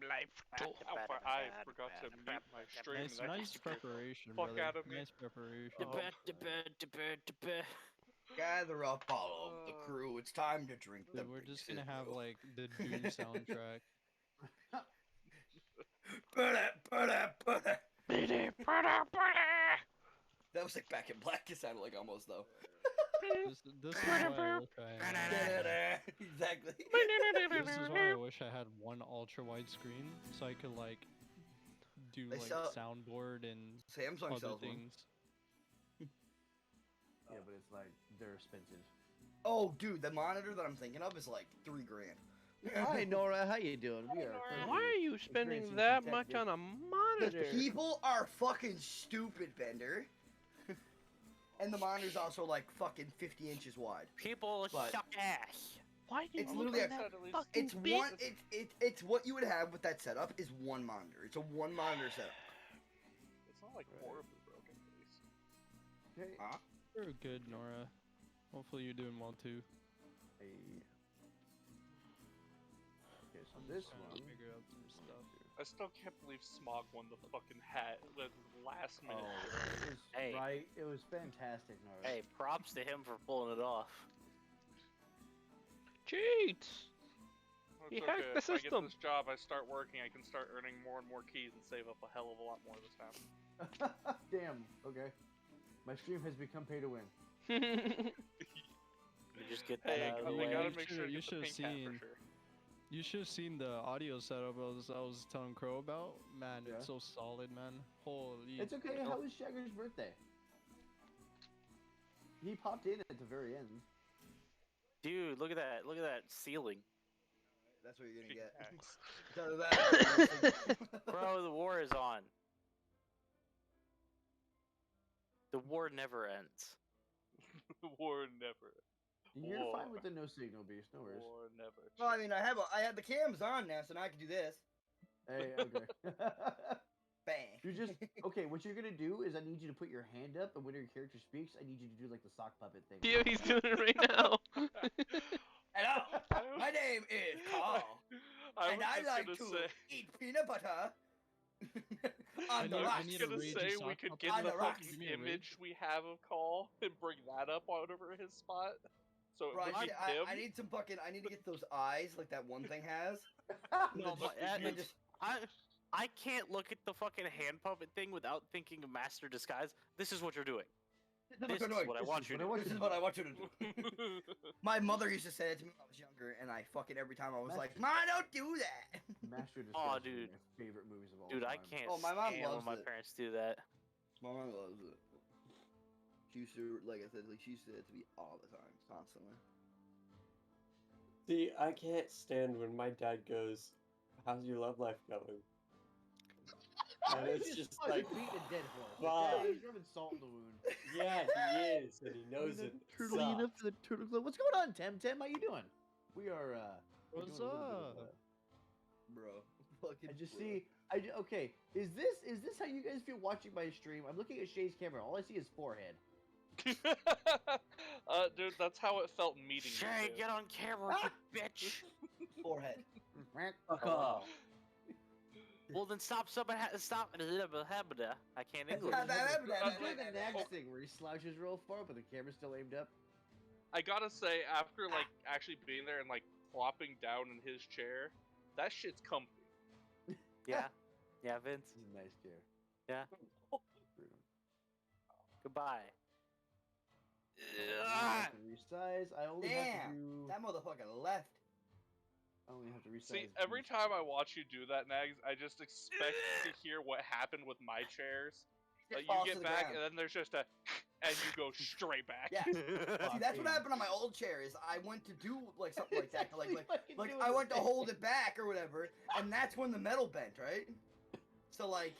life too. I forgot to mute my stream. Nice preparation, fuck brother. out of me. Nice preparation. Gather up all of the crew. It's time to drink the Dude, we're big just gonna brew. have like the Doom soundtrack. That was like Back in Black. It sounded like almost though. This is why I wish I had. Exactly. This is why I wish I had one ultra wide screen so I could like do They like sell- soundboard and Samsung other sells one. things. Yeah, but it's like they're expensive. Oh, dude, the monitor that I'm thinking of is like $3 grand. Hi Nora, how you doing? We are. Why are you spending experiencing that some much tech- on a The monitor? people are fucking stupid, Bender. And the monitor's also like fucking 50 inches wide. People But- suck ass. Why do you It's look literally at a- that fucking It's big? one. It's what you would have with that setup is one monitor. It's a one monitor setup. It's not like horribly broken, please. Okay. Huh? You're good, Nora. Hopefully you're doing well too. Hey. Okay, so this Trying to one. figure out some stuff here. I still can't believe Smog won the fucking hat the last minute. Oh, it was Hey. right. It was fantastic, Nora. Hey, props to him for pulling it off. Cheats! It's He hacked okay. the If I get system. this job, I start working, I can start earning more and more keys and save up a hell of a lot more this time. Damn. Okay. My stream has become pay to win. You just get that Hey, out of the we way. gotta You make sure to you get the should've pink hat for seen- sure. You should have seen the audio setup I was telling Crow about. Man, Yeah. it's so solid, man. Holy. It's okay. How was Shagger's birthday? He popped in at the very end. Dude, look at that. Look at that ceiling. That's what you're gonna Pink get. hats. So that- Bro, the war is on. The war never ends. War never. You're Whoa. fine with the no signal beast. No worries. War never. Well, I mean, I had the cams on now, so now I can do this. Hey, okay. Bang. You just okay. What you're gonna do is I need you to put your hand up, and when your character speaks, I need you to do like the sock puppet thing. Yeah, he's doing it right now. Hello, my name is Carl, I and was I just like gonna to say. eat peanut butter I on the need- rocks. I I need was a gonna rage say of we sock could puppet. get On the the rocks. fucking Give me a rage. image we have of Call and bring that up over his spot. So it Bro, would be him. I need some fucking. I need to get those eyes like that one thing has. No, Just- but and just- I can't look at the fucking hand puppet thing without thinking of Master Disguise. This is what you're doing. This is what I want you to do. This is what I want you to do. My mother used to say it to me when I was younger, and I fucking every time I was like, "Ma, don't do that." Master Disguise Aw, is one of dude. my favorite movies of all Dude, time. I can't Oh, my mom stand when loves my it. parents do that. My mom loves it. She used to, like I said, like she used to say it to me all the time, constantly. See, I can't stand when my dad goes, "How's your love life going?" And it's just fucking like, beating a dead horse. fuck. Okay? He's rubbing salt in the wound. yeah, he is, and he knows it. Turtling sucks. up to the turtle club. What's going on, Tem? How you doing? We are. We're What's doing a little bit of, up? Bro, fucking. I just bro. see. Okay. Is this how you guys feel watching my stream? I'm looking at Shay's camera. All I see is forehead. Dude, that's how it felt meeting you. Shay, dude. get on camera, you bitch. forehead. Fuck Oh. off. Well, then stop. Stop. I can't English. He's doing the Nags thing where he slouches real far, but the camera's still aimed up. I gotta say, after like actually being there and like plopping down in his chair, that shit's comfy. Yeah. Yeah, Vince. This is a nice chair. Yeah. Goodbye. I have to resize. I only have to Damn, do. that motherfucker left. I only have to resize. See, every these. time I watch you do that, Nags, I just expect to hear what happened with my chairs. It You falls to get the back, ground. and then there's just a, and you go straight back. Yeah. See, that's what Fucking- happened on my old chair. Is I went to do like something like that, Exactly fucking like doing I the went to same. hold it back or whatever, and that's when the metal bent, right? So like,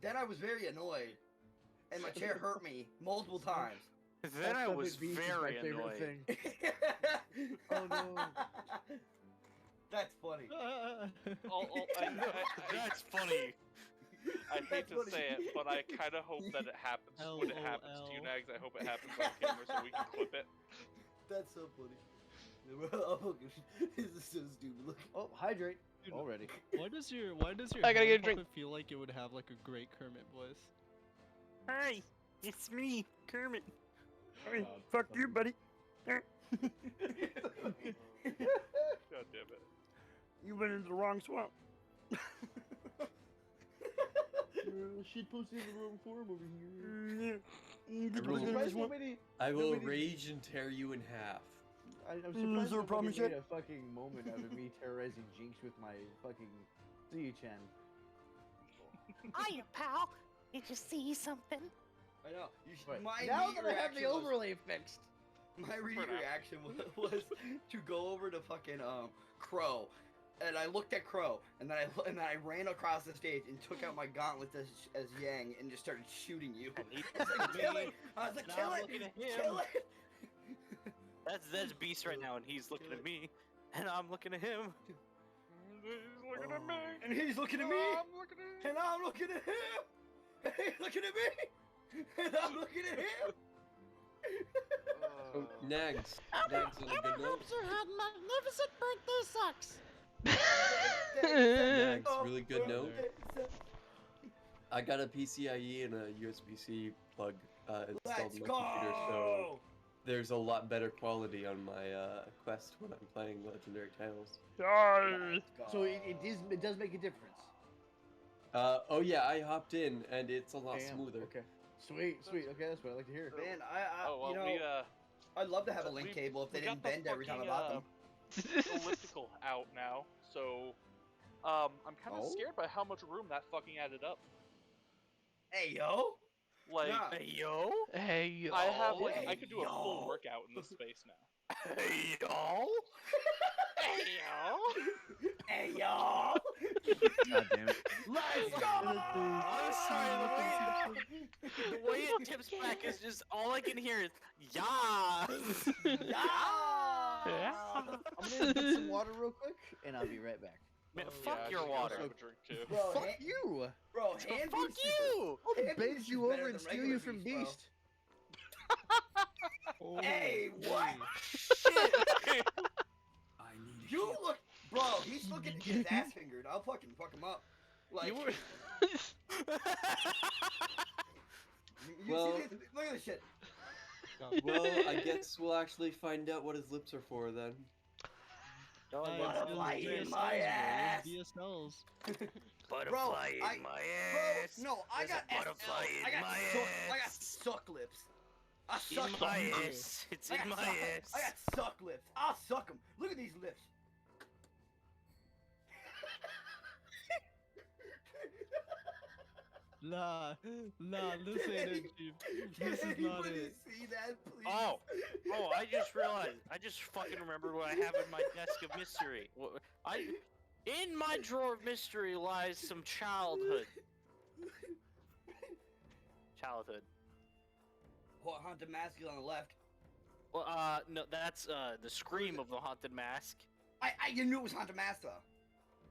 then I was very annoyed, and my chair hurt me multiple times. Then I That was Beast is my very favorite annoyed. thing. Oh, no. That's funny. That's funny. I hate That's to funny. say it, but I kind of hope that it happens when it happens to you, LOL. Nags. I hope it happens on camera so we can clip it. That's so funny. This is so stupid. Look. Oh, hydrate. Dude, already. Why does your I gotta get a hand drink. puppet feel like it would have like a great Kermit voice? Hi, it's me, Kermit. God, Fuck you, buddy. God damn it. You went into the wrong swamp. Shit posted in the wrong form over Mm, here. I I'm will- surprised nobody. I will Nobody- rage and tear you in half. I'm Is surprised there a problem, nobody made Shep? a fucking moment out of me terrorizing Jinx with my fucking CHN. Hiya, pal. Did you see something? I know. You should, Right. my Now immediate that I have the reaction was- overlay fixed. My immediate now. reaction was to go over to fucking Crow, and I looked at Crow, and then I ran across the stage and took out my gauntlet as Yang and just started shooting you. And he- I was like, kill it! I was like, And kill I'm it! looking at Kill him. it! That's Beast right now, and he's looking at me, and I'm looking at him. He's looking at me. And he's looking at me, I'm looking at him. and I'm looking at him. And he's looking at me, and I'm looking at him. Oh, Nags. Nags on a good note. Sir had magnificent birthday socks. Nags, Oh, really good note. oh, I got a PCIe and a USB-C plug installed Let's in my computer, so go! there's a lot better quality on my Quest when I'm playing Legendary Tales. Let's So go. it does make a difference. Oh yeah, I hopped in and it's a lot Damn, smoother. Okay. Sweet. Okay, that's what I like to hear. Man, I Oh well, you know, we I'd love to have a link we- cable if they we got didn't the bend every time I fucking, bought them. elliptical out now, so I'm kind of Oh? scared by how much room that fucking added up. Hey yo! Like, Nah. Hey, yo. Hey, yo. I have like I Hey, could do a full yo. workout in this space now. Hey, yo. Hey yo! Hey yo! God damn it. Let's go! I'm sorry, the way it tips back is just all I can hear is yeah. Yeah! I'm gonna get some water real quick, and I'll be right back. Man, Yeah, fuck I your should go water. grab a drink too. Bro, Fuck hand, you! bro, So hand fuck beast you. I'll Hand bend beast you is better over and than steal regular you from beast, bro. Beast. Oh, Hey, what? Shit. You look, bro. He's looking at his ass fingered. I'll fucking fuck him up. Like, You were. you Well- see this? Look at this shit. God. Well, I guess we'll actually find out what his lips are for then. Oh, Guys, Butterfly those in my DSLs, bro, ass. those DSLs. Butterfly I- in my Bro, ass. no, I There's got a butterfly SL. in I got my I got ass. suck lips. I In suck my them. ass. It's I in got my suck- ass. I got suck lips. I'll suck them. Look at these lips. Nah, this ain't it, Chief. This is not Anybody it. see that, please? Oh, I just realized. I just fucking remembered what I have in my desk of mystery. In my drawer of mystery lies some childhood. Childhood. What haunted mask is on the left? Well, no, that's the scream of the haunted mask. You knew it was haunted mask though.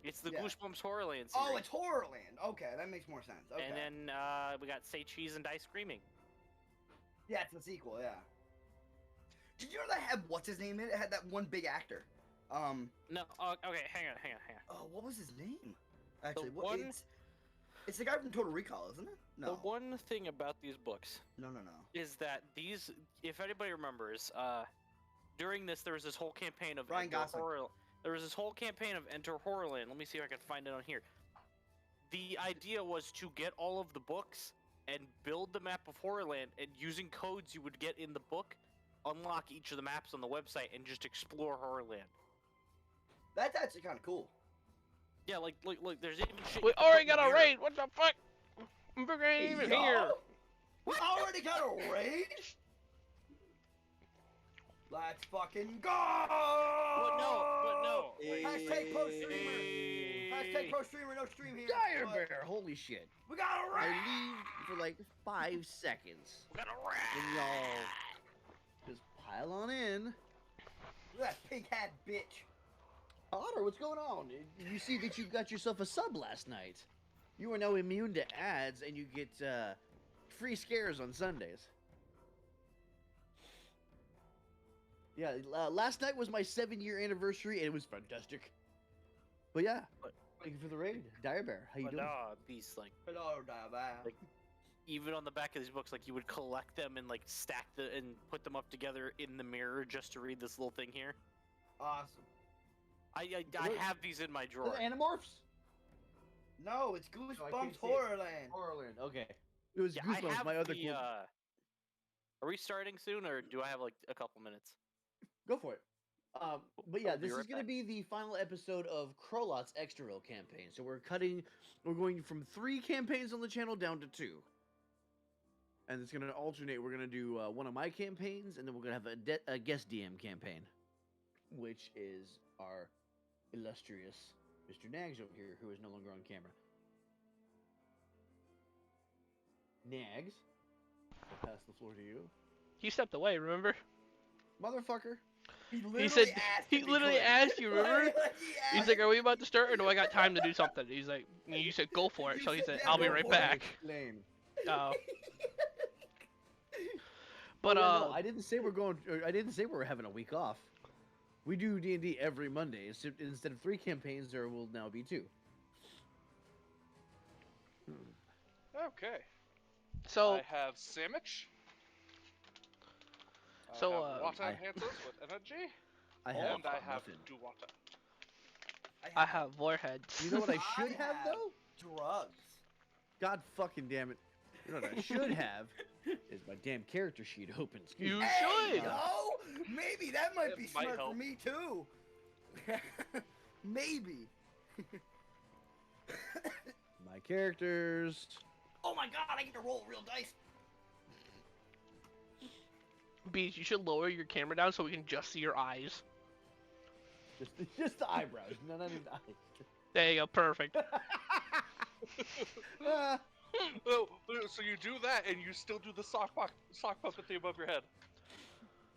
It's the Yeah. Goosebumps Horrorland series. Oh, it's Horrorland. Okay, that makes more sense. Okay. And then we got Say Cheese and Die Screaming. Yeah, it's the sequel. Yeah. Did you know that had what's his name in it? It had that one big actor. No, okay, hang on. Oh, what was his name? Actually, one- it's the guy from Total Recall, isn't it? No. The one thing about these books No. is that these, if anybody remembers, during this there was this whole campaign of Ryan Enter Gosling. Horror. There was this whole campaign of Enter Horrorland. Let me see if I can find it on here. The idea was to get all of the books and build the map of Horrorland, and using codes you would get in the book, unlock each of the maps on the website and just explore Horrorland. That's actually kind of cool. Yeah, like there's even shit. We you can already put in got a here. raid. What the fuck? Burger ain't even Yo, here. We already got a raid. Let's fucking go! But no. Hashtag pro streamer. Hey. Hashtag pro streamer. No stream here. Dire but Bear, holy shit. We got a I raid. leave for like 5 seconds. We got a And rat. y'all just pile on in. Look at that pink hat bitch. Otter, what's going on? You see that you got yourself a sub last night. You are now immune to ads, and you get free scares on Sundays. Yeah, last night was my 7-year anniversary, and it was fantastic. But yeah, But- thank you for the raid, Dire Bear. How you But doing? these like Hello, Daba. Like- even on the back of these books, like you would collect them and like stack and put them up together in the mirror just to read this little thing here. Awesome. I Look. have these in my They're drawer. Animorphs. No, it's can't Goosebumps see it. Horrorland. Horrorland. Okay. It was Yeah, I Goosebumps. have My other. the. Are we starting soon, or do I have like a couple minutes? Go for it. But yeah, I'll be this is right going to back. be the final episode of Krolot's Exdaril campaign. So we're going from 3 campaigns on the channel down to 2. And it's going to alternate. We're going to do one of my campaigns, and then we're going to have a guest DM campaign, which is our illustrious Mr. Nags over here, who is no longer on camera. Nags, I'll pass the floor to you. He stepped away, remember? Motherfucker. He literally said- asked he if literally could. asked you, remember? Like, He's asked. like, are we about to start or do I got time to do something? He's like, you said go for it. You So he said, said, "Yeah, I'll be go right for it." back. Explain. Oh. But But, no, I didn't say we're going. I didn't say we were having a week off. We do D&D every Monday. Instead of 3 campaigns, there will now be 2. Okay. so, I have Sandwich. So, I have water I- enhancers with energy. I have. And I have nothing. do water. I have warheads. You know what I I should have have- though? drugs. God fucking damn it! You know what I should have is my damn character sheet open. Excuse You me. Hey, should. yo, maybe that might It be might smart help. for me too. Maybe. My characters. Oh my god, I get to roll real dice. Bees, you should lower your camera down so we can just see your eyes. Just the eyebrows. None of the eyes. There you go, perfect. Ah, Oh, so you do that and you still do the sock puppet thing above your head.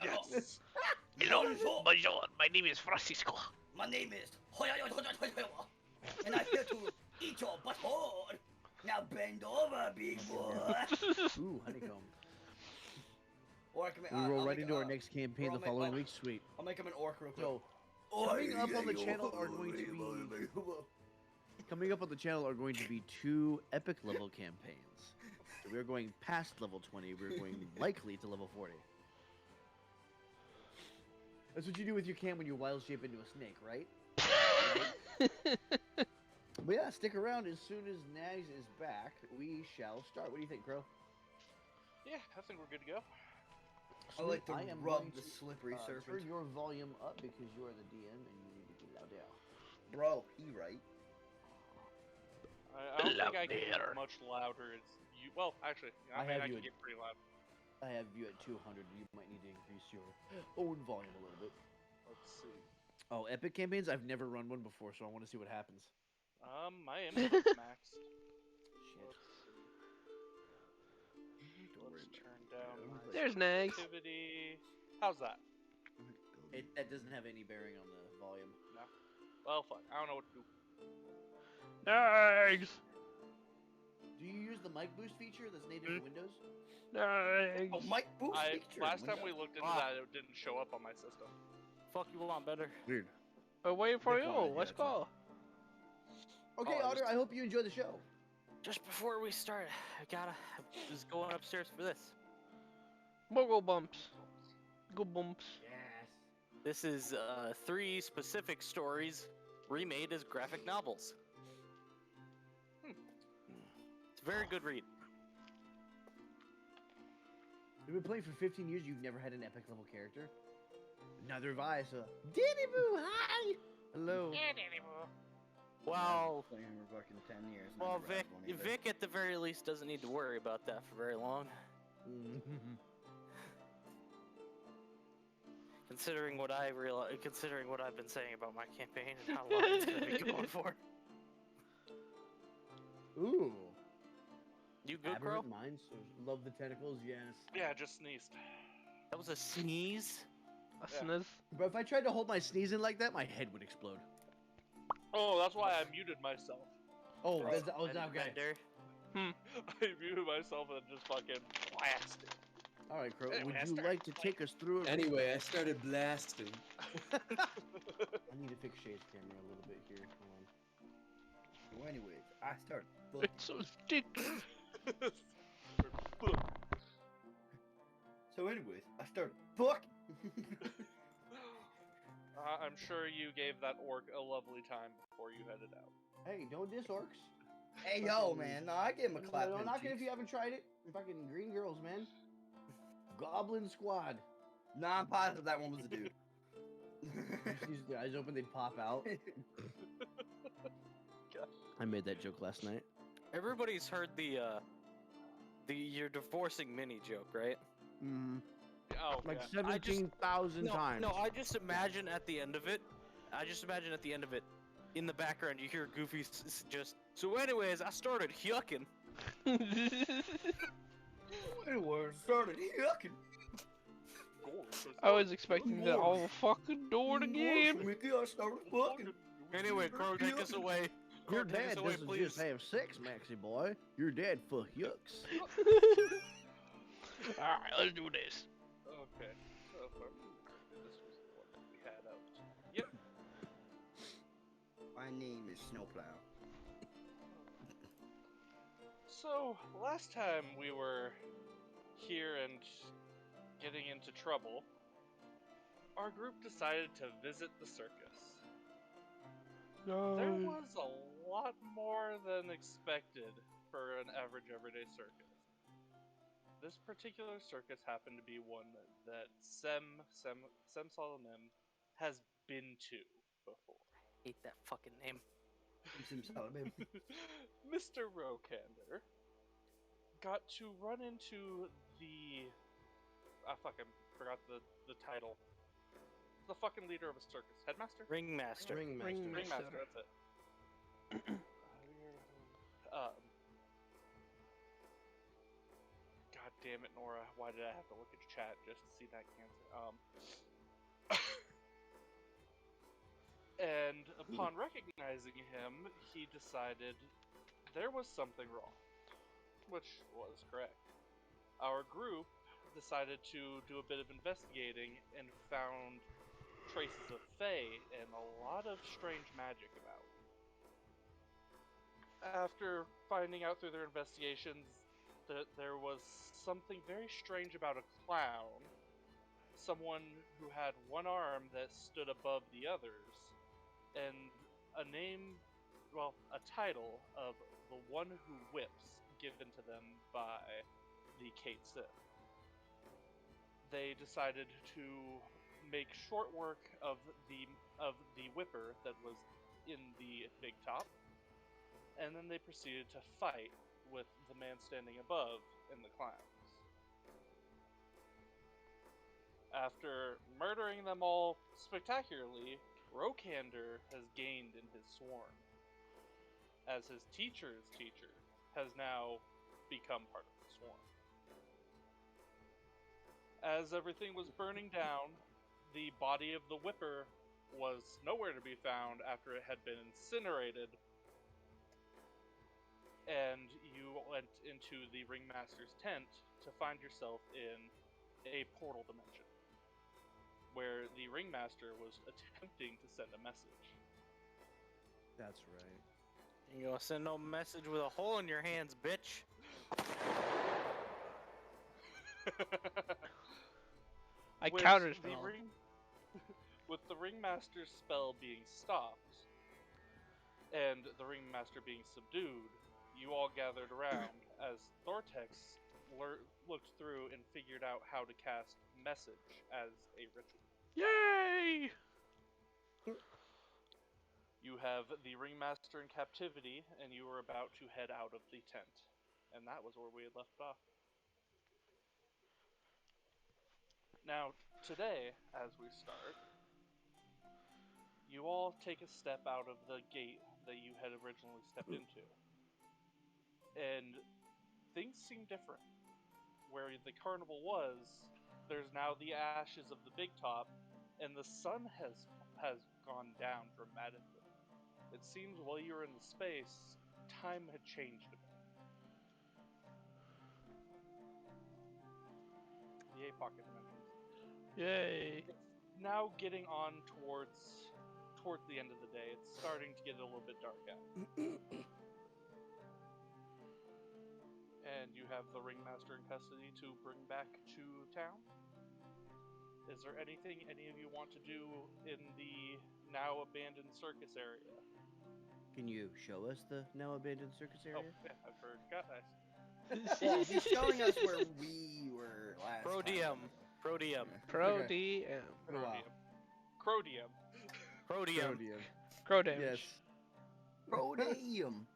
Yes. Hello, bonjour. My name is Francisco. My name is and I'm here to eat your butthole. Now bend over, big boy. ooh, honeycomb. Or I can make, We roll I'll right make, into our next campaign I'll the make following my- week. Sweet. I'll make him an orc real quick. So coming up on the channel are going to be coming up on the channel are going to be 2 epic level campaigns. So we're going past level 20. We're going likely to level 40. That's what you do with your cam when you wild shape into a snake, right? But yeah, stick around. As soon as Nags is back, we shall start. What do you think, Crow? Yeah, I think we're good to go. I like to Sweet, am rub going the to, slippery turn surface. your volume up because you are the DM and you need to be louder. Bro, he right. I don't think I can Louder. get much louder. It's you. Well, actually, I I mean, have I you can at- get pretty loud. I have you at 200. You might need to increase your own volume a little bit. Let's see. Oh, epic campaigns? I've never run one before, so I want to see what happens. My input's maxed. Shit. Let's turn down my There's Nags. sensitivity. How's that? That doesn't have any bearing on the volume. Well, fuck. I don't know what to do. Nags. Do you use the mic boost feature that's native to Windows? Nags. Oh, Mike Boost feature. Last time we Windows. looked into that, it didn't show up on my system. Fuck you want better. Weird. We're waiting for Good you. call, Let's yeah, go. Okay, Oh, I Otter, just- I hope you enjoy the show. Just before we start, I was going upstairs for this. Go bumps. Go bumps. Yes. This is 3 specific stories remade as graphic novels. It's a very good read. You've been playing for 15 years, you've never had an epic level character? Neither have I, so... Danny Boo, hi! Hello. Well, Playing for fucking 10 years. and I well, never had Vic, one either. Vic at the very least doesn't need to worry about that for very long. Considering what considering what I've been saying about my campaign and how long it's gonna be going for. Ooh. You good, bro? Aberrant minds, love the tentacles, yes. Yeah, I just sneezed. That was a sneeze. A Yeah. sniz. But if I tried to hold my sneeze in like that, my head would explode. Oh, that's why I muted myself. Oh, Bro, that's I okay. didn't dare. I muted myself and just fucking blasted. All right, Crow. Anyway, Would I you started like to take us through it? Anyway, I started blasting. I need to fix Shay's camera a little bit here. Hold on. So anyways, I started fucking. It's so sticky. So anyways, I started fucking. I'm sure you gave that orc a lovely time before you headed out. Hey, don't diss orcs. Hey yo, man, no, I give him a clap. No, in the not good if cheeks. you haven't tried it. Fucking green girls, man. Goblin Squad. No, I'm positive that one was a dude. These guys open, they'd pop out. I made that joke last night. Everybody's heard the you're divorcing Minnie joke, right? Mm, Oh, like yeah. 17,000 times. No, I just imagine at the end of it. In the background, you hear Goofy just. So, anyways, I started yucking. Anyways, started yucking. I was expecting that all fucking door again. Mickey, I started fucking. Anyway, Crow, take us away. Your Crow, take dad us away, doesn't please. just have sex, Maxie boy. Your dad fuck yucks. Alright, let's do this. Okay. So far, this was the one that we had out. Yep. My name is Snowplow. So, last time we were here and getting into trouble, our group decided to visit the circus. There was a lot more than expected for an average everyday circus. This particular circus happened to be one that Sem Solonim has been to before. Hate that fucking name. Mr. Rokander got to run into the I fucking forgot the title. The fucking leader of a circus. Headmaster? Ringmaster. Ringmaster, that's it. God damn it, Nora. Why did I have to look at chat just to see that cancer? And upon recognizing him, he decided there was something wrong. Which was correct. Our group decided to do a bit of investigating and found traces of Fae and a lot of strange magic about. After finding out through their investigations that there was something very strange about a clown, someone who had one arm that stood above the others, and a title of the one who whips given to them by the Kate Sith. They decided to make short work of the whipper that was in the big top, and then they proceeded to fight with the man standing above and the clowns. After murdering them all spectacularly, Rokander has gained in his sworn, as his teacher's teacher has now become part of the swarm. As everything was burning down, the body of the whipper was nowhere to be found after it had been incinerated, and you went into the Ringmaster's tent to find yourself in a portal dimension, where the Ringmaster was attempting to send a message. That's right. You gonna send no message with a hole in your hands, bitch. I With countered the with the Ringmaster's spell being stopped, and the Ringmaster being subdued, you all gathered around as Thortex looked through and figured out how to cast Message as a ritual. Yay! You have the Ringmaster in captivity, and you were about to head out of the tent. And that was where we had left off. Now, today, as we start, you all take a step out of the gate that you had originally stepped into. And things seem different. Where the carnival was, there's now the ashes of the big top, and the sun has gone down dramatically. It seems while you were in the space, time had changed a bit. Yay, pocket dimensions. Yay. It's now getting on towards the end of the day. It's starting to get a little bit dark out. And you have the ringmaster in custody to bring back to town. Is there anything any of you want to do in the now abandoned circus area? Can you show us the now abandoned circus Oh, area? yeah, I forgot that. Well, he's showing us where we were last Pro time. DM. Pro DM. Pro Okay. DM. Been a while. Crodium. Pro DM. Crodium. Crow damage. Yes. Rhodium.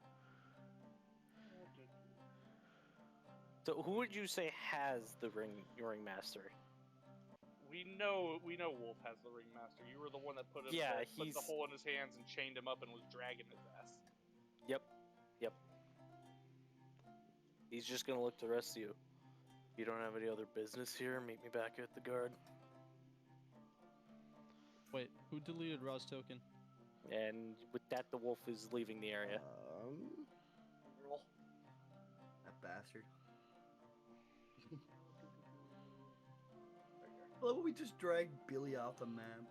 So who would you say has the ringmaster? We know Wolf has the ringmaster. You were the one that put Yeah, put the he's- hole in his hands and chained him up and was dragging his ass. Yep. He's just gonna look to the rest of you. If you don't have any other business here, meet me back at the guard. Wait, who deleted Raw's token? And with that, the wolf is leaving the area. That bastard. Well, we just dragged Billy off the map.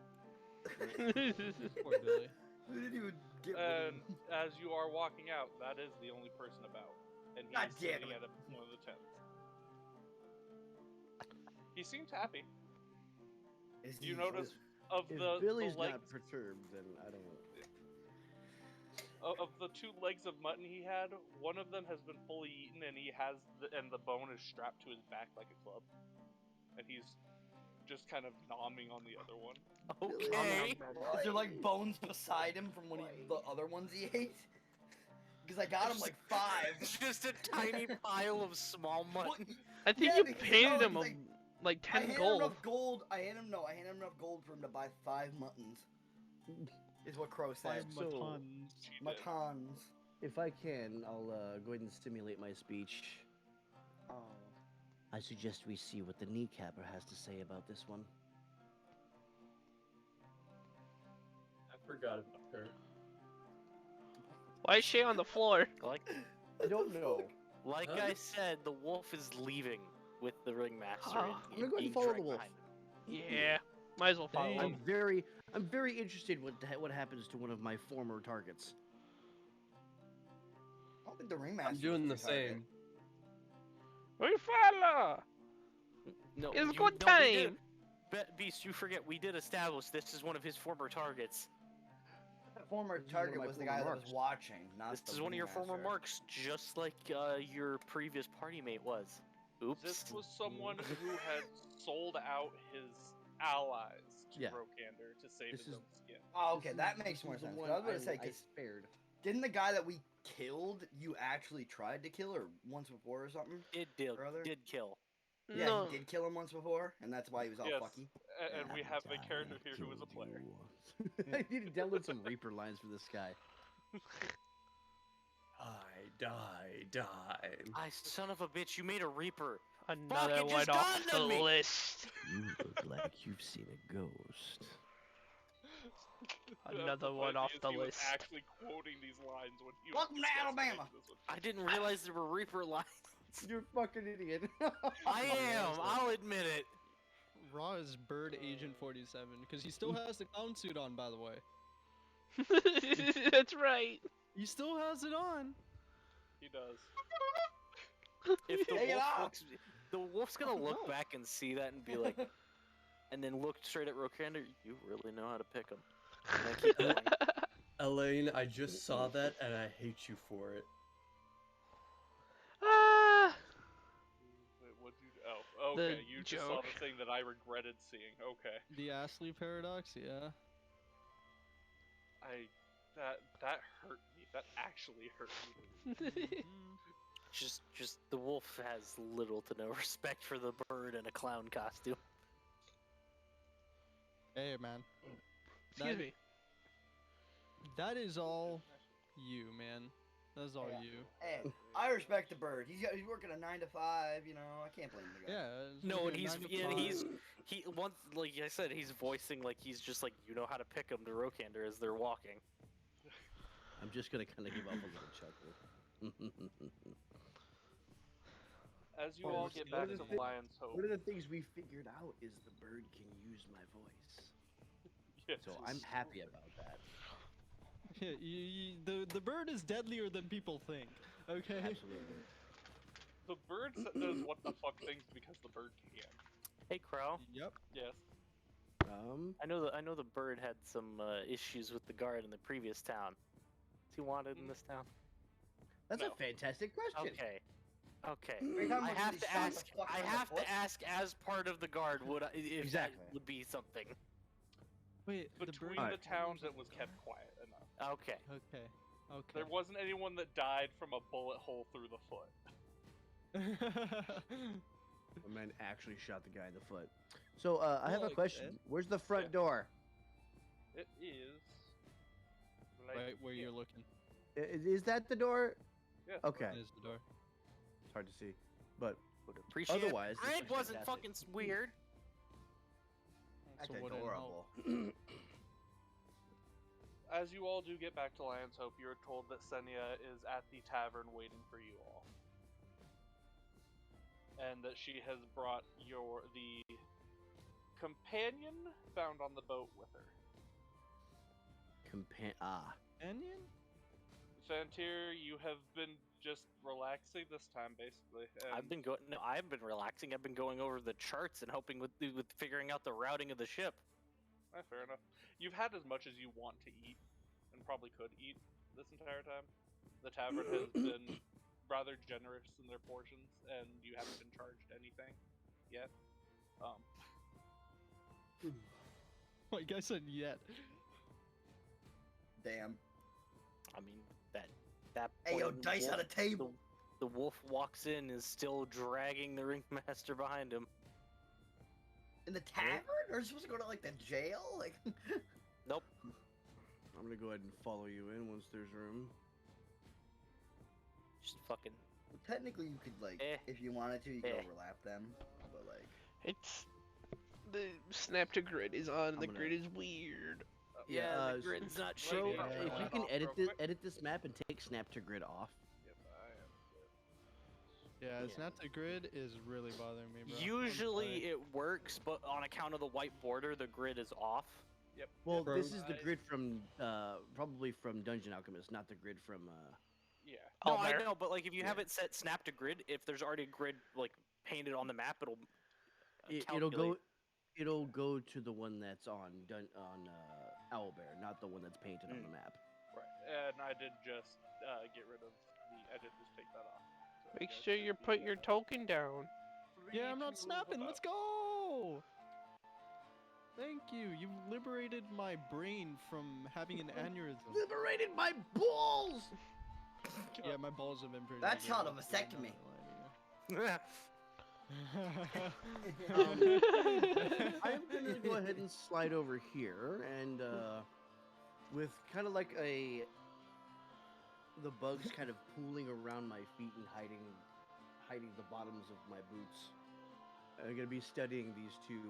Poor Billy. We didn't even get rid of And him. as you are walking out, that is the only person about. And God he's damn sitting it. at one of the tents. He seems happy. Is You he- notice of If the Billy's legs, not perturbed, then I don't know. of the 2 legs of mutton he had, one of them has been fully eaten, and the bone is strapped to his back like a club, and he's just kind of nomming on the other one. Okay. Is there like bones beside him from the other ones he ate? Because I got him like 5. It's just a tiny pile of small mutton. I think Yeah, you because paid no, him he's like I 10 handed him gold. enough gold. I handed him enough gold for him to buy 5 muttons. Is what Crow said. 5 So- matons. She did. Muttons. If I can, I'll go ahead and stimulate my speech. Oh. I suggest we see what the kneecapper has to say about this one. I forgot about her. Why is she on the floor? Like I don't know. I said, the wolf is leaving with the ringmaster. Oh, and I'm gonna go ahead being and follow the dragged wolf. behind him. Yeah. Might as well follow Dang. him. I'm very interested what happens to one of my former targets. I don't think the ringmaster. I'm doing the same. We follow. No, It's you- good no, we did- time. Beast, you forget we did establish this is one of his former targets. The former This is one of target my was the former guy that marks. was watching, not This the is one of your former ringmaster. marks, just like your previous party mate was. Oops. This was someone who had sold out his allies to Yeah. Rokander to save This his is- own skin. Oh, okay, This that is- makes this more is the sense. 'cause one I was gonna say, I 'cause spared. didn't the guy that we killed you actually tried to kill or once before or something? Brother? Did kill. Yeah, No. he did kill him once before, and that's why he was all Yes. fucky. And we have a character here who is a player. I need to download some Reaper lines for this guy. Die. I son of a bitch, you made a reaper. Another it one just off dawned the on me. list. You look like you've seen a ghost. Another The one funny off is the he was list. actually quoting these lines when he was Welcome to discussing Alabama. this one. I didn't realize there were reaper lines. You're a fucking idiot. I am, I'll admit it. Raw is Bird Agent 47 because he still has the clown suit on, by the way. That's right. He still has it on. He does. If the Take it wolf off. looks, the wolf's gonna look back and see that and be like, and then look straight at Rokander. You really know how to pick him. And then keep going. Elaine, I just saw that and I hate you for it. Ah. Wait, what'd you do? Oh, okay. The You just saw joke. the thing that I regretted seeing. Okay. The Astley paradox, yeah. That hurt me. That actually hurt me. Just the wolf has little to no respect for the bird in a clown costume. Hey, man. Excuse me. That is all you, man. That's all Yeah. you. Hey, I respect the bird. He's working a 9 to 5. You know, I can't blame the guy. Yeah. it's No, like and a he's 9 to yeah, 5. he once like I said, he's voicing like he's just like you know how to pick him to Rokander as they're walking. I'm just gonna kind of give off a little chuckle. As you Well, all what get are back the to thi- Lion's Hope, One of the things we figured out is the bird can use my voice. yes, So I'm happy about that. Yeah, the bird is deadlier than people think. Okay. Absolutely. the bird does what the fuck things because the bird can. Hey, Crow. Yep. Yes. I know the bird had some issues with the guard in the previous town. Is he wanted in this town? That's No. a fantastic question. Okay. Okay. Are you talking I about have when to he shot the ask. fucker I in the have foot? to ask as part of the guard. If Exactly. that would be something? Wait, the Between bird. the towns, it was kept quiet enough. Okay. Okay. Okay. There wasn't anyone that died from a bullet hole through the foot. The man actually shot the guy in the foot. So I have a Like question. that. Where's the front Yeah. door? It is. Like, Right where yeah. you're looking. Is that the door? Yes, Okay. That is the door. It's hard to see, but Would appreciate. Otherwise, this Grid is wasn't fantastic. fucking weird. that's So what didn't adorable. As you all do get back to Lion's Hope, you are told that Senya is at the tavern waiting for you all. And that she has brought the companion found on the boat with her. Onion? Fantir, you have been just relaxing this time, basically. I've been going. No, I've been relaxing. I've been going over the charts and helping with figuring out the routing of the ship. Fair enough. You've had as much as you want to eat, and probably could eat this entire time. The tavern has been rather generous in their portions, and you haven't been charged anything yet. Like I said, yet. Damn. I mean that. Hey, yo, point, dice on a table. The wolf walks in, is still dragging the ringmaster behind him. In the tavern? Or are you supposed to go to like the jail? Like. Nope. I'm gonna go ahead and follow you in once there's room. Just fucking. Technically, you could like, if you wanted to, you could overlap them. But like. It's the snap to grid is on. The gonna- grid is weird. Yeah, the s- grid's not So shaped. Yeah. if you Off can real edit quick. this map and take snap to grid off. Yep, I am. Yeah, Yeah. Snap to Grid is really bothering me, bro. Usually it works, but on account of the white border, the grid is off. Yep. Well, Bro, this is the I- grid from probably from Dungeon Alchemist, not the grid from. Yeah. No, Oh, I there. know, but like if you have Yeah. it set snap to grid, if there's already a grid like painted on the map, it'll It'll go to the one that's on Owlbear, not the one that's painted on the map. Right. And I did just get rid of I did just take that off. So Make you guys sure can you be put your token down. free Yeah, I'm not to snapping. move Let's about. go. Thank you. You've liberated my brain from having an aneurysm. Liberated my balls. Yeah, my balls have been pretty. That's good, called a I'm not vasectomy. gonna lie Um, to you. I'm gonna go ahead and slide over here, and with kind of like the bugs kind of pooling around my feet and hiding the bottoms of my boots. I'm gonna be studying these two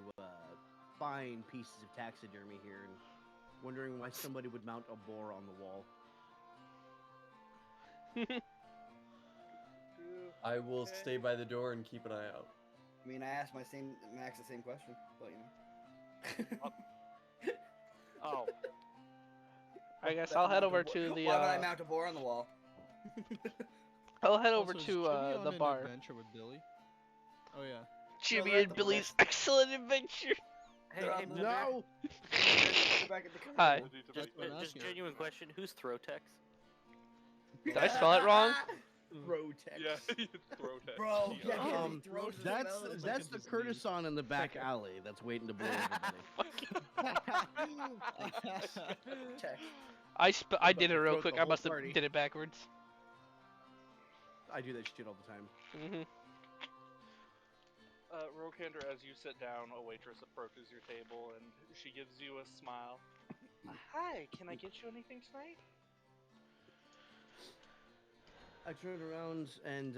fine pieces of taxidermy here, and wondering why somebody would mount a boar on the wall. I will Okay. stay by the door and keep an eye out. I mean, I asked Max the same question, but you know. Oh, I guess I'll head over to the. Why would I mount a boar on the wall? I'll head over Also, is to Jimmy on the an bar. adventure with Billy. Oh yeah. Jimmy they're at and the Billy's excellent adventure. hey, They're hey, on the- Bill, No. Go back at the car. Hi. I need to just, make what I'm that- just asking. genuine question: who's Throtex? Did I spell it wrong? Rotex. Yeah, throw that. Bro, Yeah. yeah, Um, he throws his That's mouth. that's the Curtisan in the back alley that's waiting to blow everybody. Check. I did it real Throat quick. the I whole must have party. did it backwards. I do that shit all the time. Rokander, as you sit down, a waitress approaches your table and she gives you a smile. Hi, can I get you anything tonight? I turn around and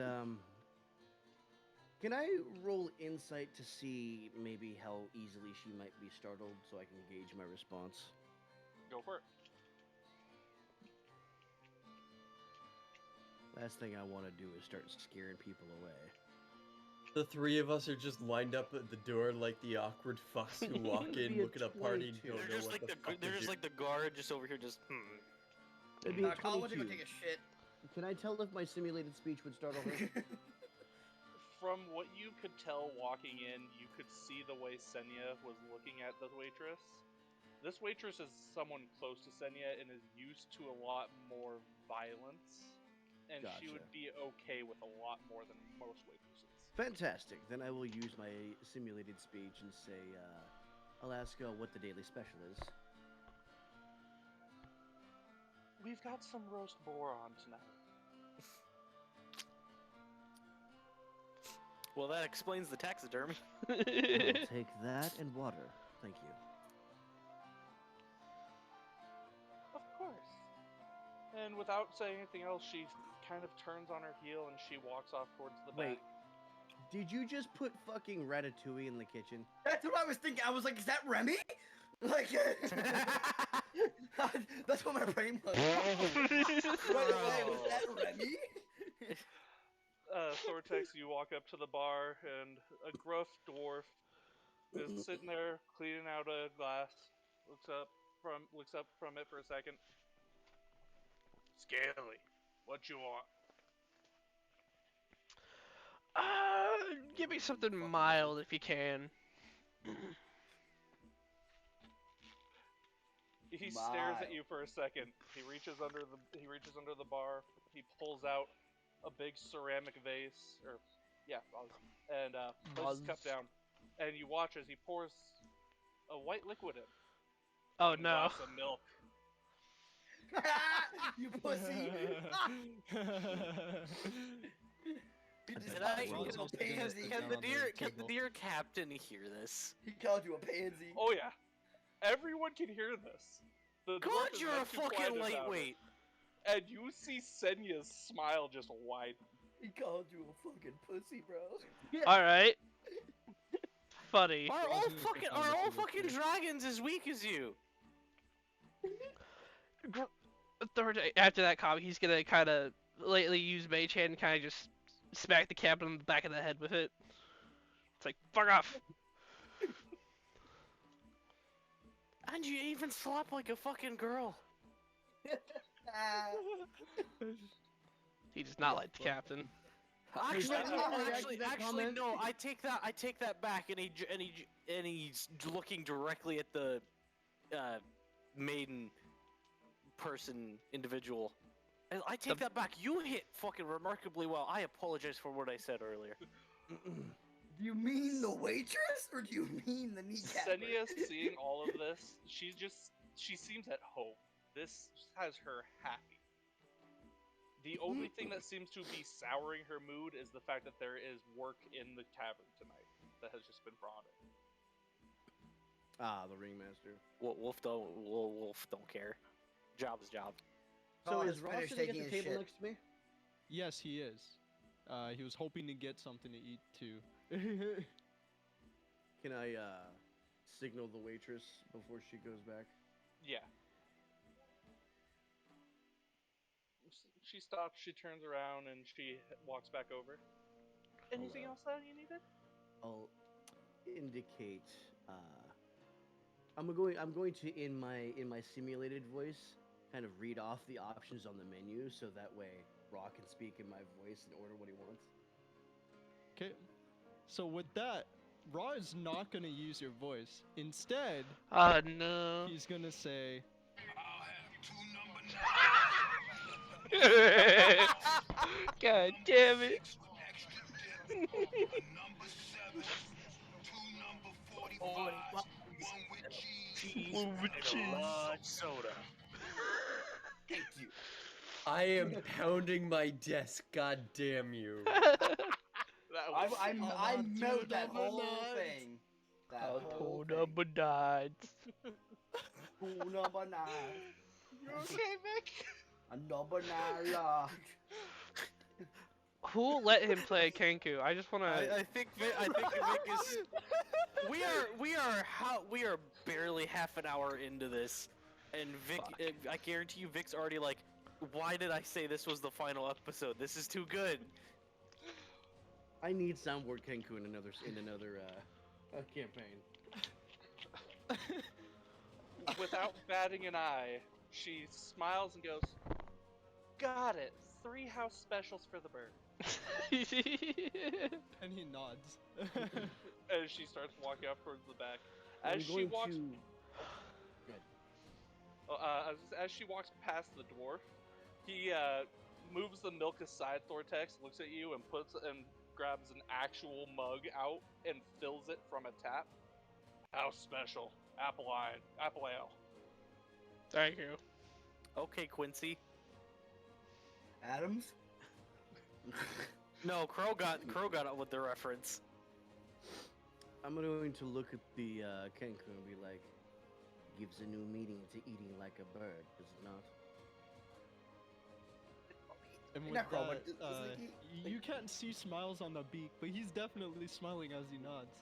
can I roll insight to see maybe how easily she might be startled so I can gauge my response? Go for it. Last thing I want to do is start scaring people away. The three of us are just lined up at the door like the awkward fucks who walk It'd in, be a look at a party, and 22. don't They're know just what like the the fuck they're to just do. like the guard just over here just It'd be a Call went to go 22. take a shit. Can I tell if my simulated speech would startle her? From what you could tell walking in, you could see the way Senya was looking at the waitress. This waitress is someone close to Senya and is used to a lot more violence, and she would Gotcha. be okay with a lot more than most waitresses. Fantastic. Then I will use my simulated speech and say, I'll ask what the daily special is. We've got some roast boar on tonight. Well, that explains the taxidermy. I'll take that and water. Thank you. Of course. And without saying anything else, she kind of turns on her heel and she walks off towards the Wait. back. Did you just put fucking ratatouille in the kitchen? That's what I was thinking. I was like, is that Remy? Like, that's what my brain was. Wait, was that Remy? Thortex, you walk up to the bar, and a gruff dwarf is sitting there cleaning out a glass. Looks up from it for a second. Scaly, what you want? Give me something mild if you can. He stares at you for a second. He reaches under the bar. He pulls out a big ceramic vase, and places his cup down. And you watch as he pours a white liquid in. Oh A no. glass of milk. You pussy! He just Did called I- you a little pansy. Can the dear captain hear this? He called you a pansy. Oh yeah, everyone can hear this. The God, dwarf is you're not a too quiet fucking about it. lightweight. And you see Senya's smile just widen. He called you a fucking pussy, bro. Alright. Funny. Are all fucking dragons as weak as you? After that comment, he's gonna kind of lately use Mage Hand and kind of just smack the captain on the back of the head with it. It's like, fuck off. And you even slap like a fucking girl. He does not like the captain. Actually, no. I take that back. And he's looking directly at the maiden person individual. And I take that back. You hit fucking remarkably well. I apologize for what I said earlier. Do you mean the waitress, or do you mean the kneecap? Senya seeing all of this, she seems at home. This has her happy. The only thing that seems to be souring her mood is the fact that there is work in the tavern tonight that has just been brought in. Ah, the ringmaster. Wolf don't care. Job is job. So Oh, is his Ross finished sitting at taking the his table shit. next to me? Yes, he is. He was hoping to get something to eat too. Can I signal the waitress before she goes back? Yeah. She stops, she turns around, and she walks back over. Anything else that you needed? I'll indicate. I'm going to in my simulated voice kind of read off the options on the menu so that way Raw can speak in my voice and order what he wants. Okay. So with that, Raw is not gonna use your voice. Instead, No. he's gonna say, God damn it. One with cheese. Large soda. Thank you. I am pounding my desk, god damn you. That was I melt that whole thing. That whole thing. Number 9. Cool number 9. You okay, Vic? A number 9 lock. Who let him play Kenku? I just wanna. I think Vic is. We are barely half an hour into this, and Vic. I guarantee you, Vic's already like, why did I say this was the final episode? This is too good. I need soundboard Kenku in another campaign. Without batting an eye, she smiles and goes, "Got it. 3 house specials for the bird." And he nods. As she starts walking off towards the back. I'm As she going walks, to. Good. as she walks past the dwarf, he moves the milk aside. Thortex looks at you and grabs an actual mug out and fills it from a tap. House special, apple ale. Thank you. Okay, Quincy. Adams? No, Crow got it with the reference. I'm going to look at the Kenku and be like, gives a new meaning to eating like a bird, does it not? And with Not Crow, that, but doesn't he- you can't see smiles on the beak, but he's definitely smiling as he nods.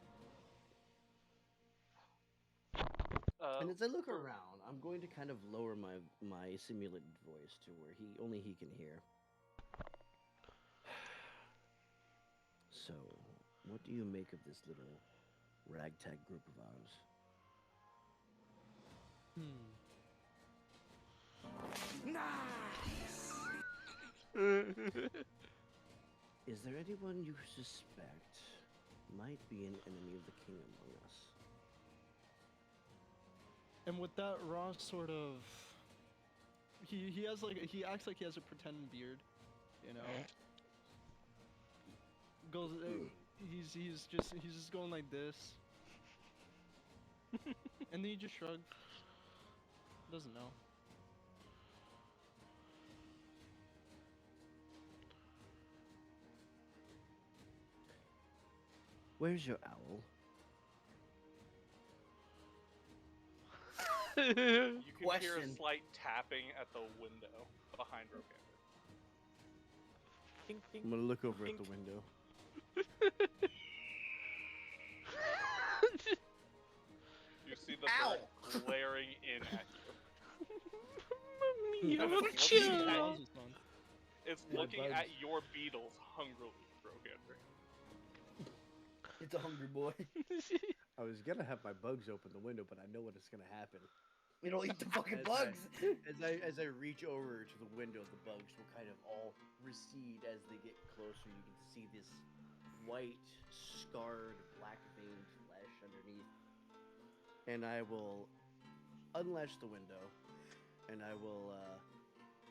And as I look for- around, I'm going to kind of lower my simulated voice to where only he can hear. So, what do you make of this little ragtag group of ours? Is there anyone you suspect might be an enemy of the king among us? And with that, Ross sort of he acts like he has a pretend beard, you know. Goes he's just going like this. And then he just shrugs. Doesn't know. Where's your owl? You can hear a Question. slight tapping at the window behind Rokander. Ding, ding. I'm gonna look over at Pink. the window. You see the Ow! bird glaring in at you. You little Looking chill. at- Smiles his tongue. It's My looking bugs. at your beetles hungrily, Rokander. It's a hungry boy. I was gonna have my bugs open the window, but I know what is gonna happen. It'll eat the fucking As bugs. As I reach over to the window, the bugs will kind of all recede as they get closer. You can see this white, scarred, black-veined flesh underneath. And I will unlatch the window, and I will,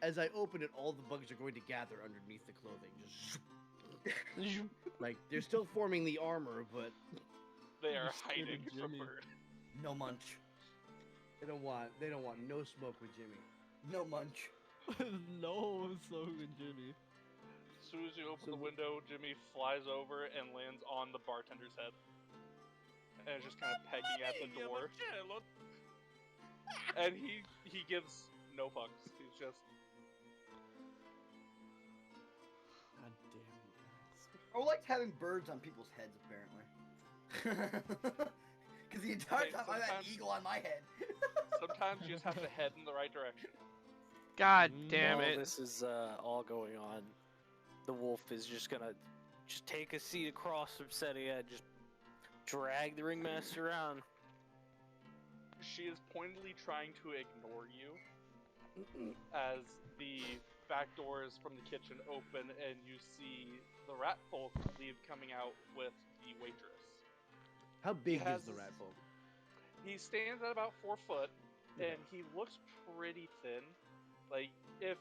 as I open it, all the bugs are going to gather underneath the clothing. Just like they're still forming the armor, but They are You're scared of hiding from Jimmy. bird. No munch. they don't want no smoke with Jimmy. No munch. No, so good, Jimmy. As soon as you open So the window, Jimmy flies over and lands on the bartender's head. And is just kind of pecking at the door. And he gives no fucks. He's just, God damn you guys. I like having birds on people's heads, apparently. Because the entire Okay, time I had an sometimes- eagle on my head. sometimes you just have to head in the right direction. God damn While it. this is all going on, the wolf is just gonna take a seat across from Setia and just drag the ringmaster around. She is pointedly trying to ignore you as the back doors from the kitchen open and you see the rat folk leave coming out with the waitress. How big is has the this- rat folk? He stands at about 4 foot and he looks pretty thin. Like if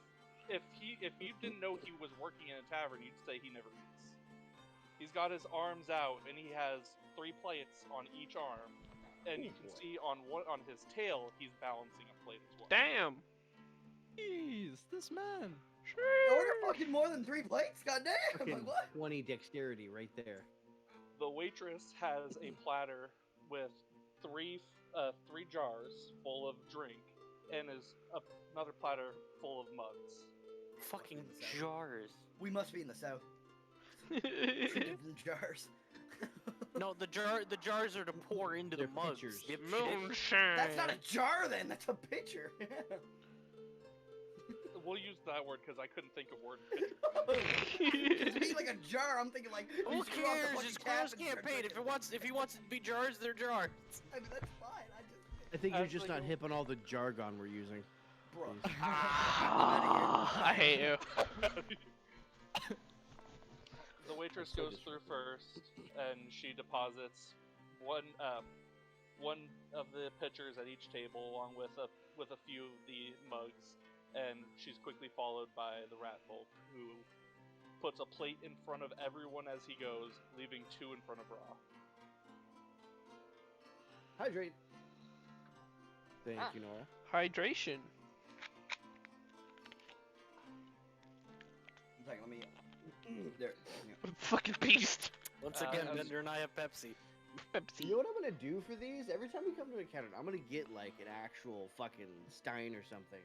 you didn't know he was working in a tavern, you'd say he never eats. He's got his arms out and he has 3 plates on each arm. And you can boy. see on his tail, he's balancing a plate as well. Damn. Jeez, this man. I order fucking more than 3 plates? Goddamn! Fucking Like, what? 20 dexterity right there. The waitress has a platter with three jars full of drink, and is another platter full of mugs. Fucking in the south. jars. We must be in the south. 2 different jars. No, the jars are to pour into They're the mugs. pitchers. dipshit. Moonshine. That's not a jar then, that's a pitcher. we'll use that word because I couldn't think of word pitcher. To me, like a jar, I'm thinking like. Who you screw up the cares? fucking It's cap Crow's and start campaign. drinking. If he wants it to be jars, they're jars. I mean, that's fine. I think you're As just they not go- hip on all the jargon we're using. Bro. Please. I hate you. The waitress That's so goes through first, and she deposits one of the pitchers at each table, along with a few of the mugs, and she's quickly followed by the rat folk, who puts a plate in front of everyone as he goes, leaving 2 in front of Raw. Hydrate. Thank you, Nora. Hydration. It's like, let me. There. Fucking beast. Once again, as- Bender and I have Pepsi. Pepsi. You know what I'm gonna do for these? Every time we come to a counter, I'm gonna get like an actual fucking stein or something,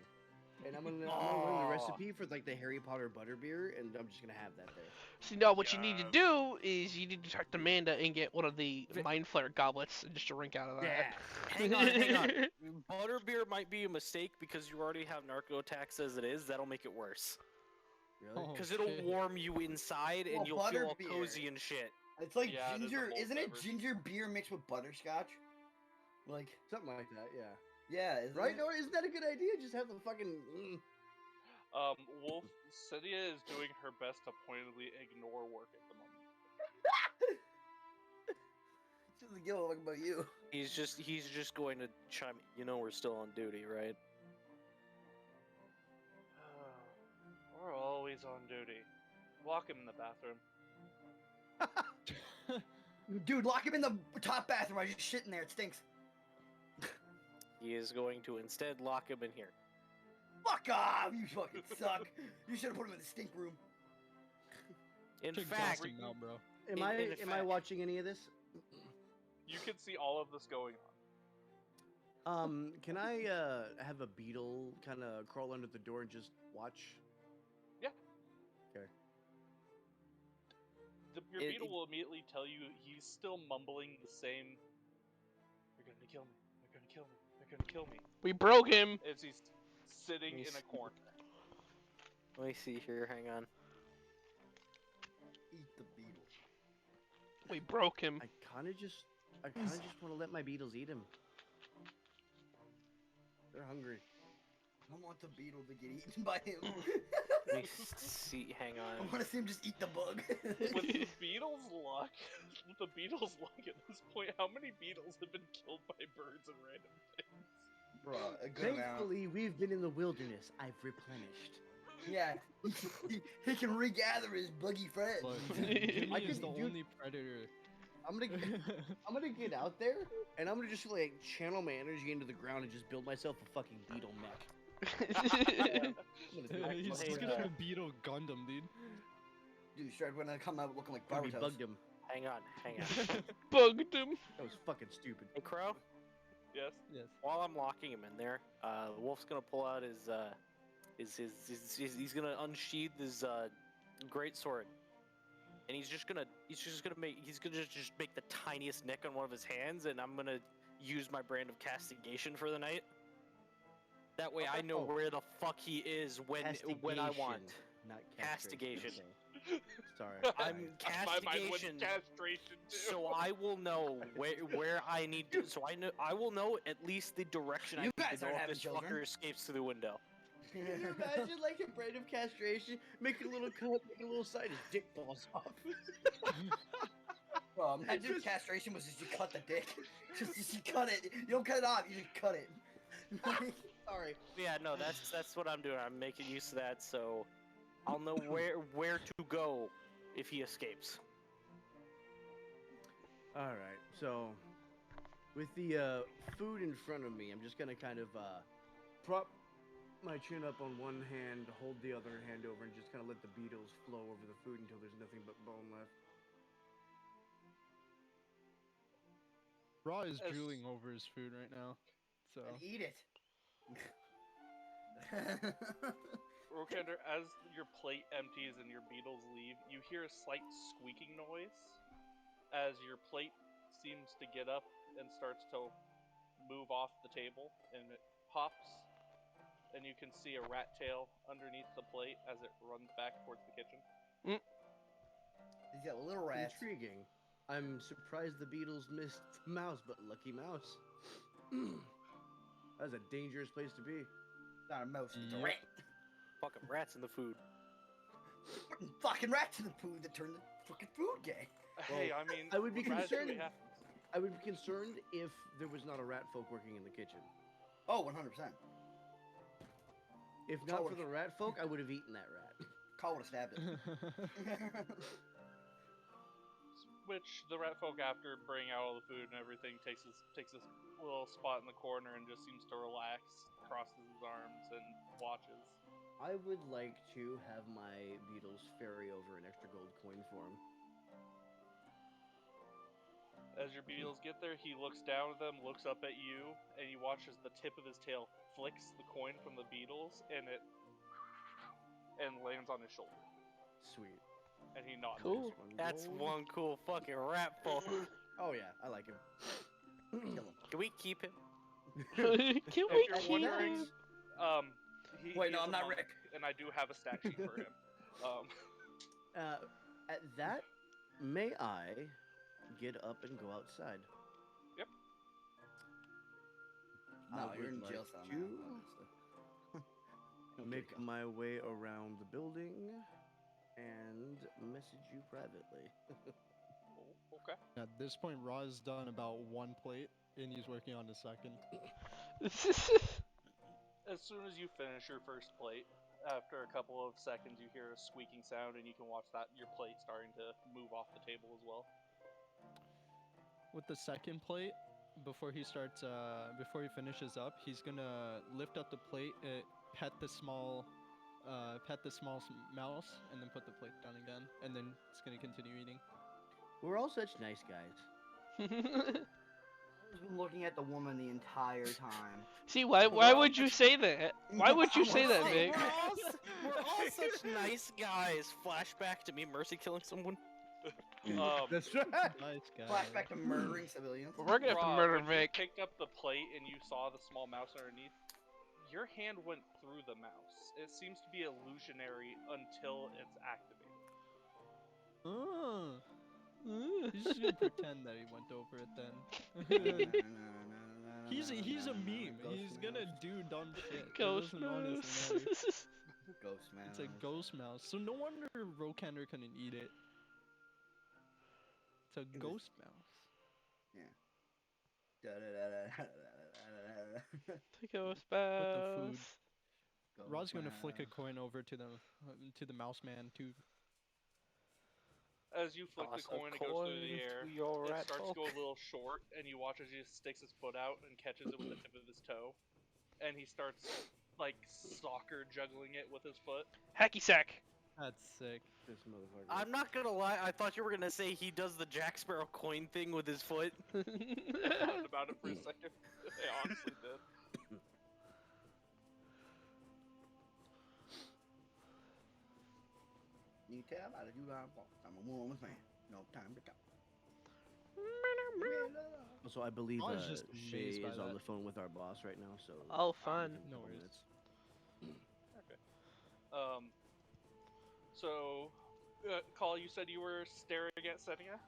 and I'm gonna learn the recipe for like the Harry Potter butterbeer, and I'm just gonna have that there. See, now what you need to do is you need to talk to Amanda and get one of the Mind Flare goblets and just drink out of that. Hang on. Butterbeer might be a mistake because you already have narco tax as it is. That'll make it worse. Really? Oh, Because it'll shit. warm you inside and Well, you'll feel all butterbeer. cozy and shit. It's like Yeah, it is a ginger, malt isn't it? beverage. Ginger beer mixed with butterscotch. Like, Something like that, yeah. yeah, isn't Right, it? Nora? Isn't that a good idea? Just have the fucking. Wolf, Cydia is doing her best to pointedly ignore work at the moment. Doesn't give a fuck about you. He's just going to chime. You know we're still on duty, right? We're always on duty. Lock him in the bathroom. Dude, lock him in the top bathroom. I just shit in there. It stinks. He is going to instead lock him in here. Fuck off! You fucking suck. You should have put him in the stink room. In Check fact, Justin out, bro. Am In- I in am I fact- watching any of this? You can see all of this going on. Can I have a beetle kind of crawl under the door and just watch? Your It- beetle will immediately tell you he's still mumbling the same. They're gonna kill me. They're gonna kill me. They're gonna kill me. We broke him. As he's sitting in a corner. let me see here. Hang on. Eat the beetle. We broke him. I kind of just want to let my beetles eat him. They're hungry. I want the beetle to get eaten by him. Let me see. Hang I on. want to see him just eat the bug. With the beetle's luck, at this point, how many beetles have been killed by birds and random things? Bro, a good amount. Thankfully, we've been in the wilderness. I've replenished. Yeah, he can regather his buggy friends. But Jimmy I is could the do- only predator. I'm gonna get out there and I'm gonna just like channel my energy into the ground and just build myself a fucking beetle mech. I'm gonna do it. He's Hey, just gonna beetle Gundam, dude. Dude, started when I come out looking like Gonna be Boruto. bugged him. Hang on. Bugged him. That was fucking stupid. Hey, Crow. Yes? Yes. While I'm locking him in there, Wolf's gonna pull out he's gonna unsheath his great sword, and he's just gonna just make the tiniest nick on one of his hands, and I'm gonna use my brand of castigation for the night. That way, I know Oh. where the fuck he is when I want. Castigation, Not Castigation. Okay. Sorry. I'm My mind went to castigation. castration too. So I will know where I need to. So I will know at least the direction You I guys need to go aren't if having this children. fucker escapes through the window. Can you imagine like a brand of castration, make a little cut, make a little side, his dick falls off. Bro, imagine if castration was just you cut the dick. Just you cut it. You don't cut it off, you just cut it. Sorry. Yeah, no, that's what I'm doing. I'm making use of that, so I'll know where to go if he escapes. All right. So, with the food in front of me, I'm just gonna kind of prop my chin up on one hand, hold the other hand over, and just kind of let the beetles flow over the food until there's nothing but bone left. Raw is As- drooling over his food right now. So And eat it. Rokander, as your plate empties and your beetles leave, you hear a slight squeaking noise as your plate seems to get up and starts to move off the table, and it hops and you can see a rat tail underneath the plate as it runs back towards the kitchen. He's got little rats. Intriguing. I'm surprised the beetles missed mouse, but lucky mouse. That's a dangerous place to be. Not a mouse, it's a Yep. rat. Fucking rats in the food. Putting fucking rats in the food that turned the fucking food gay. Hey, I mean, I would be Ratatouille concerned. happens. I would be concerned if there was not a rat folk working in the kitchen. Oh, 100%. If not for the rat folk, I would have eaten that rat. Call would have stabbed it. Which the rat folk, after bringing out all the food and everything, takes this little spot in the corner and just seems to relax, crosses his arms, and watches. I would like to have my beetles ferry over an extra gold coin for him. As your beetles get there, he looks down at them, looks up at you, and you watch as the tip of his tail flicks the coin from the beetles, and it lands on his shoulder. Sweet. And he nods. Cool. That's one cool fucking rat folk. Oh yeah, I like him. Can we keep him? Can we If you're keep wondering, him? Wait, he no, is I'm a not monk, Rick. and I do have a stat sheet for him. At that, may I get up and go outside? Yep. No, I you're in would jail like cell to now. make my way around the building and message you privately. Okay. At this point, Ra's done about one plate, and he's working on the second. As soon as you finish your first plate, after a couple of seconds, you hear a squeaking sound, and you can watch that your plate starting to move off the table as well. With the second plate, before he finishes up, he's gonna lift up the plate, pet the small mouse, and then put the plate down again, and then it's gonna continue eating. We're all such nice guys. I've been looking at the woman the entire time. See, why would you say that? Why would you say that, Vic? We're all such nice guys. Flashback to me mercy killing someone. That's right. Nice guy. Flashback to murdering civilians. We're gonna have to Rob, murder when Vic. you picked up the plate and you saw the small mouse underneath, your hand went through the mouse. It seems to be illusionary until it's activated. Oh. He's just gonna pretend that he went over it then. He's a meme. He's gonna do dumb shit. It Ghost doesn't honestly mouse. matter. Ghost man. It's a ghost mouse. So no wonder Rokander couldn't eat it. It's a ghost mouse. The ghost With the food. mouse. Rod's gonna flick a coin over to the mouse man too. As you flick the Toss a coin, it goes through the coin air. to your It rat starts to folk. go a little short, and you watch as he sticks his foot out and catches it with the tip of his toe. And he starts, like, soccer juggling it with his foot. Hacky sack. That's sick. This motherfucker. I'm not gonna lie, I thought you were gonna say he does the Jack Sparrow coin thing with his foot. I thought about it for a second. I honestly did. You tell about it, you got I'm a woman's man. No time to talk. Also, I believe I was just Shay amazed by is on that. the phone with our boss right now, so. Oh, fun. No Four worries. minutes. So, Call, you said you were staring at Senia?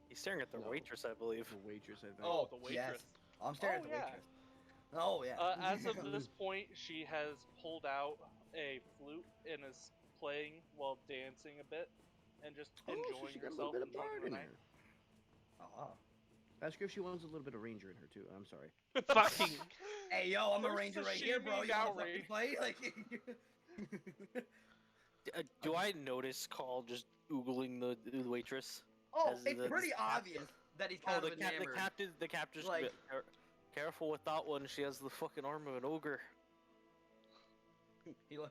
He's staring at the No. waitress, I believe. The waitress, I think. Oh, the waitress. Yes. I'm staring at the yeah. waitress. Oh yeah. As of this point, she has pulled out a flute and is playing while dancing a bit and just Oh, so enjoying she got a herself. little bit of enjoying bard the in night. her. Ask her if she wants a little bit of ranger in her too. I'm sorry. Fucking. Hey yo, I'm a Where's ranger the right here, bro. shaming You wanna gallery? fucking play? Like. Do I notice Call just oogling the waitress? Oh, As it's the- pretty obvious that he's kind Oh, of enamored. the captain's Like- careful with that one. She has the fucking arm of an ogre. He like,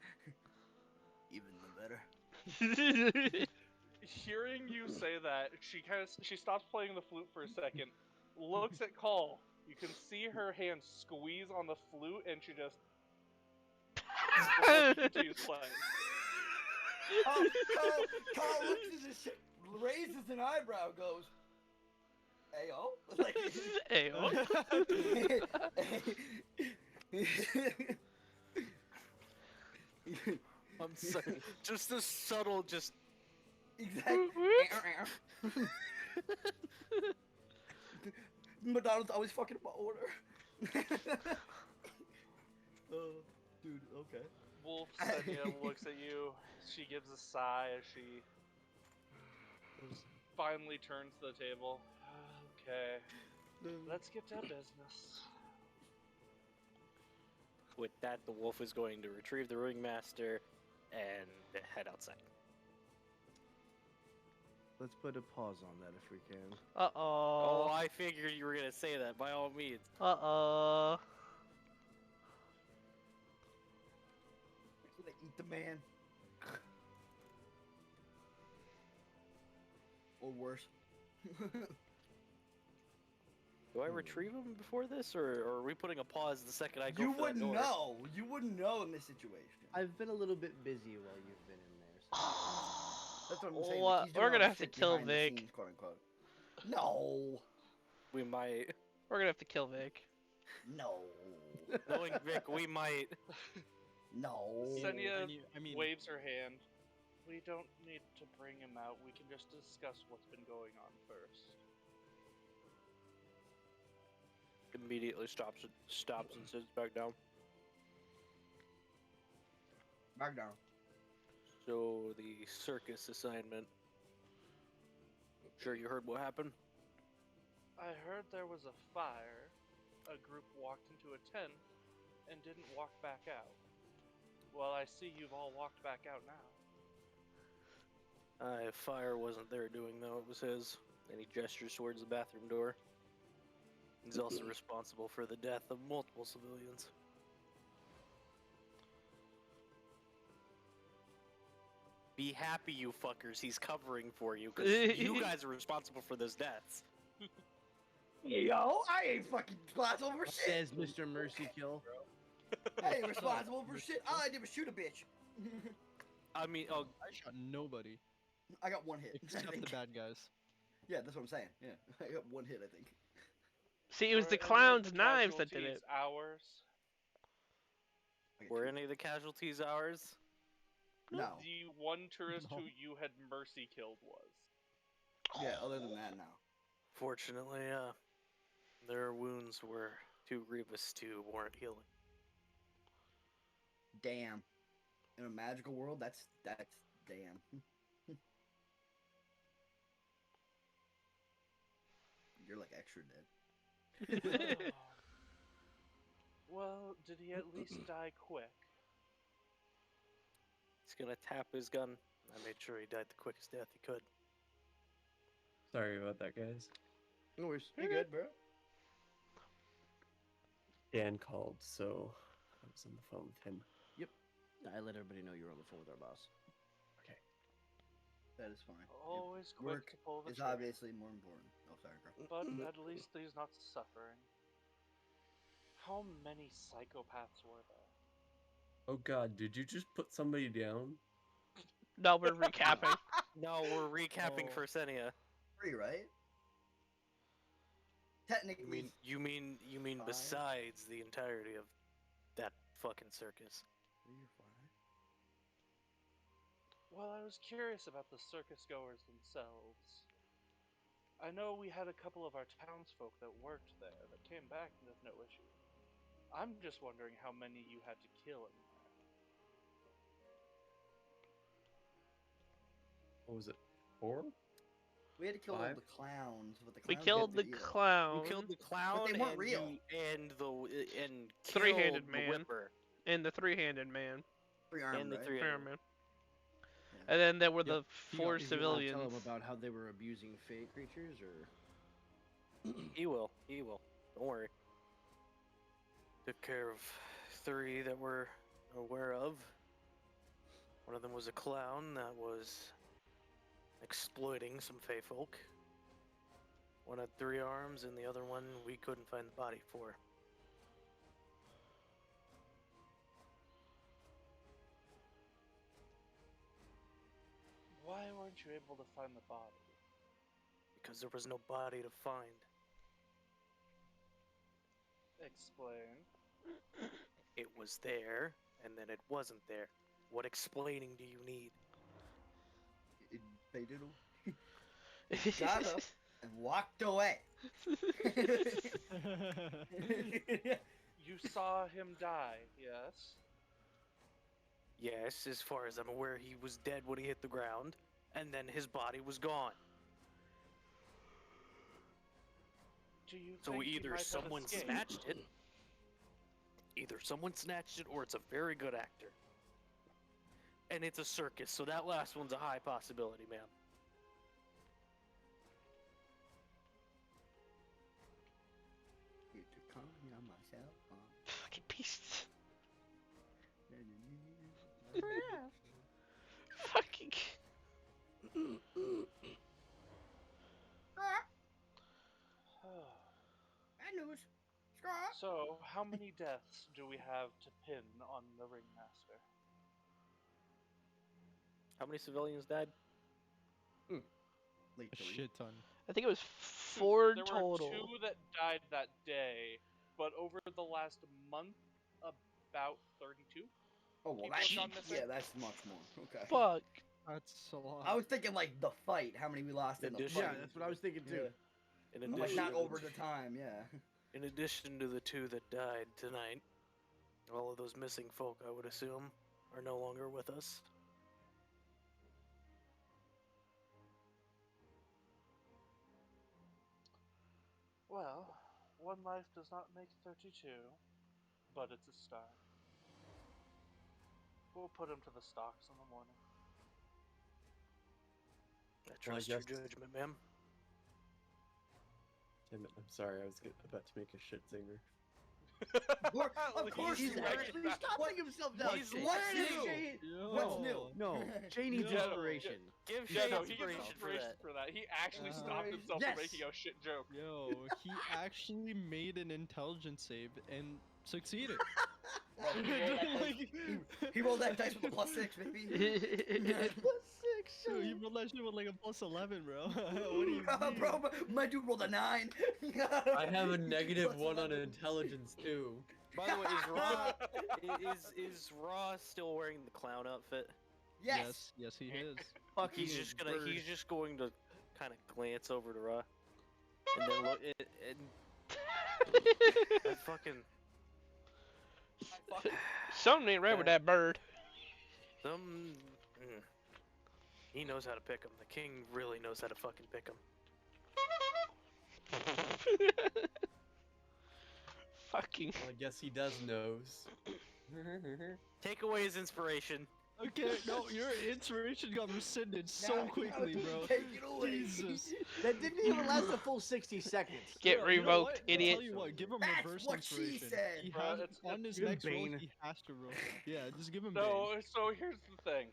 even the better. Hearing you say that, she stops playing the flute for a second, looks at Call. You can see her hand squeeze on the flute, and she just continues playing. Carl looks at this shit, raises an eyebrow, goes, "Ayo." Like, Ayo. I'm sorry. Just this subtle, just Exactly. McDonald's always fucking up my order. Dude, okay. Wolf Senya looks at you. She gives a sigh as she finally turns to the table. Okay, let's get to business. with that, the wolf is going to retrieve the ringmaster and head outside. Let's put a pause on that if we can. Oh, Uh-oh. I figured you were gonna say that. By all means. Uh-oh. Should I eat the man? Or worse. Do I retrieve him before this, or are we putting a pause the second I go You for that wouldn't door? know. You wouldn't know in this situation. I've been a little bit busy while you've been in there. So. That's what I'm saying. What? Like, he's doing We're all gonna the have to shit kill behind the Vic. scenes, quote unquote. No. We might. We're gonna have to kill Vic. No. Knowing Vic, we might. No. Senya I mean, waves her hand. We don't need to bring him out. We can just discuss what's been going on first. Immediately stops and sits back down. Back down. So the circus assignment. I'm sure you heard what happened. I heard there was a fire. A group walked into a tent and didn't walk back out. Well, I see you've all walked back out now. Fire wasn't there doing though. It was his. And he gestures towards the bathroom door. He's also responsible for the death of multiple civilians. Be happy, you fuckers. He's covering for you, because you guys are responsible for those deaths. Yo, I ain't fucking responsible for shit. Says Mr. Mercy Kill. I ain't responsible for shit. All I did was shoot a bitch. I mean, oh, I shot nobody I got one hit. I except think. the bad guys. Yeah, that's what I'm saying. Yeah, I got one hit, I think. See, it was Were the any of clown's the knives that did it. casualties Ours? I got were two. any of the casualties ours? No. The one tourist No. who you had mercy killed was. Yeah, other than that, no. Fortunately, their wounds were too grievous to warrant healing. Damn. In a magical world, that's damn. You're like extra dead. Well, did he at least die quick? He's gonna tap his gun. I made sure he died the quickest death he could. Sorry about that, guys. No worries. You good, bro? Dan called, so I was on the phone with him. I let everybody know you were on the phone with our boss. That is fine. Always quick Work to pull the It's trigger. obviously more important. Oh, sorry, girl. But at least he's not suffering. How many psychopaths were there? Oh god, did you just put somebody down? No, we're recapping. No, we're recapping Oh. for Senia. 3, right? Technically, You mean Five. besides the entirety of that fucking circus? 3 or 5. Well, I was curious about the circus goers themselves. I know we had a couple of our townsfolk that worked there that came back with no issue. I'm just wondering how many you had to kill in there. What was it? 4? We had to kill all 5? the clowns, but the We clowns killed the didn't do it. clown You killed the clown they weren't and real. and killed Three-handed the man. whipper. and the three-handed man. 3 armed, and the right? three- Iron Man. And then there were the He four got- he got- Tell civilians. them about how they were abusing fey creatures, or He will. Don't worry. Took care of 3 that we're aware of. One of them was a clown that was exploiting some fey folk. One had 3 arms, and the other one we couldn't find the body for. Why weren't you able to find the body? Because there was no body to find. Explain. It was there, and then it wasn't there. What explaining do you need? They did. He got up and walked away. You saw him die, yes? Yes, as far as I'm aware, he was dead when he hit the ground, and then his body was gone. Do you So think he either might have someone escaped? snatched it, or it's a very good actor. And it's a circus, so that last one's a high possibility, man. You took on myself. Fucking beasts. Fucking. Bad news. Scott. So, how many deaths do we have to pin on the ringmaster? How many civilians died? Late A three. shit ton. I think it was 4 There total. were 2 that died that day, but over the last month, about 32. Oh well, People that's have gone missing? that's much more. Okay. Fuck. That's a lot. I was thinking like the fight. How many we lost in the Addition. fight? Yeah, that's what I was thinking too. In Like addition, not to over the, the time. Yeah. in addition to the 2 that died tonight, all of those missing folk, I would assume, are no longer with us. Well, one life does not make 32, but it's a start. We'll put him to the stocks in the morning. I Well, I trust your guess- judgment, ma'am. Damn it, I'm sorry, I was about to make a shit singer. Of course He's you right. were. He's stopping himself down. He's Jay. What's Jay, new? Jay- What's new? No, Jay needs No. inspiration. Give Yeah, Shay no, he gets inspiration for inspiration that. for that. He actually Uh-huh. stopped himself Yes. from making a shit joke. Yo, he actually made an intelligence save and succeeded. Bro, he rolled that dice with a +6, baby. Dude, he rolled that shit with like a +11, bro. What do you mean? Bro, my dude rolled a 9. I have a negative Plus 1 on 11. intelligence too. By the way, is Raw still wearing the clown outfit? Yes. Yes, he is. Fuck, He's just going to kind of glance over to Raw, and then look and fucking Something ain't right with that bird. some. He knows how to pick him. The king really knows how to fucking pick him. Fucking. Well, I guess he does knows. Take away his inspiration. Okay, no, your inspiration got rescinded so Now, quickly, bro. Take it away. Jesus. That didn't even last a full 60 seconds. Get Yo, you know revoked, what? idiot. I'll tell you what, give him That's reverse what she inspiration. said, He bro. has, It's- on his give him next roll, Bane. he has to roll. Yeah, just give him No, so here's the thing.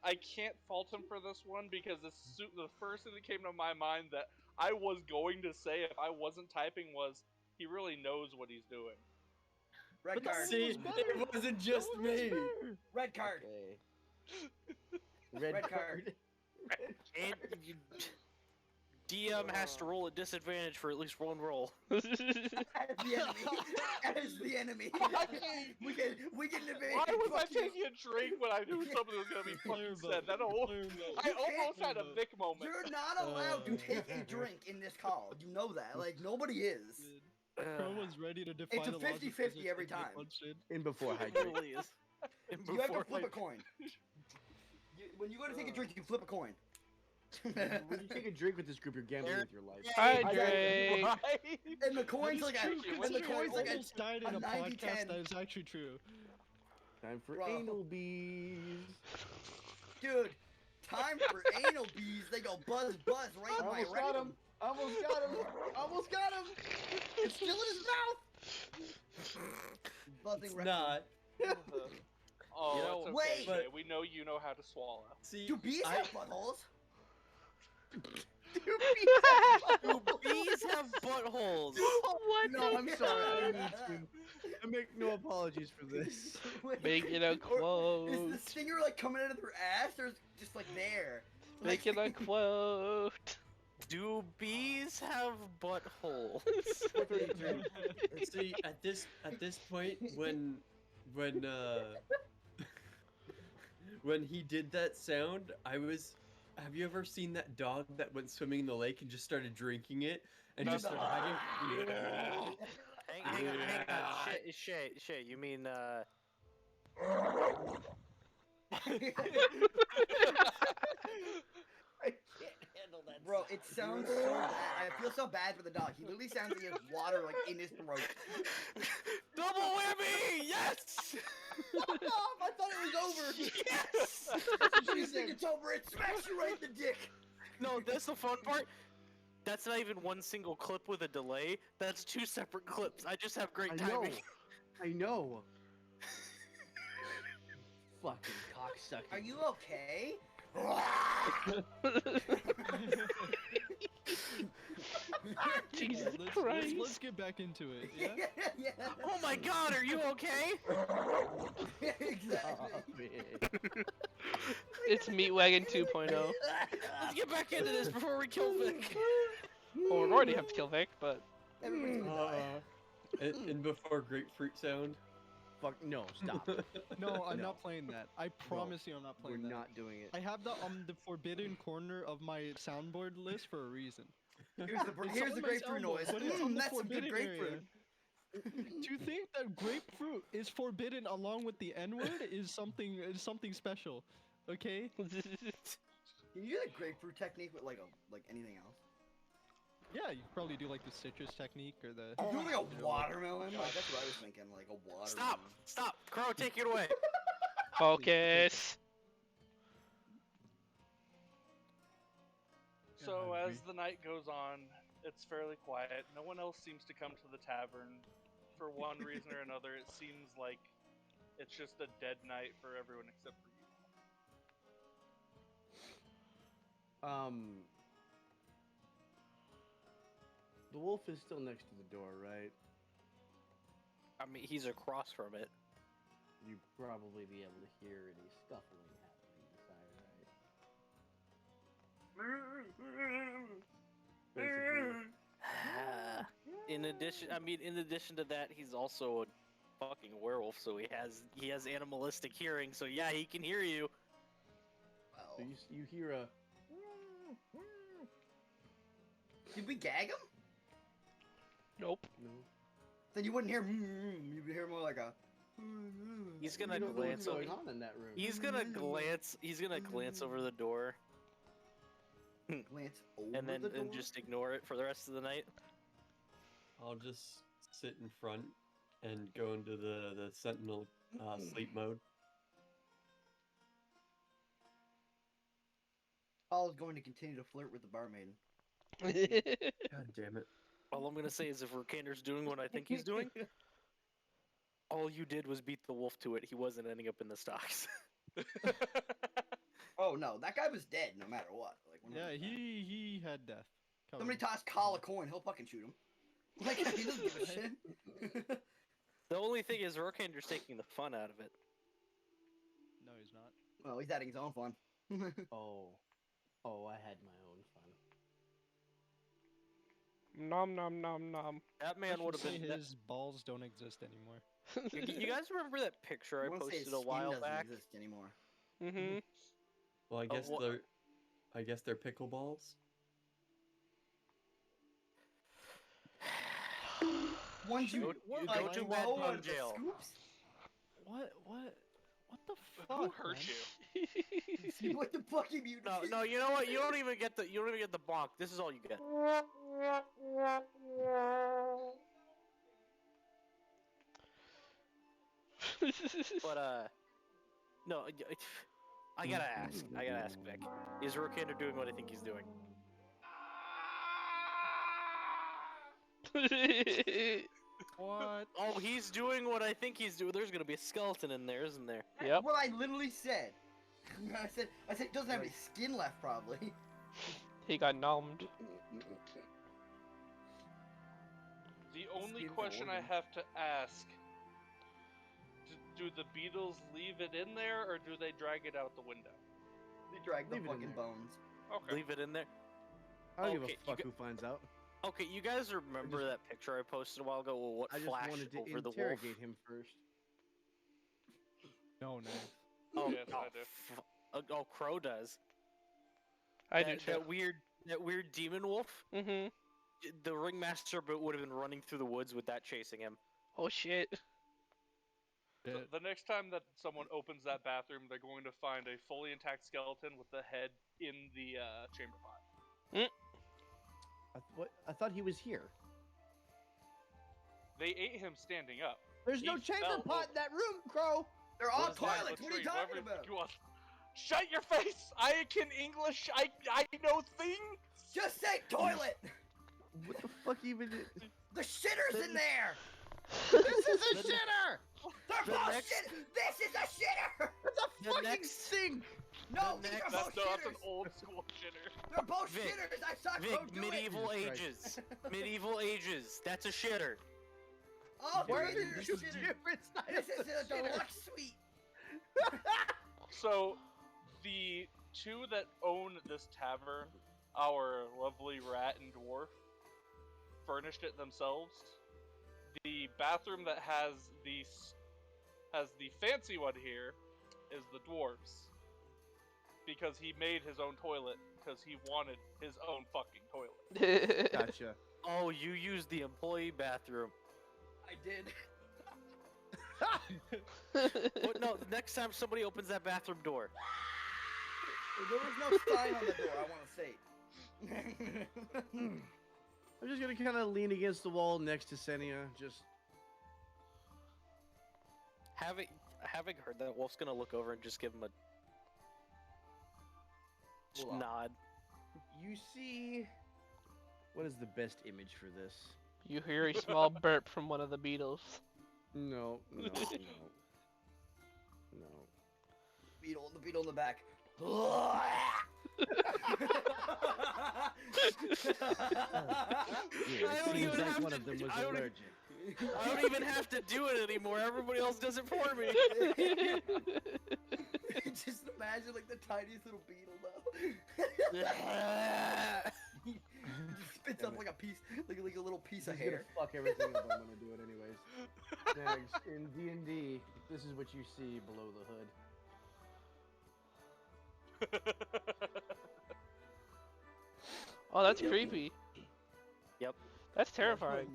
I can't fault him for this one because the first thing that came to my mind that I was going to say if I wasn't typing was he really knows what he's doing. Red But that card. See, was better. it wasn't just That one was me. better. Red card. Okay. Red Red card. And DM has to roll a disadvantage for at least one roll. As the enemy. As the enemy. we get an advantage. Why was I Fuck you. taking a drink when I knew something was gonna be fucking Clear said? vote, That whole, clear vote. I almost had a Clear vote. Vic moment. You're not allowed to take a drink in this call. You know that. Like, nobody is. Dude, Crow was ready to defy It's a the laws of 50-50 physics every and get time. punched in. In before It hydrate. really is. And You have to before flip I- a coin. When you go to take a drink, you flip a coin. When you take a drink with this group, you're gambling with your life. Hydrate. Right? And the coin's like a, True, and the considering coin's I like almost died in a a 90-10. podcast that is actually true. Time for Bro. anal bees. dude. Time for anal bees. They go buzz buzz right in my Almost got him. rectum. Almost got him. Almost got him. It's still in his mouth. Buzzing It's rectum. not. Oh, You know, it's okay, wait. Jay. We know you know how to swallow. See, Do bees I- have buttholes? Do bees have buttholes? What No, the I'm sorry. I need to. I make no apologies for this. Make it a Or is the quote. stinger like coming out of their ass, or is it just like there? Make it a quote. Do bees have buttholes? 433. See, at this point, when when he did that sound, I was. Have you ever seen that dog that went swimming in the lake and just started drinking it and just started hugging? Hang on. Shay, you mean I can't handle that. Bro, it sounds so bad. I feel so bad for the dog. He literally sounds like he has water like in his throat. double whammy? Yes! Fuck off! I thought it was over. Yes! When you think it's over, it smacks you right in the dick. No, that's the fun part. That's not even one single clip with a delay. That's 2 separate clips. I just have great I know. timing. I know. Fucking cocksucker. Are you okay? Jesus let's Christ. get back into it. Yeah. yeah. Oh my god, are you okay? Exactly. It's Meat Wagon 2.0. Let's get back into this before we kill Vic. Well, we're already have to kill Vic, but Everybody's gonna die. And before grapefruit sound. Fuck no, stop. No, I'm No. not playing that. I promise you, I'm not We're playing that. not doing it. I have that on the forbidden corner of my soundboard list for a reason. Here's It's the on my grapefruit soundboard, noise. but it's on the That's some good forbidden area. grapefruit. To think that grapefruit is forbidden along with the N-word is something special. Okay? Can you do the grapefruit technique with like anything else? Yeah, you could probably do like the citrus technique or the. You do like you a know, watermelon? Like, that's what I was thinking, like a watermelon. Stop! Crow, take it away. focus. So as the night goes on, it's fairly quiet. No one else seems to come to the tavern. For one reason or another, it seems like it's just a dead night for everyone except for you. The wolf is still next to the door, right? I mean, he's across from it. You'd probably be able to hear any scuffling happening inside, right? Basically. In addition to that, he's also a fucking werewolf, so he has animalistic hearing. So yeah, he can hear you. So you hear a. Did we gag him? Nope. No. Then you wouldn't hear. You'd hear more like a. He's You gonna don't know what's glance over. going on in that room. He's gonna glance over the door Glance over and then the door. and just ignore it for the rest of the night. I'll just sit in front and go into the sentinel sleep mode. Paul's going to continue to flirt with the barmaid. God damn it. All I'm gonna say is if Rakander's doing what I think he's doing, all you did was beat the wolf to it. He wasn't ending up in the stocks. Oh no, that guy was dead no matter what. Like, Yeah, 100%. he had death. Somebody covered. toss Kyle a coin, he'll fucking shoot him. Like he doesn't give a shit. The only thing is Rakander's taking the fun out of it. No, he's not. Well, he's adding his own fun. Oh, I had my own fun. Nom nom nom nom. That I man should would have say been. his balls don't exist anymore. You guys remember that picture I wanna say posted his a skin while doesn't back? exist anymore. Mm-hmm. Well, I guess what- they're pickleballs. Once you Go like, to throw bed, go one to of the jail. scoops, What the fuck? Who hurt man? you? what the fuck you do? No, you know what? You don't even get the bonk. This is all you get. But no, I gotta ask. Vic. Is Rokander doing what I think he's doing? What? Oh, he's doing what I think he's doing. There's gonna be a skeleton in there, isn't there? Yep. What I literally said. I said it doesn't have any skin left, probably. He got nommed. The only Skin's question I organ. have to ask: do the beetles leave it in there, or do they drag it out the window? They drag the Leave it in fucking there. bones. Okay. Leave it in there. I don't give Okay, a fuck who finds out. Okay, you guys remember that picture I posted a while ago? Well, what I just flashed wanted to over the wolf? interrogate him first. No, no. Oh, Yes, I do. Oh, Crow does. I do too. That weird demon wolf. Mm-hmm. The ringmaster would have been running through the woods with that chasing him. Oh shit. The next time that someone opens that bathroom, they're going to find a fully intact skeleton with the head in the chamber pot. I thought he was here. They ate him standing up. There's He no chamber fell pot in that room, Crow. They're all What's that? toilets. What are you Whoever talking about? you want. Shut your face! I can English. I know things. Just say toilet. What the fuck even? The shitter's in there. This is a shitter. They're The both next- shit. This is a shitter. It's a The fucking next- sink. No, The these next- are both That's an shitters. old school shitter. They're both Vic, shitters. I saw Crow Vic, do medieval it. Jesus ages. Medieval ages. That's a shitter. Oh, Why are three there of these two are shitters. different This styles is of a shitter? deluxe suite. So, the two that own this tavern, our lovely rat and dwarf, furnished it themselves. The bathroom that has the fancy one here is the dwarf's, because he made his own toilet because he wanted his own fucking toilet. Gotcha. Oh, you used the employee bathroom. I did. But no, the next time somebody opens that bathroom door, There was no sign on the door. I want to say. I'm just gonna kind of lean against the wall next to Senia. Just having heard that, Wolf's gonna look over and just give him a Hold on. nod. you see. What is the best image for this? You hear a small burp from one of the beetles. No, no, no, no. The beetle in the back. Yeah, I it don't seems even like have one to- of them was I don't- allergic. I don't even have to do it anymore. Everybody else does it for me. Just imagine like the tiniest little beetle though. He spits up like a piece, like a little piece of He's gonna hair. fuck everything up. I'm gonna do it anyways. Next, in D&D, this is what you see below the hood. Oh, that's creepy. Yep. That's terrifying.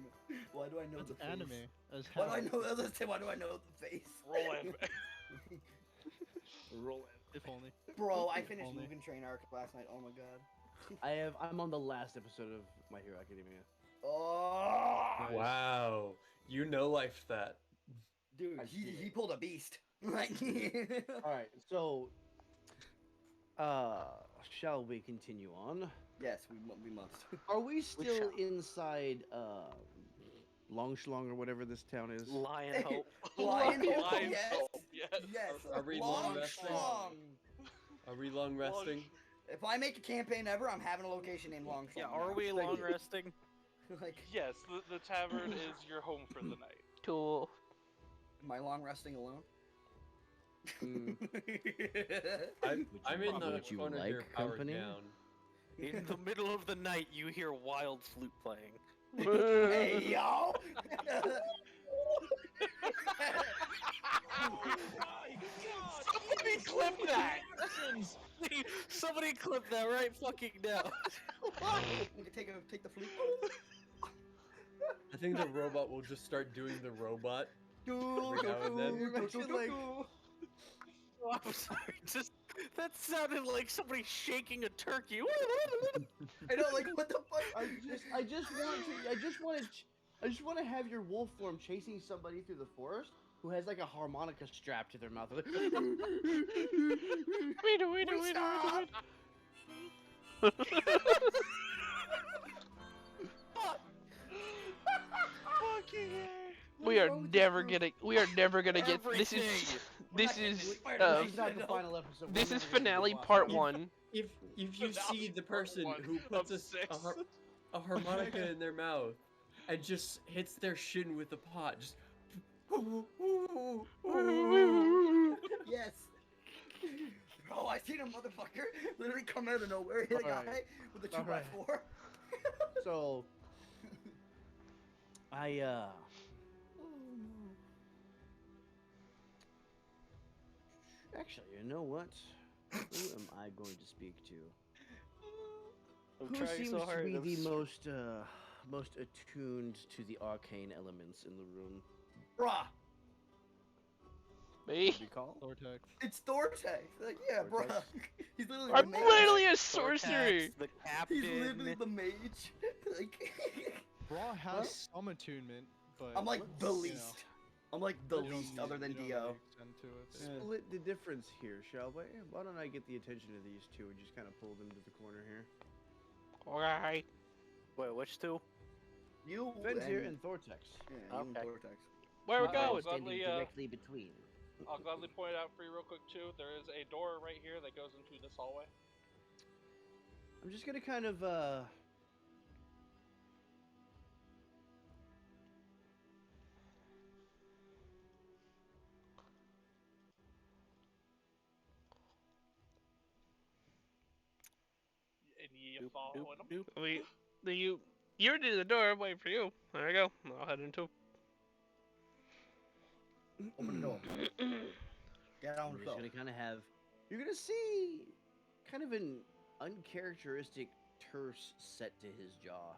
Why do I know That's the face? anime as Why hell. do I know? I was gonna say, why do I know the face? Roll in. Roll If only. Bro, I finished Only. Mugen Train arc last night. Oh my god. I'm on the last episode of My Hero Academia. Oh, Wow. You know life that. dude, I've he seen it. pulled a beast. Like, All right, so shall we continue on? yes, we must. Are we still shall. inside Longschlong or whatever this town is? Lion Hope. Lion Hope, Lion yes, Hope, yes. yes. Are we long long resting? schlong. Are we long resting? If I make a campaign ever, I'm having a location named Long Yeah, Schlong are now. we long resting? Like, Yes, the tavern is your home for the night. Cool. am I long resting alone? Mm. I'm in the would you corner like here, powered company? down. In the middle of the night, you hear wild flute playing. Hey, yo! Somebody clip that! Somebody clip that right fucking now. Take the flute. I think the robot will just start doing the robot. Do, Every now and then. Imagine, like, Oh, I'm sorry. Just that sounded like somebody shaking a turkey. I know, like, what the fuck? I just want to have your wolf form chasing somebody through the forest who has like a harmonica strapped to their mouth. Like, We are never gonna. We are never gonna get. This is. Everything. This is. this is not the final episode. This we're is never gonna finale watch part it. one. If you see the person One who of puts six. a harmonica in their mouth and just hits their shin with the pot, just Yes. Oh, I I seen a motherfucker literally come out of nowhere, hit a guy Alright. with a 2x4. Alright. So I actually, you know what? Who am I going to speak to? I'm Who trying seems so to hard. be I'm the str- most attuned to the arcane elements in the room? Bruh, Me? Would you call? Vortex. it's Thortex. Like, yeah, bruh. Vortex? He's literally I'm the mage. literally a Vortex, sorcerer. the He's captain. literally the mage. Like, Bra has Huh? some attunement, but I'm like the you least. know, I'm like the you don't least need- other than you don't Dio. really extend to it, but- Yeah. Split the difference here, shall we? Why don't I get the attention of these two and just kind of pull them to the corner here? Alright. Wait, which two? You Ventir and Thortex. yeah, you and Okay. Thortex. Where we Uh-oh. going? Gladly, directly between. I'll gladly point it out for you real quick too. There is a door right here that goes into this hallway. I'm just gonna kind of And you Doop, follow doop, him. doop. You're near the door. I'm waiting for you. There we go. I'll head into. Open the door. Get on we're the just floor. gonna kind of have. You're gonna see kind of an uncharacteristic terse set to his jaw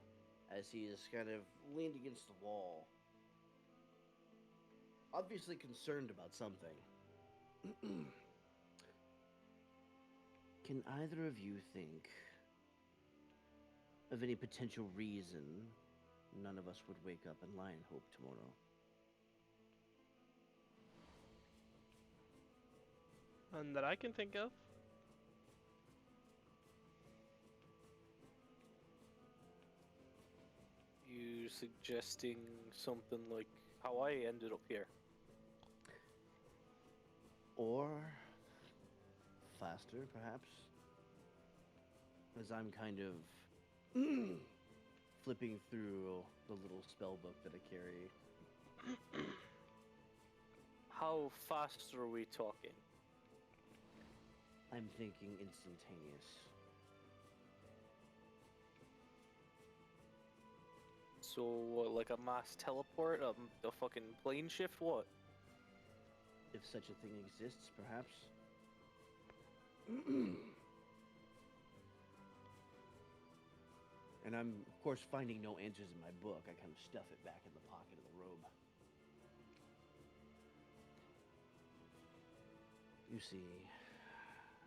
as he is kind of leaned against the wall, obviously concerned about something. Can either of you think of any potential reason none of us would wake up and lie in hope tomorrow? None that I can think of. You suggesting something like how I ended up here? Or faster, perhaps? As I'm kind of flipping through the little spell book that I carry. How fast are we talking? I'm thinking instantaneous. So, what, like a mass teleport, a fucking plane shift? What? If such a thing exists, perhaps. And I'm, of course, finding no answers in my book. I kind of stuff it back in the pocket of the robe. You see,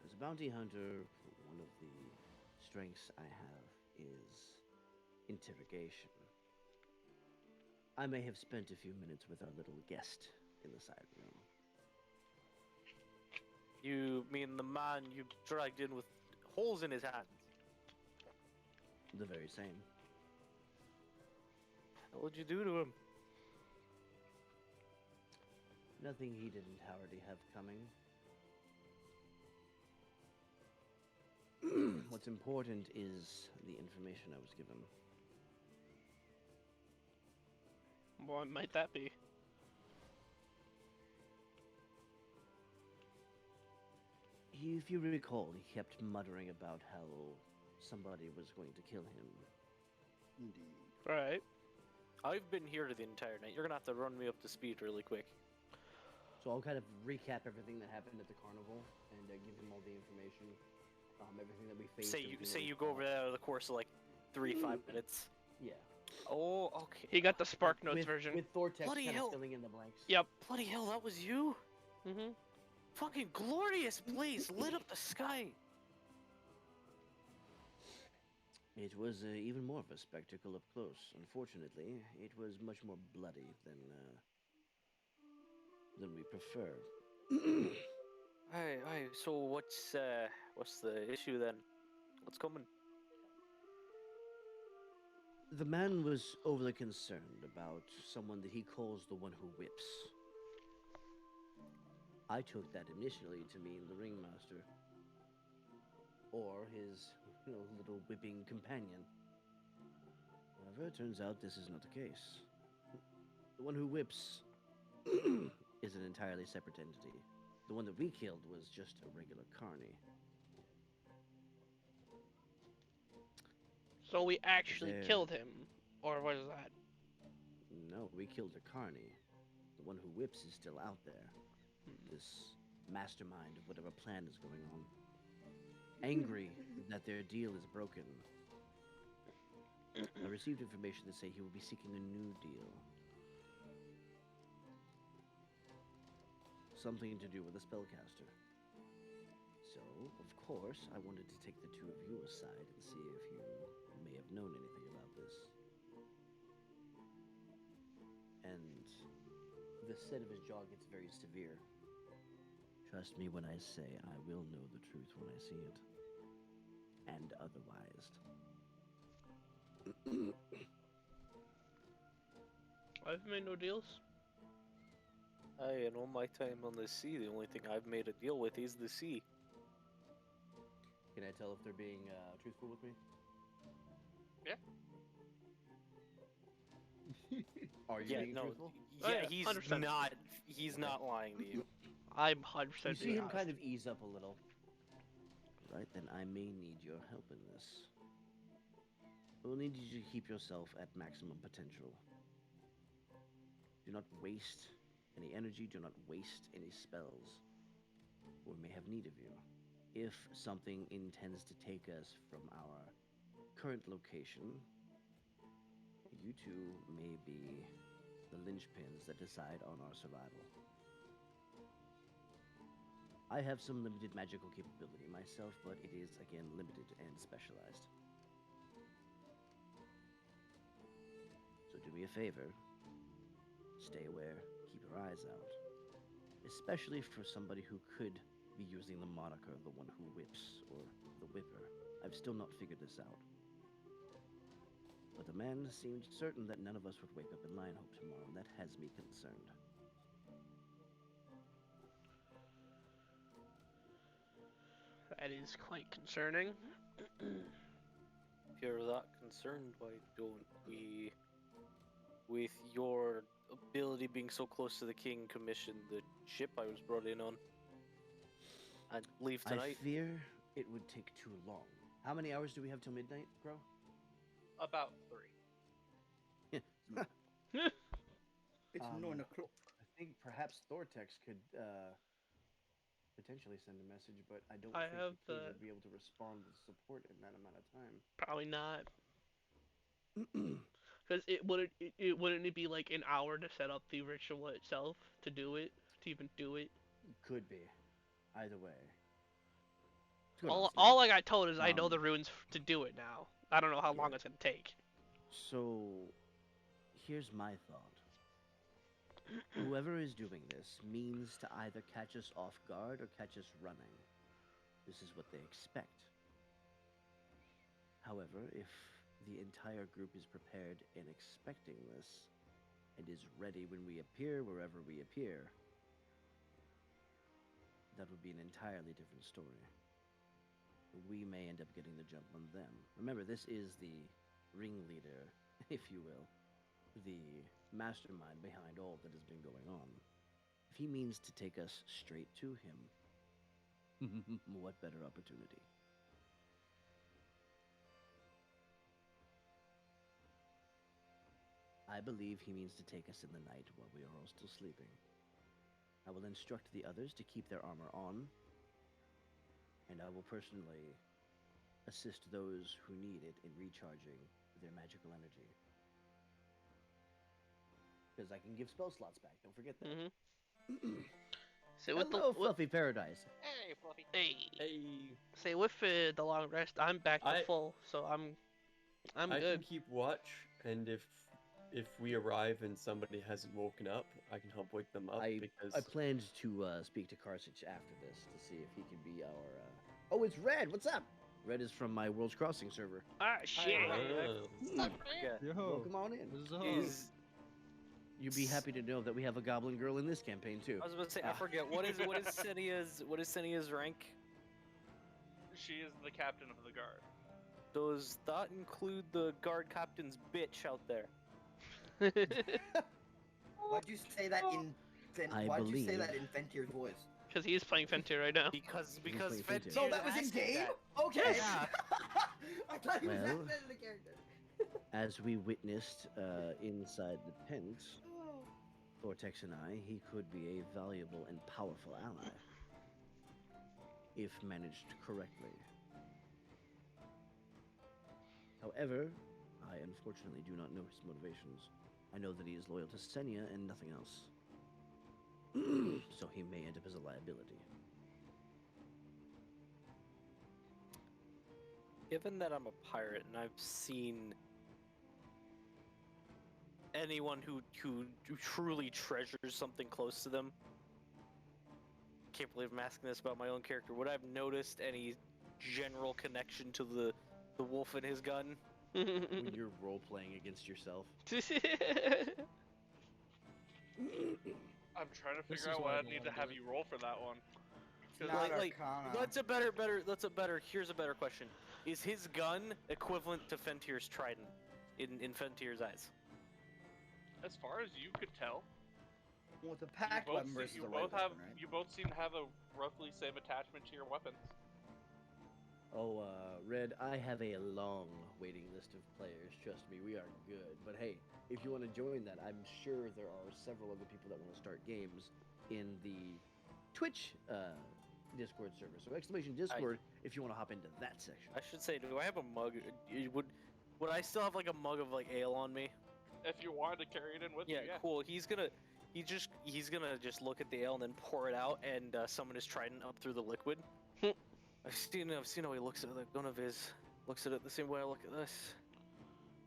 as a bounty hunter, one of the strengths I have is interrogation. I may have spent a few minutes with our little guest in the side room. You mean the man you dragged in with holes in his hands? The very same. What'd you do to him? Nothing he didn't already have coming. What's important is the information I was given. What might that be? If you recall, he kept muttering about how somebody was going to kill him. Indeed. Right. I've been here the entire night. You're gonna have to run me up to speed really quick. So I'll kind of recap everything that happened at the carnival and give him all the information, everything that we faced. Say everything that we you go over fought. that over the course of like 3-5 minutes. Yeah. Oh, okay. He got the Spark Notes with, version. with Thortex Bloody kind hell. of filling in the blanks. Yep. Bloody hell, that was you? Mm-hmm. Fucking glorious blaze lit up the sky. It was even more of a spectacle up close. Unfortunately, it was much more bloody than we prefer. Aye. So what's the issue then? What's coming? The man was overly concerned about someone that he calls the one who whips. I took that initially to mean the ringmaster, or his little whipping companion. However, it turns out this is not the case. The one who whips is an entirely separate entity. The one that we killed was just a regular carny. So we actually there- killed him, or what is that? No, we killed a carny. The one who whips is still out there. This mastermind of whatever plan is going on. Angry that their deal is broken. I received information to say he will be seeking a new deal. Something to do with a spellcaster. So, of course, I wanted to take the two of you aside and see if you may have known anything about this. And the set of his jaw gets very severe. Trust me when I say I will know the truth when I see it. And otherwise. I've made no deals. In all my time on the sea, the only thing I've made a deal with is the sea. Can I tell if they're being truthful with me? Yeah. Are you being truthful? Oh, Yeah, yeah, he's 100%. not. He's not lying to you. I'm 100% You being see him honest. kind of ease up a little. Right, then I may need your help in this. I will need you to keep yourself at maximum potential. Do not waste any energy, do not waste any spells. We may have need of you. If something intends to take us from our current location, you two may be the linchpins that decide on our survival. I have some limited magical capability myself, but it is, again, limited and specialized. So do me a favor. Stay aware, keep your eyes out. Especially for somebody who could be using the moniker the one who whips, or the whipper. I've still not figured this out. But the man seemed certain that none of us would wake up in Lion Hope tomorrow, and that has me concerned. That is quite concerning. If you're that concerned, why don't we, with your ability being so close to the king, commission the ship I was brought in on and leave tonight? I fear it would take too long. How many hours do we have till midnight, Crow? About 3. It's 9 o'clock. I think perhaps Thortex could potentially send a message, but I don't I think have the king the- would be able to respond with support in that amount of time. Probably not. Because wouldn't it be like an hour to set up the ritual itself to do it, to even do it? Could be. Either way. All I got told is I know Um, the runes to do it now. I don't know how long yeah. it's gonna take. So, here's my thought. Whoever is doing this means to either catch us off guard or catch us running. This is what they expect. However, if the entire group is prepared and expecting this, and is ready when we appear wherever we appear, that would be an entirely different story. We may end up getting the jump on them. Remember, this is the ringleader, if you will, the mastermind behind all that has been going on. If he means to take us straight to him, what better opportunity? I believe he means to take us in the night while we are all still sleeping. I will instruct the others to keep their armor on, and I will personally assist those who need it in recharging their magical energy. Because I can give spell slots back, don't forget that. So with Hello, the Fluffy Paradise. Hey, Fluffy. hey, Hey, say with the long rest, I'm back to I- full, so I'm I good. can keep watch, and if we arrive and somebody hasn't woken up, I can help wake them up because I planned to speak to Karsich after this to see if he can be our... Oh, it's Red! What's up? Red is from my World's Crossing server. Ah shit. Oh. Yeah. Yo, Welcome on in. what's up? Is You'd be happy to know that we have a Goblin Girl in this campaign, too. I was about to say I forget what is Senia's rank? She is the captain of the guard. Does that include the guard captain's bitch out there? Why'd you say that in? I Why'd you say believe- that in Fentier's voice? Because he is playing Fentir right now. Because He's because playing Fentir. Fentir So that was in asked game? that. Okay. Yeah. I thought he was Well- that as a character. As we witnessed inside the tent, Vortex and I, he could be a valuable and powerful ally. If managed correctly. However, I unfortunately do not know his motivations. I know that he is loyal to Senya and nothing else. So he may end up as a liability. Given that I'm a pirate and I've seen anyone who truly treasures something close to them, can't believe I'm asking this about my own character. Would I have noticed any general connection to the wolf and his gun? When you're role playing against yourself. I'm trying to This figure is out why I what I don't need wanna to do have it. you roll for that one. Not Like, Arcana. here's a better question. Is his gun equivalent to Fentir's trident in Fentir's eyes? As far as you could tell, Well, it's a you packed both, weapon se- versus you a both right have weapon, right? you both seem to have a roughly same attachment to your weapons. Oh, Red, I have a long waiting list of players. Trust me, we are good. But hey, if you want to join that, I'm sure there are several other people that want to start games in the Twitch Discord server. So exclamation Discord if you want to hop into that section. I should say, do I have a mug? Would I still have like a mug of like ale on me? If you wanted to carry it in with Yeah, you, yeah. cool. He's gonna just look at the ale and then pour it out and summon his trident up through the liquid. I've seen how he looks at the gun of his, looks at it the same way I look at this.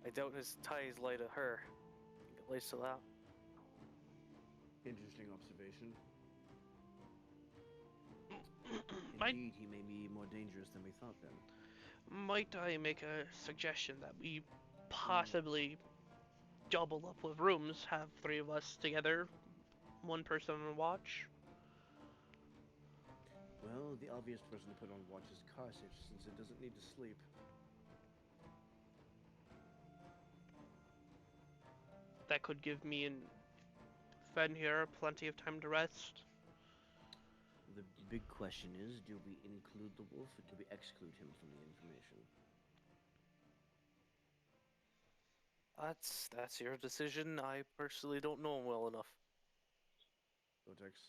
I doubt his ties lie to her. I think it lays to that. Interesting observation. Might- Indeed, he may be more dangerous than we thought then. Might I make a suggestion that we possibly double up with rooms, have 3 of us together, 1 person on watch? Well, the obvious person to put on watch is Karsich, since it doesn't need to sleep. That could give me and Fen here plenty of time to rest. The big question is, do we include the wolf or do we exclude him from the information? That's your decision. I personally don't know him well enough. Vortex.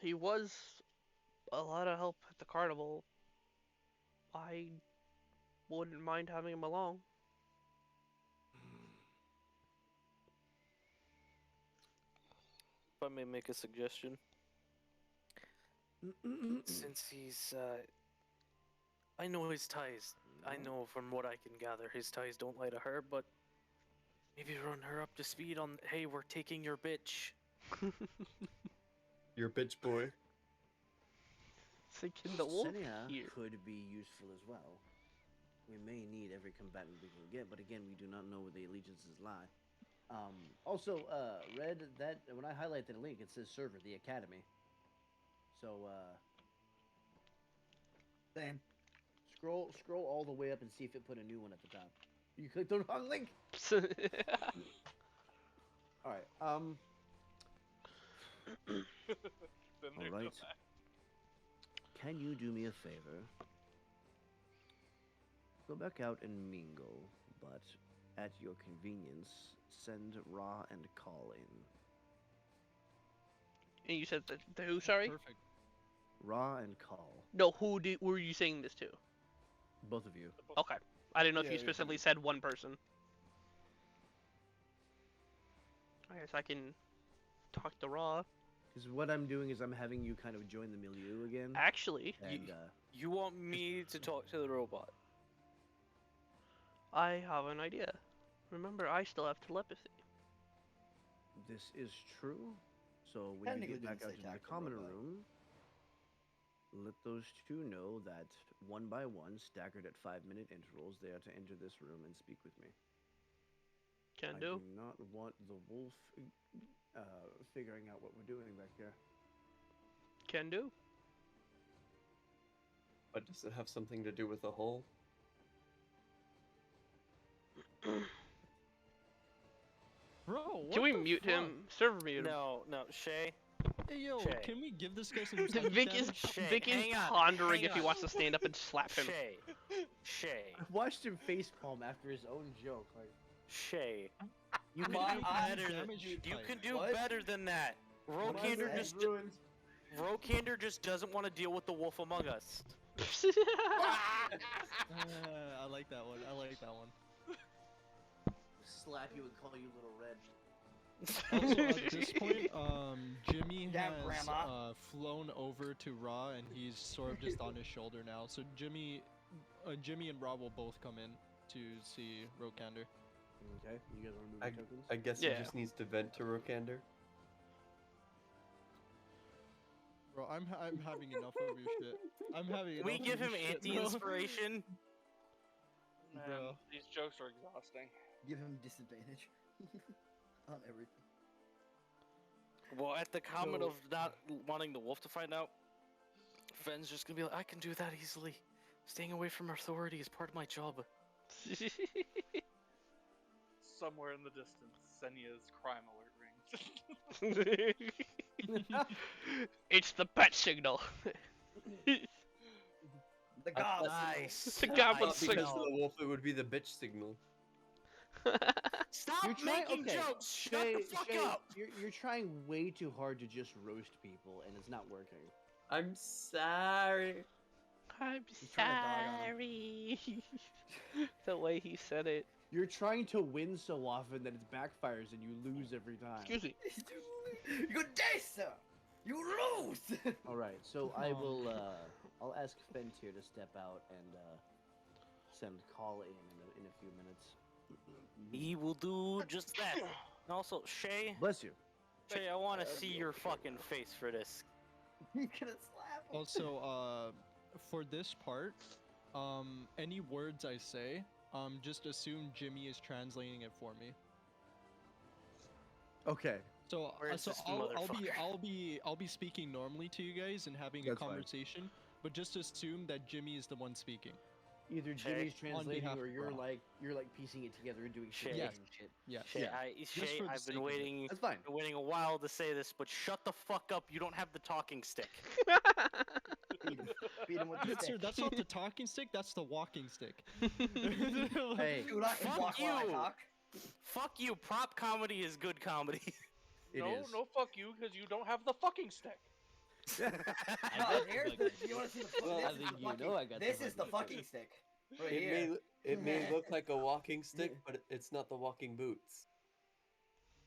He was a lot of help at the carnival. I wouldn't mind having him along. If I may make a suggestion, since he's, I know his ties. I know from what I can gather, his ties don't lie to her, but maybe run her up to speed on, hey, we're taking your bitch. You're a bitch boy. Thinking the wolf Senia here. could be useful as well. We may need every combatant we can get, but again, we do not know where the allegiances lie. Also, Red, that when I highlight the link, it says server, the academy. So, Same. scroll all the way up and see if it put a new one at the top. You clicked the wrong link. All right. Then All there's right. that. Can you do me a favor? Go back out and mingle, but at your convenience, send Ra and Call in. And you said the who, sorry? Perfect. Ra and Call, No, who were you saying this to? both of you. Okay. I didn't know if Yeah, you yeah. specifically said one person. I guess I can talk to Raw. Because what I'm doing is I'm having you kind of join the milieu again. Actually, And You want me to talk to the robot? I have an idea. Remember, I still have telepathy. this is true. So when you Technically get back didn't out say into the talk to the common robot. room, let those two know that one by one, staggered at 5-minute intervals, they are to enter this room and speak with me. Can I do. not want the wolf figuring out what we're doing back here. Can do. But does it have something to do with the hole? Bro, what Can we the mute fuck? him? Server mute him. No, Shay. Hey yo, Shay. can we give this guy some psychic Vic is damage? Shay, Vic is hang on, pondering hang if he on. wants to stand up and slap him. Shay. I watched him facepalm after his own joke. Like, Shay. You can My do eyes better. damage You type. can do What? better than that. My Rokander head just ruined. Rokander just doesn't want to deal with the wolf among us. I like that one. I like that one. slap you and call you Little Red. Also, at this point, Jimmy Damn, has Grandma. flown over to Ra, and he's sort of just on his shoulder now. So Jimmy and Ra will both come in to see Rokander. Okay, you guys want to move your tokens? I guess Yeah. he just needs to vent to Rokander. Bro, I'm having enough of your shit. I'm having enough We give of him your shit, bro. anti-inspiration. Man, Bro. these jokes are exhausting. Give him disadvantage on everything. Well, at the comment So- of not wanting the wolf to find out, Fenn's just gonna be like, I can do that easily. Staying away from authority is part of my job. Somewhere in the distance, Senya's crime alert rings. It's the bat signal. The I gods. Nice. The goblin Nice. signal. Because of the wolf, it would be the bitch signal. Stop You're trying- making okay, jokes. Shut the fuck up. You're trying way too hard to just roast people, and it's not working. I'm sorry. I'm He's trying to dog on him. sorry. The way he said it. You're trying to win so often that it backfires and you lose every time. Excuse me. Good day, sir. You lose. All right, so I Oh. will. I'll ask Fentir to step out and send call in a few minutes. He will do just that. And also, Shay, Bless you. Shay, I want to see your fucking face for this. You're gonna slap him. Also, for this part, any words I say, just assume Jimmy is translating it for me. Okay. So, Where's so this I'll be speaking normally to you guys and having That's a fine. conversation, but just assume that Jimmy is the one speaking. Either Shay, Jimmy's on translating behalf or of you're Ra. like piecing it together and doing Shay. shit. Yes. and shit. Yeah. Shay, Just Shay, for the I've sake been of it. waiting, That's fine. waiting a while to say this, but shut the fuck up. You don't have the talking stick. Beat him. Beat him with the Sir, stick. that's not the talking stick. That's the walking stick. Hey, Dude, I can Fuck walk while I you. talk. Fuck you. Prop comedy is good comedy. it no, is. no, fuck you, because you don't have the fucking stick. No, here's the, you wanna see the Well, this I is think the you fucking, know I got the this is the fucking fucking stick. Right It here. may look like a walking stick, but it's not the walking boots.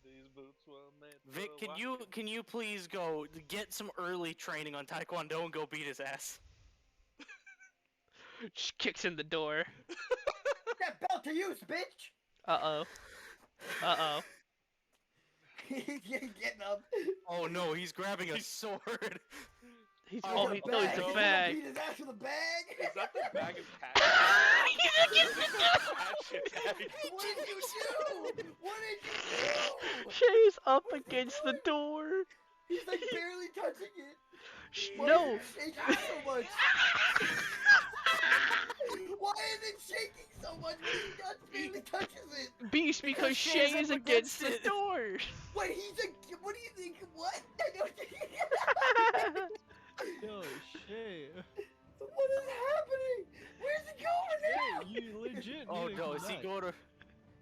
These boots were made Vic, for can you please go get some early training on Taekwondo and go beat his ass? Just kicks in the door. That belt to use, bitch! Uh oh. He's getting up. Oh no, he's grabbing a sword. He's Oh, oh, he's he, no, he's bag. a bag. Beat his ass with a bag. Is that the bag of cat? What did you do? What did you do? Shay's up against the door. He's like barely touching it. Why No. is it shaking so much? Why is it shaking so much when he barely touches it? Beast, because Shay's Shay is up against against the it. door. Wait, he's a. What do you think? What? I don't think. Yo, Shay. What is happening? Where's he going now? Shay, you legit. Oh need to no, come is he back. going to?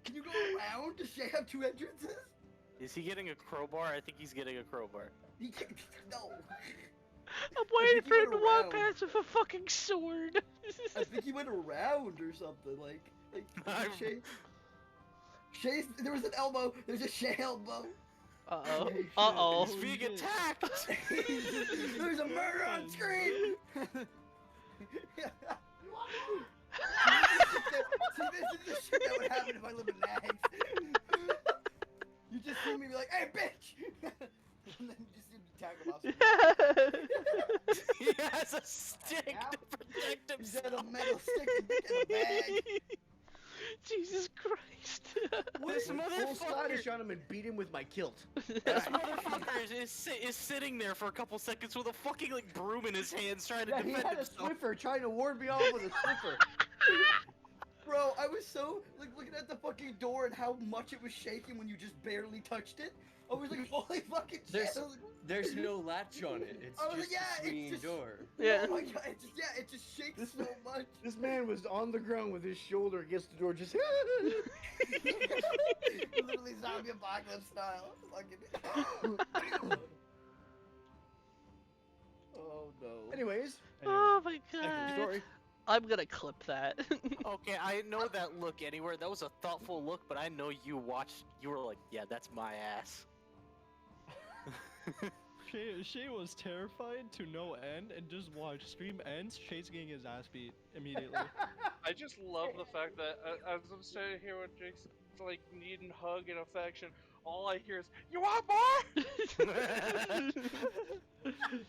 Can you go around? Does Shay have two entrances? Is he getting a crowbar? I think he's getting a crowbar. He can't. No. I'm waiting he for him went to walk around. past with a fucking sword. I think he went around or something. Like I'm- Shay. Shay's. There was an elbow. There's a Shay elbow. Uh oh. Shit. Uh oh. He's being shit. attacked. There's a murder on screen. See, this is the shit that would happen if I lived in Nags. You just see me be like, "Hey, bitch!" And then you just see me tag him off. He has a stick Ow. to protect He's himself. got a metal stick in a bag. Jesus Christ. This Full motherfucker, Scottish on him and beat him with my kilt. this motherfucker is sitting there for a couple seconds with a fucking like broom in his hands trying to Yeah, he defend had a himself. Swiffer trying to ward me off with a Swiffer. Bro, I was so like looking at the fucking door and how much it was shaking when you just barely touched it. I was like, holy fucking shit. There's- I was like, There's no latch on it. It's I was just like, yeah, a it's swinging just- door. Yeah. Oh my god, it just shakes This so much. This man was on the ground with his shoulder against the door, just. Literally zombie apocalypse style. Fucking. Oh no. Anyways, Oh my back to the god. story. I'm gonna clip that. Okay, I know that look anywhere. That was a thoughtful look, but I know you watched. You were like, yeah, that's my ass. Shay was terrified to no end and just watched stream ends, Shay's getting his ass beat immediately. I just love the fact that as I'm sitting here with Jake's like needing hug and affection, all I hear is, "You want more?"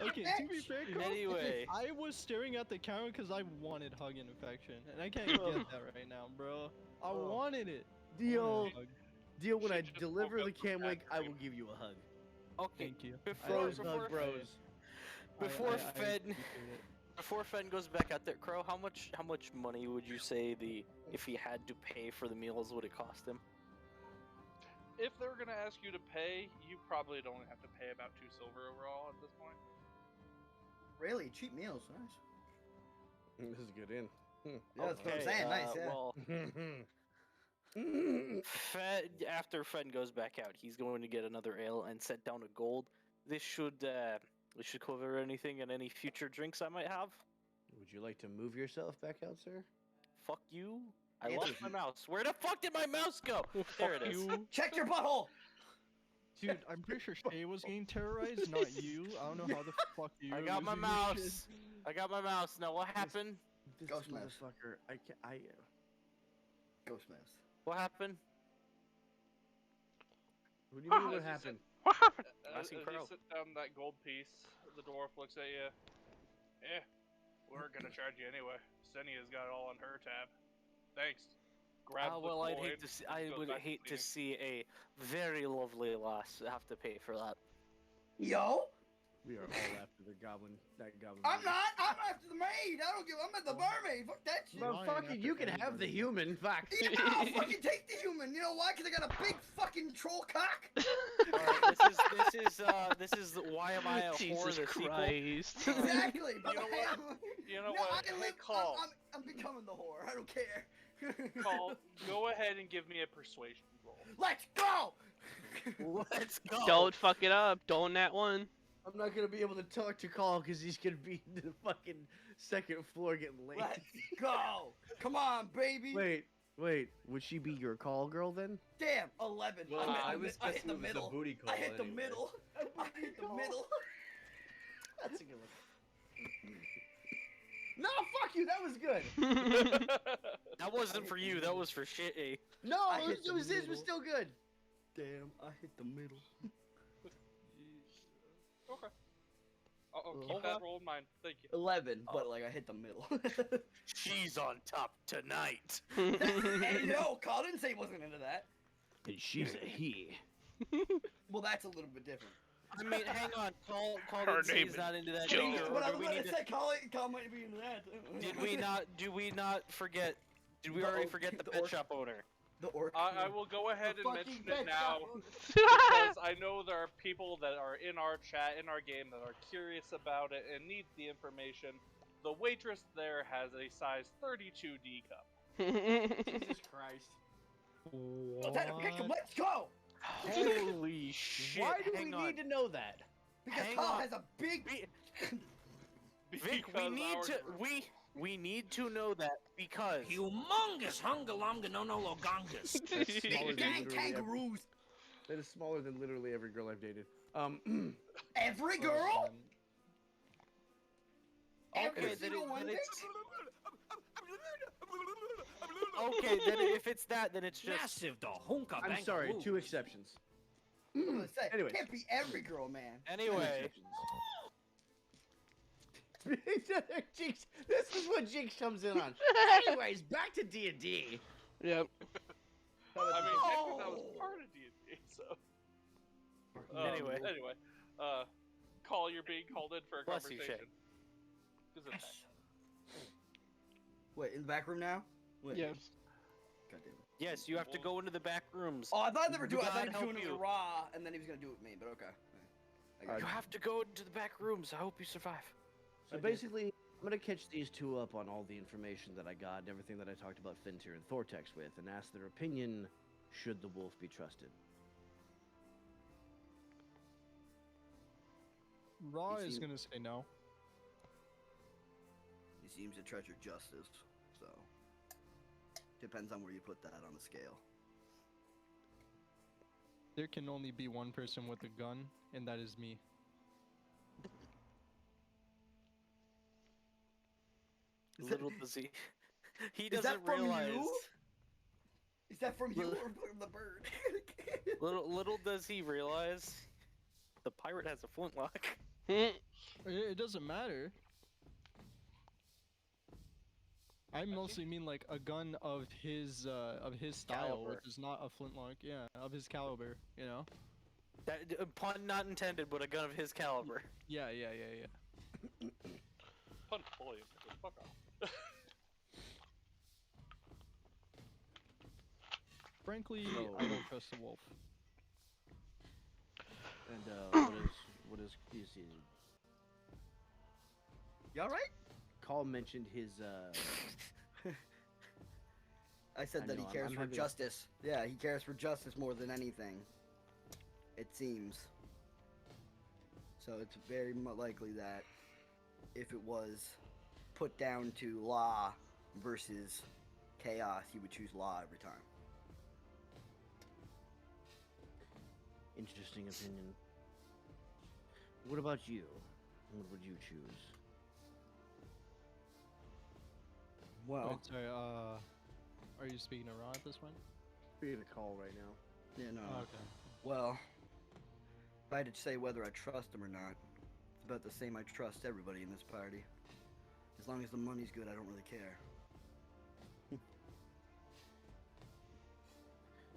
Okay, to be fair, Carl, Anyway. I was staring at the camera because I wanted hug and affection, and I can't get that right now, bro. I wanted it. I Deal. wanted a hug. Deal. When She I just deliver woke the up from cam link, I factory. will give you a hug. Okay, Thank you. Before- Hug bros. Before I Fed- appreciate it. before Fen goes back out there, Crow, how much money would you say if he had to pay for the meals would it cost him? If they were gonna ask you to pay, you probably would only have to pay about 2 silver overall at this point. Really, cheap meals, nice. This is a good in. Yeah, that's what I'm Okay, saying. Nice, yeah. Well, Fed after Fed goes back out, he's going to get another ale and set down a gold. This should cover anything and any future drinks I might have. Would you like to move yourself back out, sir? Fuck you. I Yeah, lost dude. my mouse. Where the fuck did my mouse go? There it is. Check your butthole. Dude, I'm pretty sure Shay was getting terrorized, not you. I don't know how the fuck you. I were got my losing your shit. mouse. I got my mouse. Now what happened? This Ghost mouse. motherfucker. I can't. Ghost mouse. What happened? What do you mean? As What you happened? What happened? As Asking you Crow. sit down that gold piece, the dwarf looks at you. Eh, we're gonna charge you anyway. Senia's got it all on her tab. Thanks. Grab the Well, I'd coin, hate to see. I goes would back hate to cleaning. see a very lovely lass have to pay for that. Yo, We are all after the goblin. That goblin. I'm dude. not. I'm after the maid. I don't give. I'm at the mermaid. Fuck that shit. Bro, Well, I am fucking, after you can have anybody. the human. Fuck. Yeah, I'll fucking take the human. You know why? Because I got a big fucking troll cock. Alright, this is why am I a whore? Jesus The sequel. Christ. Exactly. But You know I what? am- You know No, what? I can Hey, live. Call. I'm becoming the whore. I don't care. Call. Go ahead and give me a persuasion roll. Let's go. Let's go. Don't fuck it up. Don't that one. I'm not gonna be able to talk to Call because he's gonna be in the fucking second floor getting laid. Let's go. Come on, baby. Wait. Would she be your call girl then? Damn, 11. Well, I I was hit guessing the it was middle. a booty call. I hit the anyway. middle. I hit the middle. That's a good one. No, fuck you. That was good. That wasn't for you. That was for shit. No, I hit it the was his. Was middle. still good. Damn, I hit the middle. Okay. I'll keep Okay. that roll in mind. Thank you. 11, but like I hit the middle. She's on top tonight. Hey, no, Carl didn't say he wasn't into that. And she's a he. Well, that's a little bit different. I mean, hang on. Call Her didn't say name he's is not into that Joe. either. What I or was do we gonna need say, Carl might be into that. Did we not forget? Did we The already orc- forget the the pet orc- shop owner? The orc. I will go ahead The and fucking mention it pet now shop. because I know there are people that are in our chat, in our game, that are curious about it and need the information. The waitress there has a size 32D cup. Jesus Christ. What? Let's go! Holy shit! Why do we hang on. need to know that? Because Hang Carl on. has a big. Vic, we Because need our to group- we need to know that because Humongous hungalonga no no logongus. That's smaller than Dang literally every, kangaroos! that is smaller than literally every girl I've dated. Every girl? Okay, Every then single it- one, then bitch? it's- okay, then if it's that, then it's just Massive the hunka I'm sorry, 2 exceptions. I was gonna say, Anyways. can't be every girl, man. anyway. Jinx, this is what Jinx comes in on. Anyways, back to D&D. Yep. I mean, technically that was Oh. part of D&D, so. Anyway. Anyway, Call, you're being called in for a Bless you, Shay. conversation. Who's in Wait, in the back room now? Wait. Yes. God damn it. Yes, you have to go into the back rooms. Oh, I thought they were doing. I thought God he was help doing it you. with Raw, and then he was gonna do it with me. But okay. I got You have to go into the back rooms. I hope you survive. So basically, I'm gonna catch these two up on all the information that I got and everything that I talked about Fintir and Thortex with, and ask their opinion: should the wolf be trusted? Raw You is seem- gonna say no. He seems to treasure justice, so depends on where you put that on the scale. There can only be one person with a gun, and that is me. Little does he. He Is doesn't that from realize. you? Is that from you Little- or from the bird? Little does he realize, the pirate has a flintlock. It doesn't matter. I mostly mean like a gun of his style, Caliber. which is not a flintlock. Yeah, of his caliber. You know. That pun not intended, but a gun of his caliber. Yeah. Pun fully intended. Fuck off. Frankly, So- I don't trust the wolf. And what is you see? You all right? Call mentioned his I said I that know, he I'm cares for having- justice. Yeah, he cares for justice more than anything. It seems. So it's very likely that if it was put down to law versus chaos, he would choose law every time. interesting opinion. What about you? What would you choose? Well, Wait, sorry. Are you speaking to Raw at this point? Being a call right now. yeah, no. Oh, okay. Well, if I had to say whether I trust him or not, it's about the same I trust everybody in this party. As long as the money's good, I don't really care.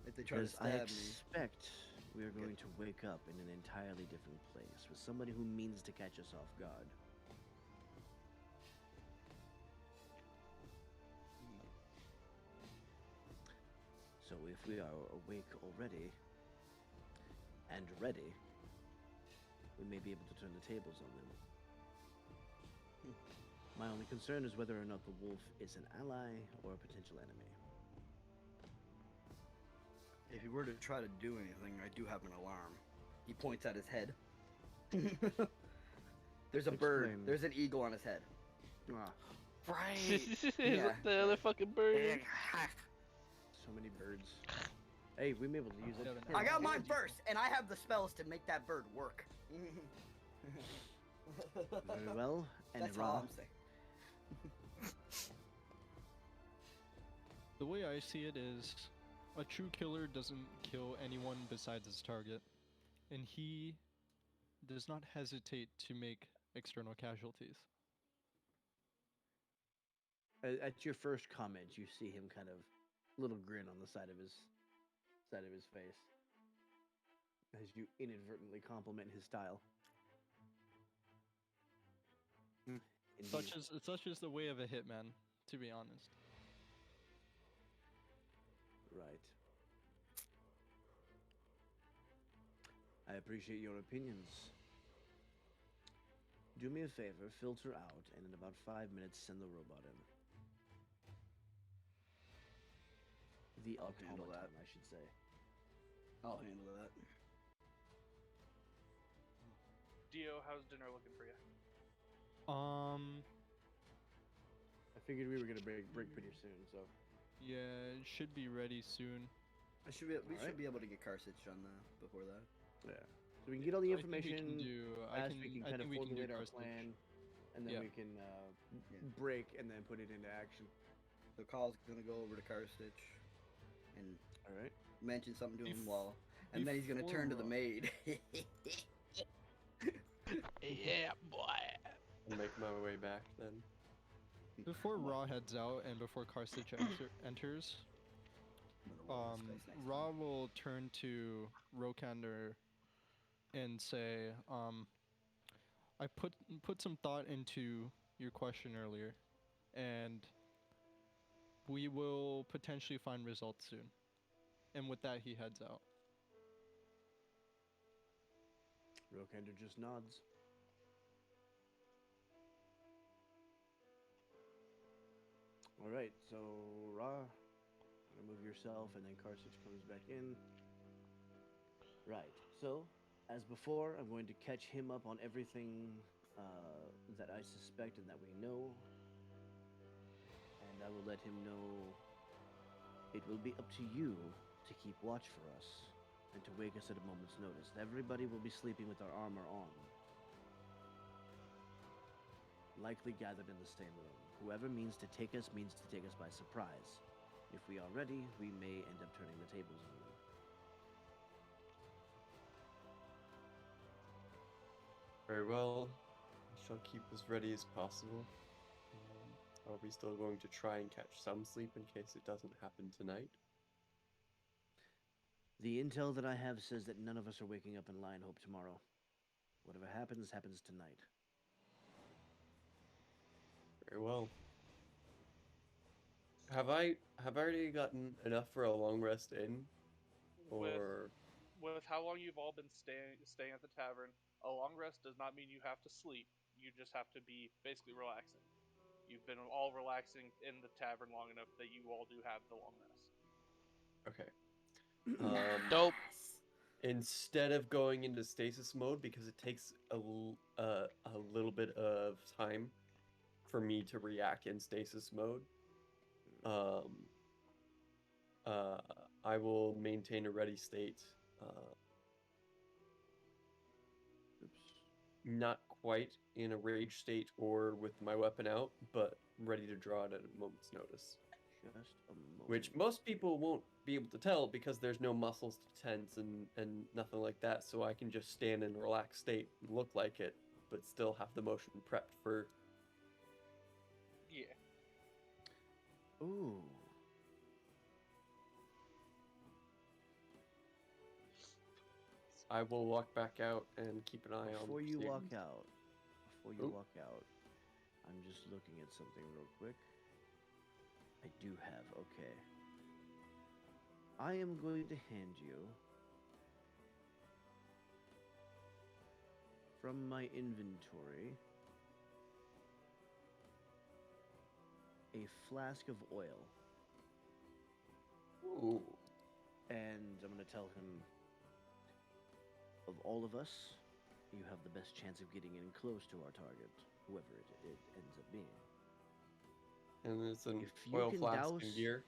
If they try to Because I stab me, expect we are going to wake up in an entirely different place with somebody who means to catch us off guard. So if we are awake already and ready, we may be able to turn the tables on them. My only concern is whether or not the wolf is an ally or a potential enemy. if he were to try to do anything, I do have an alarm. He points at his head. There's a bird. Explain. There's an eagle on his head. Ah, Right. Yeah. The other fucking bird. so many birds. Hey, we may be able to use it. Yeah, I got mine first, and I have the spells to make that bird work. Very well. And That's Ra, all I'm saying. The way I see it is, a true killer doesn't kill anyone besides his target, and he does not hesitate to make external casualties. at your first comment, you see him kind of little grin on the side of his face as you inadvertently compliment his style. Indeed. Such is the way of a hitman, to be honest. Right. I appreciate your opinions. Do me a favor, filter out, and in about 5 minutes, send the robot in. The I'll handle automaton, that. I should say. I'll handle that. Dio, how's dinner looking for you? I figured we were gonna break pretty soon, so. Yeah, it should be ready soon. We should Alright. be able to get Carthage done before that. Yeah. So we can get all the I think we information. can do. As we can I kind of think we can do formulate our Carthage. plan, and then Yeah. we can break and then put it into action. So Carl's gonna go over to Carthage and All right. mention something to him Bef- while, and then he's gonna before turn to the Ra- maid. Yeah, boy. I'll make my way back then. Before Ra heads out and before Carthage enters, Ra will turn to Rokander and say, I put some thought into your question earlier, and We will potentially find results soon. And with that, he heads out. Rokander just nods. All right, so Ra, remove yourself, and then Karsich comes back in. Right. So, as before, I'm going to catch him up on everything that I suspect and that we know, and I will let him know it will be up to you to keep watch for us and to wake us at a moment's notice. Everybody will be sleeping with our armor on, likely gathered in the same room. Whoever means to take us by surprise. If we are ready, we may end up turning the tables on them. Very well. I shall keep as ready as possible. Are we still going to try and catch some sleep in case it doesn't happen tonight? The intel that I have says that none of us are waking up in Lion Hope tomorrow. Whatever happens, happens tonight. Very well. Have I already gotten enough for a long rest in? Or With how long you've all been staying at the tavern, a long rest does not mean you have to sleep. You just have to be basically relaxing. You've been all relaxing in the tavern long enough that you all do have the long rest. okay. Dope. Instead of going into stasis mode, because it takes a little bit of time for me to react in stasis mode, I will maintain a ready state. Not quite in a rage state or with my weapon out, but ready to draw it at a moment's notice. Just a moment. Which most people won't be able to tell because there's no muscles to tense and nothing like that, so I can just stand in a relaxed state and look like it, but still have the motion prepped for... Yeah. Ooh. I will walk back out and keep an eye on... Before you walk proceedings. out, I'm just looking at something real quick. I do have, okay. I am going to hand you from my inventory a flask of oil. Ooh. And I'm going to tell him, of all of us, you have the best chance of getting in close to our target, whoever it ends up being. And it's an If you oil can flask douse- and gear.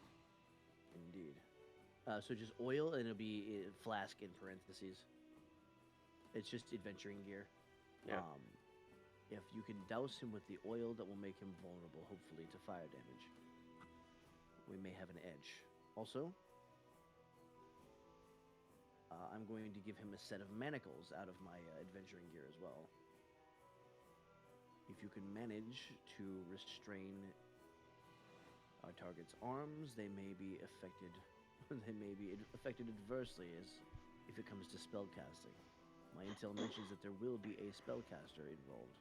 Indeed. So just oil, and it'll be flask in parentheses. It's just adventuring gear. Yeah. If you can douse him with the oil, that will make him vulnerable, hopefully, to fire damage. We may have an edge. Also, I'm going to give him a set of manacles out of my adventuring gear as well. If you can manage to restrain our target's arms, they may be affected. They may be affected adversely as if it comes to spellcasting. My intel mentions that there will be a spellcaster involved.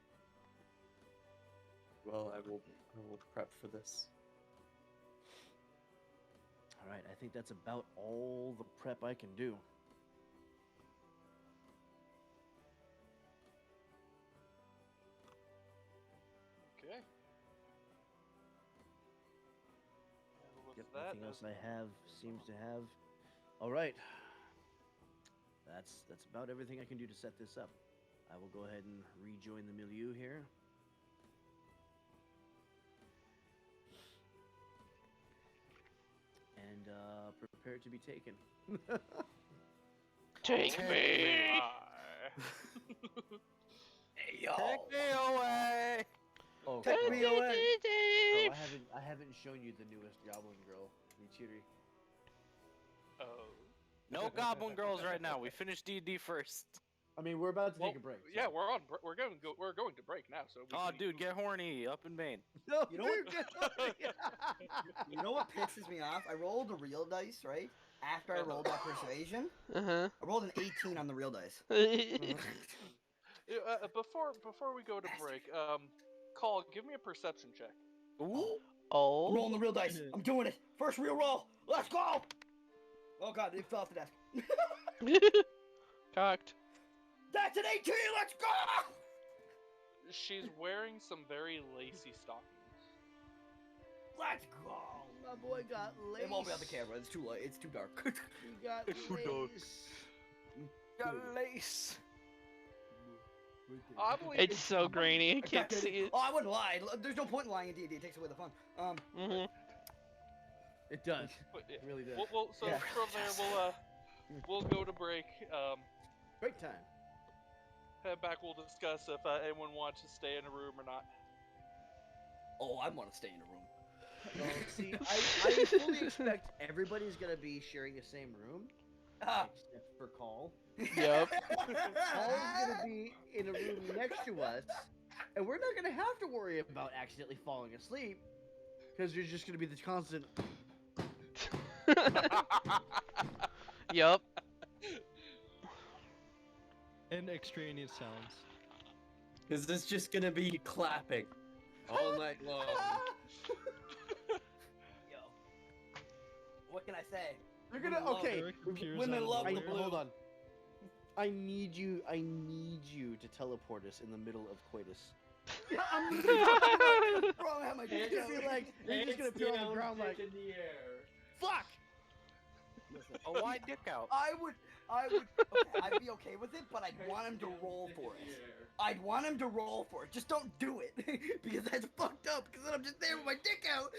Well, I will prep for this. All right, I think that's about all the prep I can do. Okay. And with Yep, that, nothing else I have seems to have. All right. That's about everything I can do to set this up. I will go ahead and rejoin the milieu here. And prepare to be taken. Take me. Hey yo! Take me away! Oh, Take oh, me away. oh, I haven't shown you the newest Goblin Girl, Michiri. Oh. No Goblin Girls right now. We finished D&D first. I mean, we're about to Well, take a break. yeah, so- we're going to break now. So. Oh, dude, get horny. Up in Maine. No, You know what- dude, get You know what pisses me off? I rolled a real dice, right? After I rolled that persuasion, Uh I rolled an 18 on the real dice. huh. Before we go to break, Call, give me a perception check. Ooh. I'm rolling Oh. the real dice. I'm doing it. First real roll. Let's go. Oh god, it fell off the desk. Cocked. That's an 18. Let's go. She's wearing some very lacy stockings. Let's go. My boy got lace. It won't be on the camera. It's too light. It's too dark. He got lace. Got lace. Oddly, It's so grainy. I I can't got see it. Oh, I wouldn't lie. There's no point in lying in D&D. It takes away the fun. Mhm. It does. but, yeah. It really does. So Yeah. from there we'll go to break. Great time. Head back. We'll discuss if anyone wants to stay in a room or not. Oh, I want to stay in a room. Well, see, I fully expect everybody's gonna be sharing the same room, Ah. except for Call. Yep. Call's gonna be in a room next to us, and we're not gonna have to worry about accidentally falling asleep, because there's just gonna be this constant. Yup. And extraneous sounds. Is this just gonna be clapping all night long? Yo. What can I say? They're gonna Women love okay. Eric appears women out of love the nowhere. blue. Hold on. I need you to teleport us in the middle of coitus. I'm bro, I have my You're dick gonna be out. like, you're just gonna appear on the ground like, in the air. fuck. A wide dick out. I would, okay, I'd be okay with it, but I'd want him to roll for it. I'd want him to roll for it. Just don't do it, because that's fucked up. Because then I'm just there with my dick out.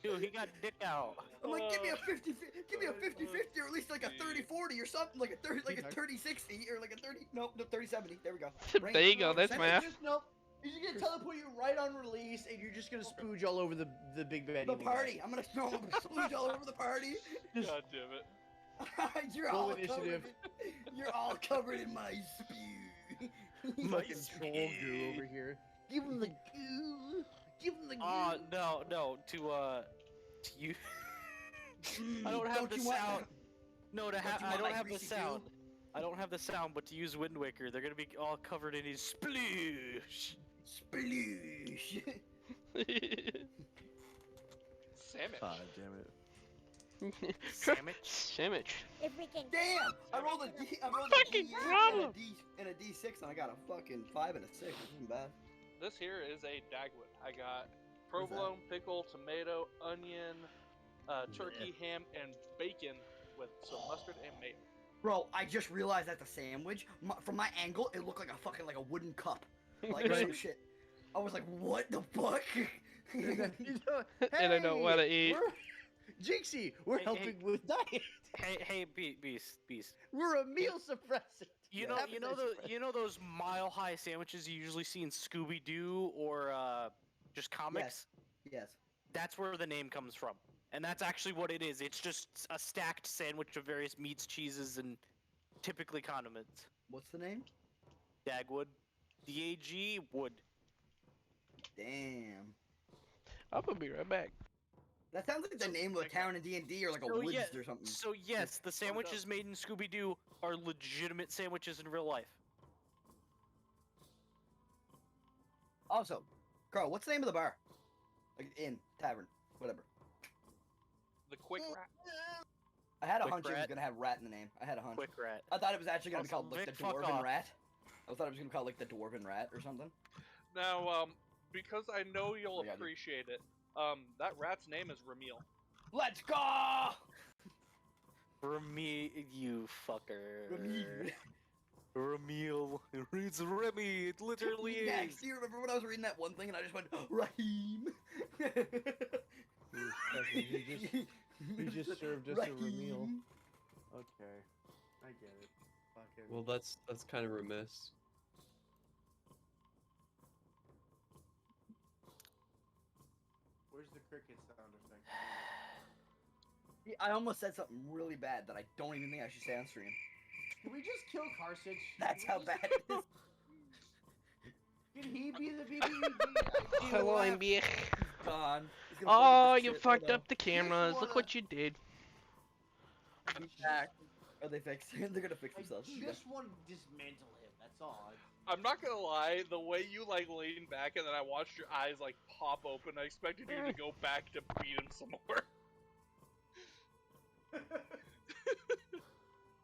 Dude, he got dick out. I'm like, give me a 50, give me a 50-50, or at least like a 30-40 or something, like a 30, like a 30-60, or like a 30, no, 30-70. There we go. There you go. That's Percentage. math. Just no. He's just gonna teleport you right on release, and you're just gonna spooge all over the big bad. The evil guy. party. I'm gonna throw a splooge all over the party. God damn it. You're Roll all initiative. covered. You're all covered in my spew. Fucking troll goo over here. Give him the goo. Give him the goo. No, to you. I don't have Don't the you want- sound. No, you I want don't my have the greasy sound. I don't have the sound, but to use Wind Waker, they're gonna be all covered in his sploosh. Sploosh. Sandwich. damn it. Sandwich? Sandwich. If we can. Damn! I rolled a D. I rolled Fucking a D problem. and a D6, and I got a fucking 5 and a 6. This isn't bad. This here is a dagwood. I got provolone, pickle, tomato, onion, turkey, ham, and bacon with some mustard and mayo. Bro, I just realized that's a sandwich. From my angle, it looked like a fucking like a wooden cup, like some shit. I was like, what the fuck? And I know what to eat. Jinxie, we're Hey, helping with diet. Hey, Beast. We're a meal suppressant. You know those mile high sandwiches you usually see in Scooby Doo or just comics? Yes. That's where the name comes from. And that's actually what it is. It's just a stacked sandwich of various meats, cheeses, and typically condiments. What's the name? Dagwood. D-A-G wood. Damn. I'm gonna be right back. That sounds like the name of a town in D&D or like a So, woods yeah, or something. So yes, the sandwiches made in Scooby Doo are legitimate sandwiches in real life. Also, Carl, what's the name of the bar? Like inn, tavern, whatever. The quick rat. I had a Quick hunch it was Rat? gonna have rat in the name. I had a hunch. Quick rat. I thought it was actually gonna be Also, called like Vic, the fuck Dwarven off. Rat. I thought it was gonna be called like the Dwarven Rat or something. Now, because I know you'll Yeah, dude. appreciate it, that rat's name is Ramil. Let's go! Remy, you fucker. Remy. Ramil. It's Remy. It literally Next, is. do you remember when I was reading that one thing and I just went, Raheem? He just served us a meal. Raheem. Okay, I get it. Fuck it. Well, that's kind of remiss. Where's the cricket sound effect? I almost said something really bad that I don't even think I should say on stream. Can we just kill Karsich? That's how bad it is. Can he be the BBB? Hello, I'm back. He's gone. He's gonna Oh, fucking you shit fucked right up the cameras. Look what you did. now. Are they fixed? They're gonna fix I themselves. just want to dismantle him. That's all. I'm not gonna lie, the way you like leaned back and then I watched your eyes like pop open, I expected you to go back to beat him some more.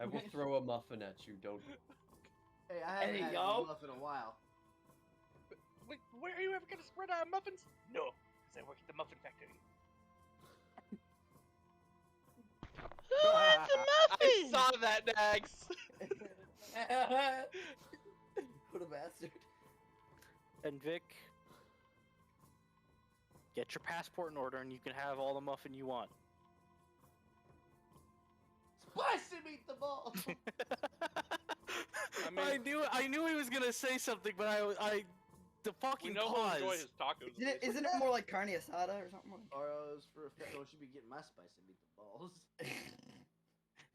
I will throw a muffin at you. Don't. Hey, I haven't There had you any go. muff in a while. Wait, where are you ever gonna spread out muffins? No, because I work at the muffin factory. Who wants a I muffin? saw that, Nags! What a bastard. And Vic, get your passport in order, and you can have all the muffin you want. Spicy meatball! I knew he was gonna say something, but the We fucking know pause. he'll enjoy his tacos. Isn't it more like carne asada or something? Oros for a fact. Don't you be getting my spicy meatballs?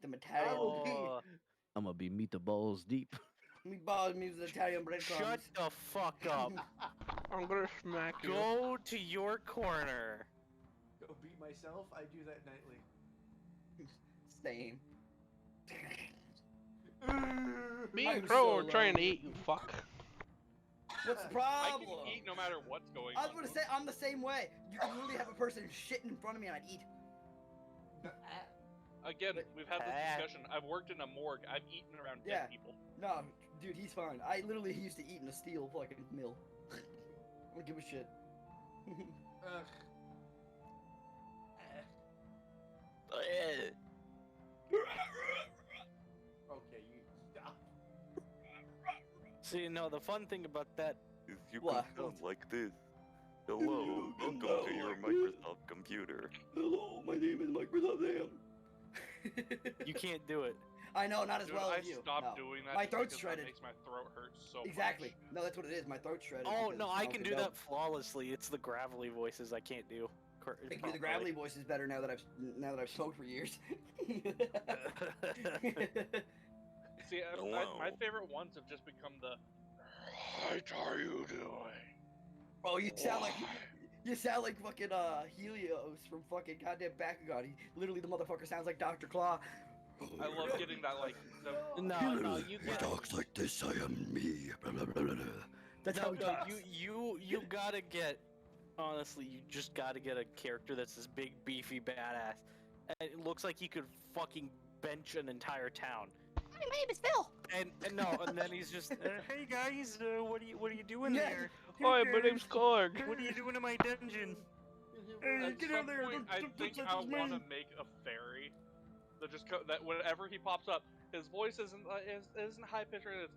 The Italian Oh, I'm gonna be meatballs deep. meatballs means the Italian breadcrumbs. shut the fuck up. I'm gonna smack you. Go to your corner. Go beat myself. I do that nightly. Same. Me I'm and Crow so are trying to lonely. eat you, fuck. What's the I problem? can eat no matter what's going I on. was gonna say I'm the same way. You can literally have a person shit in front of me and I'd eat. Again, we've had this Ah. discussion. I've worked in a morgue. I've eaten around Yeah. dead people. No, dude, he's fine. I literally used to eat in a steel fucking mill. I don't give a shit. Okay, you stop. See, no, the fun thing about that Is you What? can sound like this. Hello, welcome to your Microsoft computer. Hello, my name is Microsoft Sam. you can't do it. I know, not as Dude, well I as you. stopped No. doing that My just throat's because shredded. that makes my throat hurt so Exactly. much. No, that's what it is. My throat's shredded. Oh because no, I don't can think do no- that flawlessly. It's the gravelly voices I can't do. I can do the gravelly voices better now that I've smoked for years. See, my favorite ones have just become the. What are you doing? Oh, you sound like fucking Helios from fucking goddamn Bakugan. Literally, the motherfucker sounds like Dr. Claw. I love getting that like. No, you get. talks like this. I am me. Blah, blah, blah, blah, blah. That's how he talks. You gotta get. Honestly, you just gotta get a character that's this big, beefy badass, and it looks like he could fucking bench an entire town. My name is Phil. And then he's just, hey guys, what are you doing Yeah. there? Hi, my name's Clark. What are you doing in my dungeon? At some point, I think I want to make a fairy that just that whenever he pops up, his voice isn't high pitched. It's,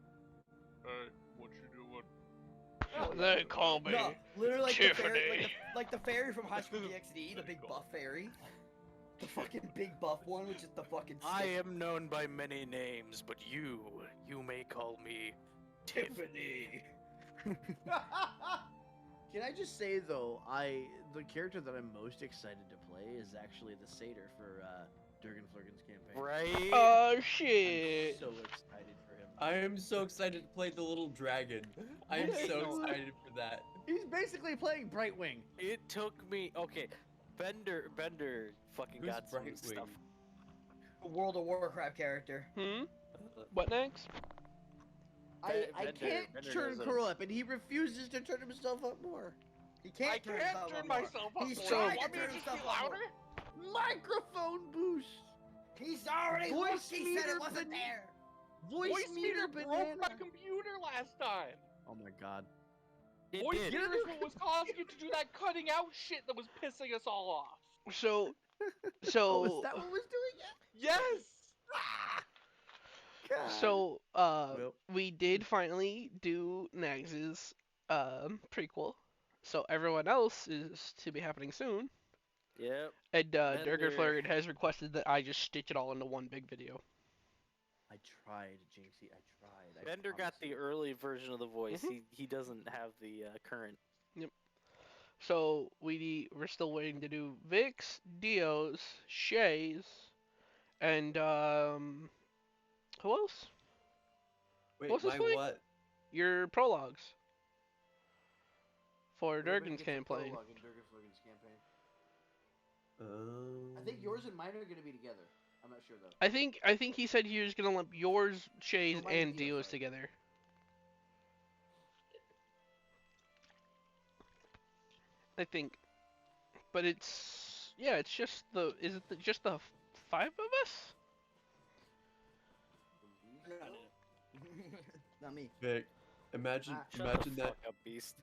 hey, what you doing? They call me. No, literally like the fairy, Tiffany. like the fairy from High School DxD, the big buff fairy. The fucking big buff one, which is the fucking I stick. am known by many names, but you may call me Tiffany. Can I just say though, the character that I'm most excited to play is actually the satyr for Durgan Flurgan's campaign. Right? Oh I'm shit. so excited for him. I am so excited to play the little dragon. I am so No. excited for that. He's basically playing Brightwing. It took me okay. Bender fucking Who's got some Brightwing? stuff. A World of Warcraft character. What next? I Bender- can't Bender turn knows him. Curl up, and he refuses to turn himself up more. He can't I turn can't himself turn up more. myself up. He's more. trying You want to me to turn just be himself up louder? Microphone boost. He's already Voice looked, he said meter it wasn't ban- there. Voice meter broke banana. my computer last time. Oh my god. It Voice did. meter is what was causing you to do that cutting out shit that was pissing us all off. So, Oh, is that what was doing it? Yes. God. so, Well. we did finally do Nags's prequel. So everyone else is to be happening soon. Yep. And Bender. Durgan Flurgan has requested that I just stitch it all into one big video. I tried, Jinxie. I tried. I Bender got promise the you. early version of the voice. Mhm. He doesn't have the current. So we're still waiting to do Vic's, Dio's, Shay's, and who else? Wait, What's this my like? what? Your prologues for Everybody Durgan's gets a campaign. prologue in Durgan Flurgan's campaign. Um, I think yours and mine are going to be together. I'm not sure though. I think he said he was gonna lump yours, Shay's, mine and and Dio's, Dio's sorry. together. I think. But it's just the is it just the five of us? No. Not me. Vic, imagine Ah, Shut imagine the that fuck up, Beast.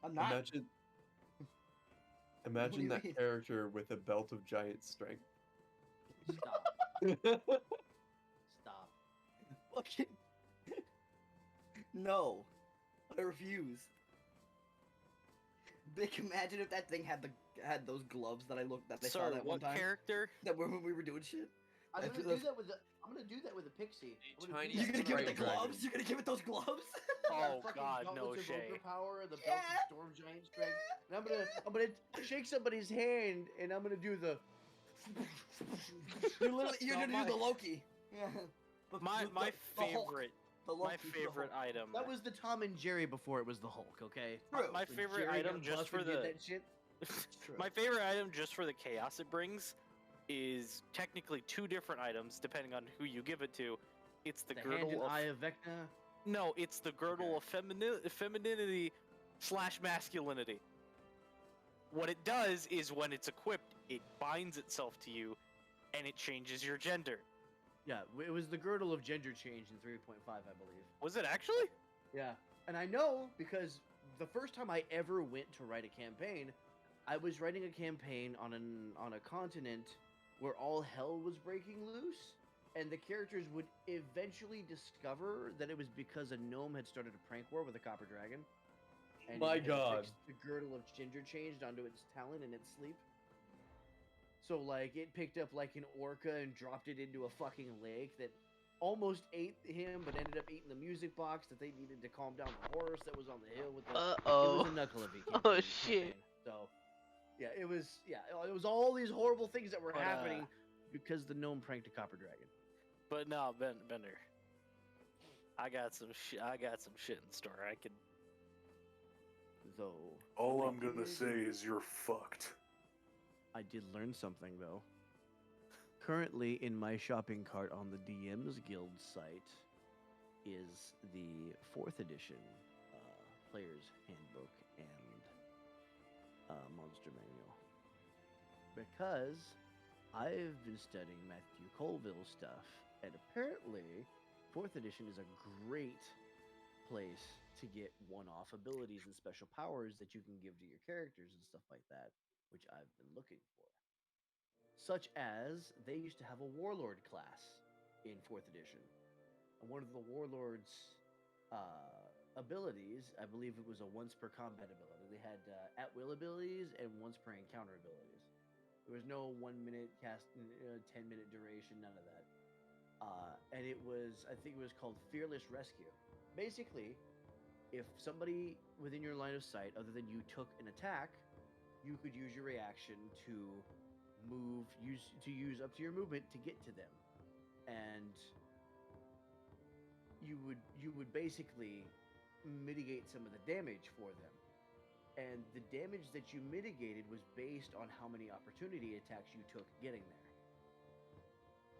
I'm not. imagine What do imagine you that mean? character with a belt of giant strength. Stop. Stop. Fucking. No. I refuse. Vic, imagine if that thing had those gloves that I saw Sir, that one what time. character? That when we were doing shit. I'm I gonna feel do that with the. I'm gonna do that with a pixie. I'm gonna Tiny do You're that gonna with give it the Sprite dragon. gloves? You're gonna give it those gloves? Oh fucking God, no gauntlets of Ogre shade. power and the belt of storm giant strength. And I'm gonna shake somebody's hand and I'm gonna do the. You're No, gonna do the Loki. Yeah. My The Hulk. favorite The my Loki, the favorite Hulk. item. That was the Tom and Jerry before it was the Hulk. Okay. True. My When favorite Jerry item got just buff for and did the that shit. True. my favorite item just for the chaos it brings is technically two different items depending on who you give it to. It's the, The hand and girdle of eye of Vecna. no, it's the girdle of femininity / masculinity. What it does is when it's equipped, it binds itself to you, and it changes your gender. Yeah, it was the girdle of gender change in 3.5, I believe. Was it actually? Yeah, and I know because the first time I ever went to write a campaign, I was writing a campaign on a continent where all hell was breaking loose, and the characters would eventually discover that it was because a gnome had started a prank war with a copper dragon. And My it had God. fixed the girdle of ginger changed onto its talon in its sleep. So like it picked up like an orca and dropped it into a fucking lake that almost ate him, but ended up eating the music box that they needed to calm down the horse that was on the hill with the. It was a knuckle of Oh shit. So yeah, it was all these horrible things that were But, happening because the gnome pranked a copper dragon. But no, Bender. I got some shit in store. I could. Though All I I'm gonna did- say is you're fucked. I did learn something though. Currently in my shopping cart on the DM's Guild site is the 4th edition Player's Handbook and Monster Manual. Because I've been studying Matthew Colville stuff, and apparently 4th edition is a great place to get one-off abilities and special powers that you can give to your characters and stuff like that, which I've been looking for. Such as they used to have a warlord class in 4th edition. And one of the warlord's abilities, I believe it was a once per combat ability. They had at will abilities and once per encounter abilities. There was no 1 minute cast, 10-minute duration, none of that. And it was, I think it was called Fearless Rescue. Basically, if somebody within your line of sight, other than you, took an attack, you could use your reaction to use up to your movement to get to them, and you would basically mitigate some of the damage for them. And the damage that you mitigated was based on how many opportunity attacks you took getting there.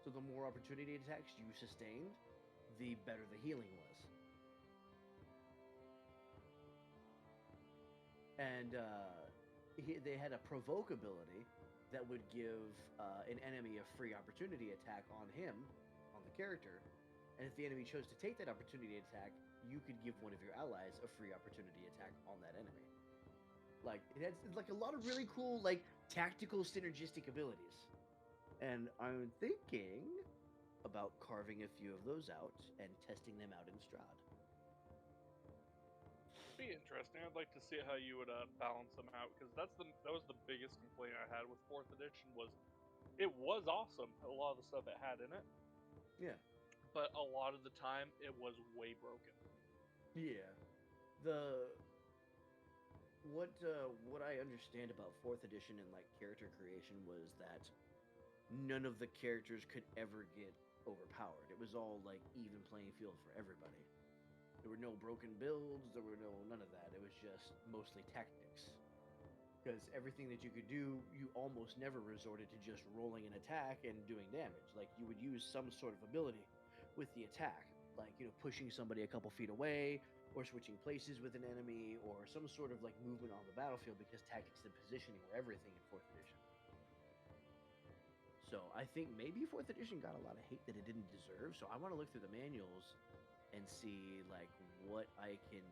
So the more opportunity attacks you sustained, the better the healing was. And they had a provoke ability that would give an enemy a free opportunity attack on him, on the character. And if the enemy chose to take that opportunity attack, you could give one of your allies a free opportunity attack on that enemy. Like it's like a lot of really cool like tactical synergistic abilities. And I'm thinking about carving a few of those out and testing them out in Strahd. Be interesting. I'd like to see how you would balance them out, because that was the biggest complaint I had with 4th edition. Was it was awesome, a lot of the stuff it had in it, Yeah. but a lot of the time it was way broken. Yeah. What I understand about 4th edition and like character creation was that none of the characters could ever get overpowered. It was all like even playing field for everybody. There were no broken builds, there were none of that. It was just mostly tactics. Because everything that you could do, you almost never resorted to just rolling an attack and doing damage. Like you would use some sort of ability with the attack, like pushing somebody a couple feet away, or switching places with an enemy, or some sort of like movement on the battlefield, because tactics and positioning were everything in 4th edition. So I think maybe 4th edition got a lot of hate that it didn't deserve. So I want to look through the manuals and see like what I can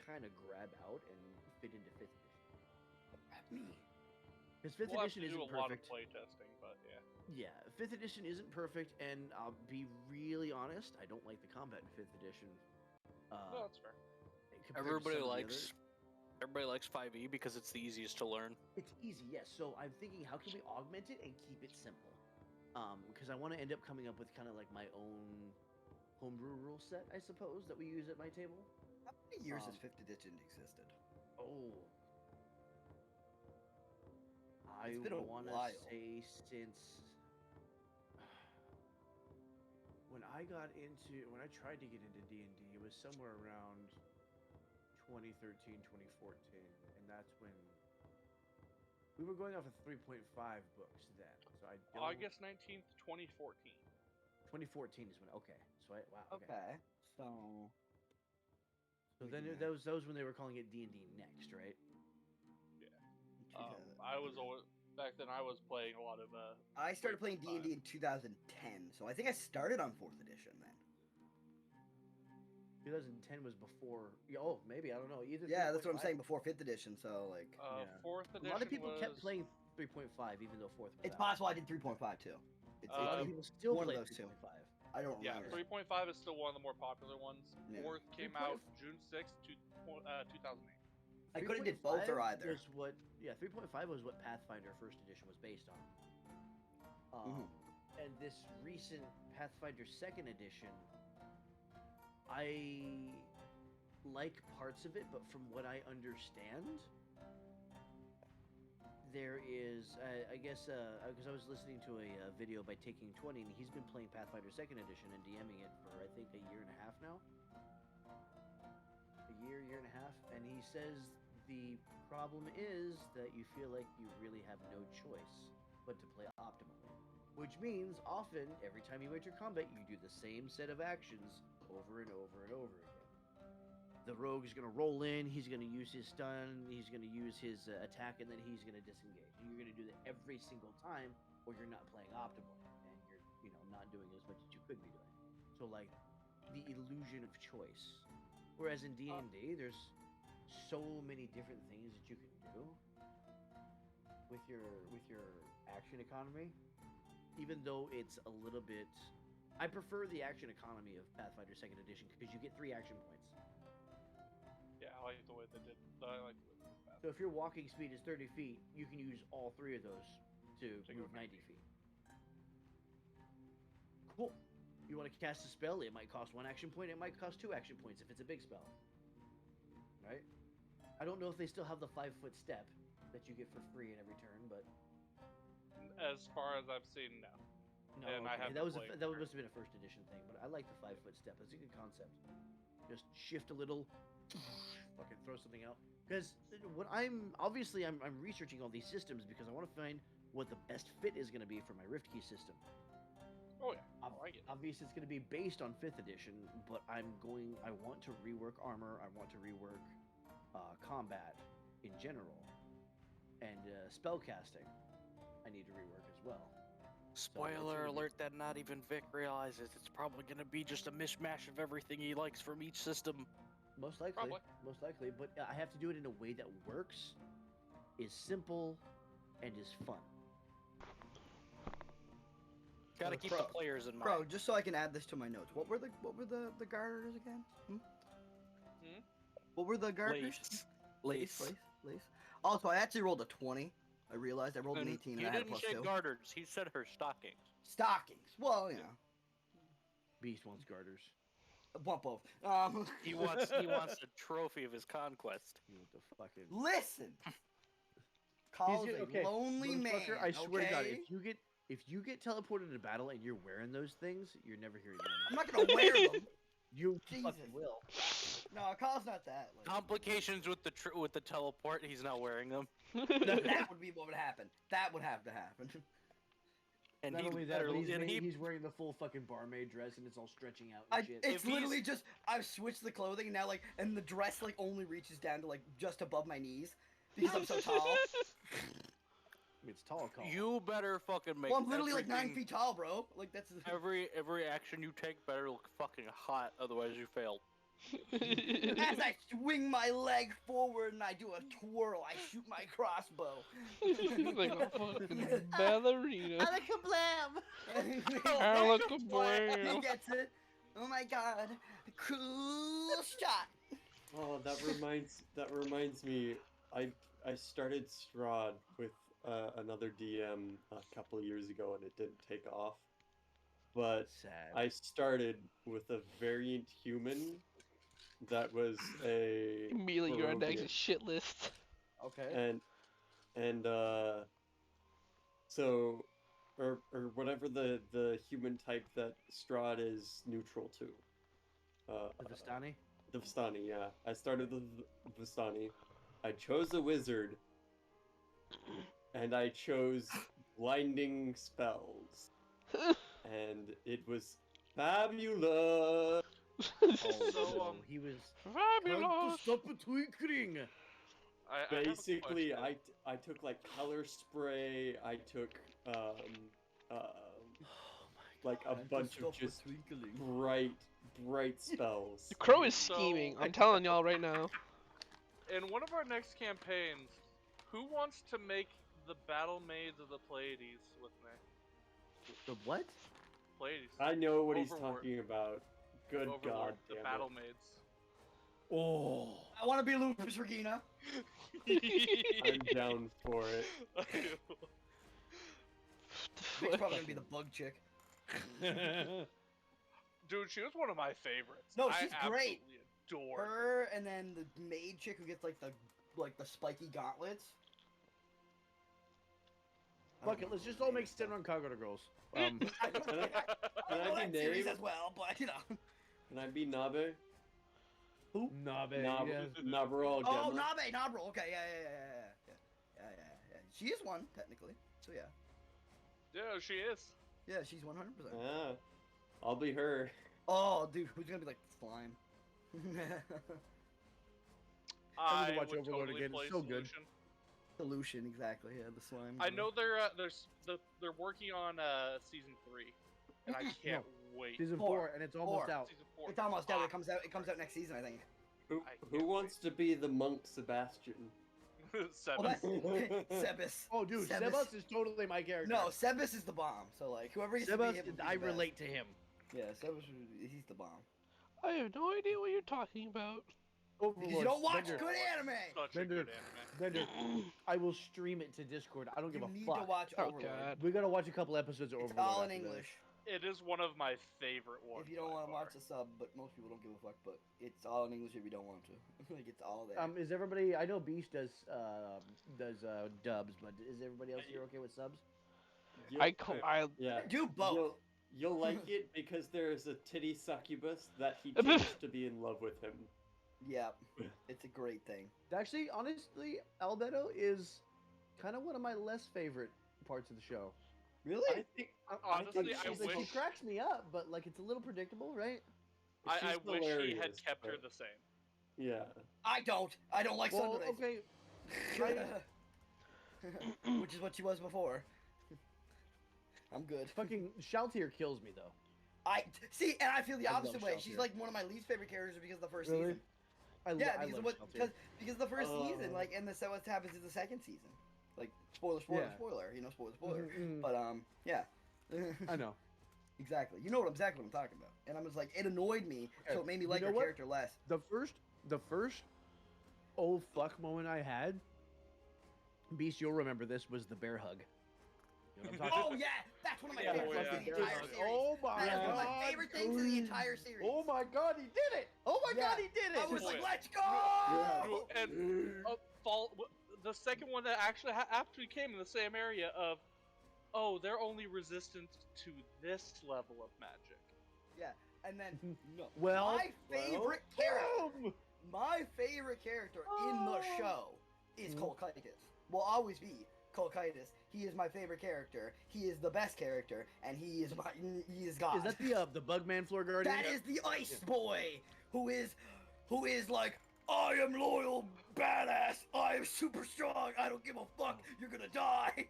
kind of grab out and fit into 5th edition. Because 5th We'll have edition to do isn't a lot of perfect. playtesting, but yeah. Yeah, 5th edition isn't perfect, and I'll be really honest, I don't like the combat in 5th edition. No, that's fair. compared to Everybody some of the likes other- everybody likes 5e because it's the easiest to learn. It's easy, yes. So I'm thinking, how can we augment it and keep it simple? Because I want to end up coming up with kind of like my own homebrew rule set, I suppose, that we use at my table. How many years has Um, 5th edition existed? Oh, I It's been a want to while. say since when I tried to get into D&D, it was somewhere around 2013, 2014, and that's when we were going off of 3.5 books then. So I don't. August 19th, 2014. 2014 is when. Okay, so wow. Okay. So. So we then can that was when they were calling it D&D Next, right? I was always back then. I was playing a lot of. I started playing 3.5. D&D in 2010, so I think I started on 4th edition then. 2010 was before. Oh, maybe I don't know. Either. Yeah, that's what I'm 3.5 saying, before 5th edition. So like, Yeah. 4th A edition. lot of people was, kept playing 3.5, even though 4th. Was it's out. possible I did 3.5 too. It's A lot of Um, people still one of play those two. 3.5. I don't Yeah, remember. 3.5 is still one of the more popular ones. Yeah. 4th came 3.5 out June 6th, 2008. I couldn't did both or 3.5 either. Was what? Yeah, 3.5 was what Pathfinder First Edition was based on. And this recent Pathfinder Second Edition, I like parts of it, but from what I understand, there is, I guess, because I was listening to a video by Taking 20, and he's been playing Pathfinder Second Edition and DMing it for I think a year and a half now. A year and a half, and he says the problem is that you feel like you really have no choice but to play optimally. Which means often, every time you enter combat, you do the same set of actions over and over and over again. The rogue is going to roll in, he's going to use his stun, he's going to use his attack, and then he's going to disengage. And you're going to do that every single time, or you're not playing optimally, and you're, not doing as much as you could be doing. So, like, the illusion of choice. Whereas in D&D, there's so many different things that you can do with your action economy. Even though it's a little bit, I prefer the action economy of Pathfinder Second Edition because you get 3 action points. Yeah, I like the way they did. I like the way they did that. So if your walking speed is 30 feet, you can use all 3 of those to To go move 90 feet. Cool. You want to cast a spell? It might cost 1 action point. It might cost 2 action points if it's a big spell. Right? I don't know if they still have the 5-foot step that you get for free in every turn, but As far as I've seen, no. no, And I okay. haven't that played that through. must have been a first edition thing. But I like the 5-foot step. It's a good concept. Just shift a little, fucking throw something out. Because what I'm researching all these systems because I want to find what the best fit is going to be for my Rift Key system. Oh yeah, I like it. Obviously, it's going to be based on 5th edition, but I want to rework armor. I want to rework combat in general, and spellcasting. I need to rework as well. Spoiler gonna be- alert that not even Vic realizes it's probably going to be just a mishmash of everything he likes from each system. Most likely, Probably. most likely, but I have to do it in a way that works, is simple, and is fun. Got to So, keep Pro- the players in mind. Bro, just so I can add this to my notes, what were the garters again? What were the garters? Lace. Lace. Also, I actually rolled a 20. I realized I rolled an 18 and He I had a didn't plus say 2. garters. He said her stockings. Stockings. Well, Beast wants garters. want both. He wants a trophy of his conquest. You want the fucking. Listen. Carl's He's a okay, lonely man. motherfucker, I swear to God, okay? if you get teleported to battle and you're wearing those things, you're never hearing them. I'm not gonna wear them. You Jesus. fucking will. No, Carl's not that. Like, Complications with the teleport. He's not wearing them. that would be what would happen. That would have to happen. And Not he only that, better, but and he he's wearing the full fucking barmaid dress and it's all stretching out and shit. It's If literally he's- just I've switched the clothing and now like and the dress like only reaches down to like just above my knees because I'm so tall. It's tall call. you better fucking make. Well, I'm literally like 9 everything- feet tall, bro. Like that's Every action you take better look fucking hot, otherwise you fail. as I swing my leg forward and I do a twirl, I shoot my crossbow. Like a fucking ballerina. Alakablam! Alakablam. He gets it. Oh my god, cool shot. Oh, that reminds me. I started Strahd with another DM a couple of years ago, and it didn't take off. But Sad. I started with a variant human that was a Immediately you're on Barovian. Dex's shit list. Okay. and so or whatever the human type that Strahd is neutral to. The Vistani? The Vistani, yeah. I started with the Vistani. I chose a wizard, and I chose blinding spells, and it was fabulous. So, he was Fabulous. stop twinkling. I have a Basically, question. I took like color spray. I took like a bunch of just bright spells. The crow is So- scheming. I'm telling y'all right now. In one of our next campaigns, who wants to make the battle maids of the Pleiades with me? The what? Pleiades. I know what he's Overlord. talking about. Good Overlord, God, the damn battle it. maids. Oh. I want to be Lupus Regina. I'm down for it. Vic's probably gonna be the bug chick. Dude, she was one of my favorites. No, I she's great. absolutely adore her. Her and then the maid chick who gets like the spiky gauntlets. Fuck it, let's just all make Sten on Cargo Girls. Can I Well, that be series named? as well, but you know. Can I be Nabe? Nabe. Nab- Yes. Nabral Oh, Gemma? Nabe, Nabral. Okay, yeah. She is one technically. So yeah, Yeah, she is. yeah, she's 100%. Ah, I'll be her. Oh, dude, who's gonna be like slime? I watch would Overlord totally again, play it's so good. Solution. Solution, exactly. Yeah, the slime. I guy. know they're working on season 3, and I can't wait. Season Four. 4, and it's almost Four. out. Season 4. It's almost out. Ah, It comes out. It comes out next season, I think. Who I who can't wants to be the monk Sebastian? Seven. Well, that's Sebas. Oh, dude, Sebas is totally my character. No, Sebas is the bomb. So like, whoever gets to Sebas, be him would be I the best. relate to him. Yeah, Sebas, he's the bomb. I have no idea what you're talking about. Because you don't watch Bender, good anime. Such a Bender. good anime. Bender, I will stream it to Discord. I don't give You a need fuck. to watch Oh, Overlord. God. We gotta watch a couple episodes of It's Overlord. all in after this. English. It is one of my favorite ones. If you don't by want to far. watch the sub, but most people don't give a fuck. But it's all in English if you don't want to. Like it's all there. Is everybody? I know Beast does dubs, but is everybody else here okay with subs? Yeah. Do both. You'll like it because there's a titty succubus that he takes to be in love with him. Yeah, it's a great thing. Actually, honestly, Albedo is kind of one of my less favorite parts of the show. Really? I think Honestly, think I she's Like, she wish- cracks me up, but like it's a little predictable, right? I she's wish he had hilarious, kept her but- the same. Yeah. I don't. I don't like Well, Sunrise. okay. Which is what she was before. I'm good. Fucking Shaltier kills me though. I see, and I feel the I love opposite way. She's Sheltier. like one of my least favorite characters because of the first Really? season. I Yeah, I because love of what Sheltier. because the first season, Oh. like, and so what happens in the second season, like spoiler, Yeah. you know, spoiler. Mhm, mhm. But yeah, I know. exactly. You know exactly what I'm talking about. And I'm just like, it annoyed me, so Okay, it made me you like know her what? character less. The first oh fuck moment I had, Beast, you'll remember this, was the bear hug. You know what I'm talking Oh yeah, that's one of my Yeah, favorite yeah. things in the about? entire series. Oh my That is god. one of my favorite things in the entire series. Oh my god, he did it! Oh my Yeah. god, he did it! I was like, Yeah. let's go! And the second one that actually actually came in the same area of, oh, they're only resistant to this level of magic. Yeah, and then no. Well, my favorite character, boom! my favorite character in the show is Cole Kaikus. Will always be Colchitis. He is my favorite character. He is the best character, and he is God. Is that the Bugman Floor Guardian? That is the Ice Boy, who is like, I am loyal, badass. I am super strong. I don't give a fuck. You're gonna die.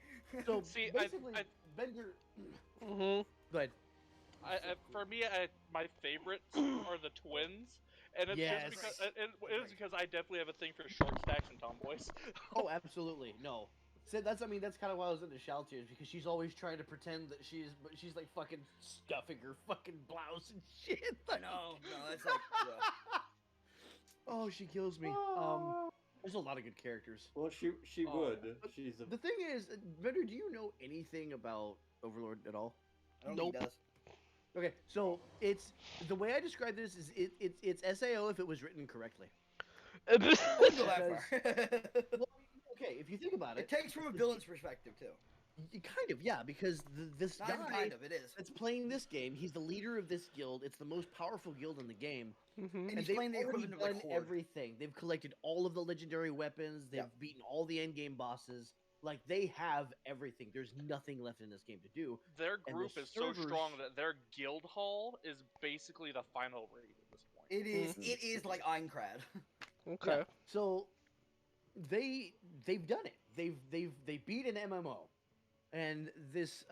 So See, basically, I- Bender. Mhm. Go ahead. for me, my favorites are the twins, and it's Yes. just because it is because I definitely have a thing for short stacks and tomboys. Oh, absolutely. No. So that's kind of why I was into Shaltiers, because she's always trying to pretend that she's like fucking stuffing her fucking blouse and shit. Like, no, it's like, yeah. oh, she kills me. There's a lot of good characters. Well, she Oh, would. but She's a. The thing is, Bender, do you know anything about Overlord at all? I don't think he does. Okay, so it's the way I describe this is it's SAO if it was written correctly. I wouldn't go that far. Well, okay, if you think about It it, takes from a villain's perspective too. kind of, yeah, because this Not even guy kind of, it is. that's playing this game, he's the leader of this guild. It's the most powerful guild in the game. Mhm. And he's they've playing the already equivalent of like done Horde. everything. They've collected all of the legendary weapons. They've Yep. beaten all the end game bosses. Like, they have everything. There's nothing left in this game to do. Their And the group is so servers- strong that their guild hall is basically the final raid at this point. It is like Aincrad. Okay. So they've done it. They beat an MMO, and this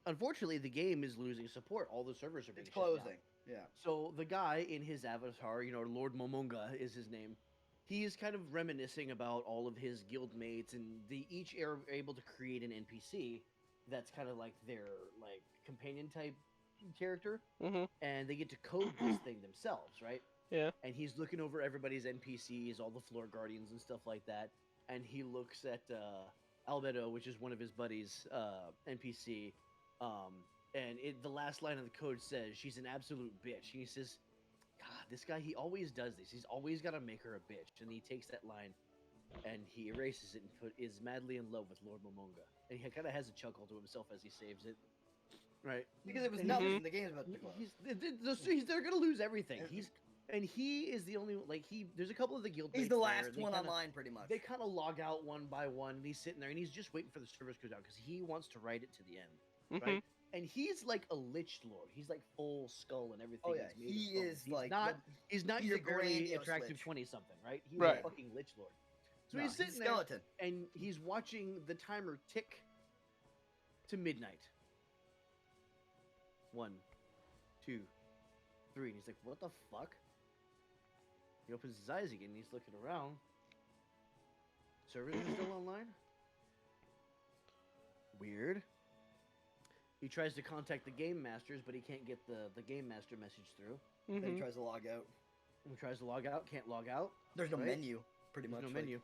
unfortunately the game is losing support. All the servers are being It's shut down. closing. Yeah. So the guy in his avatar, Lord Momonga is his name. He is kind of reminiscing about all of his guild mates, and they each are able to create an NPC that's kind of like their like companion type character, Mhm. and they get to code this thing themselves, right? Yeah. And he's looking over everybody's NPCs, all the floor guardians and stuff like that, and he looks at Albedo, which is one of his buddies' NPC, and the last line of the code says she's an absolute bitch. And he says, God, this guy, he always does this. He's always got to make her a bitch. And he takes that line and he erases it and is madly in love with Lord Momonga. And he kind of has a chuckle to himself as he saves it. Right? Because it was And nothing. Mhm. The game's about to close. They're going to lose everything. He is the only, like, there's a couple of the guild He's mates the there, last and they one kinda- online, pretty much. They kind of log out one by one, and he's sitting there, and he's just waiting for the servers to go down because he wants to ride it to the end, Mhm. right? And he's like a lich lord. He's like full skull and everything. Oh yeah, He's made of he bone. is He's like not. He's not he's your a barely grandiose attractive lich. 20-something, right? He's Right. a fucking lich lord. So no, he's sitting there, skeleton. and he's watching the timer tick to midnight. 1, 2, 3, and he's like, "What the fuck?" He opens his eyes again, and he's looking around. Servers are still online? Weird. He tries to contact the game masters, but he can't get the game master message through. Then he Mhm. tries to log out. He tries to log out, can't log out. There's no Right? menu, pretty There's much. no like- menu.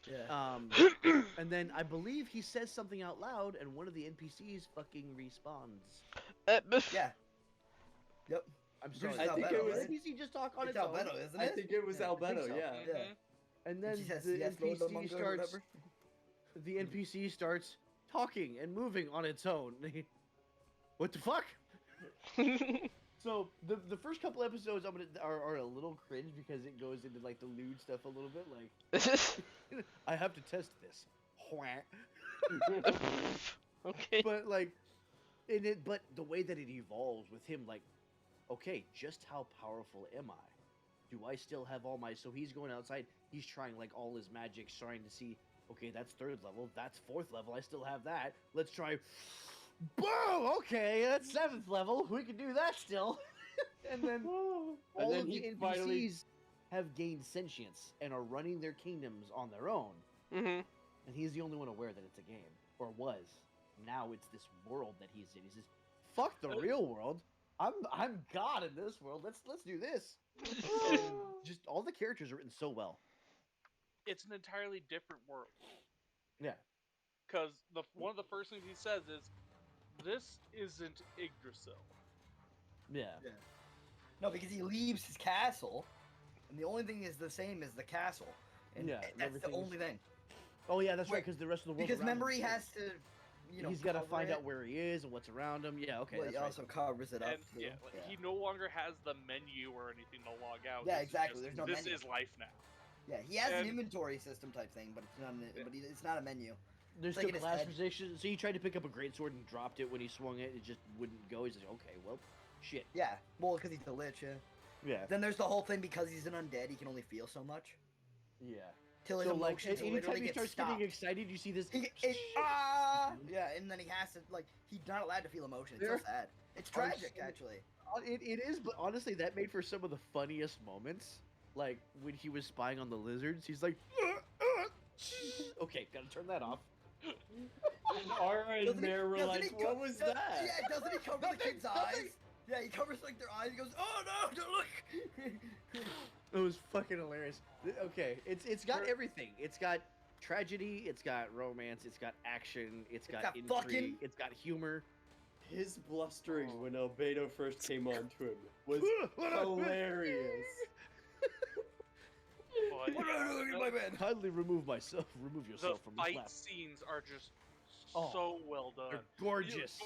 Yeah. And then I believe he says something out loud, and one of the NPCs fucking respawns. Yeah. Yep. I'm Bruce sorry. is I think Albedo, it was- right? NPC just talk on It's its own. Albedo, isn't I it? think it was Yeah, I think Albedo. so. Yeah. Yeah. And then She says, the yes, Lord NPC Momonga, starts. whatever. The NPC starts talking and moving on its own. What the fuck? So the first couple episodes are a little cringe because it goes into like the lewd stuff a little bit. Like, I have to test this. Okay. But like, but the way that it evolves with him, like, okay, just how powerful am I? Do I still have all my? So he's going outside. He's trying like all his magic, trying to see. Okay, that's 3rd level. That's 4th level. I still have that. Let's try. Boom! Okay, that's 7th level. We can do that still. And then all then of the he NPCs finally- have gained sentience and are running their kingdoms on their own. Mhm. And he's the only one aware that it's a game, or was. Now it's this world that he's in. He says, "Fuck the real world. I'm God in this world. Let's do this." And just all the characters are written so well. It's an entirely different world. Yeah. Because one of the first things he says is, "This isn't Yggdrasil." Yeah. No, because he leaves his castle, and the only thing is the same as the castle. And Yeah, that's the everything's- only thing. Oh yeah, that's right. Wait, Because the rest of the world. Because around him memory is has changed. to, He's got to cover find it. out where he is and what's around him. Yeah. Okay. Well, That's he right. also covers it up. And too. yeah, he no longer has the menu or anything to log out. Yeah, This is exactly, just- there's no this menu. is life now. Yeah, he has an and- inventory system type thing, but it's not. It's not a menu. There's Like still in his class head. position. So he tried to pick up a greatsword and dropped it when he swung it. It just wouldn't go. He's like, okay, well, shit. Yeah, well, because he's a lich, yeah. Yeah. Then there's the whole thing because he's an undead, he can only feel so much. Yeah. Till his So like, emotions anytime literally he get starts stopped. getting excited, you see this. Yeah, and then he has to, like, he's not allowed to feel emotion. It's There so sad. It's are tragic, some- actually. It is, but honestly, that made for some of the funniest moments. Like when he was spying on the lizards, he's like, okay, gotta turn that off. And Ara and Mare were like, what was that? Yeah, doesn't he cover the kid's eyes? Yeah, he covers, like, their eyes. He goes, oh, no, don't look. It was fucking hilarious. Okay, it's got everything. It's got tragedy. It's got romance. It's got action. It's got got intrigue. fucking- It's got humor. His blustering when Albedo first came on to him was hilarious. But What am I doing in my bed? Kindly remove myself. Remove the yourself from fight this lap. scenes are just Oh, so well done. They're gorgeous.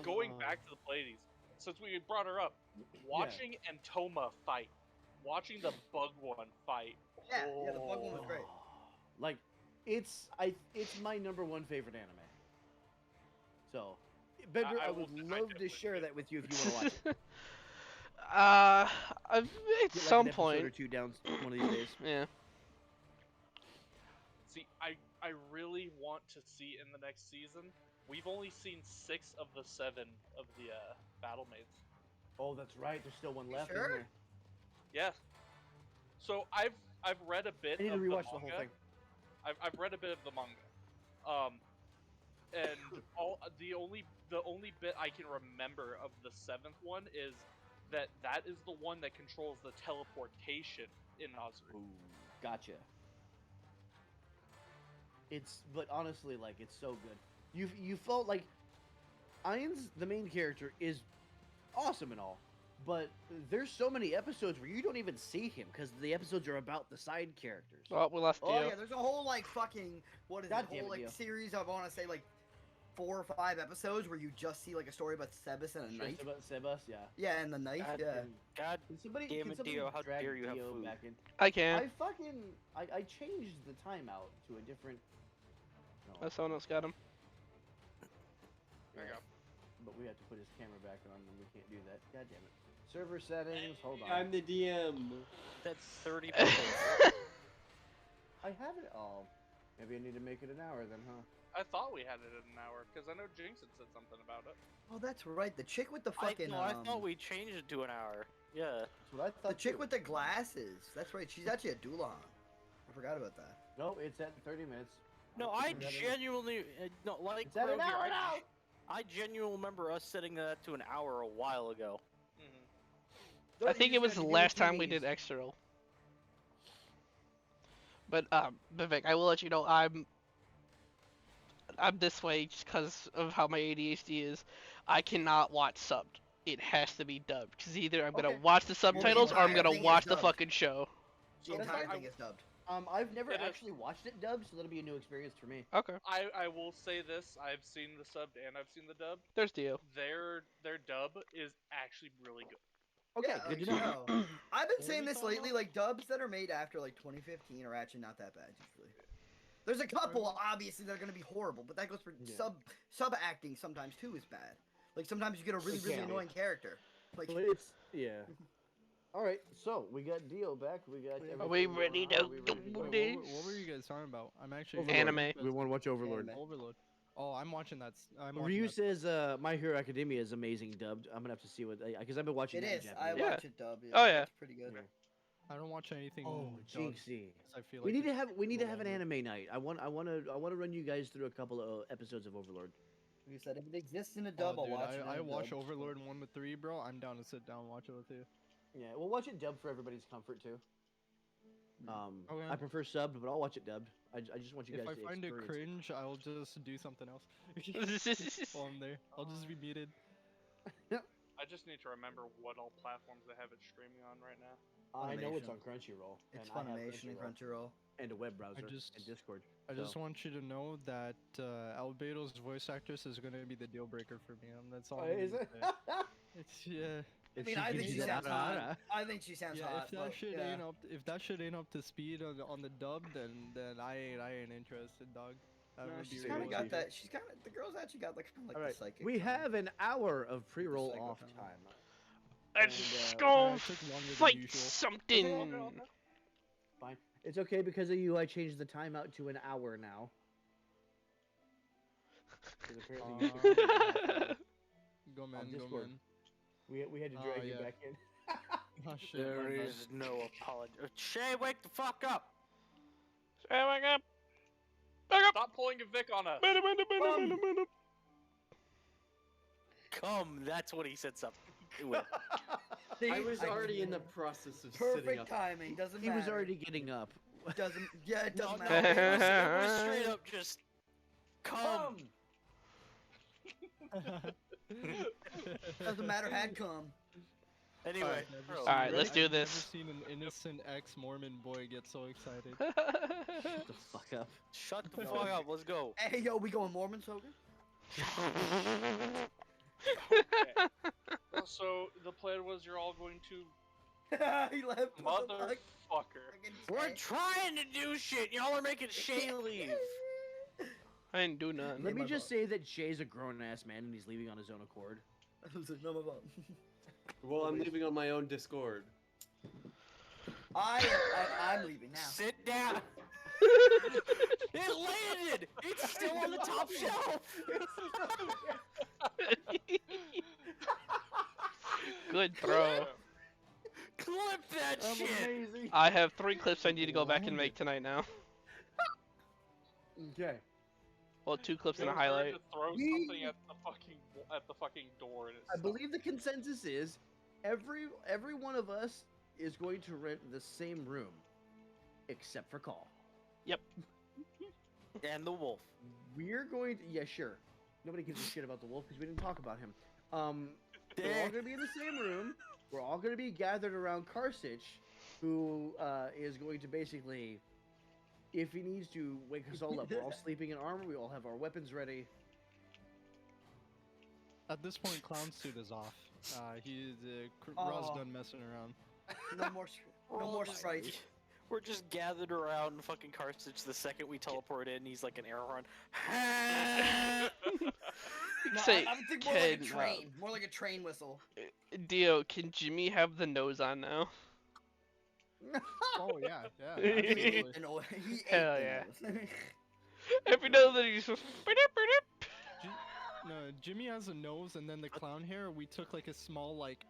Going back to the Pleiades, since we brought her up, watching Antoma fight, watching the bug one fight. Yeah, the bug one was great. Like, it's my #1 favorite anime. So, Bender, I I will- would I love to definitely share do. that with you if you want to watch it. At Get, like, some an episode or point. two down one of these days. Yeah. See, I really want to see in the next season. We've only seen 6 of the 7 of the battle maids. Oh, that's right. There's still one left, sure? isn't there? Yes. So I've read a bit I need to of rewatch the the whole manga. thing. I've read a bit of the manga. And the only bit I can remember of the 7th one is that is the one that controls the teleportation in Ozuri. Ooh, gotcha. But honestly, like, it's so good. You felt like Ainz, the main character, is awesome and all, but there's so many episodes where you don't even see him because the episodes are about the side characters. Well, we left Oh, Dio. yeah, there's a whole, like, fucking, what is God it, damn whole, it, Dio. like, series of, I want to say, like, 4 or 5 episodes where you just see, like, a story about Sebas and a Just knight. about Sebas, yeah. Yeah, and the knight, God, yeah. God Can somebody, damn can it, somebody Dio, how drag dare you have Dio food. back in? I can. I changed the timeout to a different. No, Oh, someone else got him. There you go. but we have to put his camera back on, and we can't do that. God damn it. Server settings. Hold on. I'm the DM. That's 30 minutes. I have it all. Maybe I need to make it an hour then, huh? I thought we had it in an hour because I know Jinx had said something about it. Oh, that's right, the chick with the fucking, I thought we changed it to an hour. Yeah. That's what I thought. the chick too. with the glasses. That's right, she's actually a Dulahan. I forgot about that. No, it's at 30 minutes. No, I'll I put that in. genuinely no like It's at an Kroger, hour now. I genuinely remember us setting that to an hour a while ago. Mm-hmm. I think it was the last time we did Exdaril. But Vivek, I will let you know I'm this way just because of how my ADHD is. I cannot watch subbed. It has to be dubbed because either I'm gonna Okay. watch the subtitles or I'm entire gonna thing is watch the dubbed. fucking show. The That's entire fine. thing is dubbed. I've never It is. actually watched it dubbed, so that'll be a new experience for me. Okay, I will say this: I've seen the subbed and I've seen the dubbed. there's Dio. Their dub is actually really good. Okay, Yeah, good like, to know. you know. I've been What saying are we this talking lately, about? like dubs that are made after like 2015 are actually not that bad usually. There's a couple obviously that are gonna be horrible, but that goes for Yeah. sub acting sometimes too is bad. Like sometimes you get a really It can be. annoying character. Like But it's yeah. All right, so we got Dio back. We got. Are we everything going ready on. to Are we go? ready to Wait, This- what were you guys talking about? I'm actually Overlord. Anime. We want to watch Overlord. Anime. Overload. Oh, I'm watching that. I'm watching Ryu that. says My Hero Academia is amazing dubbed. I'm gonna have to see what because I've been watching it that in is. I Japanese. Yeah. watch it dub. Oh, yeah. It's pretty good. I don't watch anything. Oh, dubbed Jinxie. 'cause I feel We like need to it's have too an long. anime night. I want to run you guys through a couple of episodes of Overlord. Like you said, if it exists in a Oh, dub, I'll dude, watch it. in I a watch dub. Overlord 1 to 3, bro. I'm down to sit down and watch it with you. Yeah, we'll watch it dubbed for everybody's comfort too. Okay. I prefer subbed, but I'll watch it dubbed. I just want you If guys I to find it experience cringe, I'll just do something else. While I'm there, I'll just be muted. I just need to remember what all platforms they have it streaming on right now. I know it's Funimation. on Crunchyroll. It's and I have Funimation and Crunchyroll. and a web browser just- and Discord. I just So- want you to know that Albedo's voice actress is going to be the deal breaker for me. That's all. Oh, I is need it? to say. It's yeah. I If mean, she I gives think you she that sounds hot. ara. I think she sounds Yeah, hot. if that but, shit yeah. ain't up to speed on the dub, then I ain't interested, dog. That No, would be she's kind of really got good. that. She's kind of the girl's actually got like kind of like All right, the psychic. we time. have an hour of pre-roll psycho off time. time. Let's And, go it took longer than fight usual. something. Fine. It's okay because of you. I changed the timeout to an hour now. 'Cause apparently you took longer than half an hour. Go man, go Discord. man. We had to drag you yeah. back in. Oh shit, There my bad. is no apology. Shay, wake the fuck up! Oh my god. Stop pulling a Vic on us. Come, that's what he sets up with. See, I was already in the process of sitting perfect up. timing. Doesn't He matter. was already getting up. Doesn't. Yeah, it doesn't No, matter. it was straight up just come. Doesn't matter. Had come. Anyway, Alright, let's do I've this. never seen an innocent ex-Mormon boy get so excited. Shut the fuck up. shut the fuck up. Let's go. Hey, yo, we going Mormon token? Well, so the plan was you're all going to He left. What the fuck? motherfucker. We're trying to do shit. Y'all are making Shay leave. I didn't do nothing. Let me just say that Jay's a grown-ass man and he's leaving on his own accord. No, my fault. Well, I'm leaving on my own Discord. I'm leaving now. Sit down. It landed. It's still on the top shelf. Good throw. Clip that shit. Amazing. I have 3 clips I need to go back and make tonight now. Okay. Well, 2 clips and a It was hard highlight. to throw something at the fucking door. And it I believe the consensus is every one of us is going to rent the same room, except for Call. And the wolf. We're going to sure. Nobody gives a shit about the wolf because we didn't talk about him. We're all going to be in the same room. We're all going to be gathered around Karsich, who is going to basically, if he needs to, wake us all up. We're all sleeping in armor. We all have our weapons ready. At this point, Clown suit is off. Ross Aw. done messing around. No more. No more sprites. We're just gathered around fucking Carthage the second we teleport in. He's like an air horn. No, Say, I would think more like a Ken, train. More like a train whistle. Dio, can Jimmy have the nose on now? Oh yeah, absolutely. And he ate Hell the yeah. nose. Every now and then he's just. No, Jimmy has a nose and then the clown hair. We took like a small like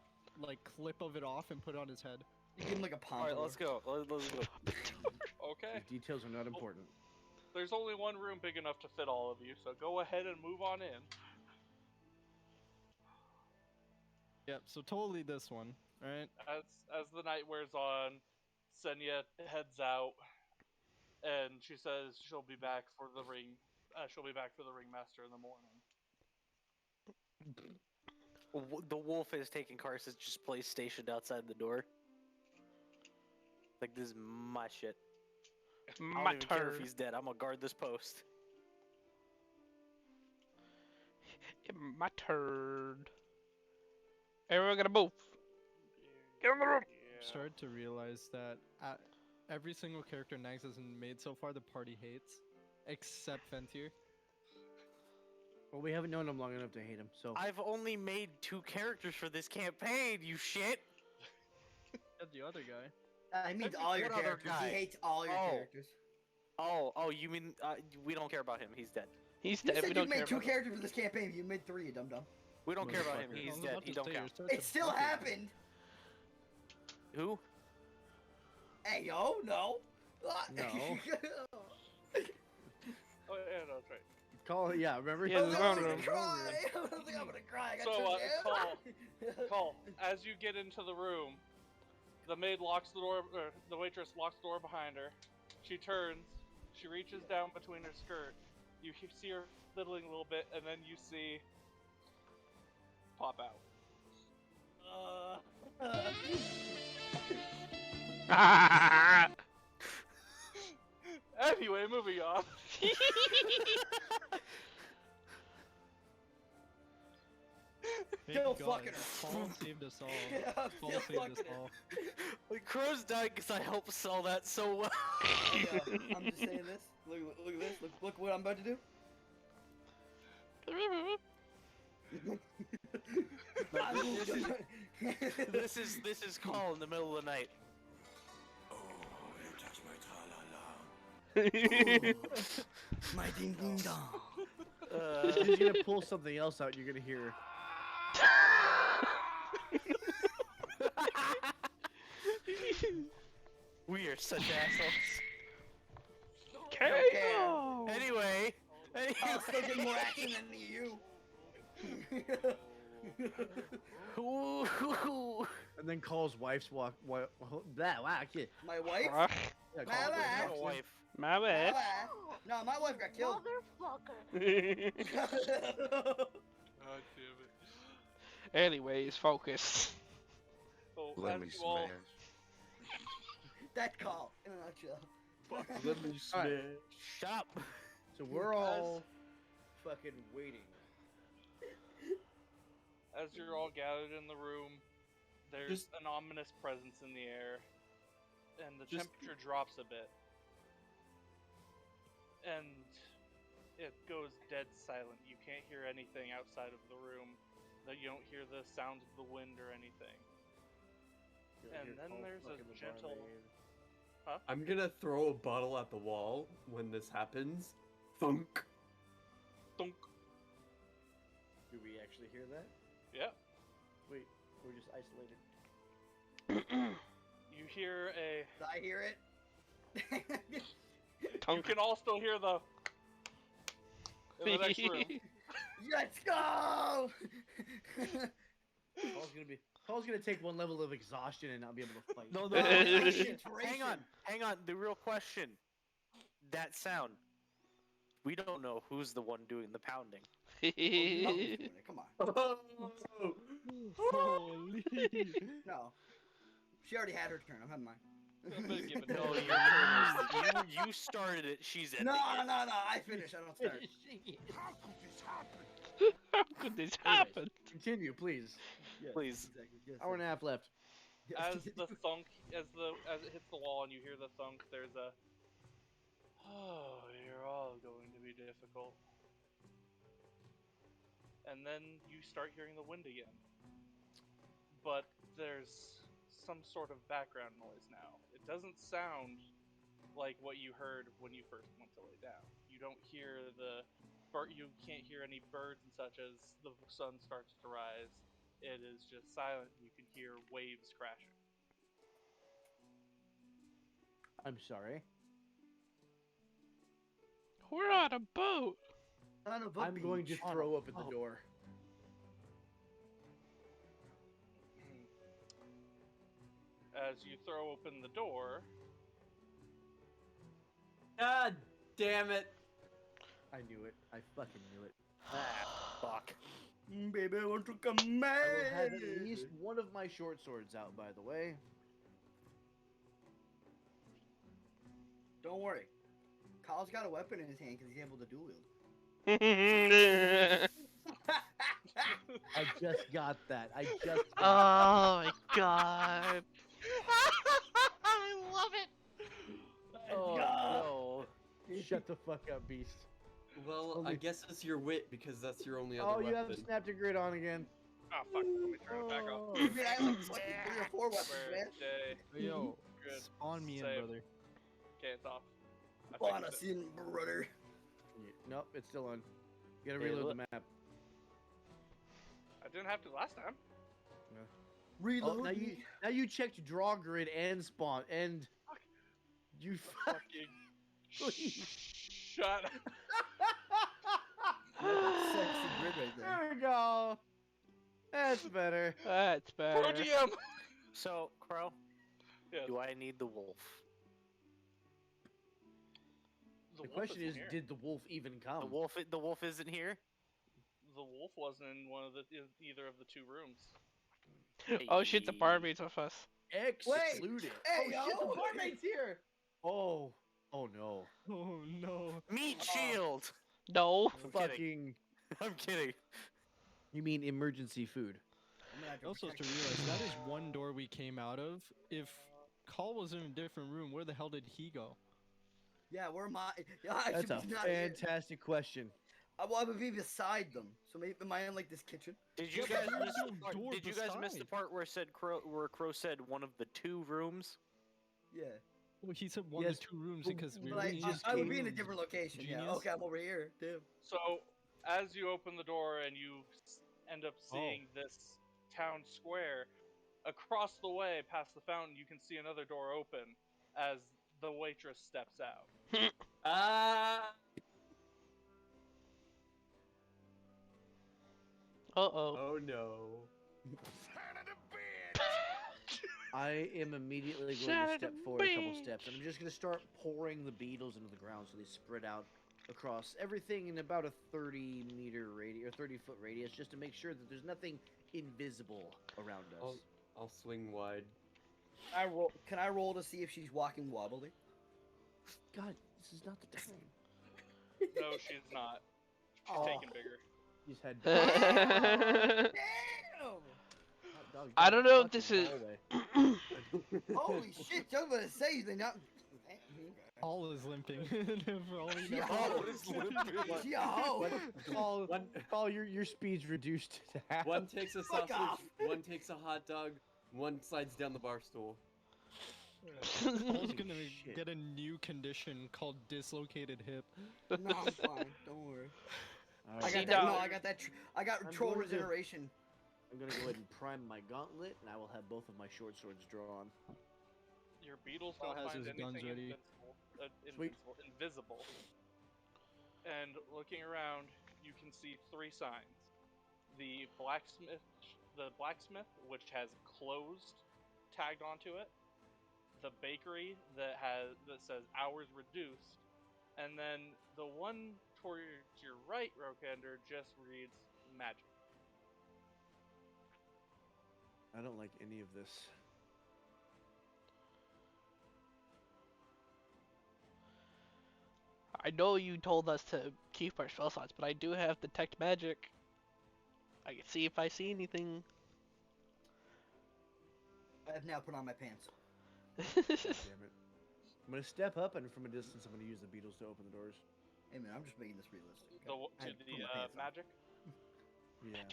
clip of it off and put it on his head. You give him like a All right, pompadour. let's go. Let's go. Okay. The details are not important. There's only one room big enough to fit all of you, so go ahead and move on in. Yep. So totally this one, right? As the night wears on, Senya heads out, and she says she'll be back for the ring. She'll be back for the ringmaster in the morning. The wolf is taking Carthage, just plays stationed outside the door. Like, this is my shit. I My don't even care if turn. he's dead. I'm gonna guard this post. My turn. Everyone got a move. Get in the room. Yeah. Started to realize that every single character Nags has made so far, the party hates, except Fentir. Well, we haven't known him long enough to hate him, so. I've only made 2 characters for this campaign, you shit! And the other guy. He means all your What other characters. guy? He hates all your Oh. characters. Oh, you mean, we don't care about him, he's dead. He's You dead. We said you don't care made 2 about him. characters for this campaign. You made 3, you dum dum. We don't care about him, Motherfucker. I he's was dead, about he to don't say, count. you're such It a still fucker. happened. Who? Hey yo, no. No. Oh yeah, no, that's right. Call, yeah, remember? Yeah, I there's was one gonna room. cry. I was like, I'm gonna cry. I got So, tripped. Call, as you get into the room, the maid locks the door, or the waitress locks the door behind her. She turns, she reaches down between her skirt. You see her fiddling a little bit, and then you see pop out. Anyway, moving on. Thank Kill God, fucking her. Paul saved us all. Yeah, Paul kill saved us fucking her. all. Like, Crow's died because I helped sell that so well. Yeah, I'm just saying this. Look at this. Look Look what I'm about to do. This is call in the middle of the night. Oh, you touch my tra-la-la. My ding ding dong. He's gonna pull something else out. You're gonna hear. We are such assholes. KO! Anyway. I'm still getting more action than you. Ooh. And then Call's wife's that wow, kid. My wife? Fuck. Yeah, My Call's wife. Have a wife. wife. My bad. No, my wife got killed. God damn it. Anyways, focus. So, Let me as you all, smash. That call, in a nutshell. Let me smash. Shut up. So we're all fucking waiting. as you're all gathered in the room, there's an ominous presence in the air, and the temperature drops a bit. And it goes dead silent. You can't hear anything outside of the room. That you don't hear the sound of the wind or anything. And then there's a gentle... Huh? I'm gonna throw a bottle at the wall when this happens. Thunk. Thunk. Do we actually hear that? Yeah. Wait, we're just isolated. You hear a... I hear it. You can all still hear the... in the next room. Let's go! Paul's gonna take one level of exhaustion and not be able to fight. No, hang on. The real question. That sound. We don't know who's the one doing the pounding. Come on. Holy. No. She already had her turn. I'm having mine. I'm gonna give it No, to your turn is you started it. She's ending No, it. no. I finish. I don't start. How could this happen? How could this happen? Continue, please. Yes, Please. Exactly. Yes, Hour and a half left. yes. As the thunk, as it hits the wall and you hear the thunk, there's a... Oh, you're all going to be difficult. And then you start hearing the wind again. But there's some sort of background noise now. It doesn't sound like what you heard when you first went to lay down. You don't hear you can't hear any birds and such as the sun starts to rise. It is just silent. You can hear waves crashing. I'm sorry. We're on a boat. Son of a I'm going to beach. throw up at the door. As you throw open the door, God damn it. I knew it. I fucking knew it. Ah, fuck. Baby, I want to come I will have back. at least one of my short swords out, by the way. Don't worry. Kyle's got a weapon in his hand because he's able to dual wield. I just got that. I just Oh my god. I love it. Oh, no. Shut the fuck up, beast. Well, I guess it's your wit because that's your only other Oh, weapon. you haven't snapped your grid on again. oh fuck, let me turn it back off. Oh. I mean, I have like fucking 3 or 4 weapons, man. Birthday. Yo, Good. spawn me in, Save. brother. Okay, it's off. I On fixed us it. in, brother. Nope, it's still on. You gotta Hey, reload look. the map. I didn't have to last time. Oh, Reload. now you checked draw grid and spawn and you Fucking Please. shut up. Sexy grid right there. There we go. That's better. That's better. Podium! So, Crow, Yes. do I need the wolf? The wolf question isn't is, here. did the wolf even come? The wolf isn't here. The wolf wasn't in one of either of the 2 rooms. Oh shit, the barmaid's with us. Excluded. Hey, oh shit, yo. the barmaid's here. Oh. Oh no. Oh no. Meat shield. No. I'm Fucking. I'm kidding. You mean emergency food? I'm gonna have to Also, to protect realize that is one door we came out of. If Call was in a different room, where the hell did he go? Yeah, where am I? Yeah, I That's should a be not here. fantastic question. I would be beside them. So maybe am I in like this kitchen? Did you Yeah, guys but miss there's the no part? door Did you guys miss the beside. part where Crow said one of the 2 rooms? Yeah. Well, he said one Yes, to 2 rooms but- because we But were I, in just I would be in a rooms. different location. Yeah. Genius. Okay, I'm over here too. So, as you open the door and you end up seeing this town square, across the way past the fountain, you can see another door open as the waitress steps out. Ah! Uh-oh. Oh no. Son of a bitch! I am immediately going Son to of step a forward a couple bitch. steps, and I'm just going to start pouring the beetles into the ground so they spread out across everything in about a 30-meter radius or 30-foot radius, just to make sure that there's nothing invisible around us. I'll swing wide. Can I roll to see if she's walking wobbly? God, this is not the time. No, she's not. She's Oh. taking bigger. He's had. Damn! Hot dog, I don't know if fuck this his is. hallway. Holy shit! I was gonna say they not. Paul is limping. For all we know. Yo, yo. Paul, One, Paul, your speed's reduced to half. one takes a Fuck sausage, off. one takes a hot dog, one slides down the bar stool. Paul's gonna Shit. get a new condition called dislocated hip. No, I'm fine. Don't worry. All I right, got See, that. no. No, I got that. I got I'm troll going to- regeneration. I'm gonna go ahead and prime my gauntlet, and I will have both of my short swords drawn. Your beetles Paul don't has find his guns anything ready. Sweet. invisible. And looking around, you can see 3 signs: the blacksmith, which has closed tagged onto it; the bakery that says hours reduced; and then the one towards your right, Rokander, just reads magic. I don't like any of this. I know you told us to keep our spell slots, but I do have detect magic. I can see if I see anything. I have now put on my pants. God damn it. I'm gonna step up, and from a distance, I'm gonna use the beetles to open the doors. Hey man, I'm just making this realistic. The, okay? I to had to the put my pants on. magic. Yeah.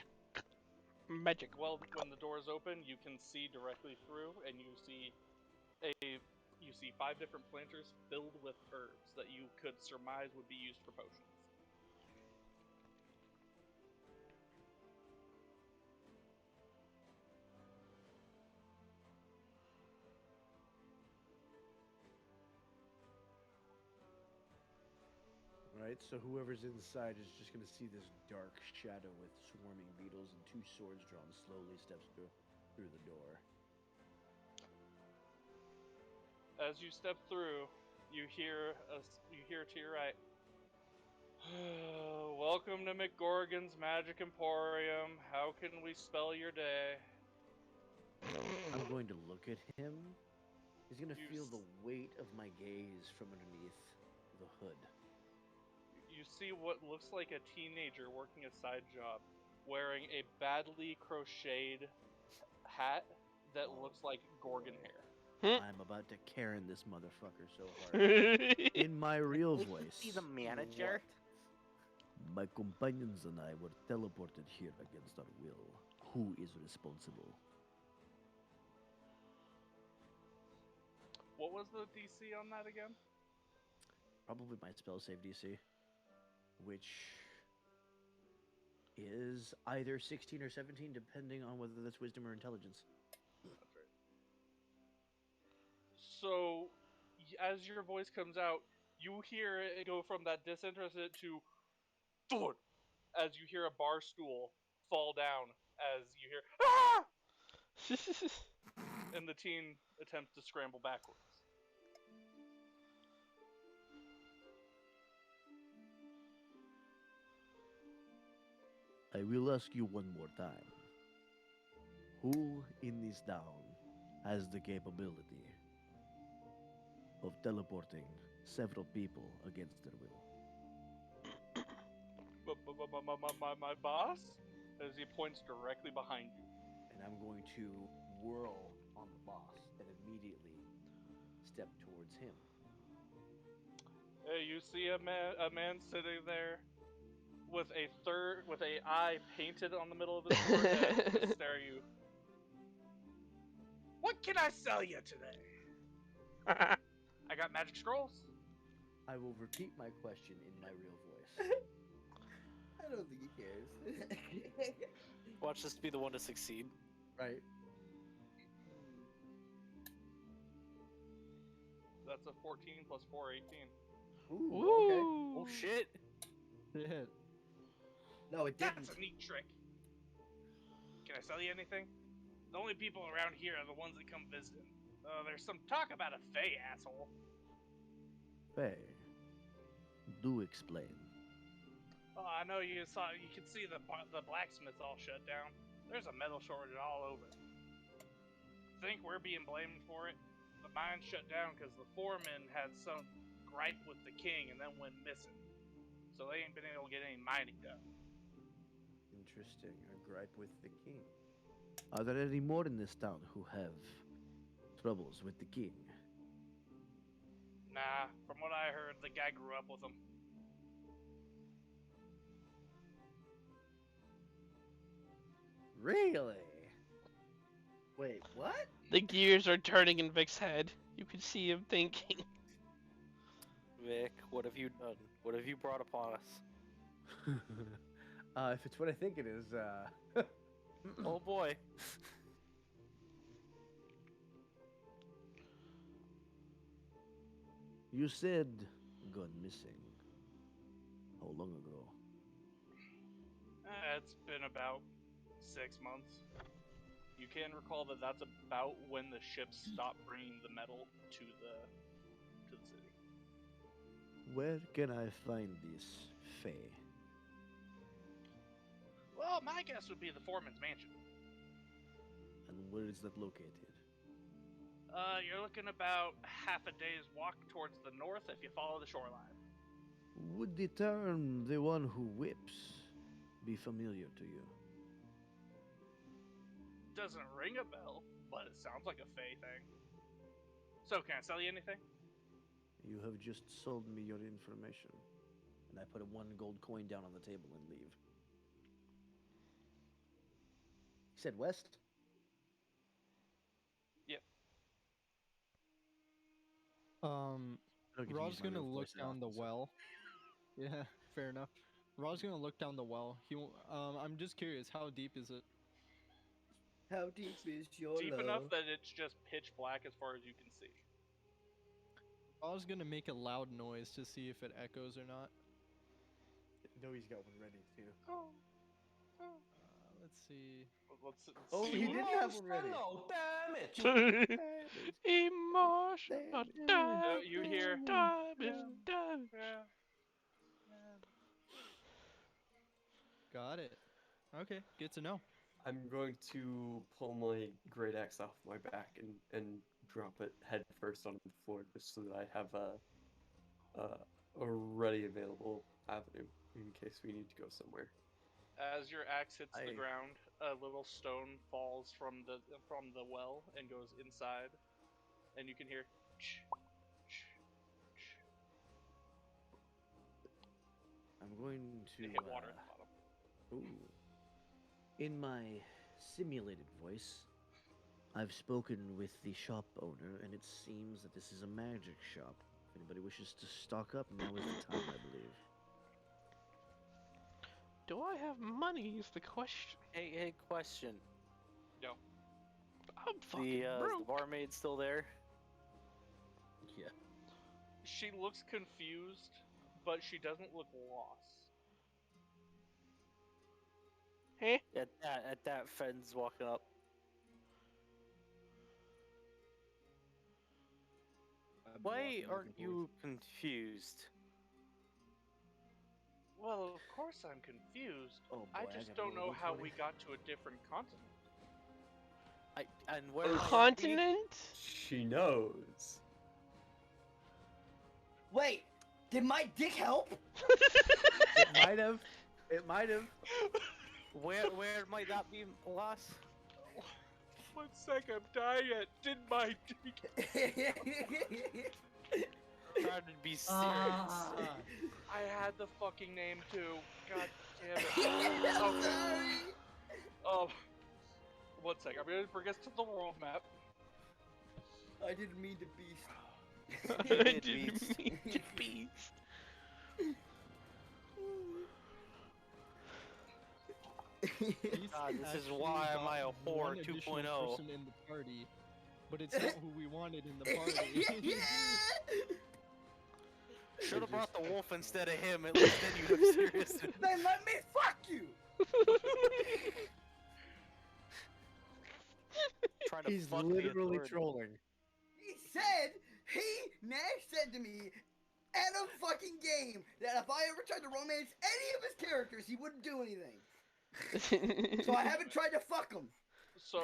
Magic. Well, when the doors open, you can see directly through, and you see 5 different planters filled with herbs that you could surmise would be used for potions. Right, so whoever's inside is just gonna see this dark shadow with swarming beetles and 2 swords drawn slowly steps through the door. As you step through, you hear to your right. Welcome to McGorgon's Magic Emporium. How can we spell your day? I'm going to look at him. He's gonna You feel s- the weight of my gaze from underneath the hood. You see what looks like a teenager working a side job, wearing a badly crocheted hat that looks like Gorgon hair. I'm about to Karen this motherfucker so hard. In my real voice. See the manager? My companions and I were teleported here against our will. Who is responsible? What was the DC on that again? Probably my spell save DC, which is either 16 or 17, depending on whether that's wisdom or intelligence. That's right. So, as your voice comes out, you hear it go from that disinterested to thud, as you hear a bar stool fall down, as you hear ah, and the teen attempts to scramble backwards. I will ask you one more time. Who in this town has the capability of teleporting several people against their will? My boss, as he points directly behind you. And I'm going to whirl on the boss and immediately step towards him. You see a man sitting there with a eye painted on the middle of his forehead, just stare at you. What can I sell you today? I got magic scrolls. I will repeat my question in my real voice. I don't think he cares. Watch this be the one to succeed. Right. That's a 14 plus 4, 18. Ooh, okay. Oh shit! It hit. No, it didn't. That's a neat trick. Can I sell you anything? The only people around here are the ones that come visiting. There's some talk about a fae, asshole. Faye, do explain. Oh, I know you saw. You can see the blacksmith all shut down. There's a metal shortage all over. Think we're being blamed for it? The mine shut down because the foreman had some gripe with the king and then went missing. So they ain't been able to get any mining done. Interesting. A gripe with the king. Are there any more in this town who have troubles with the king? Nah, from what I heard, the guy grew up with him. Really? Wait, what? The gears are turning in Vic's head. You can see him thinking. Vic, what have you done? What have you brought upon us? If it's what I think it is, Oh boy. You said gone missing. How long ago? It's been about 6 months. You can recall that that's about when the ships stopped bringing the metal to the city. Where can I find this Faye? Well, my guess would be the foreman's mansion. And where is that located? You're looking about half a day's walk towards the north if you follow the shoreline. Would the term the one who whips be familiar to you? Doesn't ring a bell, but it sounds like a Fae thing. So, can I sell you anything? You have just sold me your information. And I put a 1 gold coin down on the table and leave. He said west? Yep. I don't get to Ra's use my gonna real look voice that down the often, so- well. Yeah, fair enough. Ra's gonna look down the well. I'm just curious, how deep is it? How deep is your Deep love? enough that it's just pitch black as far as you can see. Ra's gonna make a loud noise to see if it echoes or not. No, he's got one ready too. Let's see. Let's Oh, see he what- didn't have one ready. Emotional damage. You hear? Damage. Yeah. Got it. Okay, good to know. I'm going to pull my great axe off my back and drop it head first onto the floor just so that I have a ready available avenue in case we need to go somewhere. As your axe hits the I- ground, a little stone falls from the well and goes inside, and you can hear. I'm going to It hit water at the bottom. ooh. In my simulated voice, I've spoken with the shop owner, and it seems that this is a magic shop. If anybody wishes to stock up, now is the time, I believe. Do I have money is the question. Hey, question. I'm fucking The broke. barmaid still there? Yeah. She looks confused, but she doesn't look lost. Hey? At that Fenn's walking up. Why aren't you confused? Well, of course I'm confused. Oh, I boy, just got don't know rolled a how 20. we got to a different continent. And where might that be? Continent? She knows. Wait, did my dick help? It might have. It might have. Where might that be, Lass? 1 sec, I'm dying. Did my dick? Trying to be serious. I had the fucking name too. God damn it. I'm Okay. sorry. One sec. I'm gonna bring us to the world map. I didn't mean to beast. You I did, didn't Beast. mean to beast. Beast God, this is actually why am got I a whore one additional 2.0. person in the party, but it's not who we wanted in the party. Should have brought the Just- wolf instead of him. At least then you'd have serious. Then let me fuck you. Trying to He's fuck literally the authority. trolling. Nash said to me at a fucking game that if I ever tried to romance any of his characters, he wouldn't do anything. So I haven't tried to fuck him. So,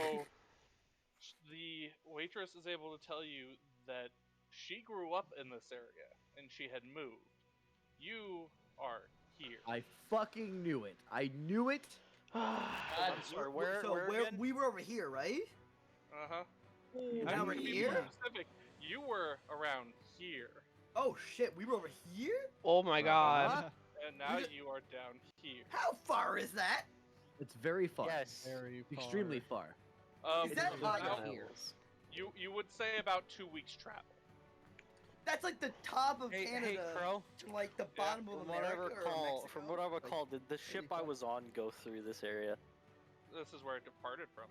the waitress is able to tell you that she grew up in this area and she had moved. You are here. I fucking knew it. I knew it. I'm sorry, where again? We were over here, right? Uh-huh. Now we're To be here? more specific, you were around here, Oh shit, we were over here? Oh my god. Uh-huh. and now you are down here. How far is that? It's very far. Yes. Very far. Extremely far. Is that it's hot about- here? You would say about 2 weeks travel. That's like the top of Hey, Canada Crow. to like the bottom of From what I America or recall, Mexico. from what I recall, did the ship I far. was on go through this area? This is where it departed from.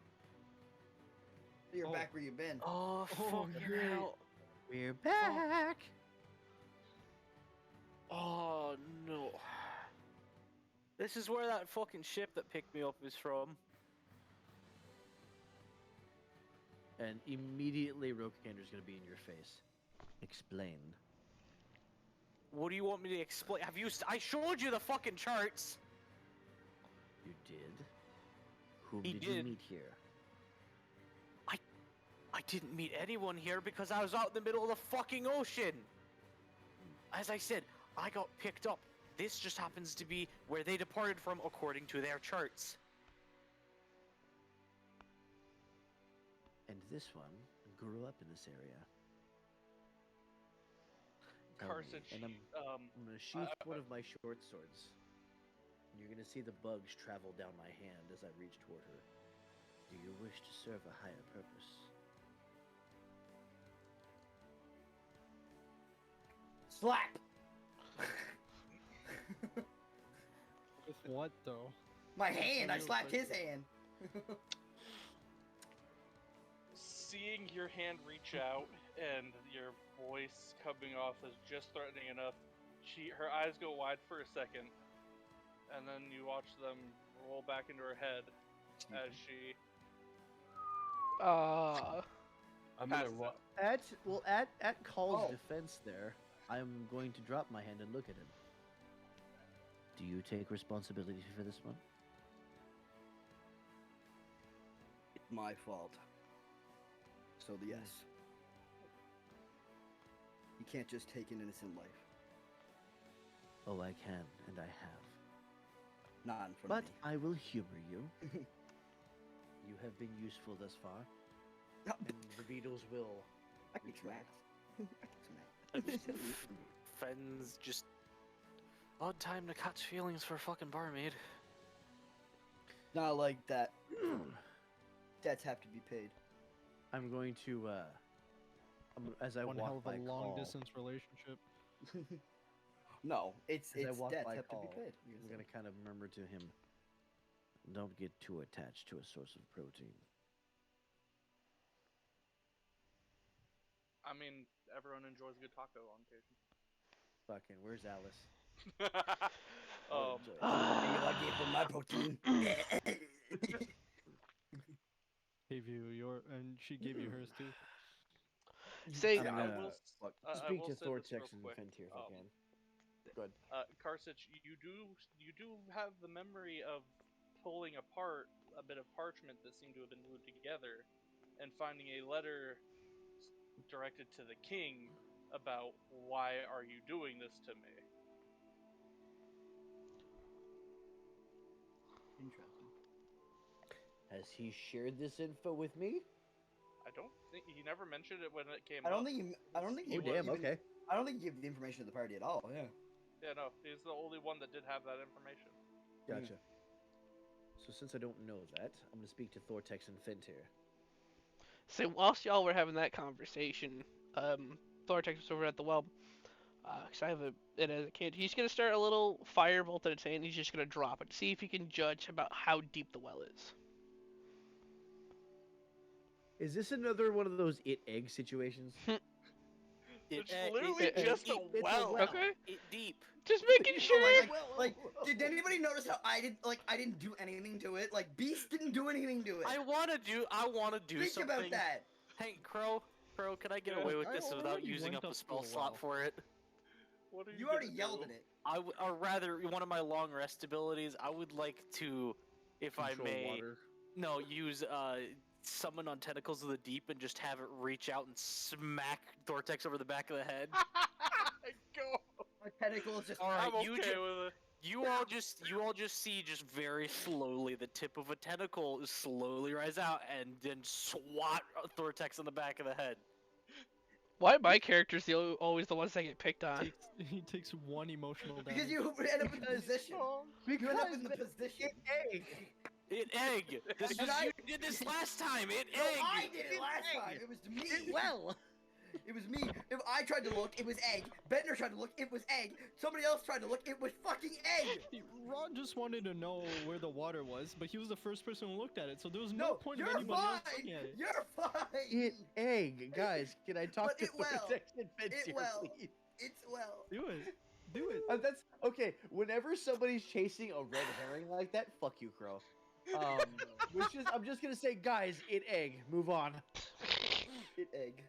You're Oh. back where you've been. Oh, fucking great. hell. We're back. Oh, no. This is where that fucking ship that picked me up is from. And immediately Rokander's gonna be in your face. Explain. What do you want me to explain? Have you? I showed you the fucking charts. You did? Whom He did you did. meet here? I didn't meet anyone here because I was out in the middle of the fucking ocean. As I said, I got picked up. This just happens to be where they departed from according to their charts. And this one grew up in this area. Tell me, Carthage, and I'm gonna sheath one of my short swords. And you're gonna see the bugs travel down my hand as I reach toward her. Do you wish to serve a higher purpose? Slap! With what though? My hand! I Real slapped quick. his hand! seeing your hand reach out and your voice coming off as just threatening enough, her eyes go wide for a second, and then you watch them roll back into her head as she I'm gonna passes run. out. At Call's Oh. defense there, I'm going to drop my hand and look at him. Do you take responsibility for this one? It's my fault. So yes. You can't just take an innocent life. Oh, I can, and I have. Not in front But of me. I will humor you. You have been useful thus far, and the Beatles will I can retract. I can smack. Fenn's just odd time to catch feelings for a fucking barmaid. Not like that. Debts have to be paid. I'm going to, as I One walk hell of by a long Call, distance relationship. No, it's as I walk debts by have to Call, be paid. I'm going to kind of murmur to him, don't get too attached to a source of protein. I mean, everyone enjoys a good taco on occasion. Fucking, where's Alice? um, enjoy it. Maybe I gave her my protein. Gave you your, and she gave you hers too. Say, I'm I gonna will, look, I speak will to say this real Thortex and quick. Fentir if I can. Good. Karsich, you do have the memory of pulling apart a bit of parchment that seemed to have been glued together, and finding a letter directed to the king about why are you doing this to me. Interesting. Has he shared this info with me? I don't think he never mentioned it when it came I don't up. think you. I don't think Oh, you damn, even okay. I don't think you give the information to the party at all. Yeah. Yeah, no, he's the only one that did have that information. Gotcha. So since I don't know that, I'm gonna speak to Thortex and Fintir. So whilst y'all were having that conversation, Thortex was over at the well. Cause I have it as a kid. He's gonna start a little firebolt at its end. He's just gonna drop it. See if he can judge about how deep the well is. Is this another one of those it egg situations? It's literally just a it's well. Okay. It deep. Just making Oh sure. like, did anybody notice how I didn't do anything to it? Like, Beast didn't do anything to it. I wanna do Think something. about that. Hey, Crow, can I get Yeah. away with I this without already using went up a up spell to a slot well. for it? What are you You already gonna yelled do? at it. Or rather, one of my long rest abilities, I would like to, if I Control may, water. no, use summon on Tentacles of the Deep and just have it reach out and smack Thortex over the back of the head. Go. My tentacle is just. All right, I'm you okay ju- with it. You all just see just very slowly the tip of a tentacle slowly rise out and then swat Thortex on the back of the head. Why are my characters always the ones that get picked on? He takes one emotional damage. Because you end up in the position. You end up in the position. It egg. This was, you did this last time. It No, egg. I did it last time. It was me. Well, It was me. If I tried to look, it was egg. Bentner tried to look, it was egg. Somebody else tried to look, it was fucking egg. Ron just wanted to know where the water was, but he was the first person who looked at it, so there was no No, point you're of anybody else fine. looking at it. You're fine. it egg, guys. Can I talk But to it well. Thortex and Fintir, It well. please? It's well. Do it. Do it. That's okay. Whenever somebody's chasing a red herring like that, fuck you, Crow. I'm just gonna say, guys, it egg. Move on. It egg.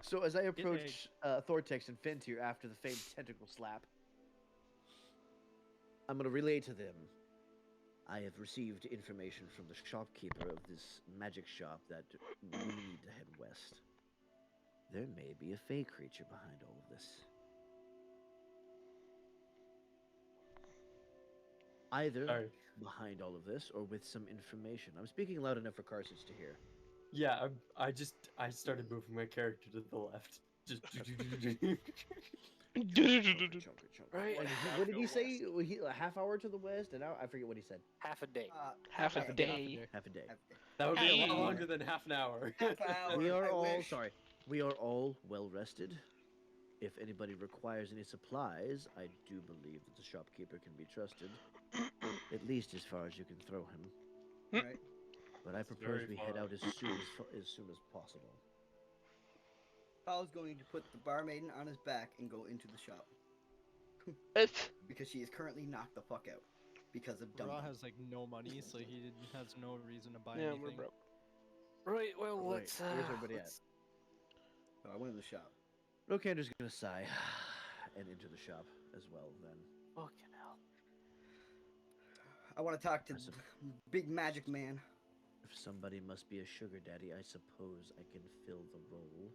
So as I approach Thortex and Fintir after the famed tentacle slap, I'm gonna relay to them. I have received information from the shopkeeper of this magic shop that we need to head west. There may be a fey creature behind all of this. Either Sorry. behind all of this or with some information. I'm speaking loud enough for Carthage to hear. Yeah, I started moving my character to the left. Just Right. Like, what did he say? A half hour to the west? An hour? I forget what he said. Half a day. Half a half a day. Half a day. that would be a lot Hey. longer than half an hour. Half hour. We are I all wish. sorry. We are all well rested. If anybody requires any supplies, I do believe that the shopkeeper can be trusted. At least as far as you can throw him. Right. But I It's propose very we head far. out as soon as possible. Paul's going to put the barmaiden on his back and go into the shop It's because she is currently knocked the fuck out because of dumb. Ra has like no money, so he has no reason to buy yeah, anything. we're broke. Right. Well, Wait, let's. where's everybody let's- So I went in the shop. Rokander's gonna sigh and enter the shop as well. Then Fucking hell. I want to talk to Awesome. Big Magic Man. if somebody must be a sugar daddy, I suppose I can fill the role.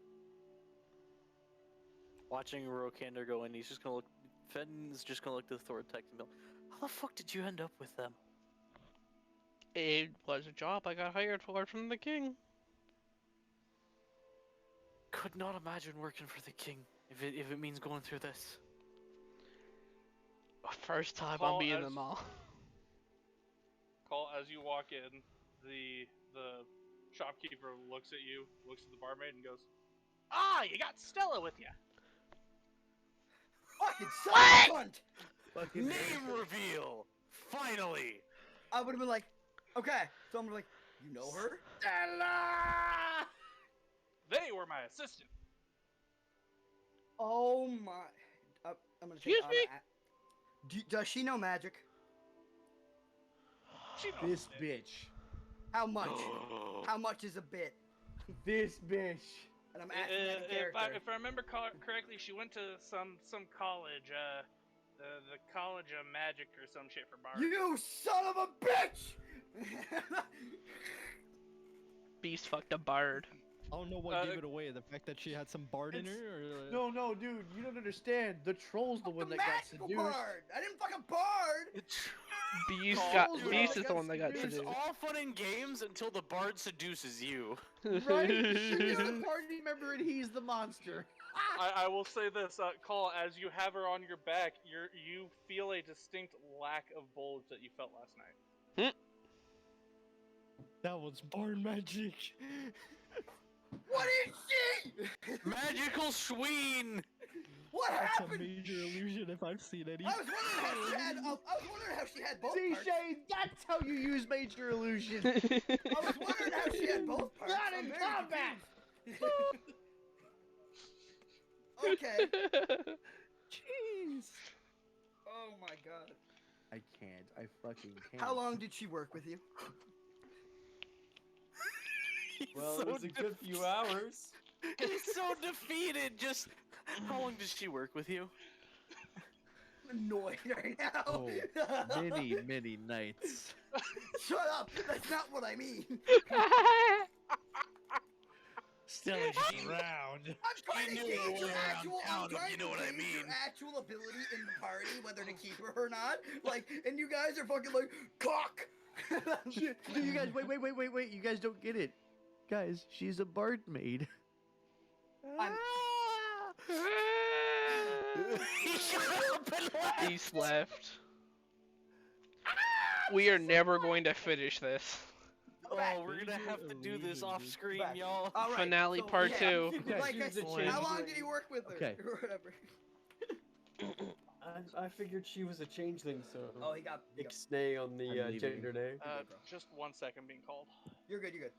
Watching Rokander go in, he's just gonna look. Fenton's just gonna look to Thortex and go, "How the fuck did you end up with them?" It was a job I got hired for from the king. Could not imagine working for the king if it means going through this. First time Paul, I'll be in as- them all. Call as you walk in, the shopkeeper looks at you, looks at the barmaid, and goes, "Ah, you got Stella with you." Fucking son of a cunt! Fucking Name reveal! Finally! I would have been like, okay. So I'm like, you know her? Stella! They were my assistant. Oh my. I'm gonna take Excuse me? Does she know magic? She knows This it. bitch. How much? How much is a bit? This bitch. And I'm asking that in character. If I remember correctly, she went to some college, the College of Magic or some shit for bars. You son of a bitch! Beast fucked a bard. I don't know what gave it away. The fact that she had some bard in her, or No, dude, you don't understand. The troll's the one The that got magical seduced. bard! I didn't fuck a bard! Beast is the one that got It's seduced. all fun and games until the bard seduces you. Right? She's the party member and he's the monster. I will say this, Call, as you have her on your back, you feel a distinct lack of bulge that you felt last night. That was barn magic. What is she? Magical Sween! What That's a happened? major illusion if I've seen any. I was wondering how she had both parts. DJ, that's how you use major illusion. I was wondering how she had both parts. Not I'm in very combat. confused. Okay. Jeez. Oh my god. I can't. I fucking can't. How long did she work with you? Well, it was a good few hours. He's so defeated. Just how long does she work with you? I'm annoyed right now. Oh, many nights. Shut up. That's not what I mean. Stella round. I'm trying to knew gauge it your was actual. around I'm town, trying you know to what I gauge your mean. actual ability in the party, whether to keep her or not. Like, and you guys are fucking like cock. Shit. You guys, wait. You guys don't get it. Guys, she's a bard maid. I'm- He got up and left. Beast left. We are never going to finish this. Oh, we're gonna have to do this off screen, Back. y'all. All right, Finale so, part yeah, 2. Like I She's a said, how changeling. long did he work with her? Okay. Or whatever. I figured she was a changeling, so Oh, he got. ixnay on the I'm leaving. gender name. Just 1 second being called. You're good. You're good.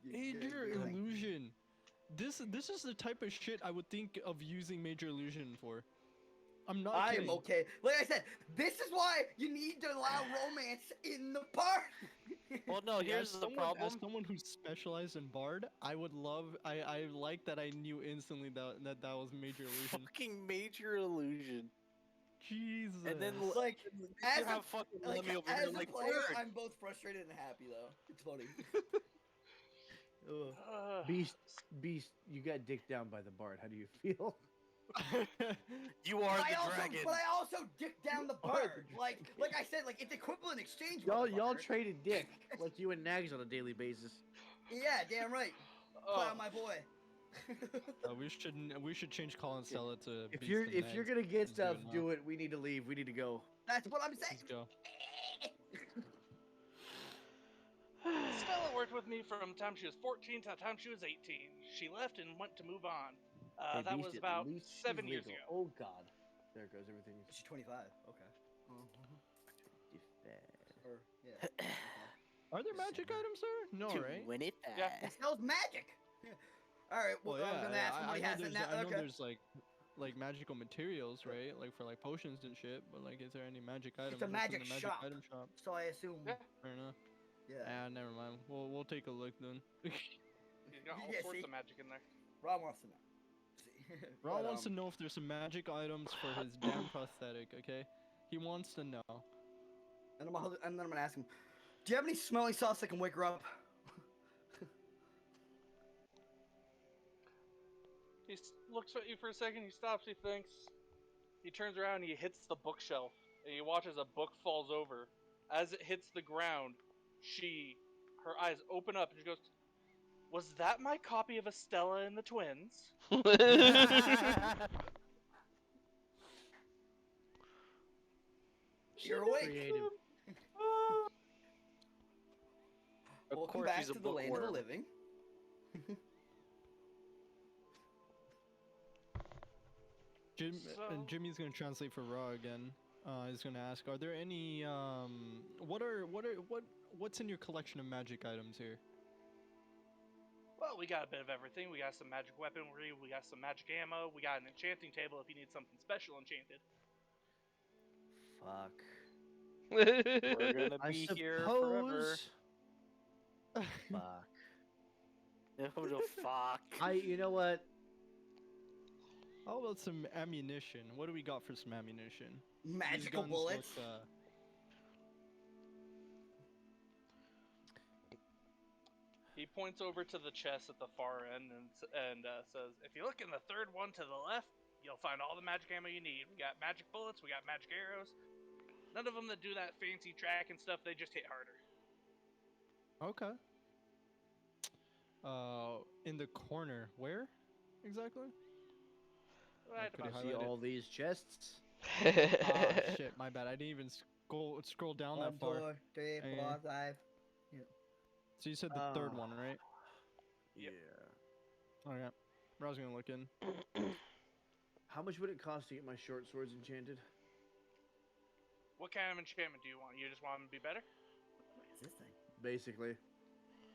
Major you're like- illusion. This is the type of shit I would think of using major illusion for. I'm not I kidding. am okay. Like I said, this is why you need to allow romance in the party. Well, no, here's the problem. As someone who's specialized in bard, I would love. I like that I knew instantly that was major illusion. Fucking major illusion. Jesus. And then Like, you as a- have fucking Like, Lemmy over as here a like player, bird. I'm both frustrated and happy though. It's funny. Beast, you got dicked down by the bard. How do you feel? You are But the I also, dragon. but I also dick down the bird. Like I said, like it's equivalent exchange. Y'all motherfucker. traded dick like you and Nags on a daily basis. Yeah, damn right. Play on my boy. we should change Colin Stella to. If Beast you're and if you're Nags. gonna get Let's do stuff, it now. do it. We need to leave. We need to go. That's what I'm saying. Let's go. Stella worked with me from the time she was 14 to the time she was 18. She left and went to move on. Hey, That Beast, was at about least she's 7 years legal. ago. Oh God, there goes everything. She's 25. Okay. Or yeah. Are there magic items there? No, right? Win it Yeah. It smells magic. All right. Well, I was gonna ask somebody has it now. I know Okay. there's like magical materials, right? Like for like potions and shit. But like, is there any magic items? It's a that's in magic the magic shop. item shop? So I assume. Yeah. Fair enough. Yeah. Ah, never mind. We'll take a look then. He's got all Yeah, sorts see? of magic in there. Ron wants to know. See. Ron But, wants to know if there's some magic items for his damn prosthetic. Okay, he wants to know. And then I'm gonna ask him, do you have any smelling sauce that can wake her up? Looks at you for a second, he stops, he thinks. He turns around and he hits the bookshelf. And he watches a book falls over. As it hits the ground, her eyes open up and she goes, "Was that my copy of Estella and the Twins?" You're awake. Creative. Of Welcome course back she's a to the land of the bookworm. living. And Jimmy's gonna translate for Raw again. He's gonna ask, are there any what's in your collection of magic items here? Well, we got a bit of everything. We got some magic weaponry, we got some magic ammo, we got an enchanting table if you need something special enchanted. Fuck. We're gonna I be here forever. suppose. Fuck. Oh, the fuck. You know what? How about some ammunition? What do we got for some ammunition? These Magical guns bullets. look, He points over to the chest at the far end and says, "If you look in the third one to the left, you'll find all the magic ammo you need. We got magic bullets, we got magic arrows, None of them that do that fancy track and stuff. They just hit harder. Okay. In the corner, where exactly? Right could you about See highlight it? all these chests? Ah, shit, my bad. I didn't even scroll down that far. 1, 2, 3, Eh. 4, 5. So you said the third one, right? Yep. Yeah. Okay. I was gonna look in. How much would it cost to get my short swords enchanted? What kind of enchantment do you want? You just want them to be better? What is this thing? Basically,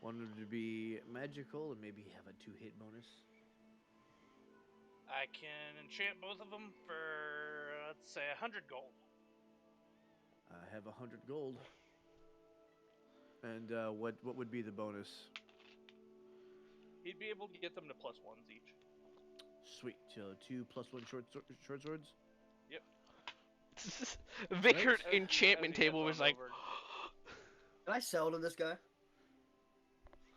wanted to be magical and maybe have a 2-hit bonus. I can enchant both of them for, let's say, 100 gold. I have 100 gold. And what would be the bonus? He'd be able to get them to +1s each. Sweet. So 2 +1 short swords. Yep. Vicar As he enchantment heads table was on like, over. Can I sell to this guy?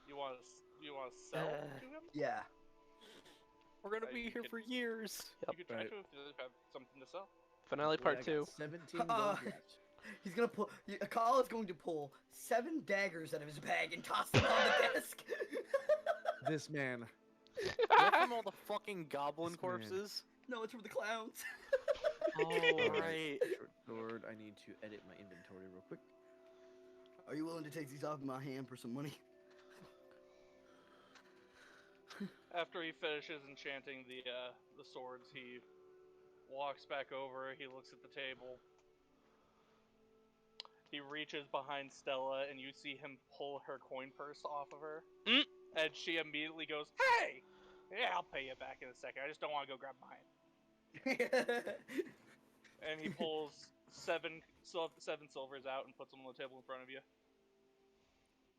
You want to sell to him? Yeah. We're gonna You be here could- for years. You could try Right. to if you have something to sell. finale Boy, I part got 2. 17 gold left. He's gonna pull. Kyle is going to pull 7 daggers out of his bag and toss them on the desk. This man. Is that from all the fucking goblin This man. corpses? No, it's for the clowns. Oh, Alright, right. Short sword. I need to edit my inventory real quick. Are you willing to take these off my hand for some money? After he finishes enchanting the swords, he walks back over. He looks at the table. He reaches behind Stella, and you see him pull her coin purse off of her. Mm. And she immediately goes, "Hey, yeah, I'll pay you back in a second. I just don't want to go grab mine." And he pulls seven silvers out and puts them on the table in front of you.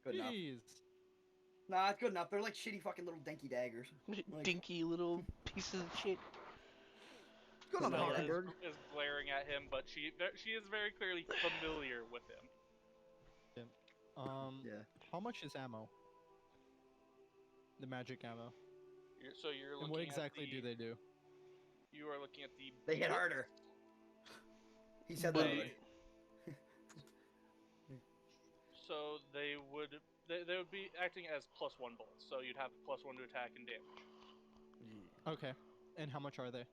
Good enough. Jeez. Nah, it's good enough. They're like shitty fucking little dinky daggers. Like, Dinky little pieces of shit. good on Stella Hockenberg. is glaring at him, but she is very clearly familiar with him. Yeah. How much is ammo? The magic ammo. So you're looking And what exactly at the, do they do? You are looking at the. They hit book. harder. He said But- that already. So they would be acting as +1 bullets. So you'd have +1 to attack and damage. Okay. And how much are they?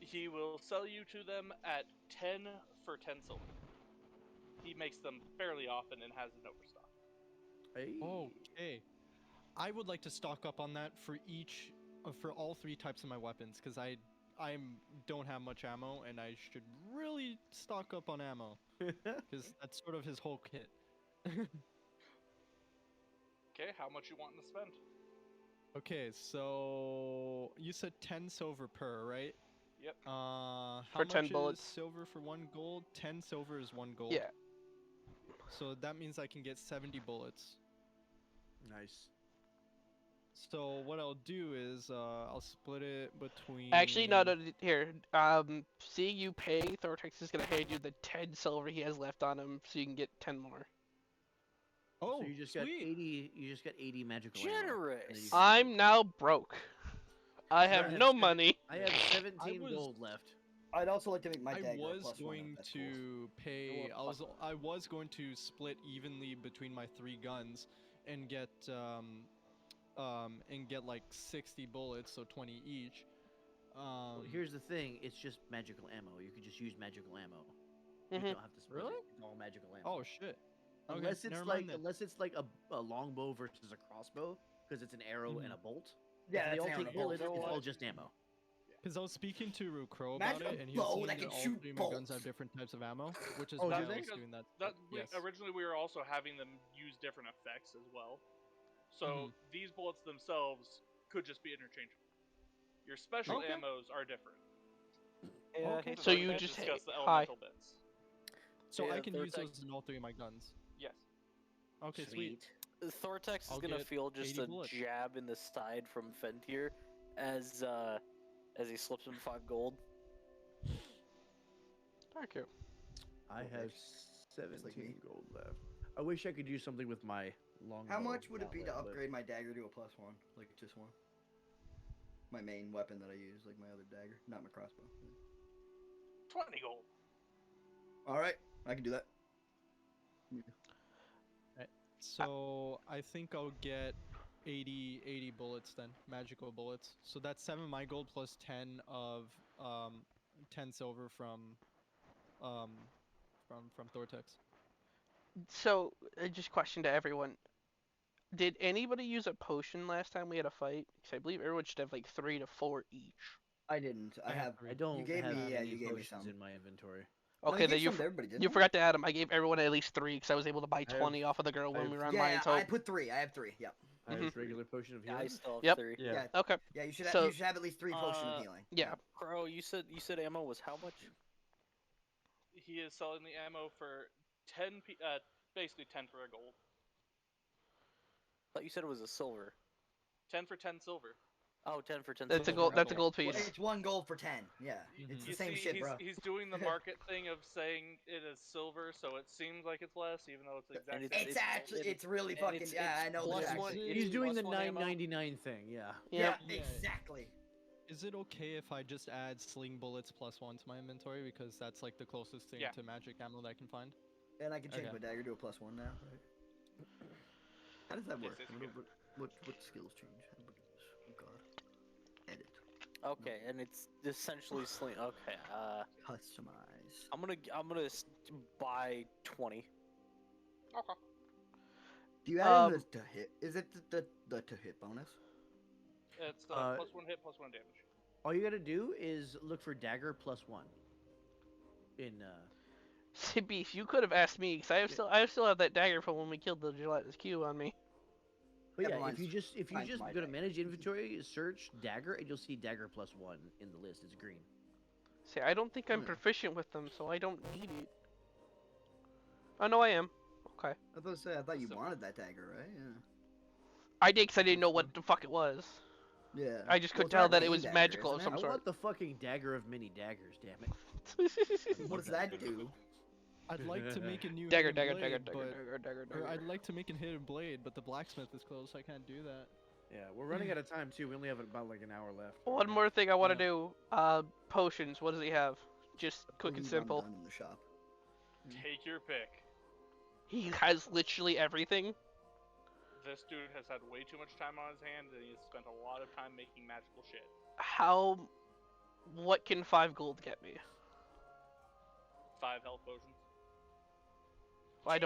He will sell you to them at 10 for 10 silver. He makes them fairly often and has an overstock. Hey. Okay. I would like to stock up on that for each, for all 3 types of my weapons, because I don't have much ammo, and I should really stock up on ammo, because that's sort of his whole kit. Okay, how much you wanting to spend? Okay, so you said 10 silver per, right? Yep. How For 10 much bullets. is silver for 1 gold? 10 silver is 1 gold. Yeah. So that means I can get 70 bullets. Nice. So what I'll do is I'll split it between. Actually, no, here. Seeing you pay, Thortex is gonna hand you the 10 silver he has left on him, so you can get 10 more. Oh, so you just sweet. got 80. You just got 80 magical ammo. And then Generous. you- I'm now broke. I have have no seven- money. I have 17 was- gold left. I'd also like to make my I dagger a was +1 if going that's cool. to pay. Or I was going to split evenly between my 3 guns and get like 60 bullets, so 20 each. Well, here's the thing. It's just magical ammo. You could just use magical ammo. You Mhm. don't have to split Really? it. It's all magical ammo. Oh shit. Okay, Unless it's never like mind then. a longbow versus a crossbow, because it's an arrow and a bolt. Yeah, if they that's all an arrow take and a bolt. bullets, You know it's what? all just ammo. Because I was speaking to Rukro about Imagine it, a and he was bow saying that that can all shoot 3 of my guns bolts. have different types of ammo, which is Oh, why do I they? was doing that. Yes. Originally, we were also having them use different effects as well. So these bullets themselves could just be interchangeable. Your special Okay. ammos are different. Yeah, Okay. hey, So you Thortex just discuss the hi. elemental bits. So I Yeah, can use Thortex- those in all 3 of my guns. Yes. Okay, sweet. Thortex is I'll gonna get feel just 80 a bullets. jab in the side from Fentir as he slips him 5 gold. Thank you. I Okay. have Just 17 like me. gold left. I wish I could do something with my longbow. How much would it be to mallet, but- upgrade my dagger to a +1? Like just one? My main weapon that I use, like my other dagger, not my crossbow. 20 gold. All right, I can do that. So I think I'll get 80 bullets then, magical bullets. So that's 7 my gold plus 10 of 10 silver um from Thortex. So, just question to everyone: did anybody use a potion last time we had a fight? Because I believe everyone should have like 3 to 4 each. I didn't. I have. I don't gave have me- yeah, any you gave me potions some. in my inventory. No, Okay, he then gave some to everybody, didn't you he? forgot to add them. I gave everyone at least 3 because I was able to buy I have- 20 off of the girl I when have- we were on Yeah, Lion's I Hope. put 3. I have 3. Yep. I have regular potion of Yeah, I healing. still have Yep. 3. Yeah. Okay. Yeah, you should. So- You should have at least 3 potion of healing. Yeah. Crow, you said ammo was how much? He is selling the ammo for 10, basically 10 for a gold. I thought you said it was a silver. 10 for 10 silver. Oh, 10 for 10 That's a silver. gold. That's a Okay. gold Well, piece. it's 1 gold for 10. Yeah, it's the You same see, shit, he's, bro. he's doing the market thing of saying it is silver, so it seems like it's less, even though it's the exact And same. It's actually. It's really and fucking. it's- Yeah, I it's know. plus the one- tactic. it's He's doing the plus one ammo. $9.99 thing. Yeah. Yeah, Yeah. exactly. Is it okay if I just add sling bullets plus 1 to my inventory because that's like the closest thing Yeah. to magic ammo that I can find? And I can change Okay. my dagger to a +1 now. Right? How does that work? it's What skills change? How do I do this? Oh god. Edit. Okay, and it's essentially sling. Okay, Customize. I'm gonna buy 20. Okay. Do you add in Um, the to hit? Is it the to hit bonus? It's +1 hit, +1 damage. All you gotta do is look for dagger +1. In See, Beef, you could have asked me because I still have that dagger from when we killed the gelatinous cube on me. But Yeah, yeah, but if mine's- you mine's just my go to dagger. manage inventory, search dagger, and you'll see dagger +1 in the list. It's green. See, I don't think I'm Hmm. proficient with them, so I don't need it. Oh no, I am. Okay. I thought you So- wanted that dagger, right? Yeah. I did because I didn't know what the fuck it was. Yeah. I just Well, could it's tell an that it arcane was dagger, magical of isn't some I sort. want the fucking dagger of many daggers, damn it. What does that do? I'd like to make a new Dagger, hidden dagger, blade, dagger, but, dagger, dagger, dagger, or I'd dagger. like to make a hidden blade, but the blacksmith is closed, so I can't do that. Yeah, we're running out of time too. We only have about like an hour left. One more thing I want to Yeah. do. Potions. What does he have? Just quick and Potions I'm simple. done in the shop. Take your pick. He has literally everything. This dude has had way too much time on his hands, and he's spent a lot of time making magical shit. What can 5 gold get me? 5 health potions.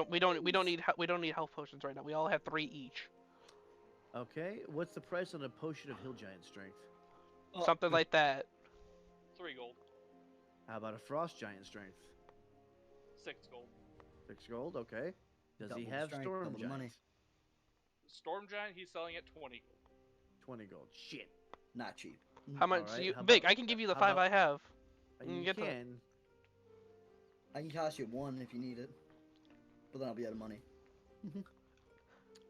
We don't need health potions right now. We all have 3 each. Okay, what's the price on a potion of hill giant strength? Something like that. 3 gold. How about a frost giant strength? 6 gold. 6 gold. Okay. Does Double he the have strength, storm double the money. giant? Storm Giant, he's selling at 20 gold. 20 gold. Shit. Not cheap. How much? Alright, You how big? about- I can give you the how 5 about- I have. You can get the- can. I can cost you 1 if you need it, but then I'll be out of money.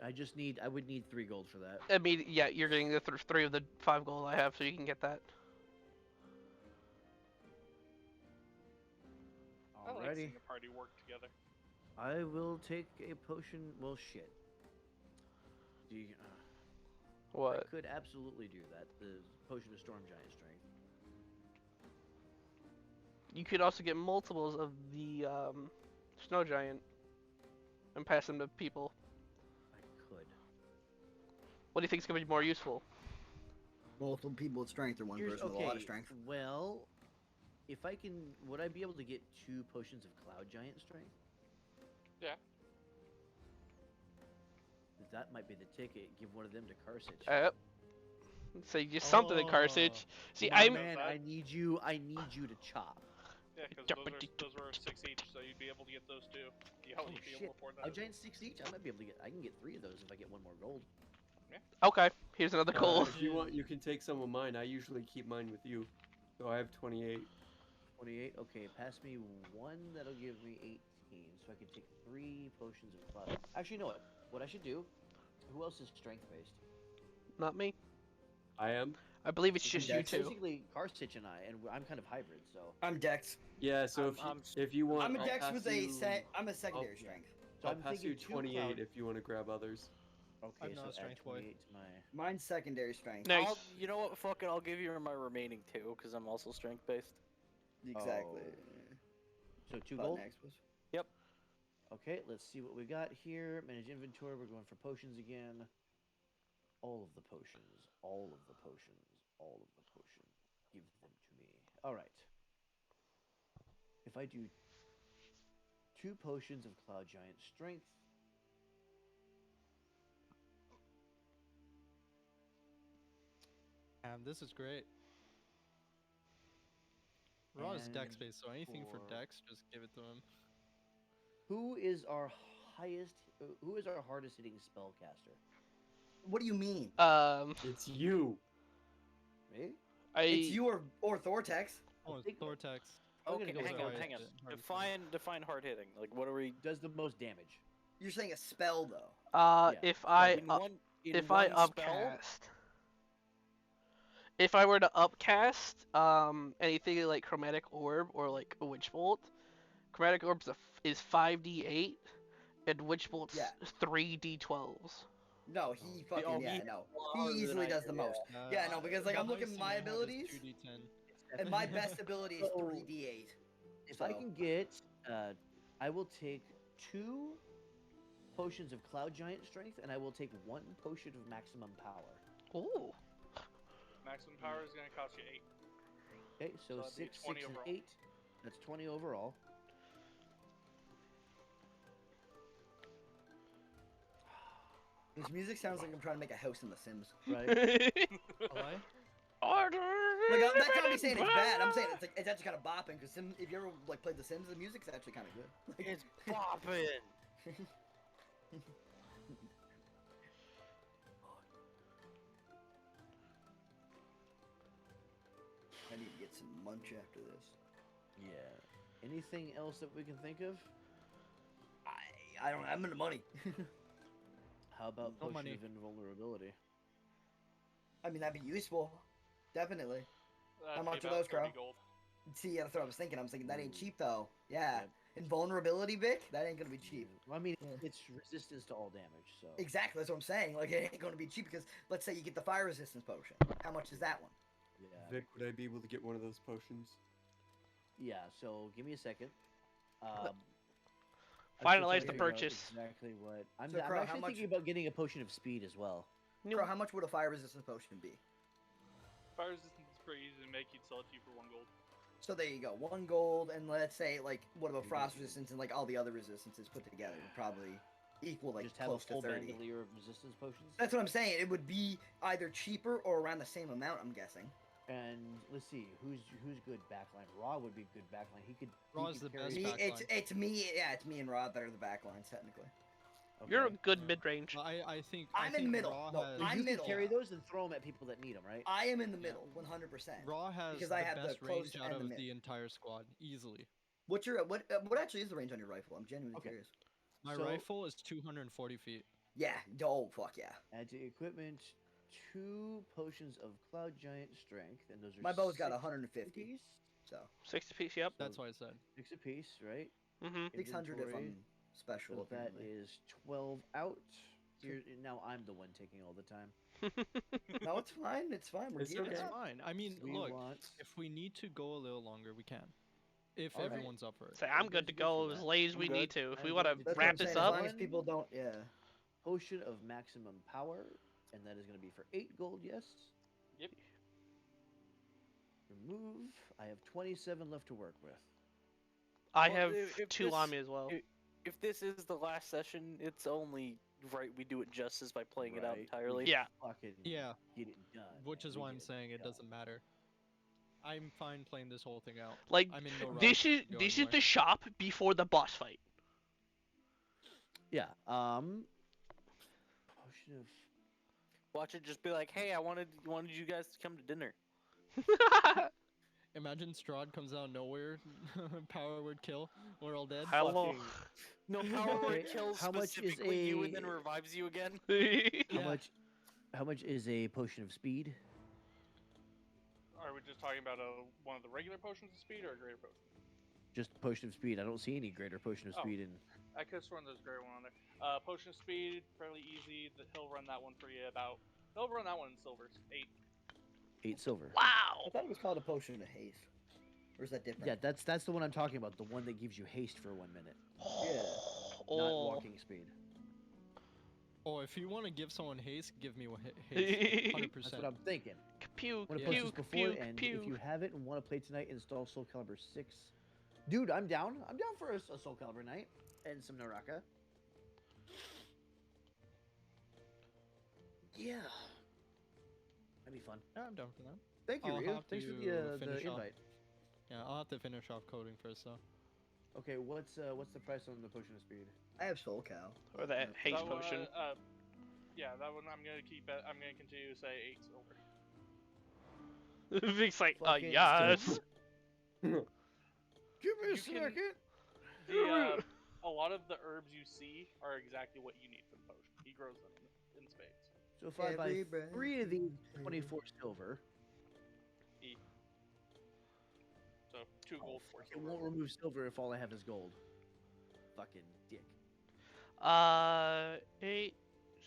I would need 3 gold for that. I mean, yeah, you're getting the 3 of the 5 gold I have, so you can get that. I like Alrighty. seeing the party work together. I will take a potion. Well, shit. Do you, I What? could absolutely do that. The potion of storm giant strength. You could also get multiples of the snow giant and pass them to people. I could. What do you think is gonna be more useful? Multiple people with strength or one Here's- person with a lot of strength. Well, if I can, would I be able to get 2 potions of cloud giant strength? Yeah. That might be the ticket. Give one of them to Karsich. Say just something to Oh. Karsich. See, My I'm man, I need you to chop. Yeah, because those were 6 each, so you'd be able to get those too. Yeah, Oh you'd be shit! able to afford that. A giant 6 each. I might be able to get. I can get 3 of those if I get 1 more gold. okay. Here's another gold. If you want, you can take some of mine. I usually keep mine with you. So I have 28. 28. Okay, pass me 1. That'll give me 18. So I can take 3 potions of cloud. Actually, you know what? What I should do? Who else is strength based? Not me. I am. I believe it's just you Dex. two. Basically, Karsich and I, and I'm kind of hybrid. So. I'm Dex. Yeah. So if you want, I'm a I'll Dex pass with you, I'm a secondary yeah. strength. So I'll I'm pass you thinking 2 28 cloud. if you want to grab others. Okay, I'm so not a add strength boy. 28 to my. Mine's secondary strength. Nice. You know what? Fuck it. I'll give you my remaining 2 because I'm also strength based. Exactly. So 2 Button gold. X was. Okay, let's see what we got here. Manage inventory. We're going for potions again. All of the potions. All of the potions. All of the potions. Give them to me. All right. If I do 2 potions of Cloud Giant Strength. This is great. Raw is dex And based, so anything for for- dex, just give it to him. Who is our highest? Who is our hardest hitting spellcaster? What do you mean? It's you. Me? It's I you or Thortex. Oh, think- Thortex. I'm gonna Okay, go with hang on, hardest hang on. hit. Define hard hitting. Like, what are we? Does the most damage. You're saying a spell though. Yeah, if spell I damage. if I upcast, if I were to upcast anything like chromatic orb or like a witch bolt, chromatic orb is 5d8 and witch bolt's Yeah. 3d12s. No, he fucking oh, yeah, he- no. harder He than easily I does do, the yeah. most. Yeah, no, because like the I'm looking at highest my you can have is abilities, 2d10. and my best ability is So, 3d8. If I So- can get, I will take 2 potions of Cloud Giant Strength, and I will take 1 potion of Maximum Power. Ooh. Maximum power is going to cost you 8. Okay, so that'd be 6, 20 6, and overall. 8. That's 20 overall. This music sounds like I'm trying to make a house in The Sims. Right? Why? Like that's not me saying it's bad. I'm saying it's actually kind of bopping because if you ever like played The Sims, the music's actually kind of good. Like, It's bopping. I need to get some munch after this. Yeah. Anything else that we can think of? I don't. I'm in the money. How about No potion money. of invulnerability? I mean that'd be useful, definitely. That'd much be are about those, Crow? 30 gold. See, that's what I was thinking. I was thinking that ain't Ooh. cheap though. Yeah, Yep. invulnerability, Vic. That ain't gonna be cheap. Well, I mean, Yeah. it's resistance to all damage, so. Exactly. That's what I'm saying. Like it ain't gonna be cheap because let's say you get the fire resistance potion. How much is that one? Yeah. Vic, would I be able to get one of those potions? Yeah, so give me a second. I'm Finalize still trying to the figure out purchase. Exactly what. I'm, So, I'm Crow, how actually much- thinking about getting a potion of speed as well. Bro, how much would a fire resistance potion be? Fire resistance is pretty easy to make. You'd sell it to you for 1 gold. So there you go, 1 gold, and let's say like what about frost resistance and like all the other resistances put together would probably equal like Just have close a full to 30. bandolier of resistance potions. That's what I'm saying. It would be either cheaper or around the same amount. I'm guessing. And let's see, who's good backline? Raw would be good backline. He could. Raw he is could the carry- best Me, backline. it's me. Yeah, it's me and Rod that are the backlines technically. You're a Okay. good mid range. I think I'm in think the middle. Raw No, has, So I'm you middle. can carry those and throw them at people that need them, right? I am in the Yeah. middle, 100%. Raw has because the I have the best close range out and the of mid. the entire squad, easily. What's your what actually is the range on your rifle? I'm genuinely Okay. curious. My So- rifle is 240 feet. Yeah. Oh fuck yeah. Add to equipment 2 potions of Cloud Giant Strength, and those are My bow's got 6 150. apiece. So 60 piece, yep. That's So what I said. 6 apiece, right? Mm-hmm. 600 if Inventory. I'm special. So that apparently. is 12 out. Here, now I'm the one taking all the time. No, it's fine. It's fine. We're It's geared It's okay. up. fine. I mean, We look, want. if we need to go a little longer, we can. If Alright. everyone's up for it. Say I'm You good guys to are good for go as that. late as I'm we good. need to. If I'm we want going to to That's take what I'm wrap this saying. up, As long as people don't, yeah. Potion of Maximum Power, and that is going to be for 8 gold, yes? Yep. Remove. I have 27 left to work with. I Well, have if 2 on this- me as well. If this is the last session, it's only right we do it justice by playing it out Right. entirely. Yeah. Fucking Yeah, get it done. which man. is We why get I'm it saying it done. doesn't matter. I'm fine playing this whole thing out. Like I'm in no rush. this is to go this is anywhere. the shop before the boss fight. Yeah. Potion of. Watch it just be like, hey, I wanted you guys to come to dinner. Imagine Strahd comes out of nowhere, power word kill, we're all dead. Hello. Fucking- No power word Okay, kills how much is specifically you and then a- revives you again. How Yeah. much? How much is a potion of speed? Are we just talking about one of the regular potions of speed or a greater potion? Just potion of speed. I don't see any greater potion of Oh. speed in. I could have sworn there's a greater one on there. Potion of speed, fairly easy. He'll run that one for you about. He'll run that one in silvers. 8. 8 silver. I Wow. thought it was called a potion of haste. Or is that different? Yeah, that's the one I'm talking about. The one that gives you haste for 1 minute, Yeah. not Oh. walking speed. Oh, if you want to give someone haste, give me haste. 100%. That's what I'm thinking. Puke, I'm gonna post this puke, before, puke, and puke. if you have it and want to play tonight, install Soul Calibur 6. Dude, I'm down. I'm down for a Soul Calibur night and some Naraka. Yeah, that'd be fun. Yeah, I'm down for that. Thank you, I'll Ryu. have Thanks for to the finish off. invite. Yeah, I'll have to finish off coding first, though. Okay, what's the price on the potion of speed? I have Soul Cal. Or that haste That one, potion. yeah, that one I'm gonna keep it. I'm gonna continue to say 8 silver. Vic's like, Fucking yes. Give me You a can- second. A lot of the herbs you see are exactly what you need for the potion. He grows them in spades. So if I buy Every breath 3 of these, 24 silver, So 2 gold, 4 it silver. won't remove silver if all I have is gold. Fucking dick. 8,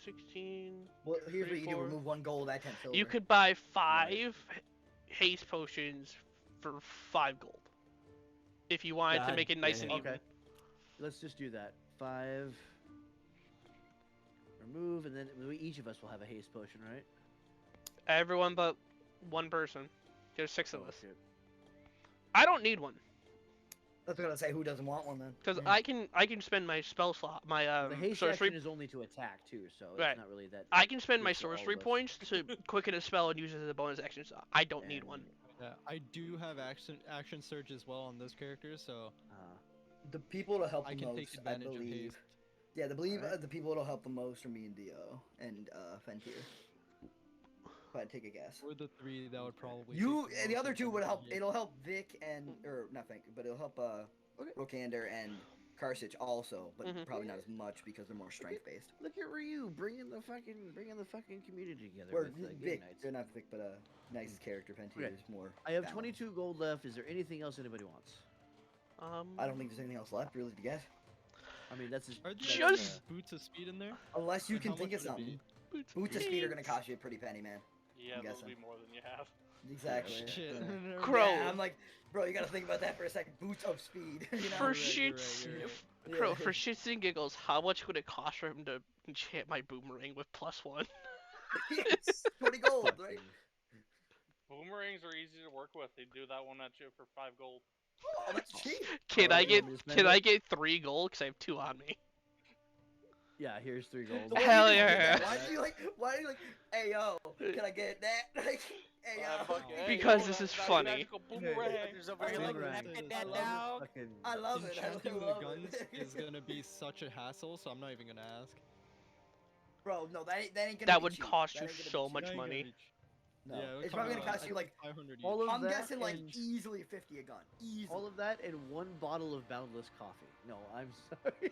16. Well, here's what you do: 34. remove 1 gold at 10 silver. You could buy 5 haste potions for 5 gold. If you wanted to God make it nice and damn. even. Okay. Let's just do that. 5. Remove, and then each of us will have a haste potion, right? Everyone but one person. There's 6 of Oh, us. shit. I don't need one That's what I was gonna say. Who doesn't want one then? because Yeah. I can spend my spell slot, my The haste sorcery. action is only to attack too, so Right. it's not really that. I can spend my good for all of sorcery us. points to quicken a spell and use it as a bonus action. So I don't need And, one. Yeah, I do have action surge as well on this character, so The people to help I the can most, take I advantage of believe. haste. Yeah, the believe Alright. the people that'll help the most are me and Dio and Fentir. If I had to take a guess. We're the 3 that would probably. You take and the most other of 2 would help. hit. It'll help Vic and or not Vic, but it'll help Rokander and Karsich also, but Mhm. probably not as much because they're more strength based. Look at Ryu bringing the fucking community together Where with game Vic, nights. they're not Vic, but Nice's character Fentir Okay. is more. I have balanced. 22 gold left. Is there anything else anybody wants? I don't think there's anything else left really to get, I mean, that's Are there Just- any boots of speed in there? unless you And can how think much of would it be? something. Boots of speed are gonna cost you a pretty penny, man. Yeah, I'm that'll be guessing. more than you have. Exactly. Shit. Yeah. Crow. Yeah, I'm like, bro, you gotta think about that for a second. Boots of speed. You know? For You're right, shits, you're right. Crow, Yeah. for shits and giggles, how much would it cost for him to enchant my boomerang with +1? 20 gold, right? Boomerangs are easy to work with. They do that one at you for 5 gold. Oh, that's cheap. Can Oh, I you get want me to spend can it? I get 3 gold? Cause I have 2 on me. Yeah, here's 3 gold. So why Hell do you do yeah. that? Why do you like, hey yo, can I get that? Like, hey yo. Fuck it. Because Hey, this yo, is that funny. magical boomerang. There's over here I like, love it. "Look at I that love dog." Fucking, I love it. Enchanting I the love guns it. is gonna be such a hassle, so I'm not even gonna ask. Bro, no, that ain't gonna That be would cheap. cost That you ain't gonna be so cheap. much Not even money. gonna reach- No, Yeah, it would it's probably gonna cost cost you like 500 each. all of I'm that guessing like and- easily 50 a gun. Easily. all of that and 1 bottle of boundless coffee. No, I'm sorry.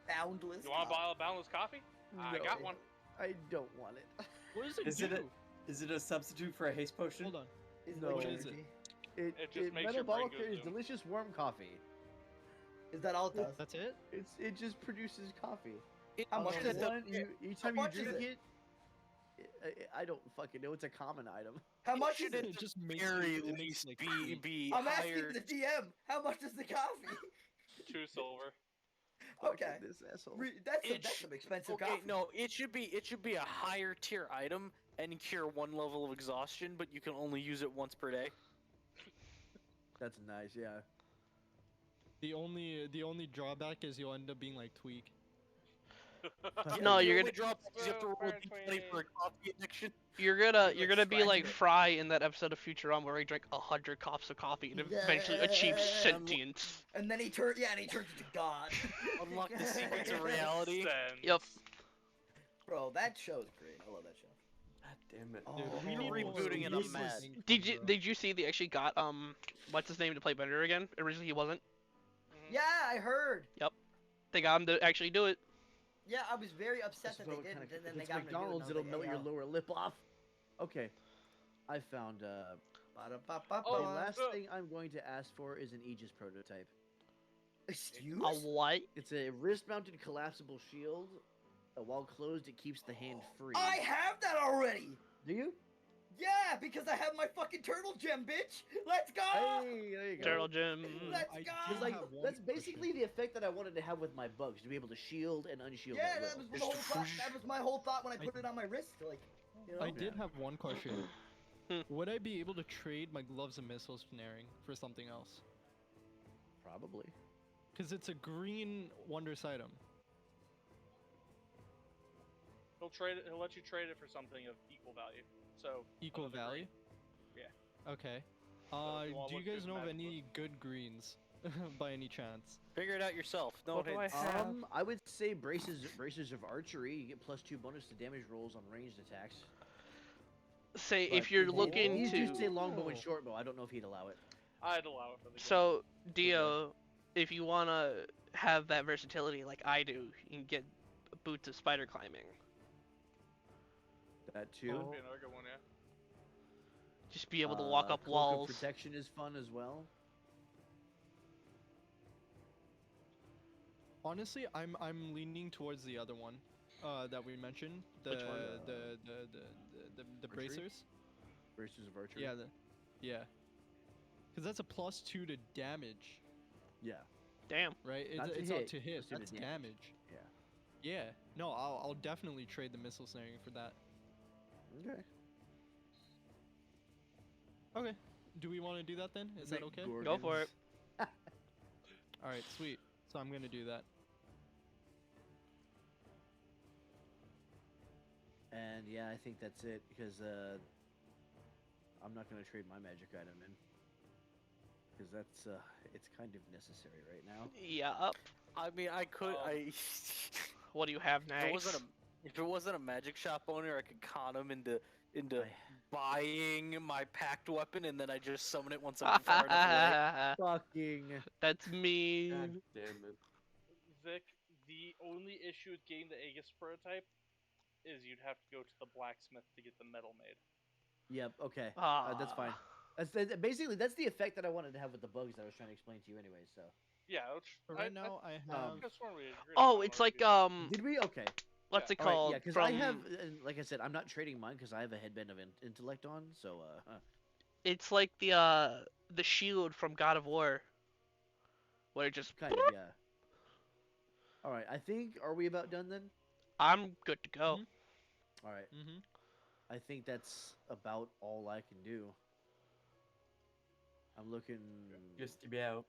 Boundless. You want a coffee. bottle of boundless coffee? I No, got one. I don't want it. What does it Is do? it a substitute for a haste potion? Hold on. Is No. like What is it? energy. It just makes metal your brain bottle go carries zoom. delicious warm coffee. Is that all it does? That's it? It just produces coffee. How much And is it? one, each time you much is drink it? it, I don't fucking know. It's a common item. How much is should it? It just makes Very it makes least like be I'm higher. asking the DM. How much is the coffee? 2 silver. Okay. Fucking This asshole. That's some expensive Okay, coffee. no, it should be a higher tier item and cure 1 level of exhaustion, but you can only use it once per day. That's nice, yeah. the only drawback is you'll end up being like Tweak. No, The you're only gonna drop is you have to roll D20 for a coffee addiction. you're gonna be like Fry in that episode of Futurama where he drank 100 cups of coffee and eventually achieves Yeah. sentience. And then he turns into God. Unlock the secrets of reality. Sense. Yep. Bro, that show's great. I love that show. God damn it. Dude, we need more rebooting and I'm useless mad. things Did you see they actually got what's his name to play Bender again? Originally he wasn't. Yeah, I heard. They got him to actually do it. Yeah, I was very upset that they what didn't, kinda- and then if they it's got him to do it, and I McDonald's, was it'll like, melt hey, your yo. lower lip off. Okay. I found Ba-da-ba-ba-ba. the Oh, last thing I'm going to ask for is an Aegis prototype. Excuse? A what? It's a wrist-mounted collapsible shield. While closed, it keeps the hand free. I have that already. Do you? Yeah, because I have my fucking turtle gem, bitch. Let's go. Hey, there you go. Turtle Gym. Let's I go. It's like have one that's question. basically the effect that I wanted to have with my bugs, to be able to shield and unshield Yeah, at will. that was the whole thought. That was my whole thought when I I- put it on my wrist. Like, you know. I did have one question. Hmm. Would I be able to trade my gloves and missile snaring for something else? Probably. Because it's a green wondrous item. He'll let you trade it for something of equal value. So Equal another value? green. Yeah. Okay. if you wanna Do you look through guys the know of magic any good greens by any chance? Figure it out yourself. No What do I hints. have? I would say braces of archery. You get +2 bonus to damage rolls on ranged attacks. Say But if you're he- looking he to. just say longbow and Oh. shortbow. I don't know if he'd allow it. I'd allow it for the game. So Dio, if you wanna have that versatility like I do, you can get boots of spider climbing. That too. That'd be another good one, yeah. Just be able to walk up Cloak walls. of protection is fun as well. Honestly, I'm leaning towards the other one that we mentioned. The Which one? the Archery? bracers. Braces of archery. Yeah. Because that's a +2 to damage, Yeah. Damn. right? Not to It's hit, not to hit. +2 to That's damage. damage. Yeah. Yeah. No, I'll definitely trade the missile snaring for that. Okay. Okay. Do we want to do that then? Is that okay? Go for it. All right, sweet. So I'm gonna do that. And yeah, I think that's it because I'm not gonna trade my magic item in because that's it's kind of necessary right now. Yeah. Up. I mean, I could. What do you have If next? it wasn't a magic shop owner, I could con him into I- buying my packed weapon, and then I just summon it once I'm far enough away. Fucking. That's God mean. damn it. Vic, the only issue with getting the Aegis prototype is you'd have to go to the blacksmith to get the metal made. Yep. Okay. That's fine. Ah. Basically that's the effect that I wanted to have with the bugs that I was trying to explain to you anyway. So. Yeah, For right now, I have. could've sworn we agreed Oh, on it's one like of these. Did we? Okay. what's it All right, called? yeah, because From I have, like I said, I'm not trading mine because I have a headband of intellect on. So. It's like the shield from God of War, where it just. Kind of. Yeah. All right. I think. Are we about done then? I'm good to go. All right. Mm-hmm. I think that's about all I can do. I'm looking. Just to be out.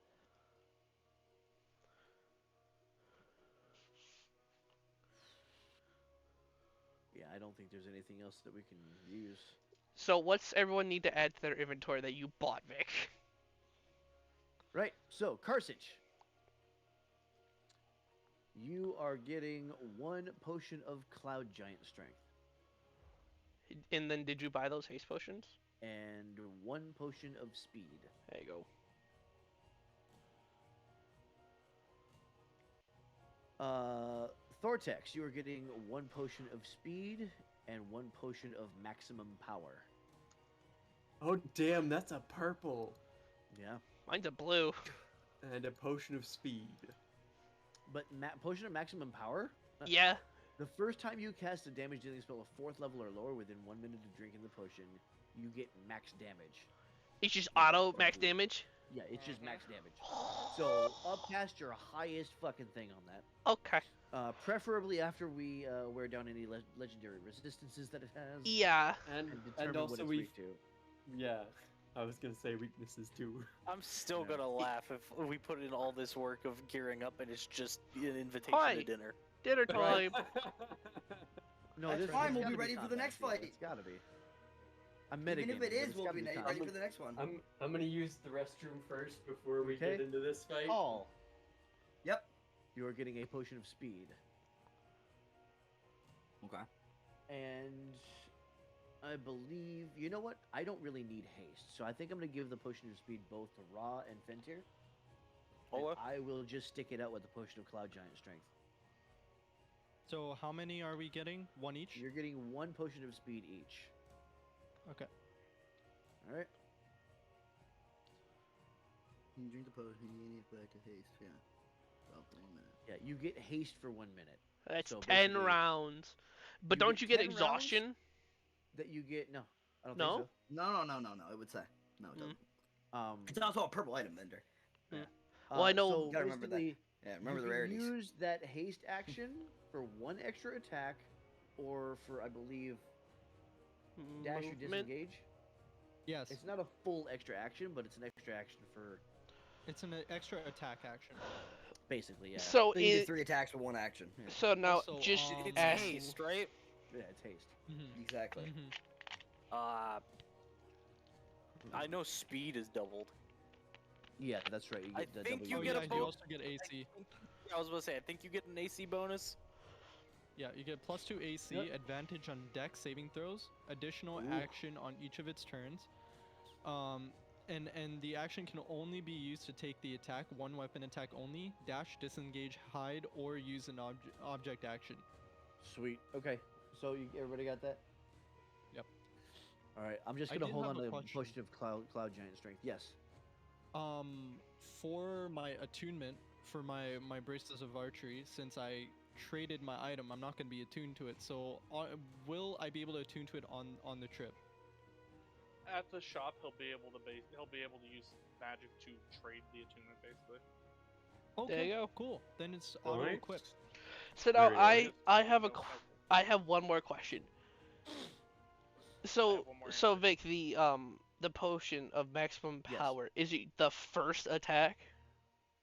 Yeah, I don't think there's anything else that we can use. So what's everyone need to add to their inventory that you bought, Vic? Right. So, Karsich. You are getting 1 potion of Cloud Giant Strength And then did you buy those haste potions? and 1 potion of Speed. There you go. Thortex, you are getting 1 potion of Speed and 1 potion of Maximum Power. Oh damn, that's a purple. Yeah. Mine's a blue. And a potion of speed. But potion of Maximum Power? Yeah. The first time you cast a damage dealing spell of 4th level or lower within 1 minute of drinking the potion, you get max damage. It's just auto max damage. Yeah, it's just max damage. So up past your highest fucking thing on that. Okay. Preferably after we wear down any legendary resistances that it has. Yeah. And determine what also it's we weak to. yeah, I was gonna say weaknesses too. I'm still Yeah. gonna laugh if we put in all this work of gearing up and it's just an invitation Hi. to dinner. Dinner time. No, That's this fine, it's we'll gotta be ready for the combat next field. fight. It's gotta be. I'm Even metagaming, if it but is, it's we'll gotta be be ready combat. for the next one. I'm gonna use the restroom first before we Okay. get into this fight. Paul, Yep. you are getting a potion of speed. Okay. And I believe, you know what? I don't really need haste, so I think I'm gonna give the potion of speed both to Ra and Fentir. And Okay. I will just stick it out with the potion of Cloud Giant Strength. So how many are we getting? 1 each? You're getting 1 potion of speed each. Okay. All right. You drink the potion, you need back to haste, yeah. About 1 minute. Yeah, you get haste for 1 minute. That's So 10 basically, rounds. But you don't get you get 10 rounds? exhaustion? That you get no. I don't No? think No. It would say no. It Mm. doesn't. so. It's also a purple item vendor. Well, I know- So Gotta remember that. basically, Yeah, remember the you can rarities. use that haste action for 1 extra attack, or for I believe dash or Movement. disengage. Yes, It's not a full extra action, but it's an extra action for it's an extra attack action. basically, yeah. So So you get it, 3 attacks for 1 action. Yeah. so now Also, just It's asking. haste, right? Yeah, it's haste. Mm-hmm. Exactly. Uh, I know speed is doubled. Yeah, that's right. You I get the think double you Oh get yeah, a you bonus. also get AC. I was about to say, I think you get an AC bonus. Yeah, you get +2 AC, Yep. advantage on dex saving throws, additional Ooh. action on each of its turns. And the action can only be used to take the attack, 1 weapon attack only, dash, disengage, hide, or use an object action. Sweet. Okay. So everybody got that? Yep. All right. I'm just I gonna did hold have on a to question. potion of cloud giant strength. Yes. For my attunement, for my braces of archery, since I traded my item, I'm not going to be attuned to it. So will I be able to attune to it on the trip? At the shop, he'll be able to use magic to trade the attunement, basically. Okay, There you go. cool. Then it's auto Alright. equipped. So now Very nice. I have I have one more question. So one more so answer. Vic, the potion of maximum Yes. power, is it the first attack?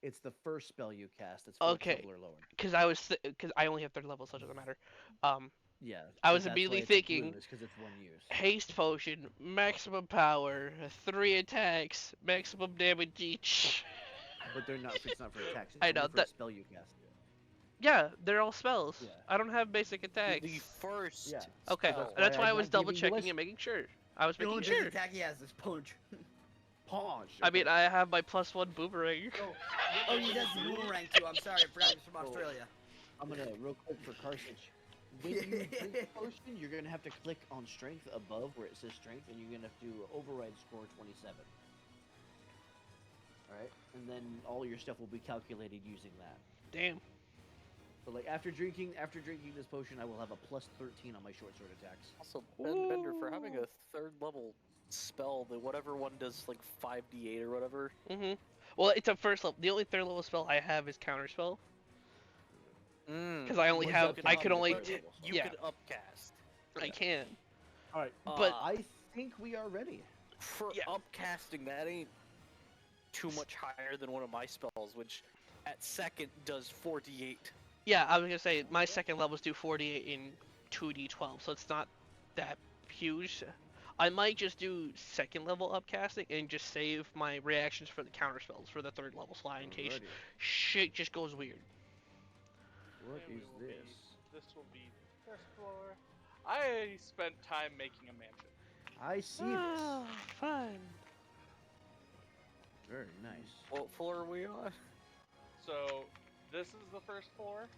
It's the first spell you cast. It's 4th Okay. level or lower. Because I only have 3rd level, so it doesn't matter. Yeah. I was that's immediately why it's a blue, thinking, it's because it's 1 use. haste potion, maximum power, 3 attacks, maximum damage each. But they're not. It's not for attacks. It's I only know, for that- a spell you cast. Yeah, they're all spells. Yeah. I don't have basic attacks. The first. Yeah. Okay, spell. that's why I I'm was not double giving you checking less- and making sure. I was The making only sure. basic attack he has is punch. Punch. I mean, okay. I have my +1 boomerang. Oh, he does the boomerang too. I'm sorry, I forgot he's from Oh. Australia. I'm gonna real quick for cartridge. When you drink the potion, you're gonna have to click on strength above where it says strength, and you're gonna have to override score 27. All right, and then all your stuff will be calculated using that. Damn. But like after drinking this potion, I will have a +13 on my short sword attacks. Also, Ben Bender for having a 3rd level spell, that whatever one does like 5d8 or whatever. Well, it's a first level. The only 3rd level spell I have is counterspell. Because I only What's have. that I for could the only. third level? You Yeah. could upcast. I can. All right, But I think we are ready. For Yeah. upcasting, that ain't too much higher than one of my spells, which at 2nd does 4d8. yeah, I was gonna say my 2nd levels do 48 in 2d12, so it's not that huge. I might just do 2nd level upcasting and just save my reactions for the counter spells for the 3rd level slide in case Alrighty. shit just goes weird. What And we is will be- this? This will be the first floor. I spent time making a mansion. I see Oh, fun. this. Very nice. What floor are we on? So this is the first floor.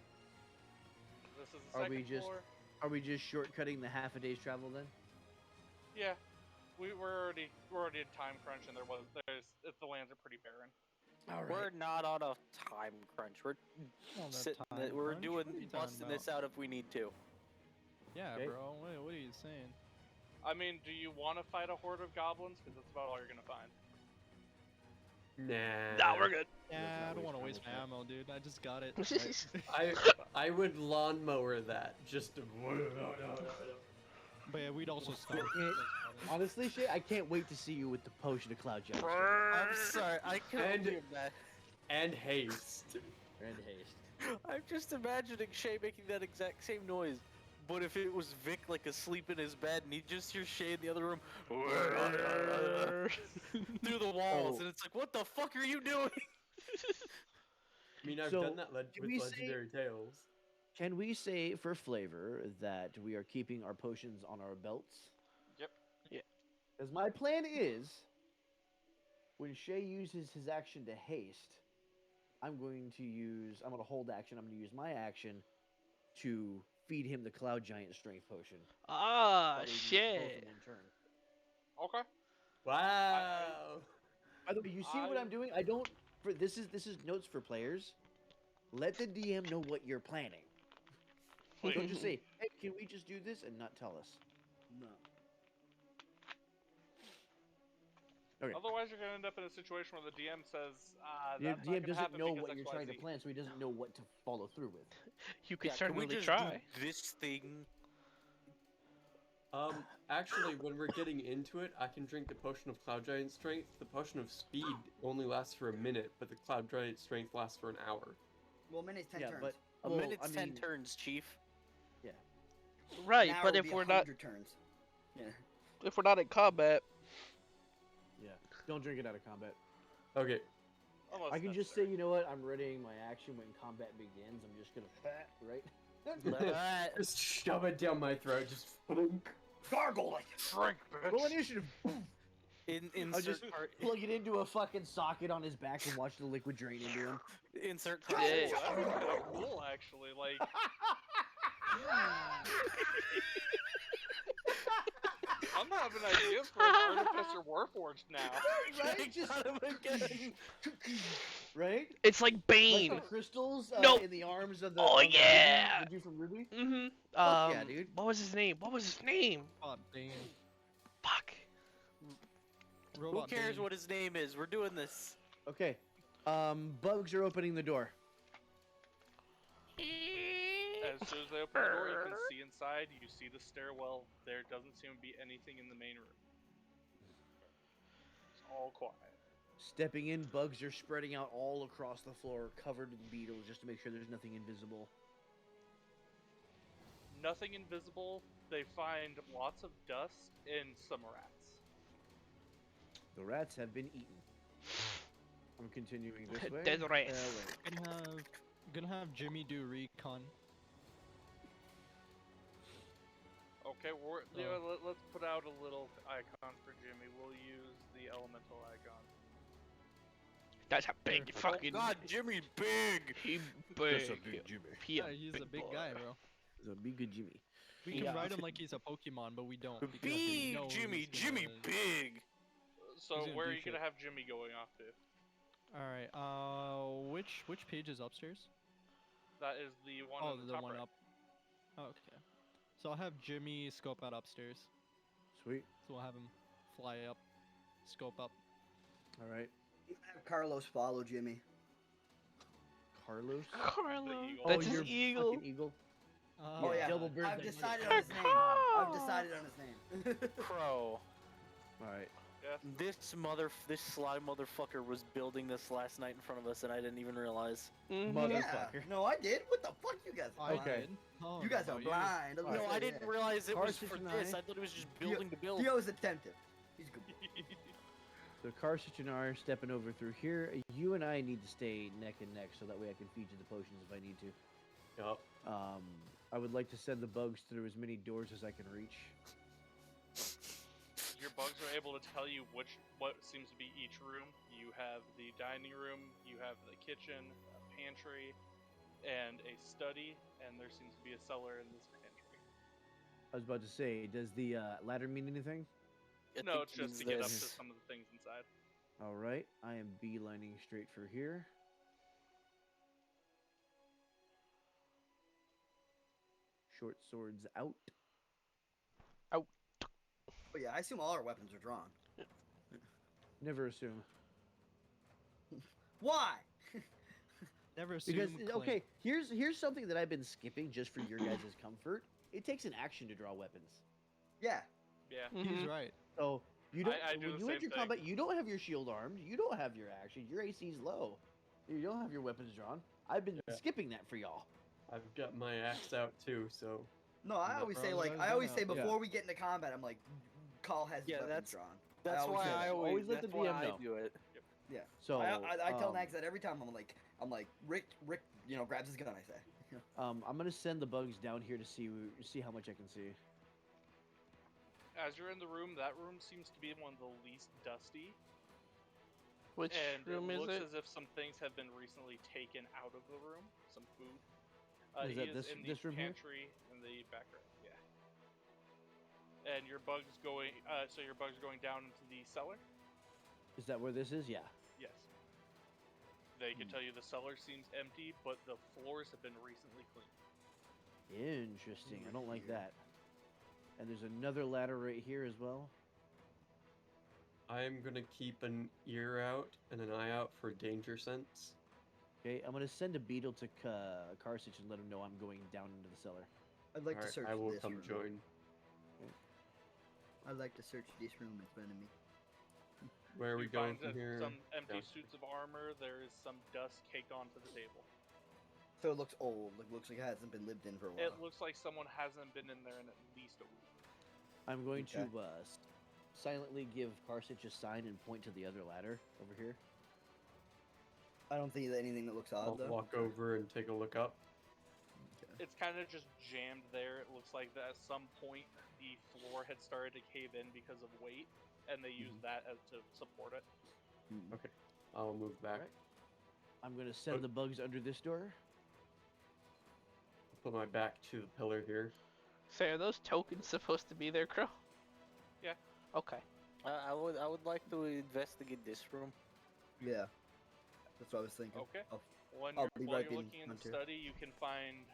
This is the Are second we just- floor. Are we just shortcutting the half a day's travel then? Yeah, we're already in time crunch, and the lands are pretty barren. All We're not on a time crunch. We're On the sitting. time We're crunch? What are you doing talking busting this about? out if we need to. Yeah, Okay. bro. What are you saying? I mean, do you want to fight a horde of goblins? Because that's about all you're gonna find. Nah. Nah, we're good. Yeah, I don't waste want to waste my ammo ammo, dude. I just got it. I would lawnmower that just to. But yeah, we'd also stop. Honestly, Shay, I can't wait to see you with the potion of cloud giant I'm sorry, I can And- only imagine. And haste. and haste. I'm just imagining Shay making that exact same noise. But if it was Vic like asleep in his bed and he just hears Shay in the other room through the walls, Oh. and it's like, what the fuck are you doing? I mean, I've So, done that can with we say- Legendary Tales. Can we say for flavor that we are keeping our potions on our belts? Yep. Yeah. Because my plan is, when Shay uses his action to haste, I'm going to hold action. I'm going to use my action to feed him the cloud giant strength potion. Ah, That way we both shit. in one turn. Okay. Wow. By the way, you see what I'm doing? I don't. For this is notes for players. Let the DM know what you're planning. Don't just say, "Hey, can we just do this?" and not tell us. No. Okay. Otherwise, you're gonna end up in a situation where the DM says, The "That's not DM gonna doesn't happen know because what X, you're Y, trying to Z." plan, so he doesn't know what to follow through with. You could Yeah, can we certainly just try. do this thing? Actually, when we're getting into it, I can drink the potion of Cloud Giant Strength. The potion of Speed only lasts for a minute, but the Cloud Giant Strength lasts for an hour. Well, minute's 10 Yeah, turns. but A well, minute's I 10 mean, turns, Chief. Right, An hour but would if be we're not 100 turns. in combat, yeah, don't drink it out of combat. Okay. Almost I can just say, necessary. you know what? I'm readying my action when combat begins. I'm just gonna right. Just shove it down my throat. Just flunk. Gargle like Frank, bitch. Roll initiative. I'll Insert just card. plug it into a fucking socket on his back and watch the liquid drain into him. Insert Oh, card. Yeah. that's kind of cool, actually. Like, I'm having ideas for an Artificer Warforged now. Right? Just again. right? it's like Like Bane. the crystals Nope. in the arms of the. Oh, of the yeah. Ruby, the dude from Ruby. Mm-hmm. Fuck yeah, dude. What was his name? Robot Bane. Fuck. Who Robot cares Bane. what his name is? We're doing this. Okay. Bugs are opening the door. As soon as they open the door, you can see inside. You see the stairwell. There doesn't seem to be anything in the main room. It's all quiet. Stepping in, bugs are spreading out all across the floor, covered in beetles, just to make sure there's nothing invisible. Nothing invisible. They find lots of dust and some rats. The rats have been eaten. I'm continuing this way. Dead rats. Wait. Gonna have Jimmy do recon. Okay, let's put out a little icon for Jimmy. We'll use the elemental icon. That's a big fucking. Oh God, Jimmy's big. He big. Jimmy. He Yeah, he's a big boy. guy, bro. He's a big good Jimmy. We can ride him like he's a Pokemon, but we don't. because we Big know Jimmy. he's Jimmy gonna- big. So He's gonna where do are you gonna shit. have Jimmy going off to? All right. Which page is upstairs? That is the one Oh, on the the top one right. up. Oh, okay. So I'll have Jimmy scope out upstairs. Sweet. So we'll have him fly up, scope up. All right. have Carlos follow Jimmy. Carlos. Carlo. eagle. That's oh, his you're eagle. fucking eagle. Oh yeah, double bird I've that decided shit. on his name. I've decided on his name. Crow. All right. Yes. This sly motherfucker was building this last night in front of us, and I didn't even realize. Mhm. Mother- Yeah. Motherfucker. No, I did. What the fuck, you guys? I Are blind. Okay. did. Oh, You guys are no, blind. Look No, what I said, didn't yeah. realize it was Carson for and this. I- I thought it was just building to build. Theo is attentive. He's a good. Boy. So Karsuch and I are stepping over through here. You and I need to stay neck and neck so that way I can feed you the potions if I need to. Yup. I would like to send the bugs through as many doors as I can reach. Your bugs are able to tell you what seems to be each room. You have the dining room, you have the kitchen, a pantry, and a study, and there seems to be a cellar in this pantry. I was about to say, does the ladder mean anything? I No, think it's it just to means get up to this. some of the things inside. All right, I am beelining straight for here. Short swords out. Oh yeah, I assume all our weapons are drawn. Never assume. Why? Never assume. Because claim. okay, here's something that I've been skipping just for your guys' comfort. It takes an action to draw weapons. Yeah. Yeah. He's Mhm. right. So you don't I do when the you enter same thing. combat, you don't have your shield armed, you don't have your action, your AC's low. You don't have your weapons drawn. I've been Yeah. skipping that for y'all. I've got my axe out too, so No, I No always say problem, like guys, I always say yeah. before we get into combat, I'm like, Call has his Yeah, weapons that's- drawn. That's always why say I that. always. Always let That's the why DM I know. do it. Yeah. So I tell Nags that every time I'm like Rick, grabs his gun. I say. I'm gonna send the bugs down here to see how much I can see. As you're in the room, that room seems to be one of the least dusty, Which and room it is looks it? as if some things have been recently taken out of the room. Some food. Is He that is this- in the this room here? pantry in the background. Yeah. And your bugs going. So your bugs are going down into the cellar. Is that where this is? Yeah. Yes. They can tell you the cellar seems empty, but the floors have been recently cleaned. Interesting. I don't like that. And there's another ladder right here as well. I'm gonna keep an ear out and an eye out for danger sense. Okay, I'm gonna send a beetle to Karsich and let him know I'm going down into the cellar. I'd like to Alright, search I will this come room. join. I'd like to search this room in front of me. Where are we You going find from here? some empty Down. suits of armor. There is some dust caked onto the table. So it looks old. It looks like it hasn't been lived in for a while. It looks like someone hasn't been in there in at least a week. I'm going Okay. to silently give Karsich a sign and point to the other ladder over here. I don't think that anything that looks I'll odd though. walk over and take a look up. It's kind of just jammed there. It looks like that at some point the floor had started to cave in because of weight, and they used that as to support it. Okay, I'll move back. Alright. I'm gonna send the bugs under this door. Put my back to the pillar here. Say, are those tokens supposed to be there, Crow? Yeah. Okay. I would like to investigate this room. Yeah. That's what I was thinking. Okay. Oh, When I'll you're, be while right you're in looking in the front here. study, you can find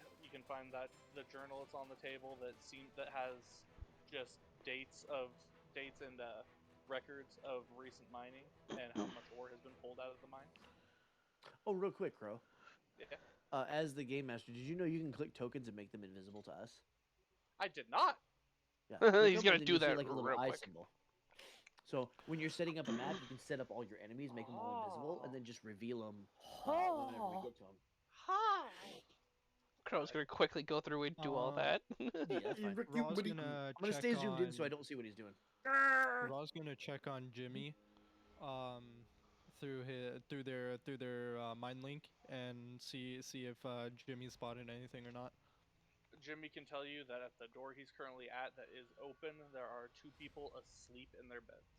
that the journal that's on the table that has just dates and records of recent mining and how much ore has been pulled out of the mines. Oh, real quick, Crow. Yeah. As the game master, did you know you can click tokens and make them invisible to us? I did not. Yeah. click He's 'em, gonna and then do you'll see, that like a little real eye quick. symbol. So when you're setting up a map, you can set up all your enemies, make them all invisible, and then just reveal them whenever we get to them. Hi. Crow's gonna quickly go through and do all that. Yeah, that's fine. Raw's I'm gonna check stay zoomed in so I on- don't see what he's doing. Raw's gonna check on Jimmy, through their mind link and see if Jimmy spotted anything or not. Jimmy can tell you that at the door he's currently at that is open, there are two people asleep in their beds.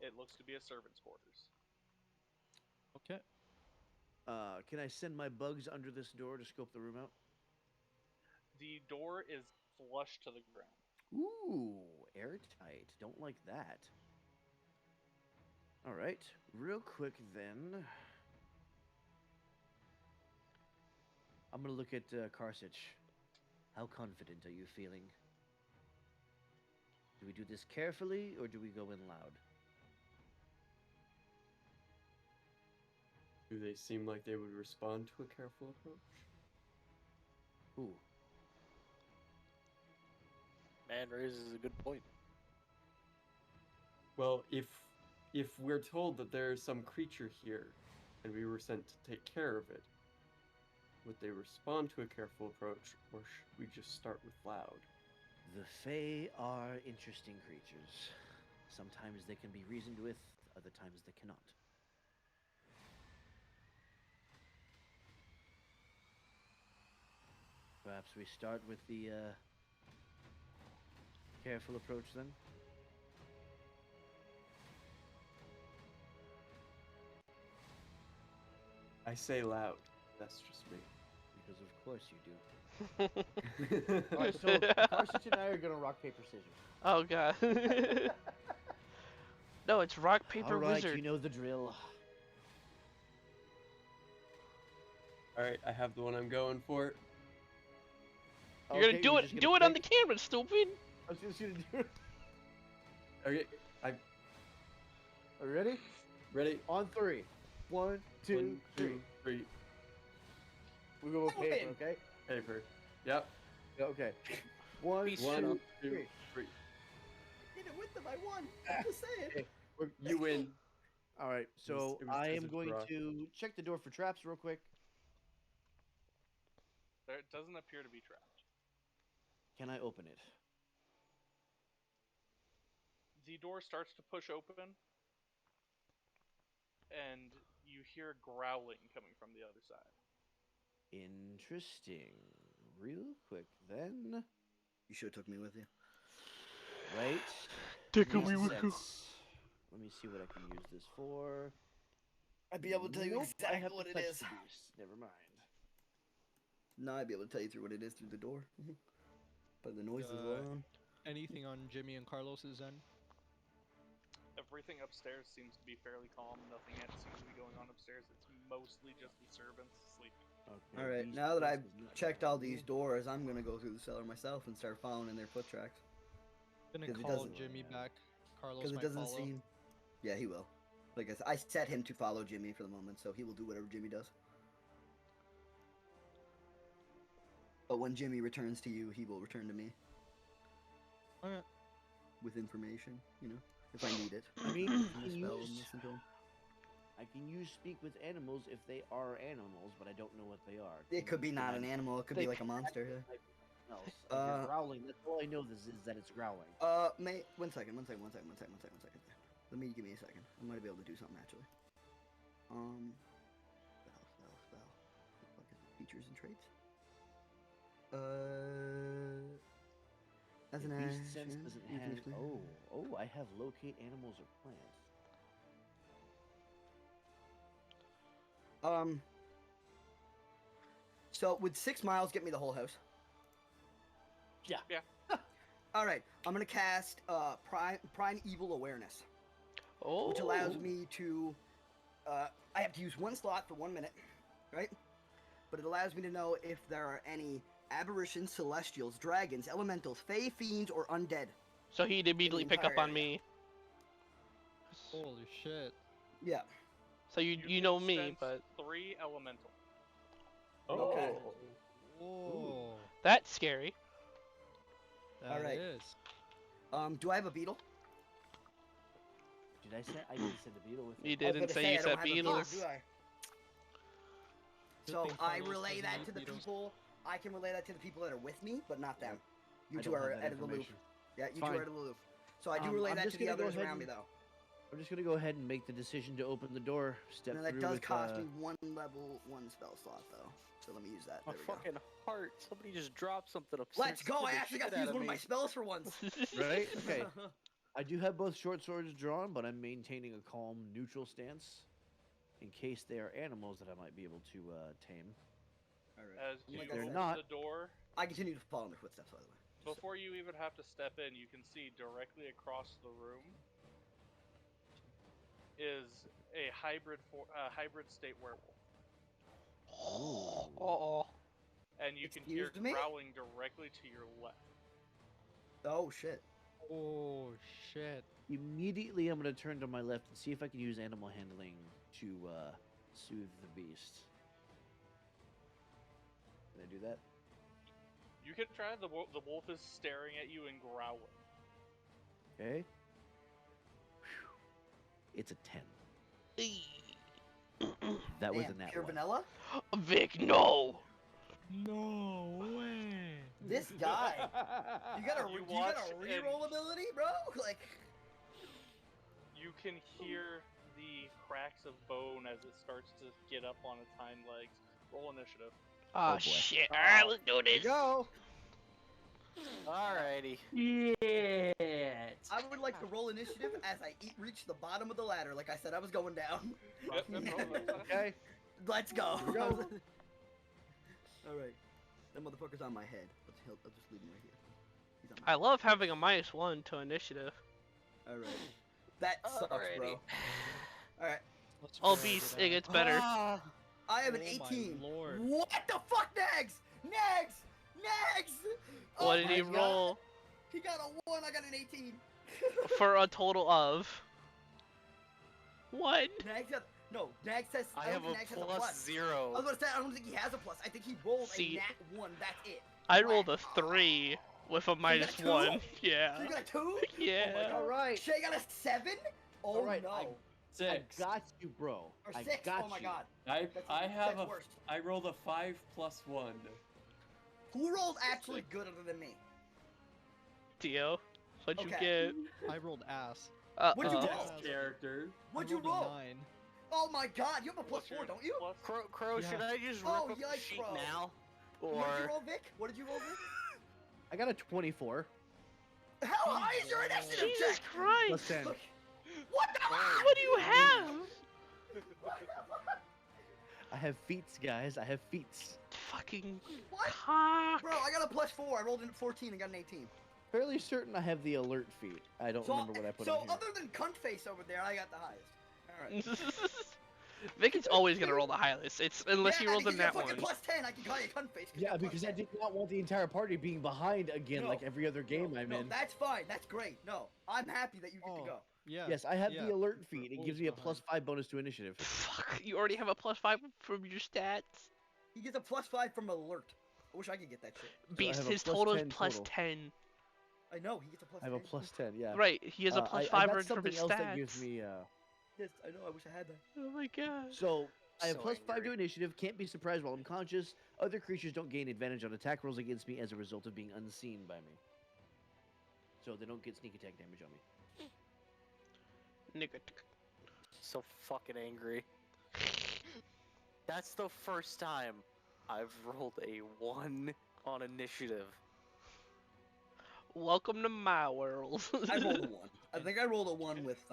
It looks to be a servant's quarters. Okay. Can I send my bugs under this door to scope the room out? The door is flush to the ground. Ooh, airtight. Don't like that. All right, real quick then. I'm gonna look at Karsich. How confident are you feeling? Do we do this carefully or do we go in loud? Do they seem like they would respond to a careful approach? Ooh, Man raises a good point. Well, if we're told that there is some creature here, and we were sent to take care of it, would they respond to a careful approach, or should we just start with loud? the Fae are interesting creatures. Sometimes they can be reasoned with, other times they cannot. Perhaps we start with the careful approach then? I say loud. That's just me. Because of course you do. Alright, so Karsich and I are gonna rock, paper, scissors. Oh god. No, it's rock paper Alright, wizard. you know the drill. Alright, I have the one I'm going for. You're gonna do it. Do it on the camera, stupid. I was just gonna do it. Okay, Are you ready? ready? On three. One, two, One, three. two, three. We go with paper, okay? Paper. Yep. Yeah, okay. One, Piece One, two, two, three. three. Hit it with them. I won. Just say it. You win. All right, so it was I am scissors, going draw. to check the door for traps real quick. There doesn't appear to be trapped. Can I open it? The door starts to push open, and you hear growling coming from the other side. Interesting. Real quick then. You should have took me with you. Right. Take Makes me with you. sense. Let me see what I can use this for. I'd be able to tell you Nope, I have exactly to what it touch is. the beast. Never mind. No, I'd be able to tell you through what it is through the door. But the noise is alone. Anything on Jimmy and Carlos's end? Everything upstairs seems to be fairly calm. Nothing yet seems to be going on upstairs. It's mostly just the servants sleeping. Okay, All right, beast now that this I've is not checked gonna all be- these doors, I'm gonna go through the cellar myself and start following in their foot tracks. Gonna 'Cause it call doesn't- Jimmy back. Carlos Because it might doesn't follow. seem, Yeah, he will. Like I set him to follow Jimmy for the moment, so he will do whatever Jimmy does. But when Jimmy returns to you, he will return to me. Okay. With information, you know, if I need it. I mean, Listen I to can spells and use listen to 'em. speak with animals if they are animals, but I don't know what they are. It could be not an animal. It could be like a monster. Else. If you're growling, that's all I know. This is that it's growling. One second. Let me give me a second. I might be able to do something actually. Spell. What the fuck is it? Features and traits. As an Beast sense action, doesn't you can have. explain- Oh, I have locate animals or plants. So would 6 miles get me the whole house? Yeah. Yeah. All right. I'm gonna cast Prime Evil Awareness, Oh. which allows me to. I have to use 1 slot for 1 minute, right? But it allows me to know if there are any aberrations, celestials, dragons, elementals, fey, fiends, or undead. So he'd immediately pick up entire on me. Holy shit. Yeah. So you can know me, sense but 3 elemental. Okay. Whoa. that's scary. That Alright. is. Do I have a beetle? Did I say I didn't send the beetle with You it? I was didn't gonna say you I don't said have a beetle, beetles. do I? Good So thing I Carlos relay doesn't that eat to the beetles. people. I can relay that to the people that are with me, but not them. You I two don't are have that out of the loop. information. Yeah, you two Fine. are out of the loop. So I do I'm relay that just to the gonna go others ahead around me, and- though. I'm just gonna go ahead and make the decision to open the door. Step And that through does with, cost me 1 level, 1 spell slot, though. So let me use that. My There we go. fucking heart. Somebody just dropped something upstairs. Let's go! I actually got to use one of my spells for once. Right? Okay. I do have both short swords drawn, but I'm maintaining a calm, neutral stance in case they are animals that I might be able to tame. All right. As you Like I they're open said, not- the door, I continue to follow in their footsteps, by the way. before you even have to step in, you can see directly across the room is a hybrid state werewolf, Oh. and you can hear Excuse me? growling directly to your left. Oh shit. Oh shit. Immediately, I'm gonna turn to my left and see if I can use animal handling to soothe the beast. Can I do that? You can try. The wolf is staring at you and growling. Okay. Whew. It's a 10. That was Damn, a nat pure one. vanilla? Vic, no. No way. This guy. You got a You you got watch a and- reroll ability, bro? Like You can hear the cracks of bone as it starts to get up on its hind legs. Roll initiative. Oh, boy. shit. Alright, let's do this. go. Alrighty. I would like to roll initiative as I reach the bottom of the ladder, like I said I was going down. Yep, roll, that's fine. Okay. Let's go. Here we go. Alright. That motherfucker's on my head. I'll just leave him right here. He's on my I love having a -1 to initiative. Alright. That sucks, bro. Alright. Let's Oh, grind beast, it it out. gets better. I have an Oh my 18. lord. What the fuck, Nags? Nags! Nags! Oh What did my he God. roll? He got a 1, I got an 18. For a total of... What? Nags got... No, Nags has... I don't have think a Nags has plus I was 0. about to say, I don't think he has a plus. I think he rolled See- a nat 1, that's it. I rolled a 3 with a got two? -1. Yeah. So you got a 2? Yeah. All right. Shay got a 7? Oh All right, no. I 6. got you, bro. Or I 6, got oh my you. god. I have that's a worse. I rolled a 5 + 1. Who rolled actually good other than me? Dio, what'd you Okay. get? I rolled ass. What'd you Uh, roll? Character. What'd I you rolled a roll? 9. Oh my god, you have a plus What's your 4, don't you? plus? Crow, Yeah. should I just rip Oh, up the yikes, sheet bro. now? What did you Or roll, Vic? What did you roll, Vic? I got a 24. How high is your initiative Jesus check? Christ! Plus 10. Look. What the fuck? What do you have? I have feats, guys. I have feats. Fucking What? cock. Bro, I got a plus 4. I rolled in 14 and got an 18. Fairly certain I have the alert feat. I don't remember what I put so on here. other than cunt face over there, I got the highest. Alright. Vicky's always gonna roll the highest. It's unless he rolls a because you're nat fucking 1. plus 10, I can call you cunt face. Yeah, because I did not want the entire party being behind again No. like every other game I'm No, in. that's fine. That's great. No, I'm happy that you get to Oh. go. Yeah. Yes, I have yeah, the alert we're feed. It always gives me a behind. +5 bonus to initiative. Fuck, you already have a +5 from your stats. He gets a +5 from alert. I wish I could get that shit. So I Beast, have a his plus total is 10 plus total. 10. I know he gets a I have a +10. +10, yeah. Right, he has a plus I 5 got from his something else stats. that gives me. Yes, I know. I wish I had that. Oh my god. So I have So +5 to angry. initiative. Can't be surprised while I'm conscious. Other creatures don't gain advantage on attack rolls against me as a result of being unseen by me. So they don't get sneak attack damage on me. Nigga. So fucking angry. That's the first time I've rolled a 1 on initiative. Welcome to my world. I rolled a 1. I think I rolled a 1 with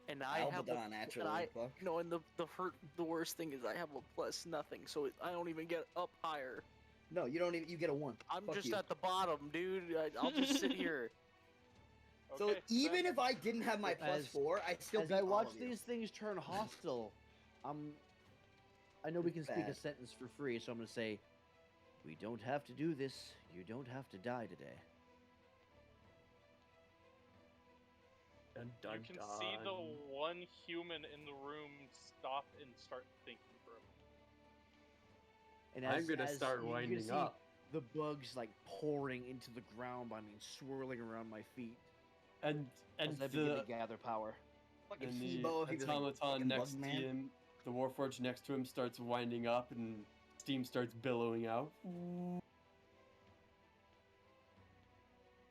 And I have a, Albadon, actually. and I Fuck. no, and the worst thing is I have a plus nothing, so I don't even get up higher. No, you don't even. You get a 1. I'm Fuck just you. at the bottom, dude. I'll just sit here. So Okay, even then- if I didn't have my As- +4, I still As beat I all watch of you. these things turn hostile, I know we can speak a Bad. sentence for free, so I'm gonna say, "We don't have to do this. You don't have to die today." Dun, You dun, can see the dun. one human in the room stop and start thinking for a moment. And I'm gonna start you're gonna winding see up. the bugs like pouring into the ground. I mean, swirling around my feet And as I begin to gather power. Fucking and the Hebo, if he was like automaton fucking next to Bugman. him, the Warforged next to him starts winding up, and steam starts billowing out.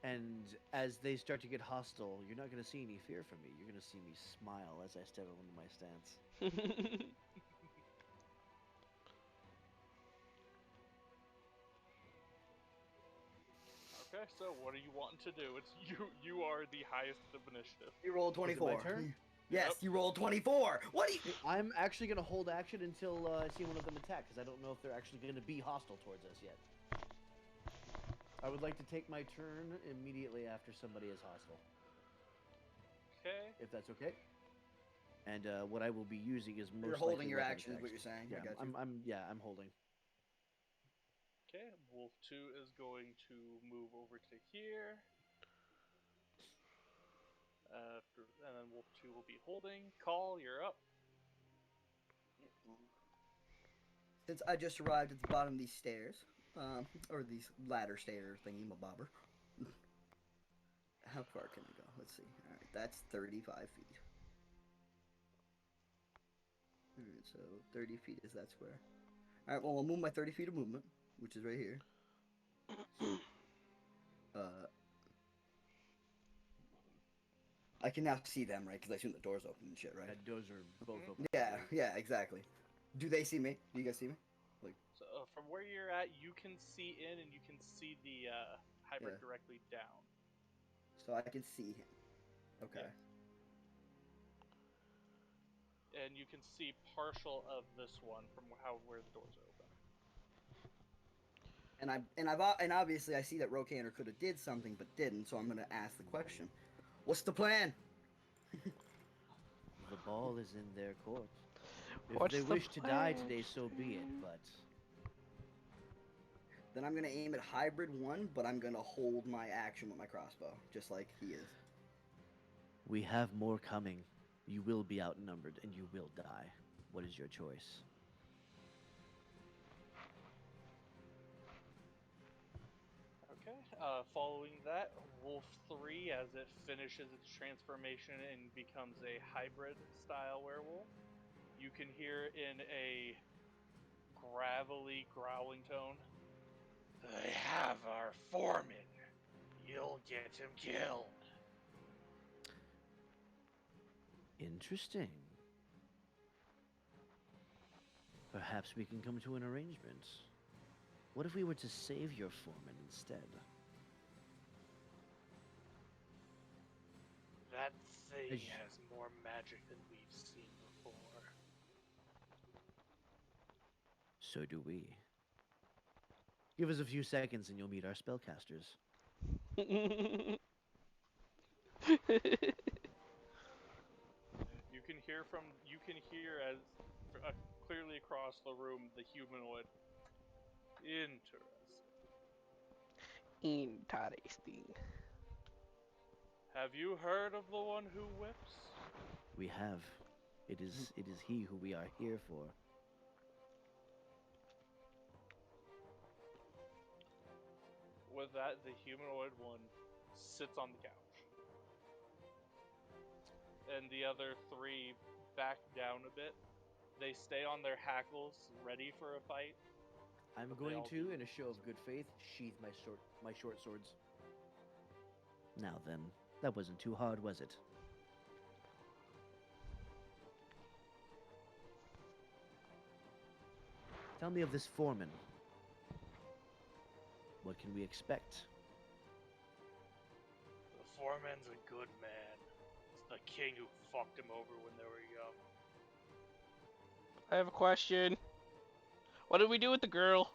And as they start to get hostile, you're not gonna see any fear from me. You're gonna see me smile as I step into my stance. Okay, so what are you wanting to do? It's you. You are the highest of initiative. You rolled Is it my 24. turn? Yes, Yep. you rolled 24. What do you? I'm actually gonna hold action until I see one of them attack, because I don't know if they're actually gonna be hostile towards us yet. I would like to take my turn immediately after somebody is hostile, Okay. if that's okay. And what I will be using is most You're holding likely your weapon action, is what attacks. you're saying. Yeah, I got you. I'm holding. Okay. Wolf 2 is going to move over to here. And then Wolf 2 will be holding. Call, you're up. Since I just arrived at the bottom of these stairs, or these ladder stair thingy, my bobber. How far can I go? Let's see. All right, that's 35 feet. All right, so 30 feet is that square. All right, well, I'll move my 30 feet of movement, which is right here. I can now see them, right? Because I assume the door's open and shit, right? Those are both open. Yeah, yeah, exactly. Do they see me? Do you guys see me? So from where you're at, you can see in and you can see the hybrid Yeah. directly down. So I can see him. Okay. And you can see partial of this one from where the doors are open. And obviously I see that Rokander could have did something but didn't, so I'm gonna ask the question. What's the plan? The ball is in their court. If What's they the wish to die plan? today, so be it. But Then I'm gonna aim at hybrid 1, but I'm gonna hold my action with my crossbow, just like he is. we have more coming. You will be outnumbered, and you will die. What is your choice? Okay. Following that, Wolf 3, as it finishes its transformation and becomes a hybrid style werewolf, you can hear in a gravelly, growling tone. They have our foreman. You'll get him killed. Interesting. Perhaps we can come to an arrangement. What if we were to save your foreman instead? That thing Is- has more magic than we've seen before. So do we. Give us a few seconds and you'll meet our spellcasters. You can hear as clearly across the room the humanoid. Interesting. Interesting. Have you heard of the one who whips? We have. It is he who we are here for. With that, the humanoid one sits on the couch. And the other three back down a bit. They stay on their hackles, ready for a fight. I'm But they going all to, in a show of good faith, sheath my short swords. Now then, that wasn't too hard, was it? Tell me of this foreman. What can we expect? The foreman's a good man. It's the king who fucked him over when they were young. I have a question. What did we do with the girl?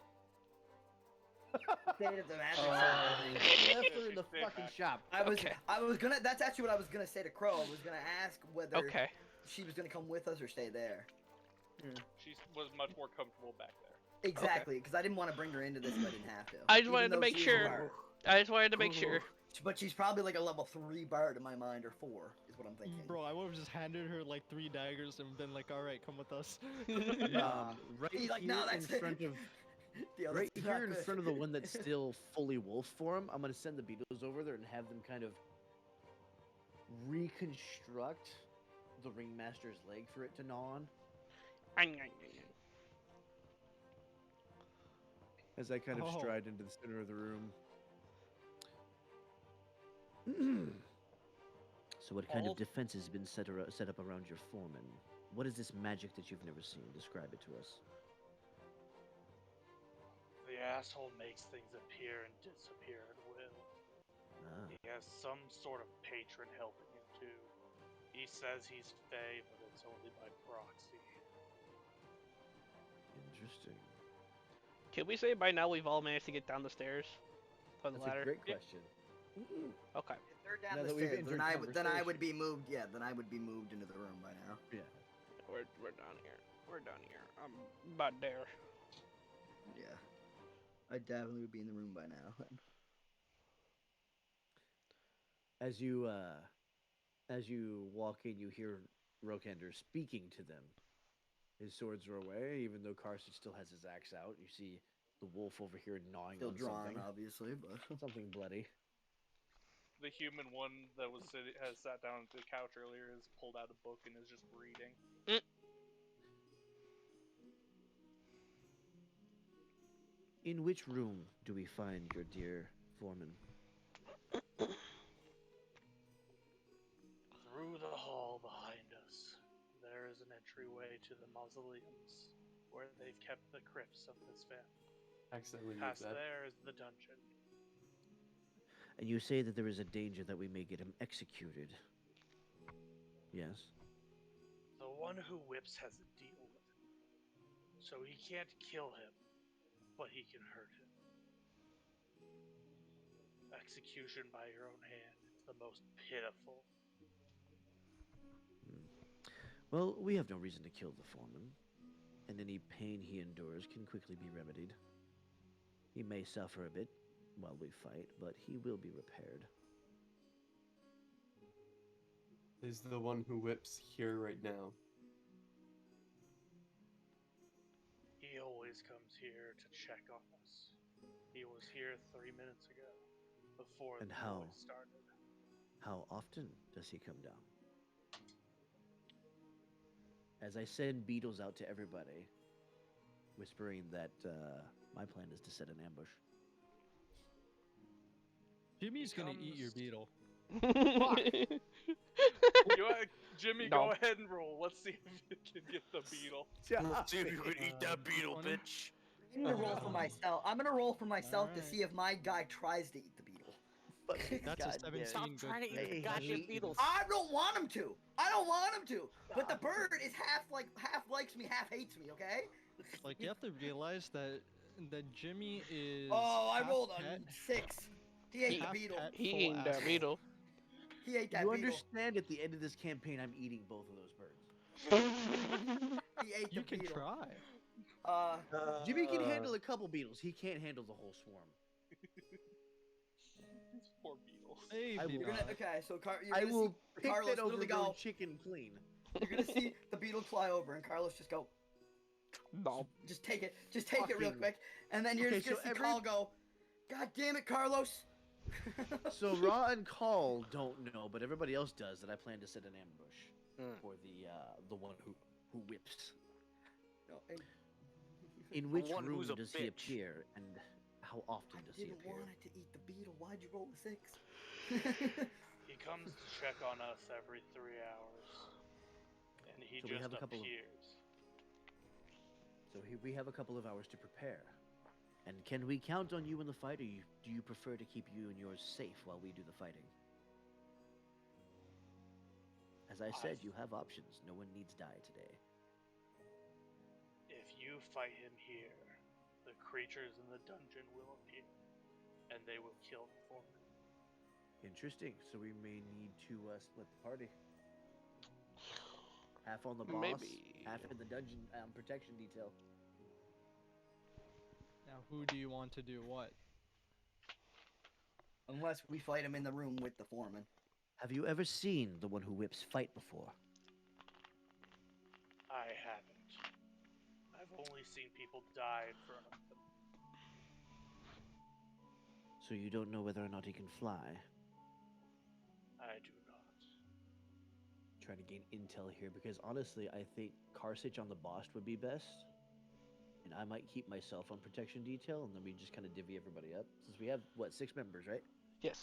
Stayed at the magic Oh. center, I think. Left her in the Stay fucking back. shop. Okay. I was gonna. That's actually what I was gonna say to Crow. I was gonna ask whether Okay. she was gonna come with us or stay there. She was much more comfortable back there. Exactly, because I didn't want to bring her into this if I didn't have to. I just Even wanted to though make she is a sure. bard. I just wanted to make sure. But she's probably like a level 3 bard in my mind, or 4, is what I'm thinking. Bro, I would have just handed her like 3 daggers and been like, all right, come with us. Right He's like, here no, in that's it. front of Yeah, right that's here not in good. front of the one that's still fully wolf form. I'm gonna send the beetles over there and have them kind of reconstruct the ringmaster's leg for it to gnaw on. As I kind of Oh. stride into the center of the room. So what kind All- of defense has been set up around your foreman? What is this magic that you've never seen? Describe it to us. The asshole makes things appear and disappear at will. Ah, He has some sort of patron helping him too. He says he's Fey, but it's only by proxy. interesting. Can we say by now we've all managed to get down the stairs on the That's ladder? a great Yeah. question. Okay. If they're down Now the that we've stairs, then entered then I would conversation. be moved. Yeah, then I would be moved into the room by now. Yeah. We're down here. We're down here. I'm about there. Yeah, I definitely would be in the room by now. As you walk in, you hear Rokander speaking to them. His swords are away, even though Carson still has his axe out. You see the wolf over here gnawing Still on drawing, something. obviously, but Something bloody. The human one that has sat down at the couch earlier has pulled out a book and is just reading. In which room do we find your dear foreman? Through the hall behind us, there is an entryway to the mausoleums, where they've kept the crypts of this family. Accidentally moved Past that. there is the dungeon. And you say that there is a danger that we may get him executed. Yes? The one who whips has a deal with him. So he can't kill him, but he can hurt him. Execution by your own hand is the most pitiful. Well, we have no reason to kill the foreman, and any pain he endures can quickly be remedied. He may suffer a bit while we fight, but he will be repaired. Is the one who whips here right now? He always comes here to check on us. He was here 3 minutes ago, before And the how? noise started. How often does he come down? As I send beetles out to everybody, whispering that my plan is to set an ambush. Jimmy's gonna eat comes- your beetle. Jimmy, No. go ahead and roll. Let's see if you can get the beetle. Let's see if you can eat that beetle, 20? bitch. I'm gonna roll for myself. I'm gonna roll for myself to Alright. see if my guy tries to eat the beetle. That's God a damn. 17 Stop good trying to eat thing. the goddamn beetles. I don't want him to. I don't want him to. But the bird is half likes me, half hates me. Okay. Like, you have to realize that Jimmy is. Oh, I half rolled pet, a 6. He ate the half beetle. pet, He full eating that asshole. beetle. He ate that You beetle. understand at the end of this campaign, I'm eating both of those birds. He ate You the can beetle. try. Jimmy can handle a couple beetles. He can't handle the whole swarm. These poor beetles. Hey, I will- You're gonna Bebop. okay. So you're I gonna will see pick Carlos that over literally going go. chicken clean. You're gonna see the beetle fly over, and Carlos just go. No. Just take it. Just take it real Fucking- quick, and then you're Okay, just gonna so see every- Carl go. God damn it, Carlos! So Ra and Call don't know, but everybody else does that I plan to set an ambush Mm. for the one who whips. No, and In which one room who's a does he bitch. appear, and how often I does he didn't appear? want it to eat the beetle. Why'd you roll a 6? He comes to check on us every 3 hours, and he So we just have a couple of- appears. So we have a couple of hours to prepare. And can we count on you in the fight, or do you prefer to keep you and yours safe while we do the fighting? As I said, you have options. No one needs die today. If you fight him here, the creatures in the dungeon will appear, and they will kill him for me. Interesting. So we may need to split the party. Half on the boss, Maybe. half in the dungeon protection detail. Now, who do you want to do what? Unless we fight him in the room with the foreman. Have you ever seen the one who whips fight before? I haven't. I've only seen people die in front of him. So you don't know whether or not he can fly? I do not. Trying to gain intel here, because honestly, I think Karsich on the boss would be best. And I might keep myself on protection detail, and then we just kind of divvy everybody up. Since we have, what, 6 members, right? Yes.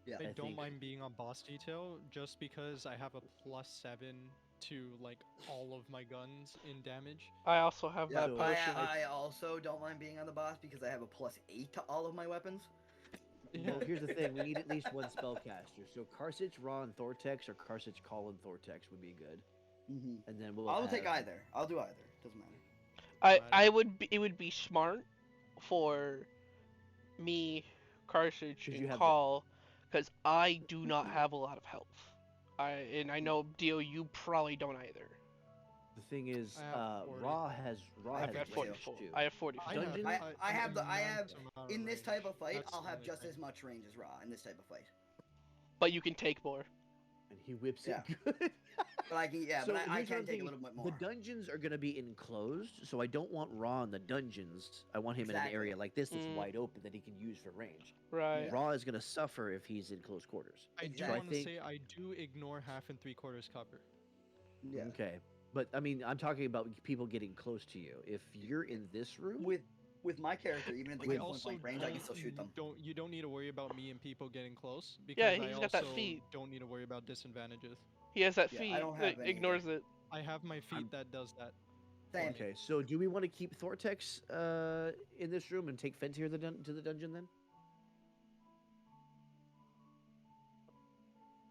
Yeah. I, I don't think- mind being on boss detail just because I have a +7 to like all of my guns in damage. I also have Yeah, that so- potion. I also don't mind being on the boss because I have a +8 to all of my weapons. Well, here's the thing: we need at least one spellcaster. So Karsich, Ra, and Thortex, or Karsich, Call, and Thortex would be good. Mm-hmm. And then we'll. I'll take have- either. I'll do either. Doesn't matter. It would be smart for me, Cartridge, 'Cause you and have the- Call, because I do not have a lot of health. And I know Dio, you probably don't either. The thing is, I have 40. Ra has I've I've has got range 44. too. I have 44. Dungeon- I have the- I have- immense amount of In this type range. of fight, That's I'll the have only just thing. as much range as Ra in this type of fight. But you can take more. And he whips Yeah. it good. But I can, yeah, So but I here's what can I'm take a thinking. little bit more. The dungeons are going to be enclosed, so I don't want Ra in the dungeons. I want him in an Exactly. area like this that's Mm. wide open that he can use for range. Right. Yeah. Ra is going to suffer if he's in close quarters. I do Exactly. want to think- say I do ignore 1/2 and 3/4 cover. Yeah. Okay. But I mean, I'm talking about people getting close to you. If you're in this room, With my character, even if they I get point also blank range, I can still shoot them. You don't need to worry about me and people getting close because Yeah, I he's also got that feat. don't need to worry about disadvantages. He has that Yeah, I feat don't that have any ignores it. I have my feat I'm- that does that. Same. okay. So do we want to keep Thortex in this room and take Fentir to the dungeon then?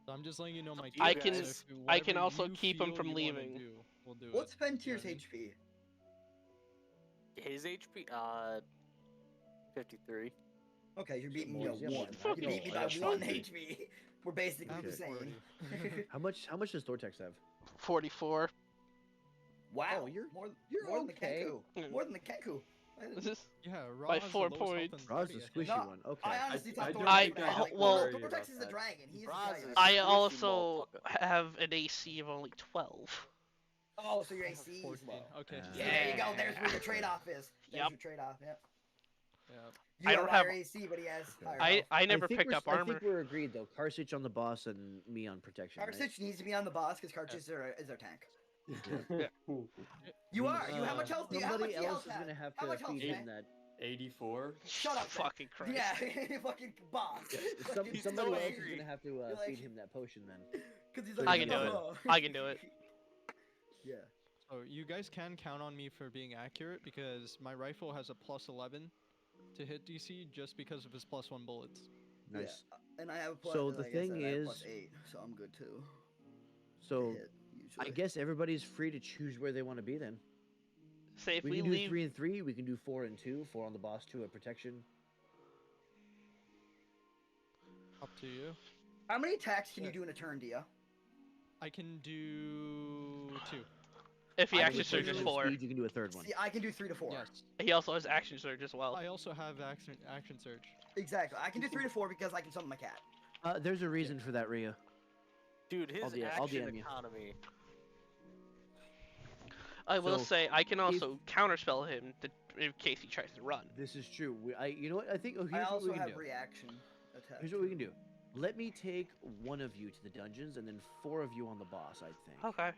So I'm just letting you know my. I character, can- and if I can whatever also you keep him feel from you wanna leaving. do, we'll do What's it. Fentier's Yeah, I mean- HP? His HP, 53. Okay, you're beating me more by than 1. one. You beat me I by got 1 40. HP. We're basically I'm the at same. 40. How much does Thortex have? 44. Wow, Oh, you're more than the okay. Kenku. More than the Kenku. This is Yeah, Ra By has the 4 lowest health points. and Ra's 30, the I think. squishy No, one. Okay. I honestly thought I Thortex don't I- was think I have dragon. to well- worry Thortex about is a that. dragon. He's a Ra's giant. is- I Squishy also motherfucker. have an AC of only 12. Oh, so your I have AC is 14. low. Okay. Yeah. just Yeah, there you go. kidding. There's where your trade-off is. There's Yep. your trade-off. Yep. Yeah. You I have don't higher have- AC, but he has Okay. higher I health. I never think picked we're- up I armor. think we're agreed though. Karsich on the boss and me on protection. right? Karsich needs to be on the boss because Karsich is our tank. Yeah. You are. You how much health do you? How much Somebody do you else health is have? gonna have How to much health, feed Jay? him that. 84. Shut up, Jay. Fucking Christ. Yeah, fucking boss. Somebody so else is angry. gonna have to You're like- feed him that potion then. Because he's I like, can do it. "Oh." I can do it. Yeah. So you guys can count on me for being accurate because my rifle has a +11 to hit DC just because of his +1 bullets. Nice. Yeah, and I have a plus. So the like I thing said, I have is- +8, so I'm good too. to So hit, I usually. guess everybody's free to choose where they want to be then. Say if we we can do leave 3 and 3. We can do 4 and 2. 4 on the boss, 2 at protection. Up to you. How many attacks can you Sure. do in a turn, Dia? I can do 2. If he I action can do surges two 4. speed, you can do a third one. See, I can do 3 to 4. Yes. He also has action surge as well. I also have action surge. Exactly. I can do 3 to 4 because I can summon my cat. There's a reason for that, Ryu. Dude, his I'll action DM you. economy. I will So, say I can also counterspell him in case he tries to run. This is true. You know what? I think. Oh, I here's what also we can have do. reaction attack. Here's what we can do. Let me take one of you to the dungeons, and then 4 of you on the boss. I think. Okay.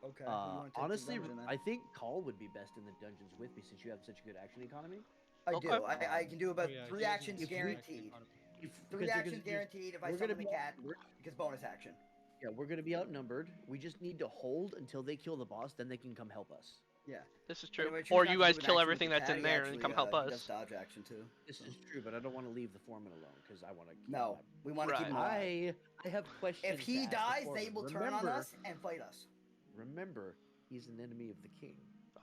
Okay. who you wanna take to the Honestly, dungeon, then? I think Call would be best in the dungeons with me since you have such a good action economy. I Okay. do. I can do about Oh, yeah, 3 he has actions an action guaranteed. economy. 3 actions guaranteed if I we're gonna summon the be cat outnumbered. because bonus action. Yeah, we're gonna be outnumbered. We just need to hold until they kill the boss, then they can come help us. Yeah. This is But if true. I choose Or not you to do guys an kill action with everything the that's cat, in he there and actually, come help he us. does dodge action too. This is true, but I don't want to leave the foreman alone because I want to. No, we want to keep him alive. I have questions. If he to ask the dies, foreman. they will turn on us and fight us. Remember, he's an enemy of the king.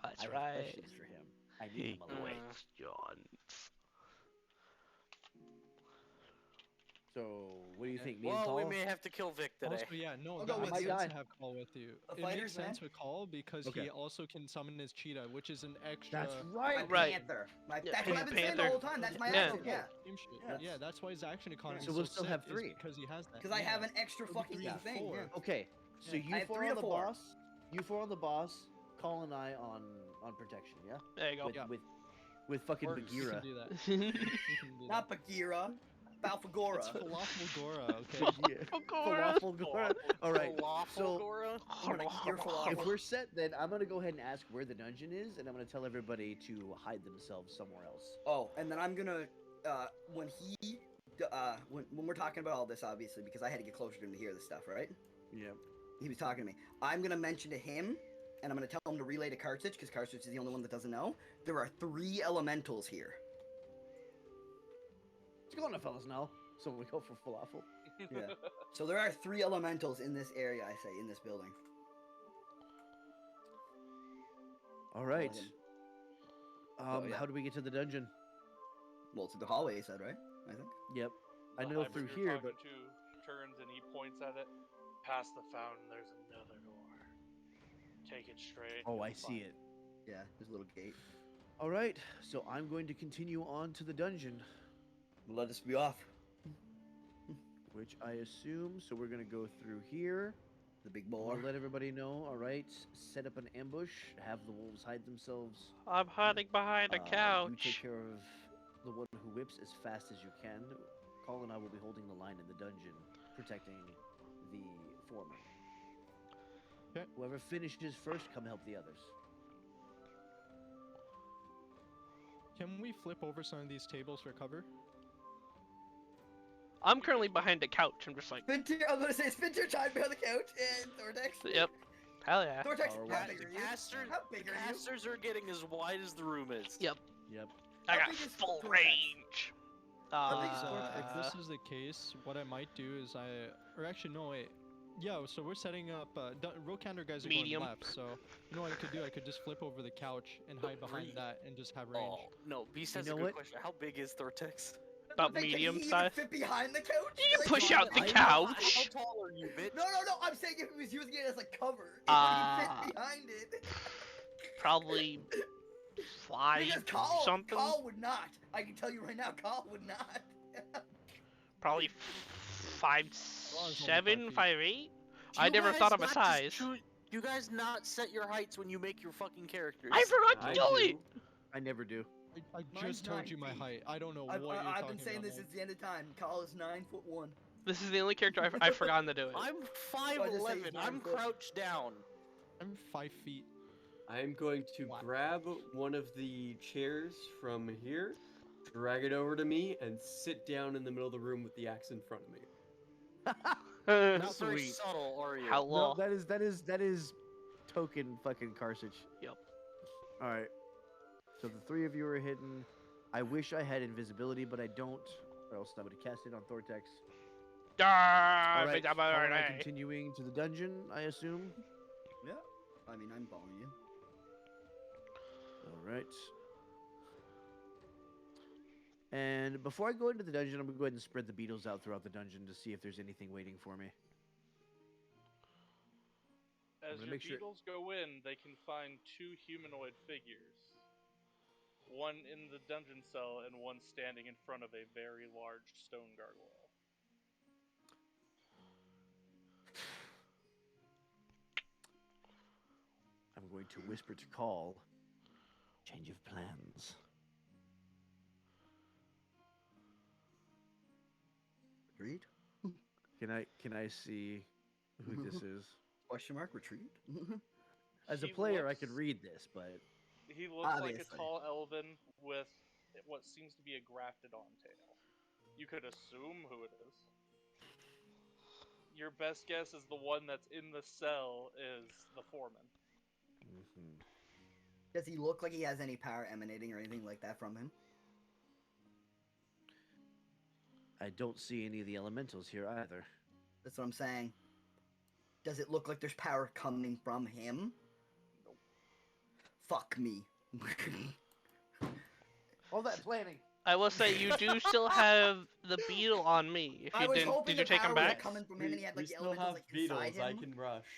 That's I have right. questions for him. I need him alive. So, what do you think? Me and Well, Call? we may have to kill Vic today. Also, yeah, no, I'll that go with makes you. sense Die. to have Call with you. A It fighter's makes sense man? with Call because Okay. he also can summon his cheetah, which is an extra. That's My right. Right. panther. Yeah, That's what I've been saying the panther. whole time. That's my Yeah. action. Yeah. Same shit. Yeah. Yeah, that's why his action economy So is we'll so still sick, have is 3. because he has that. Because I have an extra It'll be fucking 3 to thing. 4. Yeah. Okay, so Yeah. you I have 4 3 on to the 4. boss. You 4 on the boss. Call and I on protection. Yeah. There you go. With Yeah. with fucking Works. We can Bagheera. do that. We can do that. Not Bagheera. Balfagora. It's Falafel Gora, okay? Yeah. Falafel Gora. All right. So Gora? I'm gonna eat your falafel. if we're set, then I'm gonna go ahead and ask where the dungeon is, and I'm gonna tell everybody to hide themselves somewhere else. Oh, and then I'm gonna when when we're talking about all this, obviously, because I had to get closer to him to hear this stuff, right? Yeah. He was talking to me. I'm gonna mention to him, and I'm gonna tell him to relay to Karstich, because Karstich is the only one that doesn't know. There are 3 elementals here. What's going on, fellas? Now, so we go for falafel. Yeah. So there are 3 elementals in this area. I say in this building. All right. him. yeah. How do we get to the dungeon? Well, it's the hallway, you said, right? I think. Yep. I The know High through Priest here, talking but to turns and he points at it. Past the fountain, there's another door. Take it straight. oh, you'll I see find it. Yeah, there's a little gate. All right. So I'm going to continue on to the dungeon, Let us be off. which I assume. So we're gonna go through here. The big I'll boar. let everybody know. All right. Set up an ambush. Have the wolves hide themselves. I'm hiding behind a You couch. take care of the one who whips as fast as you can. Call and I will be holding the line in the dungeon, protecting the foreman. Okay. Whoever finishes first, come help the others. Can we flip over some of these tables for cover? I'm currently behind a couch. I'm just like, Spinter, I was gonna say Spinter time behind the couch and Thortex. yep. Hell yeah. Thortex, Are we- how big are you? Casters, How big are you? casters are getting as wide as the room is. Yep. Yep. I How got big is full Thortex? range. How big is If this is the case, what I might do is or actually no wait, yeah. So we're setting up. Rokander guys are Medium. going left. So you know what I could do? I could just flip over the couch and hide behind that and just have range. Oh, no, Beast has know a good what? question. How big is Thortex? About Think that medium he even size. fit behind the couch? You can Like, push out the How couch. tall are you, bitch? No, I'm saying if he was using it as a cover, if Ah. he fit behind it. Probably Because 5 something. Carl would not. I can tell you right now, Carl would not. Probably 5'7", 5 5'8". Do I you never guys thought of a not just size. you guys not set your heights when you make your fucking characters? I forgot to I do do. it. I never do. I Mine's just told 9 you my feet. height. I don't know what I've, you're I've talking been saying about. this since the end of time. Carl is 9'1". This is the only character I've forgotten to do it. I'm I just say 5'11". he's I'm 9 foot. crouched down. I'm 5 feet. I'm going to Wow. grab one of the chairs from here, drag it over to me, and sit down in the middle of the room with the axe in front of me. Not very Sweet. subtle, are you? How No, long? that is token fucking Carthage. Yep. All right. So the 3 of you are hidden. I wish I had invisibility, but I don't, or else I would have cast it on Thortex. Ah, All right. big Paul and I alright. continuing to the dungeon, I assume. Yeah. I mean, I'm following you. All right. And before I go into the dungeon, I'm gonna go ahead and spread the beetles out throughout the dungeon to see if there's anything waiting for me. As gonna your make sure- beetles go in, they can find two humanoid figures. One in the dungeon cell and one standing in front of a very large stone gargoyle. I'm going to whisper to call. Change of plans. Retreat? Can I see who this is? Question mark, retreat? As a He player, I looks- could read this, but He looks like a Obviously. tall elven with what seems to be a grafted on tail. You could assume who it is. Your best guess is the one that's in the cell is the foreman. Does he look like he has any power emanating or anything like that from him? I don't see any of the elementals here either. That's what I'm saying. Does it look like there's power coming from him? Nope. Fuck me. All that planning. I will say you do still have the beetle on me. If I you was didn't, hoping did you the take him power was back? coming from him and he had we like the still elementals have like beetles. inside I him. can rush.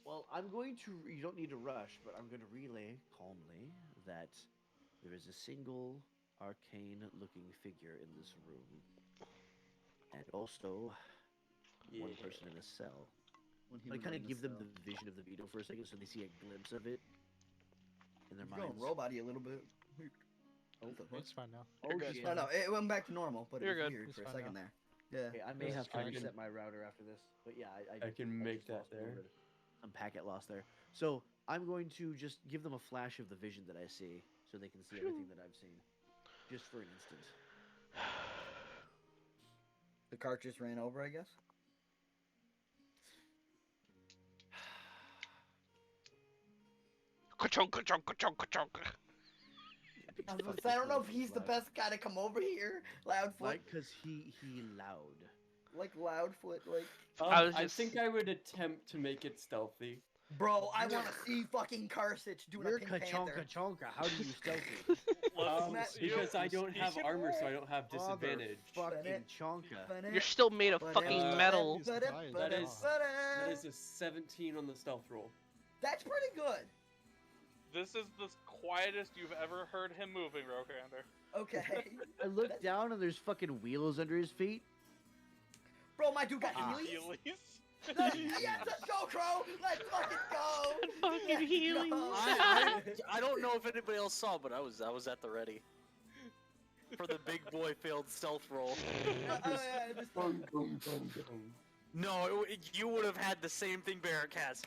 Well, I'm going to. You don't need to rush, but I'm going to relay calmly that there is a single arcane-looking figure in this room, and also one person in a cell. I kind of give them the vision of the beetle for a second, so they see a glimpse of it in their He's going minds. robot-y a little bit. Oh, It's fine now. oh good. shit. No, it went back to normal, but You're it was good. weird It's for a fine second now. there. Yeah. Okay, I may This have is to fine. reset my router after this, but yeah, I can make just that lost a little there. bit of some packet loss there. So I'm going to just give them a flash of the vision that I see, so they can see everything that I've seen, just for an instant. The cart just ran over, I guess. Ka-chunk, ka-chunk, ka-chunk, ka-chunk. I was gonna say, I don't know if he's the best guy to come over here. Loudfoot. Like, cause he loud. Like Loudfoot, like. I was I just- think I would attempt to make it stealthy. Bro, I want to see fucking Karsich doing You're a Pink Panther. ka-chonka. How do you stealthy? Because I don't he have can armor, so I roll. don't have disadvantage. Fucking chonka. You're still made of fucking metal. He's dying. That is a 17 on the stealth roll. That's pretty good. This is the quietest you've ever heard him moving, Rokander. Okay. I look down and there's fucking wheels under his feet. Bro, my dude got Fucking Heelys. Heelys. Yes, let's go, Crow. Let's fucking go. Fucking Let's Heelys. go. I don't know if anybody else saw, but I was at the ready for the big boy failed stealth roll. Boom, boom, boom, boom. No, you would have had the same thing Barrack has.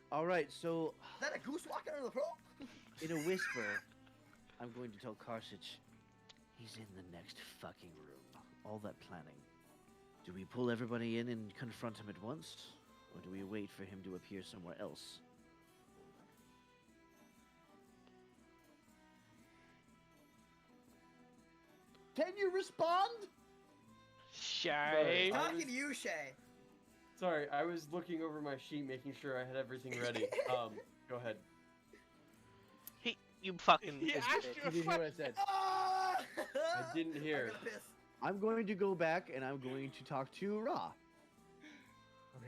All right, so Is that a goose walking under the floor? in a whisper, I'm going to tell Karsich he's in the next fucking room. All that planning. Do we pull everybody in and confront him at once? Or do we wait for him to appear somewhere else? Can you respond? Shy. I Talking was- to you, Shay. Sorry, I was looking over my sheet, making sure I had everything ready. Go ahead. You fucking. He asked you You a didn't hear what I question. said. Ah! I didn't hear. I'm gonna piss. I'm going to go back and I'm going to talk to Ra.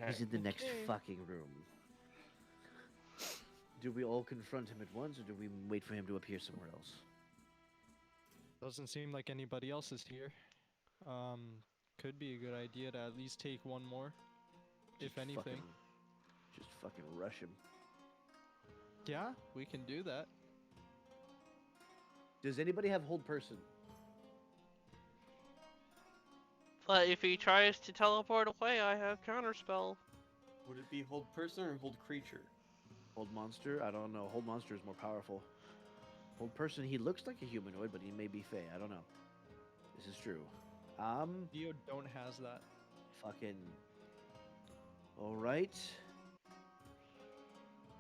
He's in the next fucking room. Do we all confront him at once, or do we wait for him to appear somewhere else? Doesn't seem like anybody else is here. Could be a good idea to at least take one more, if anything. Just fucking rush him. Yeah, we can do that. Does anybody have hold person? But if he tries to teleport away, I have counterspell. Would it be hold person or hold creature? Hold monster? I don't know. Hold monster is more powerful. Hold person, he looks like a humanoid, but he may be fey. I don't know. This is true. Dio don't has that. Fucking. Alright.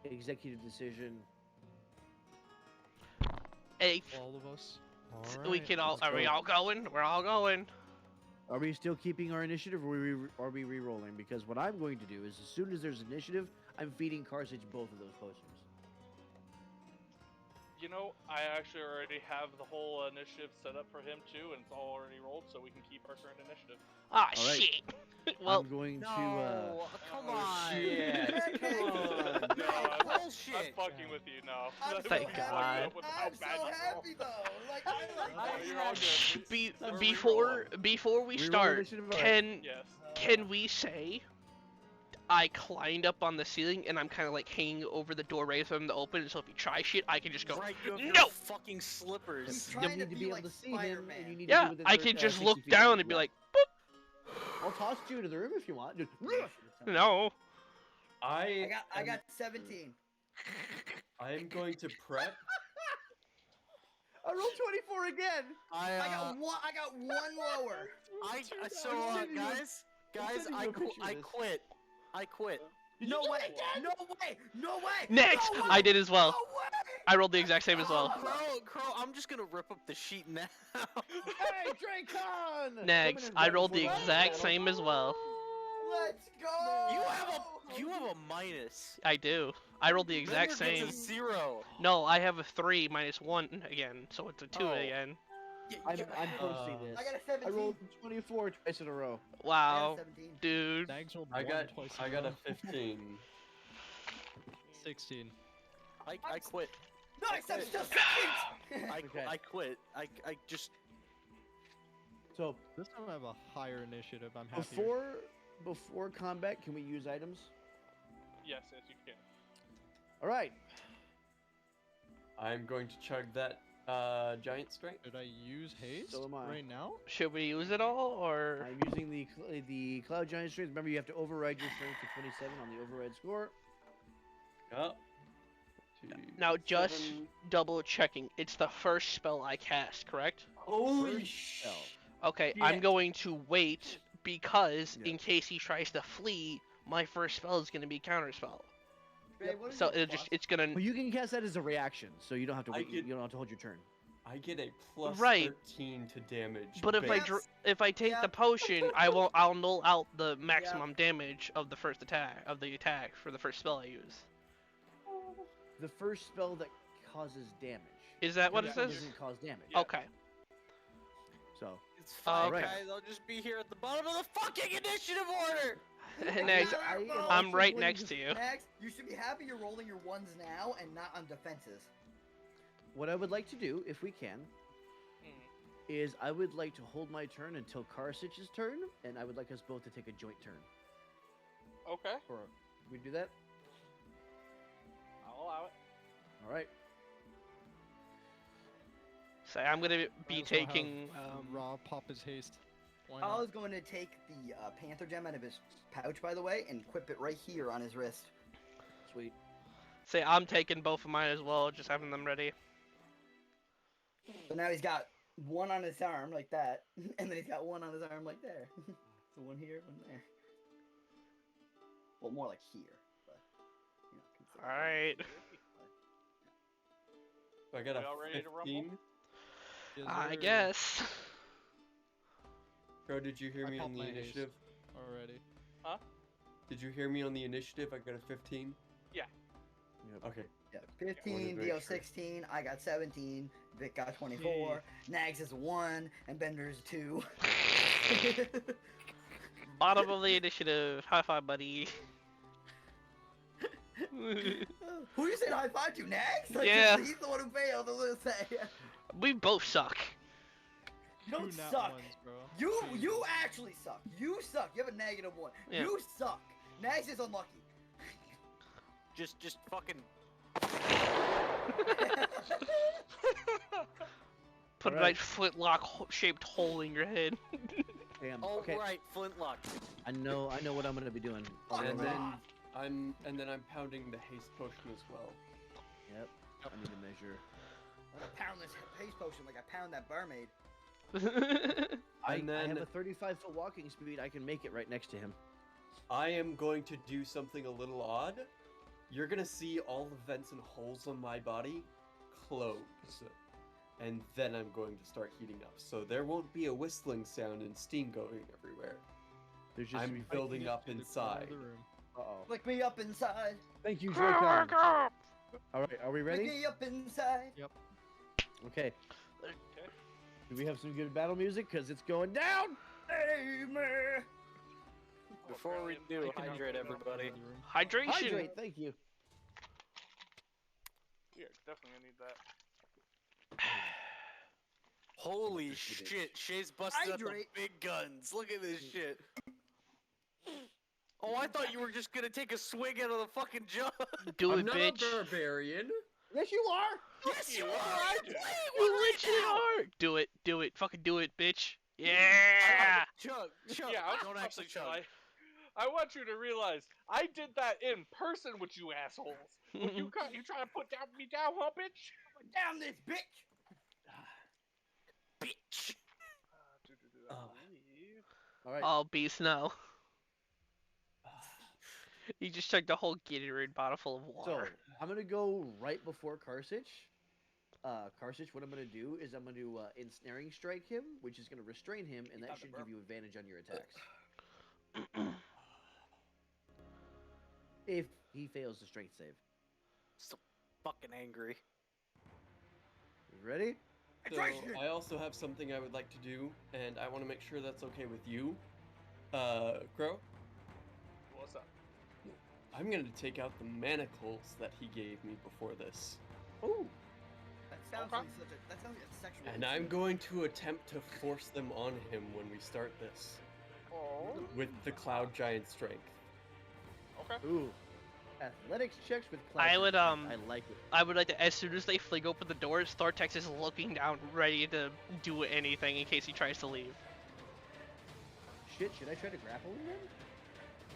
Executive decision. Hey, All of us. we can all. let's Are we go. all going? We're all going. Are we still keeping our initiative, or are we re-rolling? Because what I'm going to do is, as soon as there's initiative, I'm feeding Karsich both of those potions. You know, I actually already have the whole initiative set up for him too, and it's all already rolled, so we can keep our current initiative. Ah, All right. shit. Well, I'm going to. No, come Oh, on. Shit. Come on. No, I'm Bullshit. fucking with you. No. I'm That's so Thank fucking God. up with how I'm bad so you happy though. Like I like roll. that. You're all good. before we Reroll start, initiative, all right. Yes. can we say I climbed up on the ceiling and I'm kind of like hanging over the doorway for him to open, so if he tries shit, I can just go, Right, you have no! your fucking He's slippers. You trying need to to be be like able to see him, Spider-Man. and you need to Yeah, be within I can just 60 look feet of down him, and be yeah. like, I'll toss you into the room if you want. Just... no. I am- got 17. I am going to prep. I rolled 24 again. I I got one lower. so I'm sending you- guys, sending you a picture of this. quit. I quit. No way! No way! No way! Next, No way! I did as well. No way! I rolled the exact same as well. Crow, I'm just gonna rip up the sheet now. Hey, Dracon! Next, I rolled the exact same as well. Let's go! You have a minus. I do. I rolled the exact Bender same. gets a 0. No, I have a 3 minus 1 again, so it's a 2 Oh. again. I'm posting this. I got a I 17. rolled 24 twice in a row. I got a Wow, 17. dude. Nags rolled I one got twice I in got row. a 15. 16. I quit. Nice, I'm still 16! Okay. I quit. I just So This time I have a higher initiative. I'm happy. before combat, can we use items? Yes, you can. All right. I'm going to chug that giant strength. Should I use haste So am I. right now? Should we use it all, or? I'm using the cloud giant strength. Remember, you have to override your strength to 27 on the override score. Up. Now, just double checking. It's the first spell I cast, correct? Holy First spell. Okay, Yeah. I'm going to wait because Yeah. in case he tries to flee, my first spell is going to be counterspell. Babe, what is So your it'll plus? it's gonna Well, you can cast that as a reaction, so you don't have to I wait. get- You don't have to hold your turn. I get a plus Right. 13 to damage. But if base. if I take Yep. the potion, I'll null out the maximum damage of the first attack for the first spell I use. The first spell that causes damage. Is that what it That says? doesn't cause damage. Yeah. Okay. So it's fine, okay. guys. I'll just be here at the bottom of the fucking initiative order. Next, I am I'm also right going next to- to you. Max, you should be happy you're rolling your ones now and not on defenses. what I would like to do, if we can, is I would like to hold my turn until Karasich's turn, and I would like us both to take a joint turn. Okay, Or we do that? I'll allow it. All right. So I'm gonna Might be as well have taking. Raw pop his haste. Why I not? was going to take the Panther gem out of his pouch, by the way, and equip it right here on his wrist. Sweet. Say I'm taking both of mine as well, just having them ready. So now he's got one on his arm like that, and then he's got one on his arm like there. So one here, one there. Well, more like here. But, you know, consider All right. I got We all ready a to rumble? 15. Yes, I sir. guess. Bro, did you hear I me on popped the my haste. initiative? Already. Did you hear me on the initiative? I got a 15. Yeah. Yep. Okay. Yeah, wanted 15, to Dio make sure. 16, I got 17, Vic got 24, Nags is a 1, and Bender is a 2. Bottom of the initiative. High five, buddy. Who you saying high five to, Nags? Like, Yeah. He's the one who failed, I was gonna say. We both suck. You don't Two nat suck. ones, bro. You actually suck. You suck. You have a -1. Yeah. You suck. Nags is unlucky. Just fucking. Put a Alright. nice flintlock shaped hole in your head. Damn. Oh Okay. right, flintlock. I know what I'm gonna be doing. And already. then I'm pounding the haste potion as well. Yep. I need to measure. I'm gonna pound this pace potion like I pound that barmaid. I And have then a 35-foot walking speed. I can make it right next to him. I am going to do something a little odd. You're gonna see all the vents and holes on my body close. And then I'm going to start heating up. So there won't be a whistling sound and steam going everywhere. There's just I'm building up To the corner of inside. the room. Uh-oh. Flick me up inside. Thank you, Dracon. All right, are we ready? Me up inside. Okay. Okay. Do we have some good battle music? Cause it's going down. Hey, man. Before we do, hydrate everybody. Hydration. Hydrate. Thank you. We are definitely gonna need that. Holy shit, Shay's busted out the Hydrate. big guns. Look at this shit. Oh, I thought you were just gonna take a swig out of the fucking jug. Do I'm it, not bitch. a barbarian. Yes, you are. Yes, you are. I'm playing You one right literally now. are. Do it. Do it. Fucking do it, bitch. Yeah. Chug, chug. Yeah, Don't actually chug. I want you to realize I did that in person with you assholes. When you try to put me down, huh, bitch? Down this bitch. Bitch. I Oh. believe. All right. Oh, beast, no. You just chugged a whole Gatorade bottle full of So water. I'm gonna go right before Karsich. Karsich, what I'm gonna do is I'm gonna ensnaring strike him, which is gonna restrain him, and that should give you advantage on your attacks. If he fails the strength save. So fucking angry. You ready? So I also have something I would like to do, and I want to make sure that's okay with you, Crow. What's up? I'm gonna take out the manacles that he gave me before this, Ooh. That sounds like that sounds like a sexual. and I'm going to attempt to force them on him when we start this Oh. with the Cloud Giant strength. Okay. Ooh. Athletics checks with I would, I like it. I would like to, as soon as they fling open the doors, Thortex is looking down, ready to do anything in case he tries to leave. Shit, should I try to grapple him then?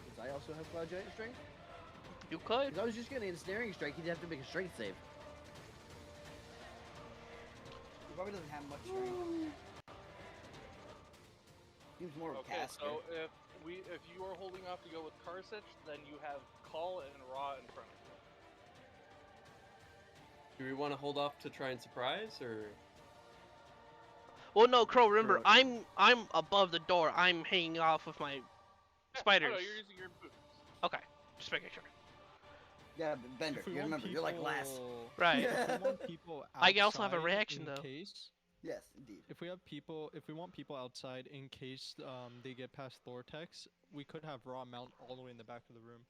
Because I also have Cloud Giant strength? You could. Because I was just gonna ensnaring strike, he'd have to make a strength save. He probably doesn't have much strength. Seems more of a Okay, caster. so if you are holding off to go with Karsich, then you have Call and Ra in front of you. Do we want to hold off to try and surprise, or? Well, no, Crow. Remember, Crow. I'm above the door. I'm hanging off with my spiders. Oh, no, you're using your boots. Okay, just making sure. Yeah, but Bender, If we you want remember, you're like glass. people- Right. If we want people I can also have a outside reaction, in though. Case, Yes, indeed. if we want people outside in case they get past Thortex, we could have Raw mount all the way in the back of the room.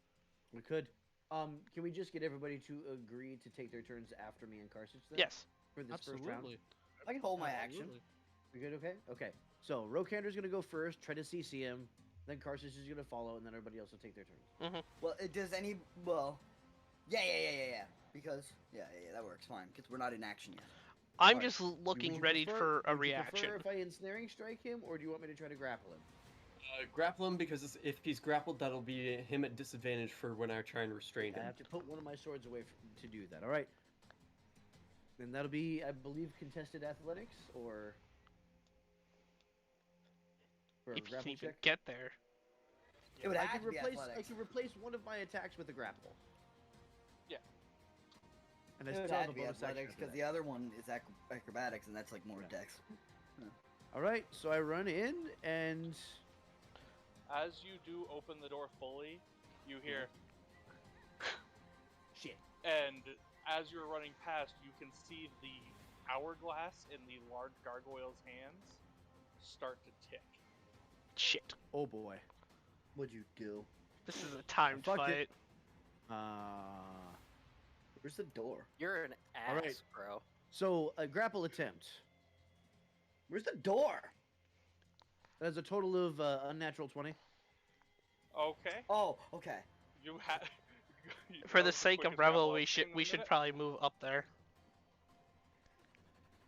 We could. Can we just get everybody to agree to take their turns after me and Karsich then? Yes. For this first round? Absolutely. I can hold my action. Absolutely. We good, okay? Okay. So, Rokander's gonna go first, try to CC him, then Karsich is gonna follow, and then everybody else will take their turns. Well, yeah. Because that works fine. Because we're not in action yet. I'm Alright. just looking Would you ready prefer- for a would you reaction. prefer if I ensnaring strike him, or do you want me to try to grapple him? Grapple him, because if he's grappled, that'll be him at disadvantage for when I try and restrain I him. have to put one of my swords away to do that. All right. And that'll be, I believe, contested athletics, or for a If you can grapple even check. get there. It would I have can to be replace. I athletics. can replace one of my attacks with a grapple. Yeah. And I It would still have have a to be bonus action athletics for because that. the other one is acrobatics, and that's like more Yeah. dex. All right, so I run in and As you do open the door fully, you hear, shit. and as you're running past, you can see the hourglass in the large gargoyle's hands start to tick. Shit. Oh boy. What'd you do? This is a timed Fucked fight. it. Where's the door? You're an ass, All right. bro. So a grapple attempt. Where's the door? That's a total of unnatural 20. Okay. Oh, okay. You have. For the sake of Rebel, we should probably move up there.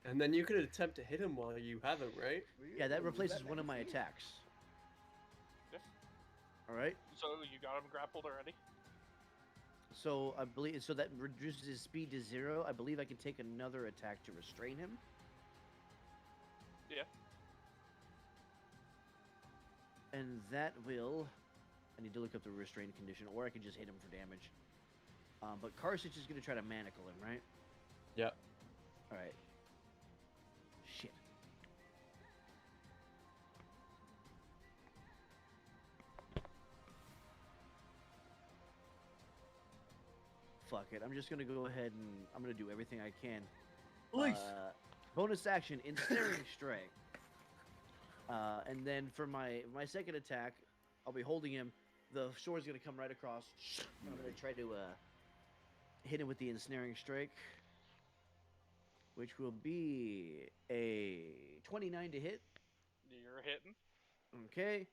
And then you could attempt to hit him while you have him, right? Yeah, that replaces one of my attacks. Yeah. All right. So you got him grappled already? So I believe that reduces his speed to 0. I believe I can take another attack to restrain him. Yeah. And that will. I need to look up the restraint condition, or I can just hit him for damage. But Karsich is going to try to manacle him, right? Yep. All right. Shit. fuck it. I'm just gonna go ahead and I'm gonna do everything I can. Please. Bonus action, ensnaring strike. And then for my second attack, I'll be holding him. The sword's gonna come right across. I'm gonna try to hit him with the ensnaring strike, which will be a 29 to hit. You're hitting. Okay.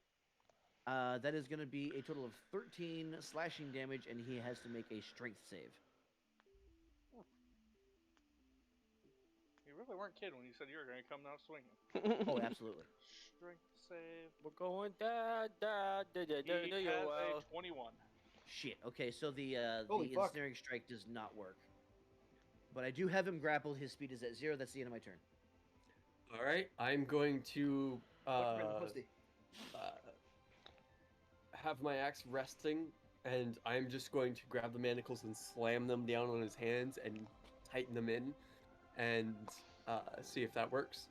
That is gonna be a total of 13 slashing damage, and he has to make a strength save. You really weren't kidding when you said you were going to come out swinging. Oh, absolutely. Strength save. We're going da da da da da He da. has Well, a 21. Shit. Okay, so the Holy fuck. ensnaring strike does not work. But I do have him grappled. His speed is at 0. That's the end of my turn. All right, I'm going to Fuck rid of the pussy. have my axe resting, and I'm just going to grab the manacles and slam them down on his hands and tighten them in, and see if that works.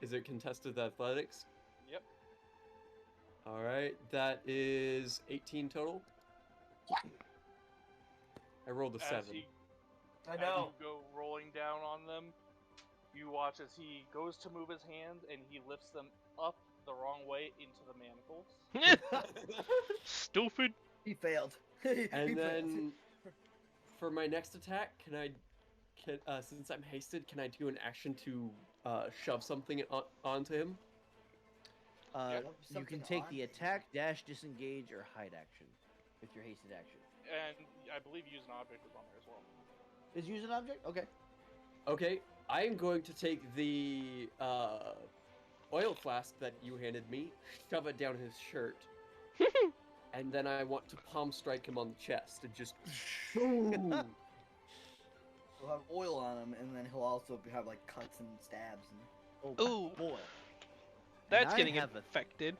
Is it contested athletics? Yep. All right, that is 18 total. I rolled a 7. As you know. go rolling down on them, you watch as he goes to move his hands and he lifts them up the wrong way into the manacles. Stupid. He failed. He And failed. then for my next attack, since I'm hasted, can I do an action to shove something onto him? Yep. You can Something take on the attack, dash, disengage, or hide action with your hasted action. And I believe use an object is on there as well. Is use an object? Okay. Okay, I am going to take the oil flask that you handed me, shove it down his shirt, and then I want to palm strike him on the chest and just. He'll have oil on him, and then he'll also have like cuts and stabs. And... Ooh, Boy. that's I getting have a- infected.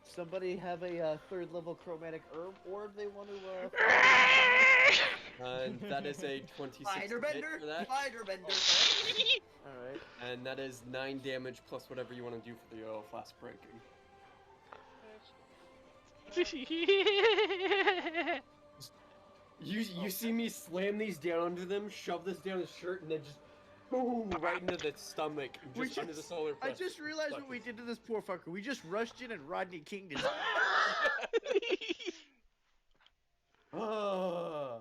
Somebody have a third level chromatic herb orb they want to. And that is a 26 Spider hit bender. for that. Spider bender. All right. And that is 9 damage plus whatever you want to do for the oil flask breaking. You see me slam these down onto them, shove this down his shirt, and then just boom right into the stomach, We just under the just- solar I plexus. just realized what we did to this poor fucker. We just rushed in and Rodney King did. Ah.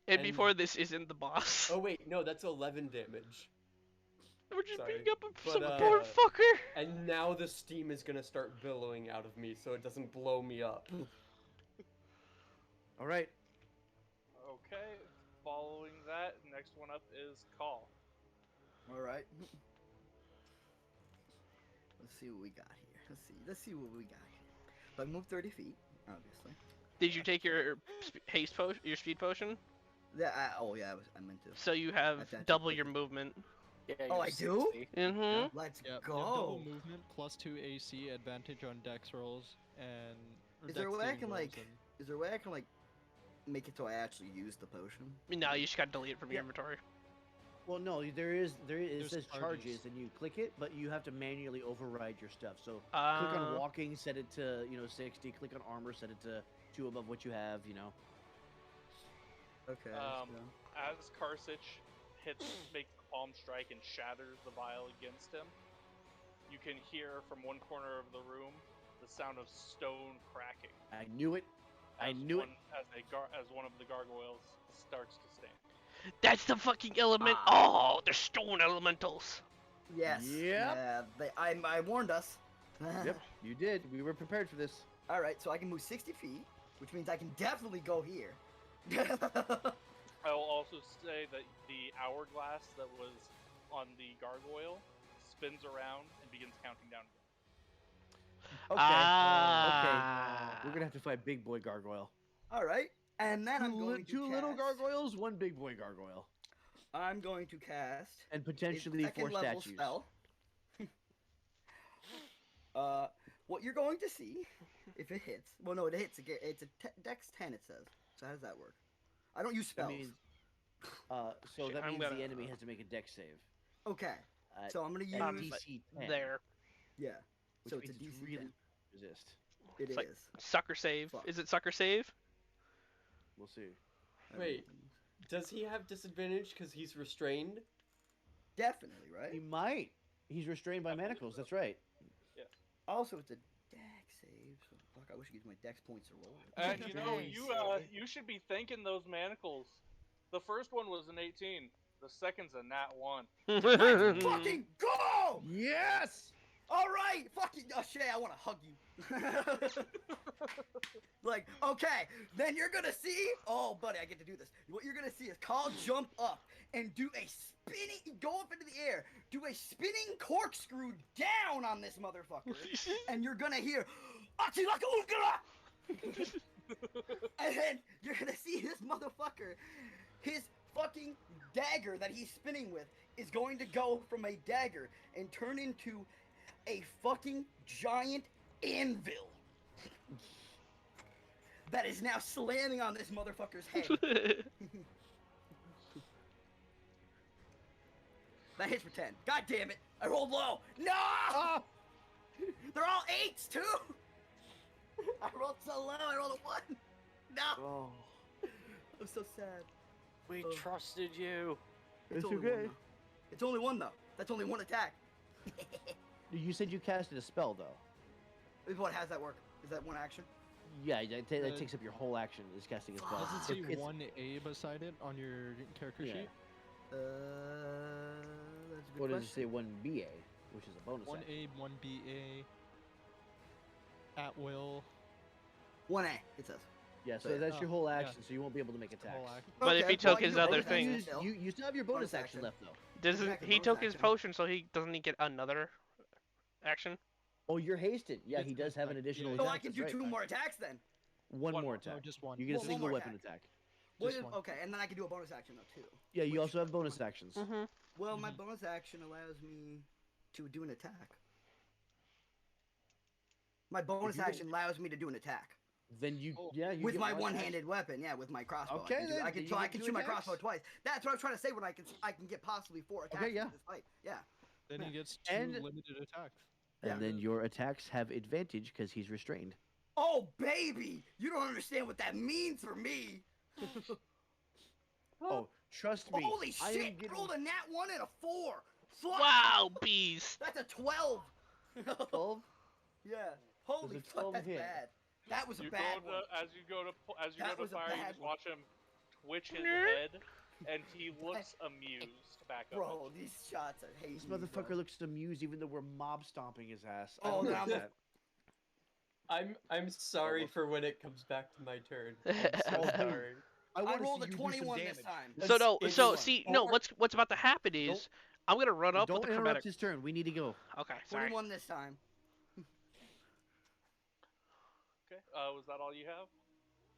And And- before this isn't the boss. Oh wait, no, that's 11 damage. We're just sorry, beating up but, some poor fucker. And now the steam is gonna start billowing out of me, so it doesn't blow me up. All right. Okay, following that, next one up is Call. All right. Let's see what we got here. Let's see what we got here. So I moved 30 feet, obviously. Did you take your haste potion, your speed potion? Yeah. I meant to. So you have That's double actually your movement. yeah, Oh, you're I do? 60. Mm-hmm. Let's Yep, you have go. double movement, +2 AC, advantage on dex rolls, and. or Is there a dex way I saving can rolls like? Is there a way I can like make it so I actually use the potion? No, you just gotta delete it from your Yeah. inventory. Well, no, it There's says charges. charges, and you click it, but you have to manually override your stuff. So click on walking, set it to 60. Click on armor, set it to 2 above what you have. Okay. As Karsich makes the palm strike and shatters the vial against him, you can hear from one corner of the room the sound of stone cracking. I knew it. I knew it. As one of the gargoyles starts to stand. That's the fucking element. Ah. Oh, they're stone elementals. Yes. Yep. I warned us. Yep, you did. We were prepared for this. All right, so I can move 60 feet, which means I can definitely go here. I will also say that the hourglass that was on the gargoyle spins around and begins counting down. Okay. Ah. We're gonna have to fight Big Boy Gargoyle. All right, and then I'm going to Two little cast- gargoyles, one Big Boy Gargoyle, I'm going to cast and a potentially 4 second level statues. spell. What you're going to see, if it hits. Well, no, it hits. It's a Dex 10. It says. So how does that work? I don't use That spells. means, so Shit, that I'm means gonna- the enemy has to make a Dex save. Okay, At, so I'm gonna at use DC 10, There. yeah. which So it's a means DC really 10. resist. It It's like- is. Sucker save. Fuck. Is it sucker save? We'll see. Wait, does he have disadvantage because he's restrained? Definitely, right? He might. He's restrained by I believe manacles. so. That's right. Yes. Also, it's a dex save. So fuck, I wish I could use my dex points to roll it. And you know, Nice. you should be thanking those manacles. The first one was an 18. The second's a nat 1. Let's fucking go! Yes. All right, fucking Shay, I want to hug you. Like, okay, then you're gonna see. Oh, buddy, I get to do this. What you're gonna see is Kyle jump up and do a spinning, go up into the air, do a spinning corkscrew down on this motherfucker, and you're gonna hear, "Achilaka Ungara!" And then you're gonna see this motherfucker, his fucking dagger that he's spinning with is going to go from a dagger and turn into a fucking giant anvil that is now slamming on this motherfucker's head. That hits for 10. God damn it! I rolled low. No! Oh. They're all 8s too. I rolled so low. I rolled a 1. No. Oh. I'm so sad. We Oh. trusted you. It's only okay. One, though. It's only one though. That's only one attack. You said you casted a spell though. What? How's that work? Is that one action? Yeah, that takes up your whole action. Is casting a spell. Doesn't say It's- 1A beside it on your character Yeah. sheet? That's a good What does it question. say? 1BA, which is a bonus. 1A, 1BA, at will. 1A. It says. Yeah, so Yeah. that's your Oh, whole yeah. action, so you won't be able to make It's a attacks. whole action. But if he took you his do other bonus action things- still. You still have your bonus, Bonus action action. left though. Doesn't Exactly, he bonus took his action. potion, so he doesn't he get another action? Oh, you're hasted. Yeah, he It's does have an attack. additional Yeah, So attack. I can that's do right. 2 more attacks then. One One more more. attack. No, just one. You get a One single more weapon attack. attack. What Just if- one. okay, and then I can do a bonus action though too. Yeah, you Which- also have bonus actions. Mm-hmm. Well, my bonus action allows me to do an attack. My bonus you- action allows me to do an attack Then you, Oh. yeah, you with get my one action. one-handed weapon. Yeah, with my crossbow. Okay, I can, then, I can, you so I get can two shoot my attacks. crossbow twice. That's what I'm trying to say. When I can get possibly 4 attacks Okay, yeah. in this fight. Yeah. Then he Yeah. gets 2 And- limited attacks. And Yeah. then your attacks have advantage because he's restrained. Oh baby, you don't understand what that means for me. Oh, trust me. Holy I am shit! getting- Rolled a nat 1 and a 4. Fuck! Wow, beast! That's a 12. 12? Yeah. Holy a fuck, 12 that's hit? bad. That was a You bad go one. to, as you go to That was a fire, you bad just one. watch him twitch his Nerd. head, and he looks amused back up. Bro, these shots are hating This me, motherfucker bro. looks amused even though we're mob stomping his ass. I Oh, don't no, like I'm- that. I'm sorry for when it comes back to my turn. I'm Oh, so hey. sorry. I I wanna rolled see a you do some 21 this damage. time. So no, It's- so it's- see, no. What's about to happen is I'm gonna run up with Don't the interrupt chromatic. his turn. We need to go. Okay, sorry. 21 this time. Okay. Was that all you have?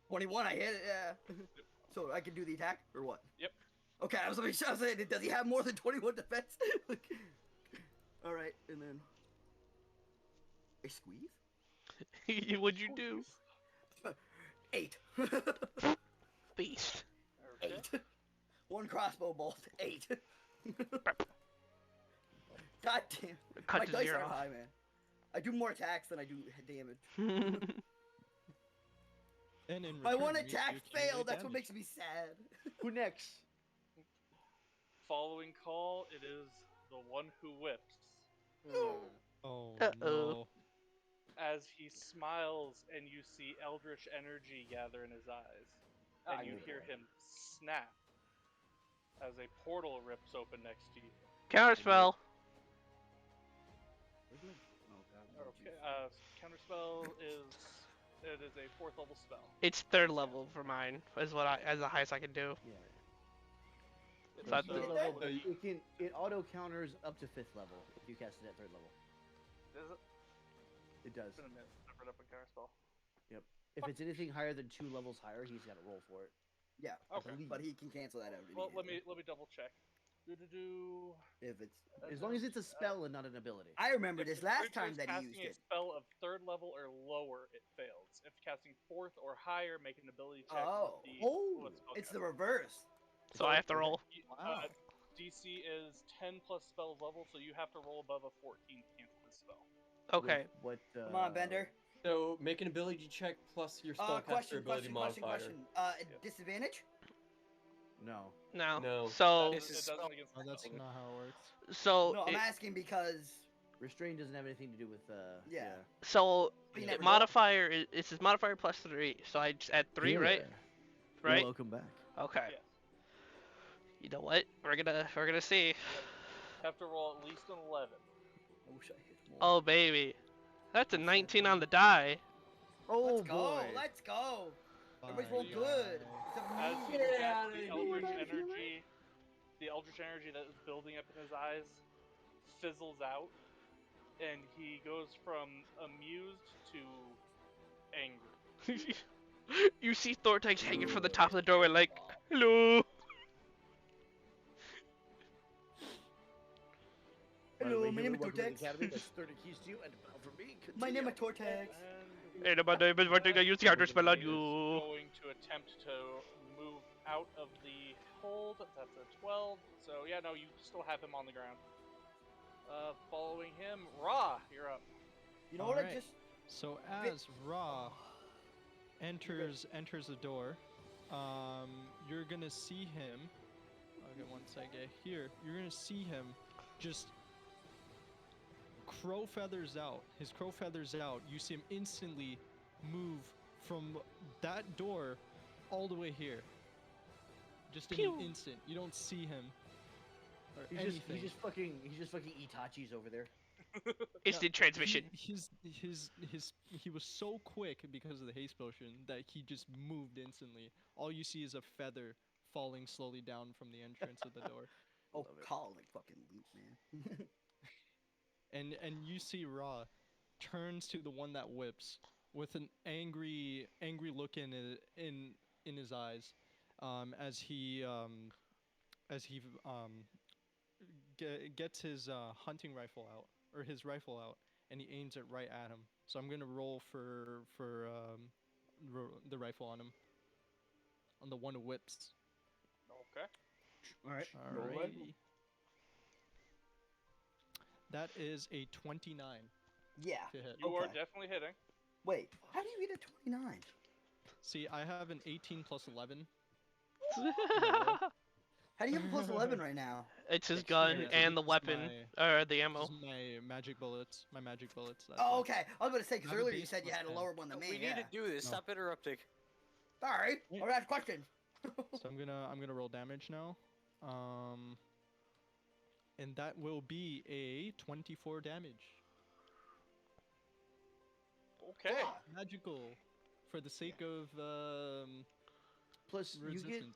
21, I hit it, yeah. So I can do the attack, or what? Yep. Okay, I was saying, does he have more than 21 defense? Alright, and then... A squeeze? What'd you do? 8. Beast. Okay. 8. 1 crossbow bolt, 8. God damn. Cut My to dice 0. are high, man. I do more attacks than I do damage. And in My return, one we attack accumulate failed, that's what damage. makes me sad. Who next? Following call, it is the one who whips. Oh Uh-oh. no. As he smiles and you see eldritch energy gather in his eyes. And you hear him snap as a portal rips open next to you. Counterspell. Okay, counterspell is a 4th level spell. It's 3rd level for mine. Is what as the highest I can do. Yeah. So I So- think- level, so you- it auto counters up to 5th level if you cast it at 3rd level. Is it? It does. It's been a minute since I've read up a counterspell. If it's anything higher than 2 levels higher, he's got to roll for it. Yeah, Okay. but he can cancel that out. Well, let immediately me double check. Do. If it's... As long as it's a spell and not an ability. I remember If this the last creature time is that he casting used a it. spell of 3rd level or lower, it fails. If casting 4th or higher, make an ability check. Oh. with the Oh, with spell It's the caster. reverse. So I have to roll. Uh, DC is 10 plus spell level, so you have to roll above a 14 to cancel this spell. Okay. What? Come on, Bender. So make an ability check plus your spellcaster Question, ability question, question, modifier. question. Disadvantage? No. No. No. So This is it doesn't spell- against Oh, that's spells. not how it works. so No, I'm it, asking because Restrain doesn't have anything to do with. Yeah. so But you it never know. modifier is it's his modifier plus 3. So I just add 3, right? Right. Welcome back. Okay. Yes. You know what? We're gonna see. Have to roll at least an 11. I wish I hit more. Oh baby, that's a 19 on the die. Oh Let's go. boy. Let's go. Everybody's Bye, rolled good. bye. Except As me. you Get look at outta the here. eldritch energy that is building up in his eyes fizzles out, and he goes from amused to angry. You see Thortex hanging from the top of the doorway like, hello. Hello, my name is Tortex. My name is Tortex. Hey, my name is Martin. I use the counter spell on He is you. going to attempt to move out of the hold. That's a 12. So yeah, no, you still have him on the ground. Following him, Ra, you're up. You know what I Alright. just? So Vi- as Ra enters the door, you're gonna see him. Okay, once I get here, you're gonna see him just crow feathers out. His crow feathers out. You see him instantly move from that door all the way here. Just in Pew. an instant. You don't see him or He's anything. just fucking Itachi's over there. Instant transmission. He was so quick because of the haste potion that he just moved instantly. All you see is a feather falling slowly down from the entrance of the door. Oh, Love it. call like fucking loot, man. And you see Ra turns to the one that whips with an angry look in his eyes, as he gets his hunting rifle out, or his rifle out, and he aims it right at him. So I'm gonna roll for the rifle on him, on the one who whips. Okay. All right. Alrighty. That is a 29 Yeah. to hit. You are Okay. definitely hitting. Wait. How do you get a 29? See, I have an 18 plus 11. How do you have a plus 11 right now? It's his It's gun my- and the it's weapon, or the This ammo. is my magic bullets. My magic bullets. That's Oh, why. okay. I was gonna say because I have a earlier you base said you plus had a 10. lower one than me. We yeah. need to do this. No. Stop interrupting. Sorry. Yeah. I'm gonna ask questions. So I'm gonna roll damage now. And that will be a 24 damage. Okay. Magical, for the sake of Plus, resistances.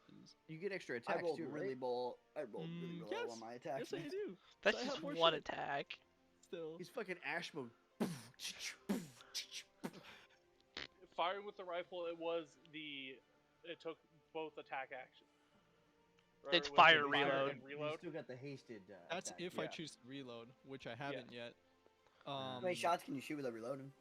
you get extra I attacks rolled too, really right? low. I rolled really low yes. on my attack. Yes, I do. That's I have just more one shit. attack. Still. He's fucking ash mode. Firing with the rifle, it took both attack actions. Right, It's it was fire the reload. and You reload. still got the hasted. That's attack. if I yeah. choose to reload, which I haven't yet. How many shots can you shoot without reloading?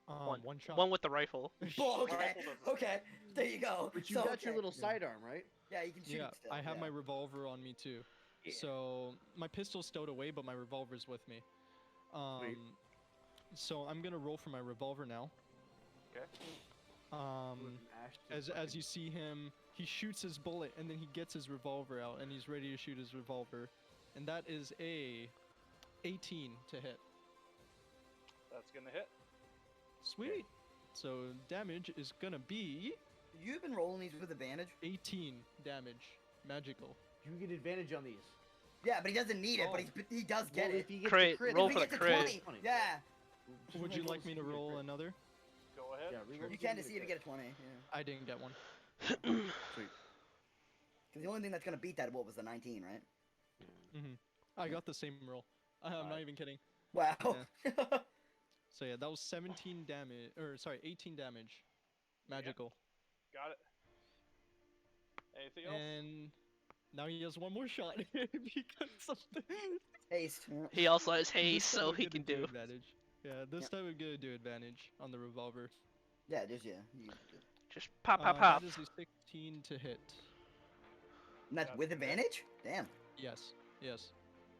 One shot. One with the rifle. Oh, okay. Rifle doesn't. Okay. There you go. But you So, got your okay. little sidearm, right? Yeah, you can shoot Yeah, it still. I have yeah. my revolver on me too. Yeah. So my pistol's stowed away, but my revolver's with me. Sweet. So I'm gonna roll for my revolver now. Okay. As you see him, he shoots his bullet and then he gets his revolver out and he's ready to shoot his revolver, and that is a 18 to hit. That's gonna hit. Sweet. So damage is gonna be You've been rolling these with advantage. 18 damage, magical. You can get advantage on these. Yeah, but he doesn't need it. Oh. But he does get Well, it. if he gets Crit, the crit, roll If for he the gets a crit. 20, yeah. Would you like me to roll another? Go ahead. Yeah, reroll. You can to see if you get a 20. Yeah. I didn't get one. Because the only thing that's gonna beat that was the 19, right? I got the same roll. I'm not Alright. even kidding. Wow. So yeah, that was 17 damage, or sorry, 18 damage, magical. Got it. Anything else? And now he has one more shot because of the. Haste. Yeah. He also has This haste, time so we're he gonna can do. advantage. Yeah, this Yep. time we're gonna do advantage on the revolver. Yeah, just yeah. Just pop, pop, pop. That is a 16 to hit. And that's That's with a hit. advantage? Damn. Yes, yes.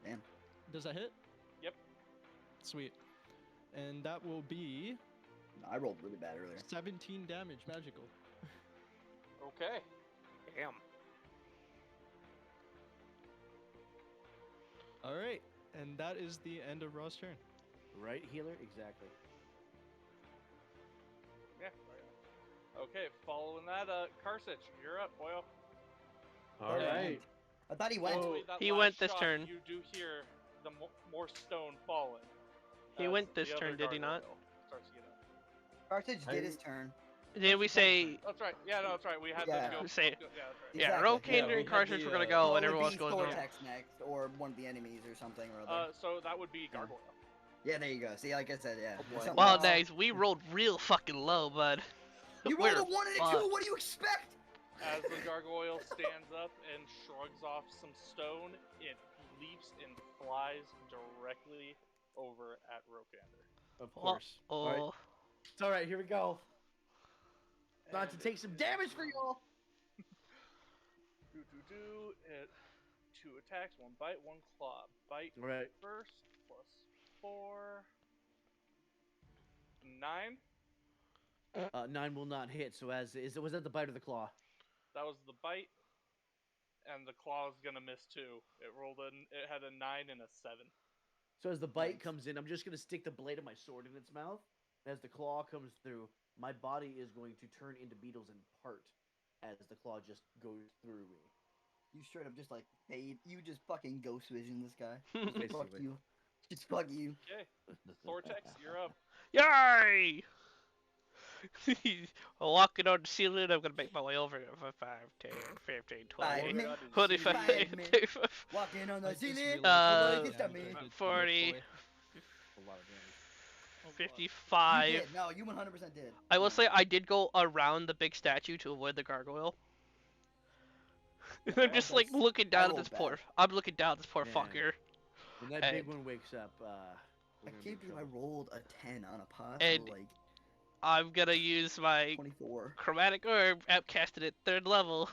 Damn. Does that hit? Yep. Sweet. And that will be I rolled really bad earlier. 17 damage magical. Okay. Damn. All right, and that is the end of Raw's turn. Right, healer? Exactly. Yeah. Okay, following that, Karsich, you're up, boyo. All Alright. right. I thought he went. Following that He last went this shot, turn. You do hear the more stone falling. He as went this the other turn, did he not? gargoyle starts to get up. Carthage did his turn. Did we say That's right. Yeah, no, that's right. We had Yeah. them go. Say- Yeah, that's right. yeah? Exactly. Rokander Yeah, we and had Cartridge the, were gonna uh, go, Well, and it everyone would else be goes. "No." Thortex next, or one of the enemies or something or other. So that would be gargoyle. Yeah, there you go. See, like I said, yeah. Oh, boy. Something Well, else. nice. We rolled real fucking low, bud. You We're rolled a 1 and a 2. fucked. What do you expect? As the gargoyle stands up and shrugs off some stone, it leaps and flies directly over at Rokander. Of Oh, course. All right. oh. It's all right. Here we go. About to And take some damage for y'all. It 2 attacks, 1 bite, 1 claw. Bite All right. first, plus 4. 9. 9 will not hit. So was that the bite or the claw? That was the bite, and the claw is gonna miss too. It had a 9 and a 7. So as the bite Nice. comes in, I'm just gonna stick the blade of my sword in its mouth. As the claw comes through, my body is going to turn into beetles and part as the claw just goes through me. You straight up just like fade. You just fucking ghost vision this guy. Fuck Basically. you. Just fuck you. Okay, Thortex, you're up. Yay! Walking on the ceiling, I'm gonna make my way over it for 5, 10, 15, 20, 5 minutes. 25, 5 minutes. Walking on I the just ceiling. realized Uh, how much Look at damage me. I did to 40, Boy. A lot of damage. You 55. did. No, you 100% did. I will Yeah. say I did go around the big statue to avoid the gargoyle. I'm Okay. just like That's- looking down at rolled this bad. poor. I'm looking down at this poor Man. fucker. When that big And- one wakes up, we're I gonna be in can't believe I trouble. rolled a 10 on a possible And- like I'm gonna use my 24. chromatic orb outcasted at 3rd level.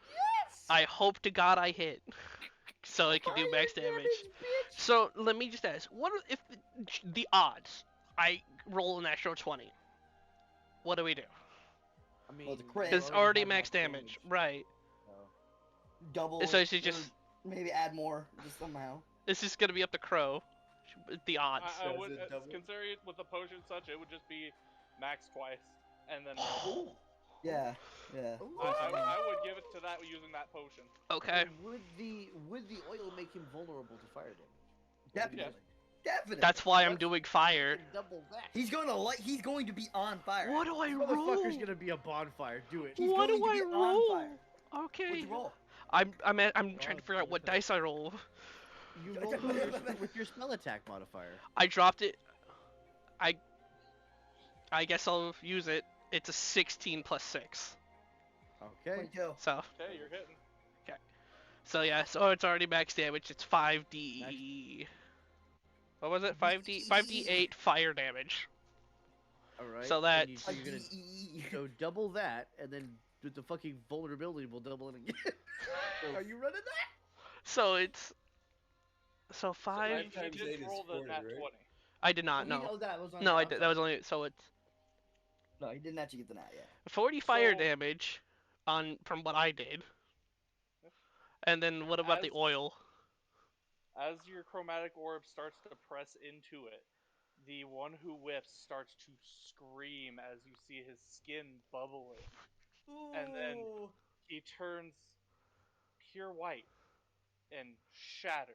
Yes! I hope to God I hit. So it can do max damage. So let me just ask, what are, if the odds I roll a natural 20? What do we do? I mean, Well, the crit- you It's already have max damage, right? so- Double. So it's or just maybe add more, just somehow. this is gonna be up to Crow. The odds. I Does would it double? consider it with the potion and such. It would just be max twice, and then Yeah, yeah. I would give it to that using that potion. Okay. Would the oil make him vulnerable to fire damage? Definitely. Definitely. That's why I'm doing fire. Double that. He's going to be on fire. What do I This roll? motherfucker's gonna be a bonfire. Do it. He's What going do to be I on roll? fire. Okay. What'd you roll? I'm trying to figure out what dice I roll. You roll with your spell attack modifier. I dropped it. I guess I'll use it. It's a 16 plus 6. Okay. 22. So Okay, you're hitting. yeah, so it's already max damage. It's 5d. What was it? 5d8 fire damage. All right. So and that's- so you're gonna so double that, and then with the fucking vulnerability, we'll double it again. Are you running that? So it's so So 5. you times did 8 is roll the 40, nat right? 20. I did not Oh, know. that was on No, I I'm did. That was sorry. only so it's No, he didn't actually get the nat yet. 40 fire So- damage on from what I did. And then what about the As- oil? As your chromatic orb starts to press into it, the one who whips starts to scream as you see his skin bubbling. And then he turns pure white and shattered.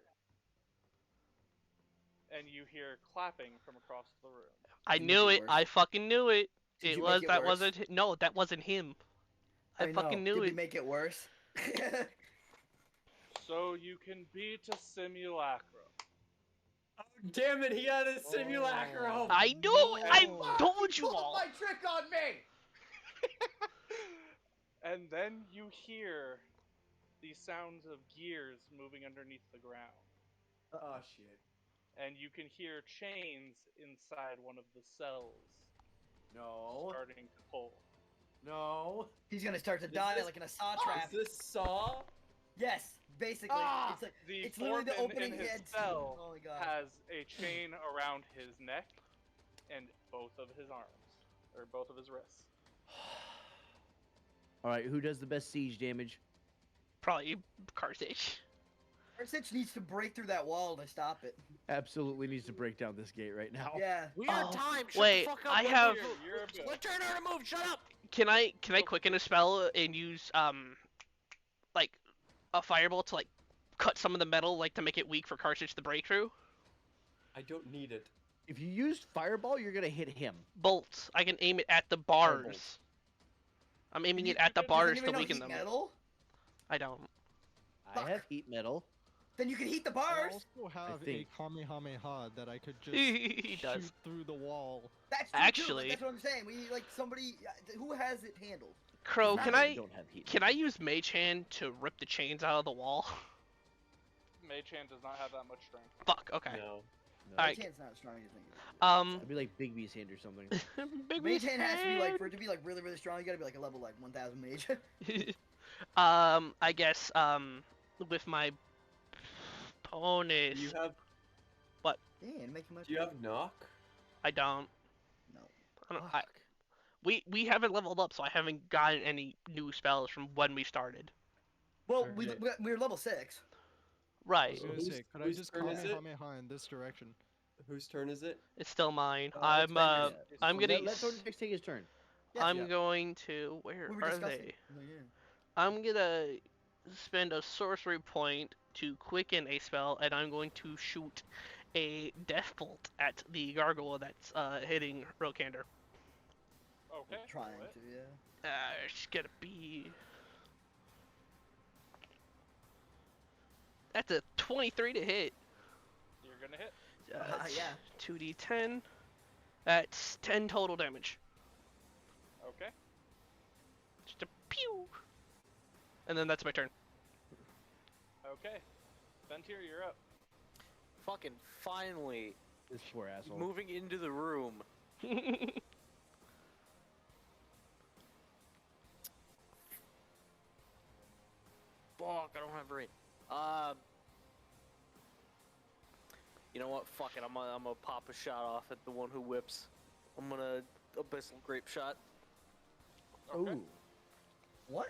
And you hear clapping from across the room. I Did you knew make it. it worse? I fucking knew it. Did It you was make it that worse? wasn't no, that wasn't him. I fucking knew Did we it. make it worse? So you can beat a simulacrum. Damn it, he had a simulacrum! I knew. I No. told you all. my trick on me. And then you hear the sounds of gears moving underneath the ground. Oh shit. And you can hear chains inside one of the cells No. starting to pull. No. He's gonna start to Is die this- like in a saw trap. Is this Saw? Yes, basically. Ah! It's like The it's literally the foreman opening in his head. cell Oh my god. has a chain around his neck and both of his arms, or both of his wrists. All right. Who does the best siege damage? Probably Carthage. Arsitch needs to break through that wall to stop it. Absolutely needs to break down this gate right now. Yeah. Weird Oh, time. Shut wait, the fuck up. I What have- weird? You're a bitch. Let Turner move. Shut up. Can I quicken a spell and use like a firebolt to like cut some of the metal like to make it weak for Cartridge to break through? I don't need it. If you use fireball, you're gonna hit him. Bolts. I can aim it at the Firebolt. bars. I'm aiming it at the Does bars Does to anyone know weaken heat them. metal? I don't. I Fuck. have heat metal. Then you can heat the I bars. also have a think. Kamehameha that I could just He does. shoot through the wall. That's true, too. Actually- Like, that's what I'm saying. We need like somebody who has it handled. Crow, Not can that I You don't have heat. can I use Mage Hand to rip the chains out of the wall? Mage Hand does not have that much strength. Fuck. Okay. No. No. Alright. Mage hand's not as strong as you think. It'd be like Bigby's hand or something. Big Mage Mage hand has to be like, Hand. for it to be like really, really strong, you gotta be like a level like 1000 mage. I guess with my bonus, Do you have Yeah, and make him much. Do you have knock? I don't. No. I don't. We haven't leveled up, so I haven't gotten any new spells from when we started. Well, Okay. we're level 6. I Right. was gonna Whose- say, could I whose just turn is it? Kamehameha in this direction? Whose turn is it? It's still mine. It's I'm Bender's. I'm gonna. Let Thorntex take his turn. I'm yeah. going to. Where We were are discussing. they? Oh, yeah. I'm gonna spend a sorcery point to quicken a spell, and I'm going to shoot a death bolt at the gargoyle that's hitting Rokander. Okay. Trying roll it. to, yeah. It's gonna be. That's a 23 to hit. You're gonna hit. Yeah. 2d10. That's 10 total damage. Okay. Just a pew. And then that's my turn. Okay. Ventir, you're up. Fucking finally This poor asshole. moving into the room. Fuck, I don't have rain. You know what? Fuck it. I'm gonna pop a shot off at the one who whips. I'm gonna abyssal grape shot. Okay. Ooh. What?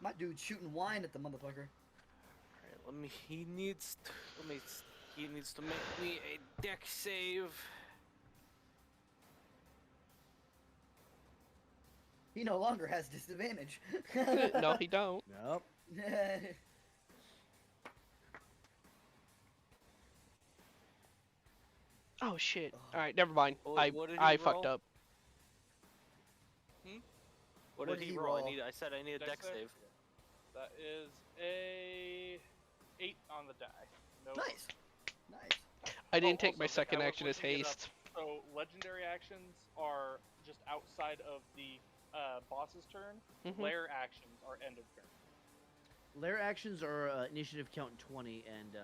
My dude's shooting wine at the motherfucker. Alright, let me. He needs. He needs to make me a deck save. He no longer has disadvantage. No, he don't. Nope. Oh shit. Alright, never mind. What did he I fucked roll? up. What did he roll? I said I need a deck save. That is a 8 on the die. No. Nice. Nice. I didn't take also, my Vic, second I was action as looking it up. haste. So legendary actions are just outside of the boss's turn. Mhm. Lair actions are end of turn. Lair actions are initiative count 20, and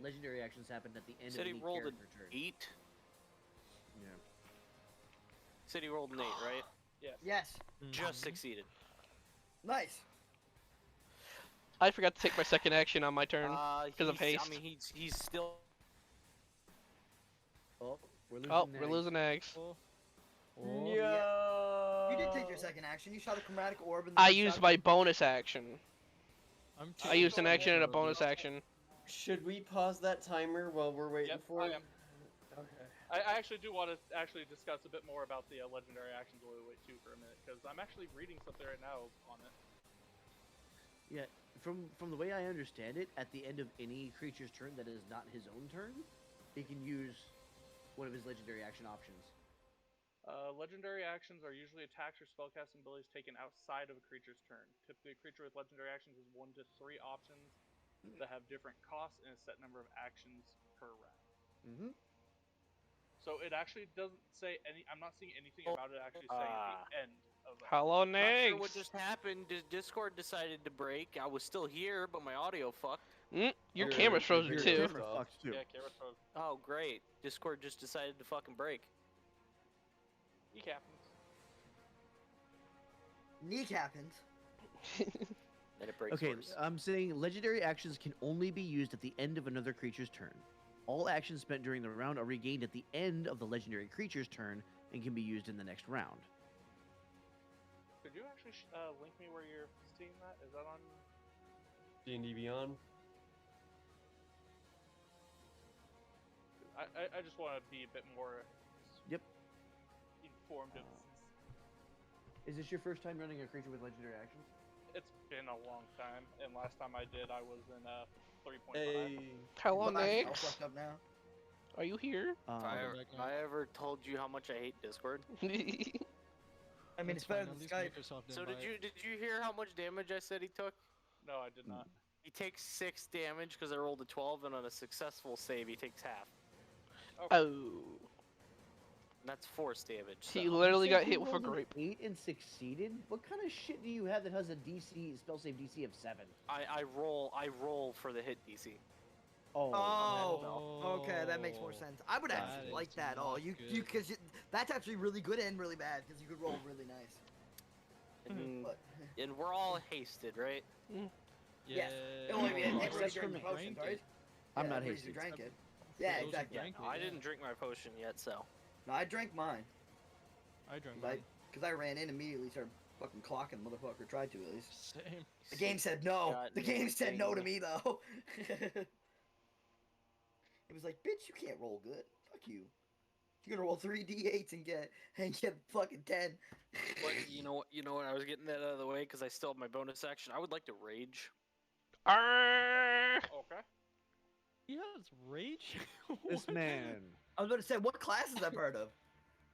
legendary actions happen at the end Said of he any rolled an character turn. 8. Yeah. Said he rolled an 8, right? Yes. Yes. Just succeeded. Nice. I forgot to take my second action on my turn. because of he's- haste. I mean, he's still. Oh, we're losing. Oh, we're Nag. losing eggs. Oh, No. You did take your second action. You shot a chromatic orb. And then I you used shot- my bonus action. I'm I used an taking action and a all of bonus these. action. Should we pause that timer while we're waiting Yep, for I it? am. Okay. I actually do want to actually discuss a bit more about the legendary actions while we wait too for a minute, because I'm actually reading something right now on it. Yeah, from the way I understand it, at the end of any creature's turn that is not his own turn, he can use one of his legendary action options. Legendary actions are usually attacks or spellcasting abilities taken outside of a creature's turn. Typically, a creature with legendary actions has 1 to 3 options that have different costs and a set number of actions per round. Mm-hmm. So it actually doesn't say any. I'm not seeing anything about it actually saying the end of it. Hello, Not sure Nags. what just happened. Discord decided to break. I was still here, but my audio fucked. Your Your- camera's frozen your too. camera- Camera fucks too. Yeah, camera froze. Oh, great. Discord just decided to fucking break. Eek happens. Kneecappins. And it breaks Okay, worse. I'm saying legendary actions can only be used at the end of another creature's turn. All actions spent during the round are regained at the end of the legendary creature's turn and can be used in the next round. Could could you actually link me where you're seeing that? Is that on? D&D Beyond. I just want to be a bit more. Yep. Informed of. Is this your first time running a creature with legendary action? It's been a long time, and last time I did, I was in 3.5. Hey. How long, I'm X? fucked up now. Are you here? Have I ever told you how much I hate Discord? I mean, it's better than Skype. So did you hear how much damage I said he took? No, I did not. He takes 6 damage because I rolled a 12, and on a successful save, he takes half. Oh. And that's force damage. He so- literally You said got you hit with a rolled an grape. 8 and succeeded? What kind of shit do you have that has a DC spell save DC of 7? I roll for the hit DC. Oh, okay, that makes more sense. I would That actually is like that. not Oh, good. because that's actually really good and really bad because you could roll really nice. And, But and we're all hasted, right? yes, Yeah. only be everybody Except for drank the me. potions, Drank right? it. I'm Yeah, not everybody hasted. Drank it. For Yeah, those who exactly. drank No, I didn't drink my potion yet, so. No, I drank mine I drank Like- mine. because I ran in immediately, started fucking clocking, motherfucker. Tried to at least. Same. The game said no. God The game said no to dang. me though. It was like, bitch, you can't roll good. Fuck you. You're gonna roll 3 d8s and get fucking 10. But you know what? I was getting that out of the way because I still have my bonus action. I would like to rage. Arrgh. Okay. He has rage? This What? man. I was gonna say, what class is that part of?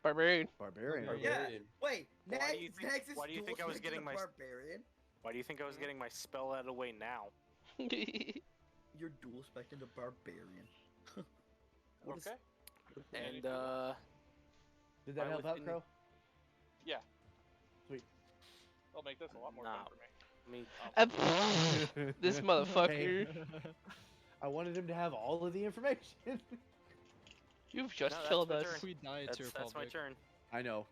Barbarian. Barbarian. Yeah. Barbarian. Wait, Why next, do you think- next is why do you think I was dual-spected getting my- barbarian? Why do you think I was getting my spell out of the way now? You're dual spected a barbarian. What is- Okay. And Did that I help was out, in- Crow? Yeah. Sweet. That'll make this a lot more Nah. fun for me. I mean, This motherfucker. I wanted him to have all of the information. You've just No, that's killed my us. turn. If we die, it's your that's fault, my Vic. turn. I know.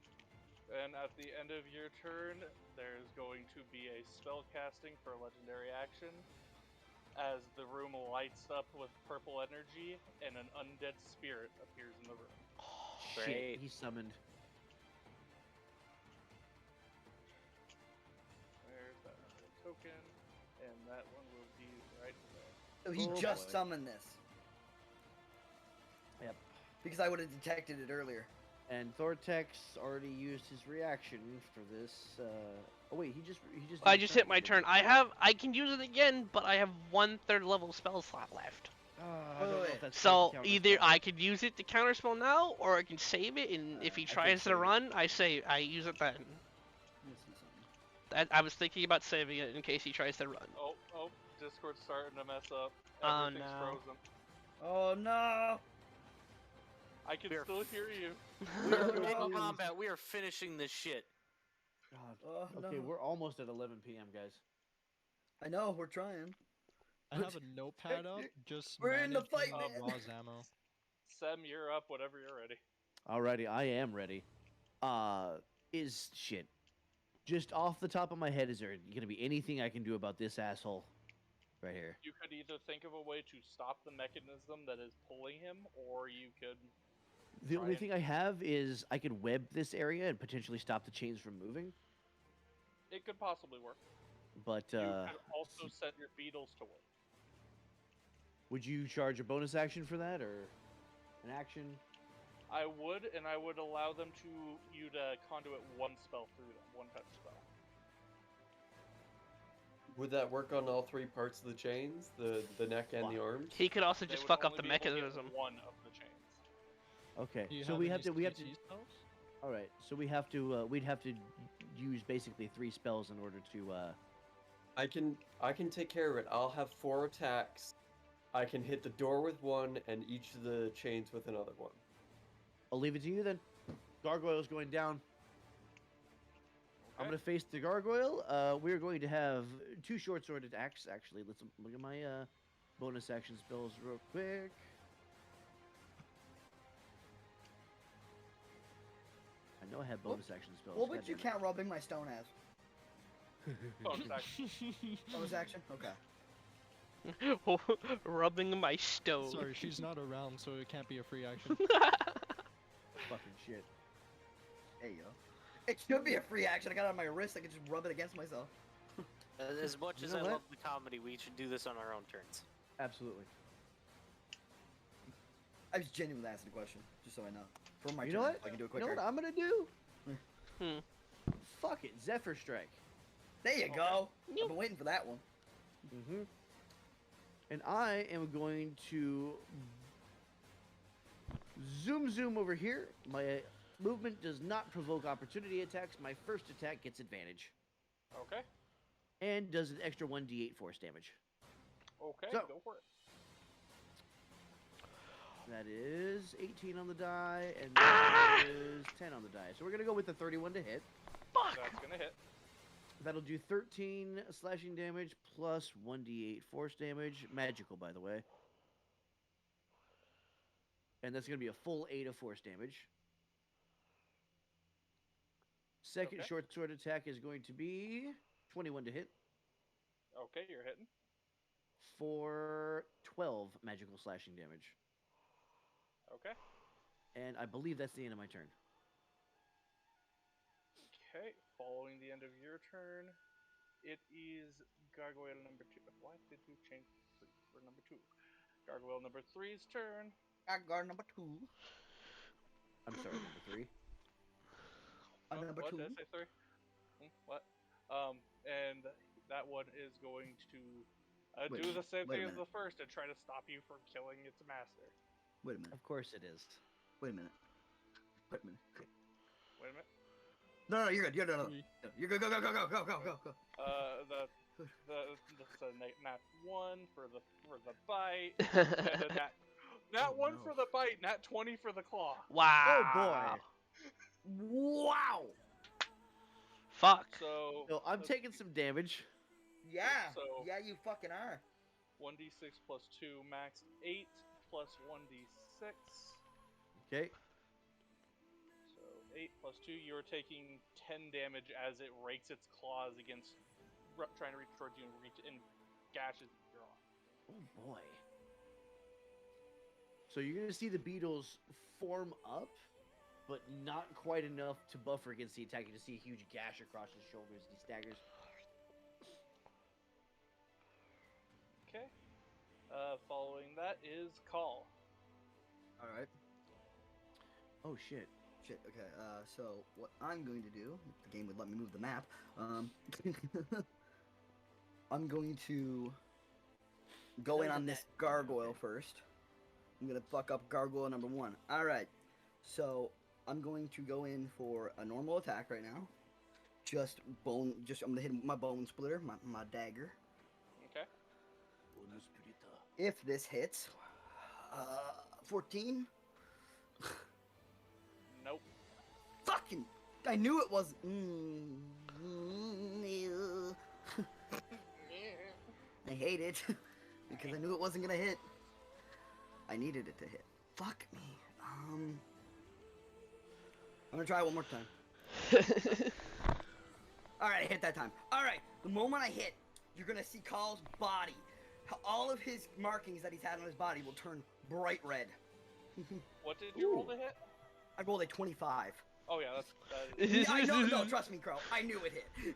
And at the end of your turn, there's going to be a spell casting for a legendary action. As the room lights up with purple energy, and an undead spirit appears in the room. Shit, Great. he's summoned. There's that token, and that one will be right there. So he Oh, just boy. summoned this. Yep. Because I would have detected it earlier. And Thortex already used his reaction for this. Oh wait, he just I did his just hit my didn't turn. he? I can use it again, but I have 1/3 level spell slot left. I don't know Wait. if that's So counter either spell. I could use it to counterspell now, or I can save it, and if he I think tries to save it. run, I use it then. Missing something. I was thinking about saving it in case he tries to run. Oh, Discord's starting to mess up. Oh, Everything's no. frozen. Oh no! I can We are still hear you. We're No. in combat. We are finishing this shit. God. Oh Okay, no! we're almost at 11 p.m., guys. I know we're trying. I have a notepad up. Just We're in the fight, managing man. Raw's ammo. Sem, you're up. Whenever you're ready. Alrighty, I am ready. Is shit. Just off the top of my head, is there gonna be anything I can do about this asshole right here? You could either think of a way to stop the mechanism that is pulling him, or you could. The Try only and- thing I have is I could web this area and potentially stop the chains from moving. It could possibly work. But You could also set your beetles to work. would you charge a bonus action for that or an action? I would, and I would allow them you to conduit one spell through them, one touch spell. Would that work on all three parts of the chains? The neck and the arms? He could also They just would fuck up only the be able to get mechanism. one of the chains. Okay, Do you so we have any to CC spells? All right, so we'd have to use basically 3 spells in order to. I can take care of it. I'll have 4 attacks. I can hit the door with one and each of the chains with another one. I'll leave it to you then. Gargoyle's going down. I'm Okay. gonna face the gargoyle. We're going to have 2 short sword attacks. Actually, let's look at my bonus action spells real quick. I know I have bonus action spells. What would God you damn it. count rubbing my stone as? Bonus action. Bonus action? Okay. Rubbing my stone. Sorry, she's not around, so it can't be a free action. Fucking shit. There you go. It should be a free action. I got it on my wrist. I can just rub it against myself. As much You as know I what? love the comedy, we should do this on our own turns. Absolutely. I was genuinely asking a question, just so I know. For my You turn, know what? so I can do it You know quicker. what I'm gonna do? Hmm. Fuck it, Zephyr Strike. There you Okay. go. I've been waiting for that one. Mm-hmm. And I am going to zoom over here. My movement does not provoke opportunity attacks. My first attack gets advantage Okay. and does an extra 1d8 force damage. Okay, So- go for it. That is 18 on the die, and that is 10 on the die. So we're gonna go with the 31 to hit. That's gonna hit. That'll do 13 slashing damage plus 1d8 force damage. Magical, by the way. And that's going to be a full 8 of force damage. Second Okay. short sword attack is going to be 21 to hit Okay, you're hitting. for 12 magical slashing damage. Okay. And I believe that's the end of my turn. Okay, following the end of your turn, it is Gargoyle number 2. Why did you change 3 for number 2? Gargoyle number 3's turn. I got number 2. I'm sorry, number 3. Number what 2. did I say? 3? What? And that one is going to Wait do a the same wait a thing as minute. the first and try to stop you from killing its master. Wait a minute. Of course it is. Wait a minute. Wait a minute. Wait a minute. No, you're good. You're good. No. You're good. Go. That's a nat 1 for the bite, and a nat Oh, 1 no. for the bite, nat 20 for the claw. Wow. Wow. Fuck. So So I'm taking some damage. Yeah. So- Yeah, you fucking are. 1d6 plus 2, max 8 plus 1d6. Okay. So 8 plus 2, you're taking 10 damage as it rakes its claws against, trying to reach towards you and gashes your arm. Oh boy. So you're gonna see the beetles form up, but not quite enough to buffer against the attack. You just see a huge gash across his shoulders as he staggers. Okay. Following that is Call. All right. Oh shit. Shit. Okay. So what I'm going to do, if the game would let me move the map, I'm going to go in on this gargoyle first. I'm gonna fuck up gargoyle number 1. All right. So I'm going to go in for a normal attack right now. I'm gonna hit him with my bone splitter, my dagger. Okay. If this hits, 14. Nope. Fucking, I knew it was. I hate it because I knew it wasn't gonna hit. I needed it to hit. Fuck me. I'm gonna try it one more time. All right, I hit that time. All right, the moment I hit, you're gonna see Carl's body. All of his markings that he's had on his body will turn bright red. What did you roll to hit? I rolled a 25. Oh yeah, that is. Yeah, I know, no, trust me, Crow. I knew it hit.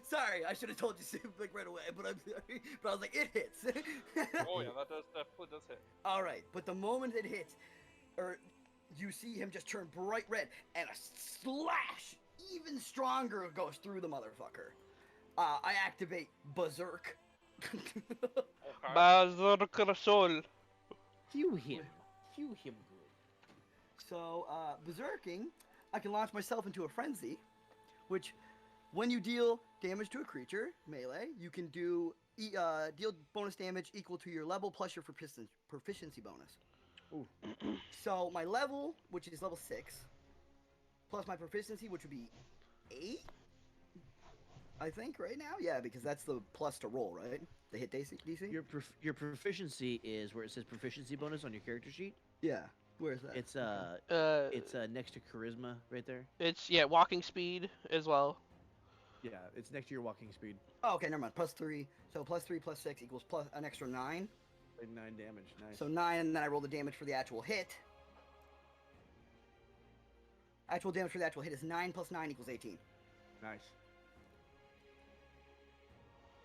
Sorry, I should have told you like right away, but I'm sorry. But I was like, it hits. Oh yeah, that definitely does hit. All right, but the moment it hits, or you see him just turn bright red, and a slash, even stronger, goes through the motherfucker. I activate Berserk. Okay. Berserker soul. Hew him. Hew him good. So, Berserking, I can launch myself into a frenzy, which, when you deal damage to a creature, melee, you can do deal bonus damage equal to your level plus your proficiency bonus. Ooh. So my level, which is level 6, plus my proficiency, which would be 8, I think, right now? Yeah, because that's the plus to roll, right? The hit DC? Your proficiency is where it says proficiency bonus on your character sheet. Yeah. Where is that? It's next to charisma right there. It's walking speed as well. Yeah, it's next to your walking speed. Oh, okay, never mind. Plus 3. So plus 3 plus 6 equals plus an extra 9. Like 9 damage. Nice. So 9, and then I roll the damage for the actual hit. Actual damage for the actual hit is 9 plus 9 equals 18. Nice.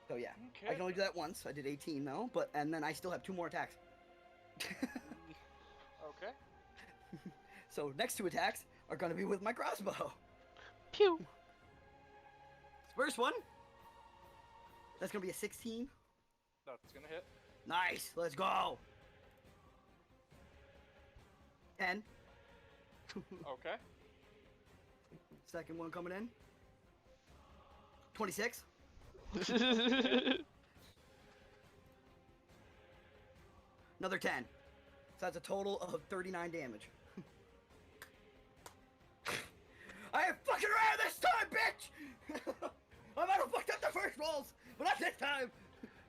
So yeah, Okay. I can only do that once. I did 18 though, and then I still have 2 more attacks. Okay. So next 2 attacks are gonna be with my crossbow. Pew. First one, that's gonna be a 16. That's gonna hit. Nice, let's go. 10. Okay. Second one coming in. 26. Another 10. So that's a total of 39 damage. I am fucking around this time, bitch! I might have fucked up the first rolls, but not this time!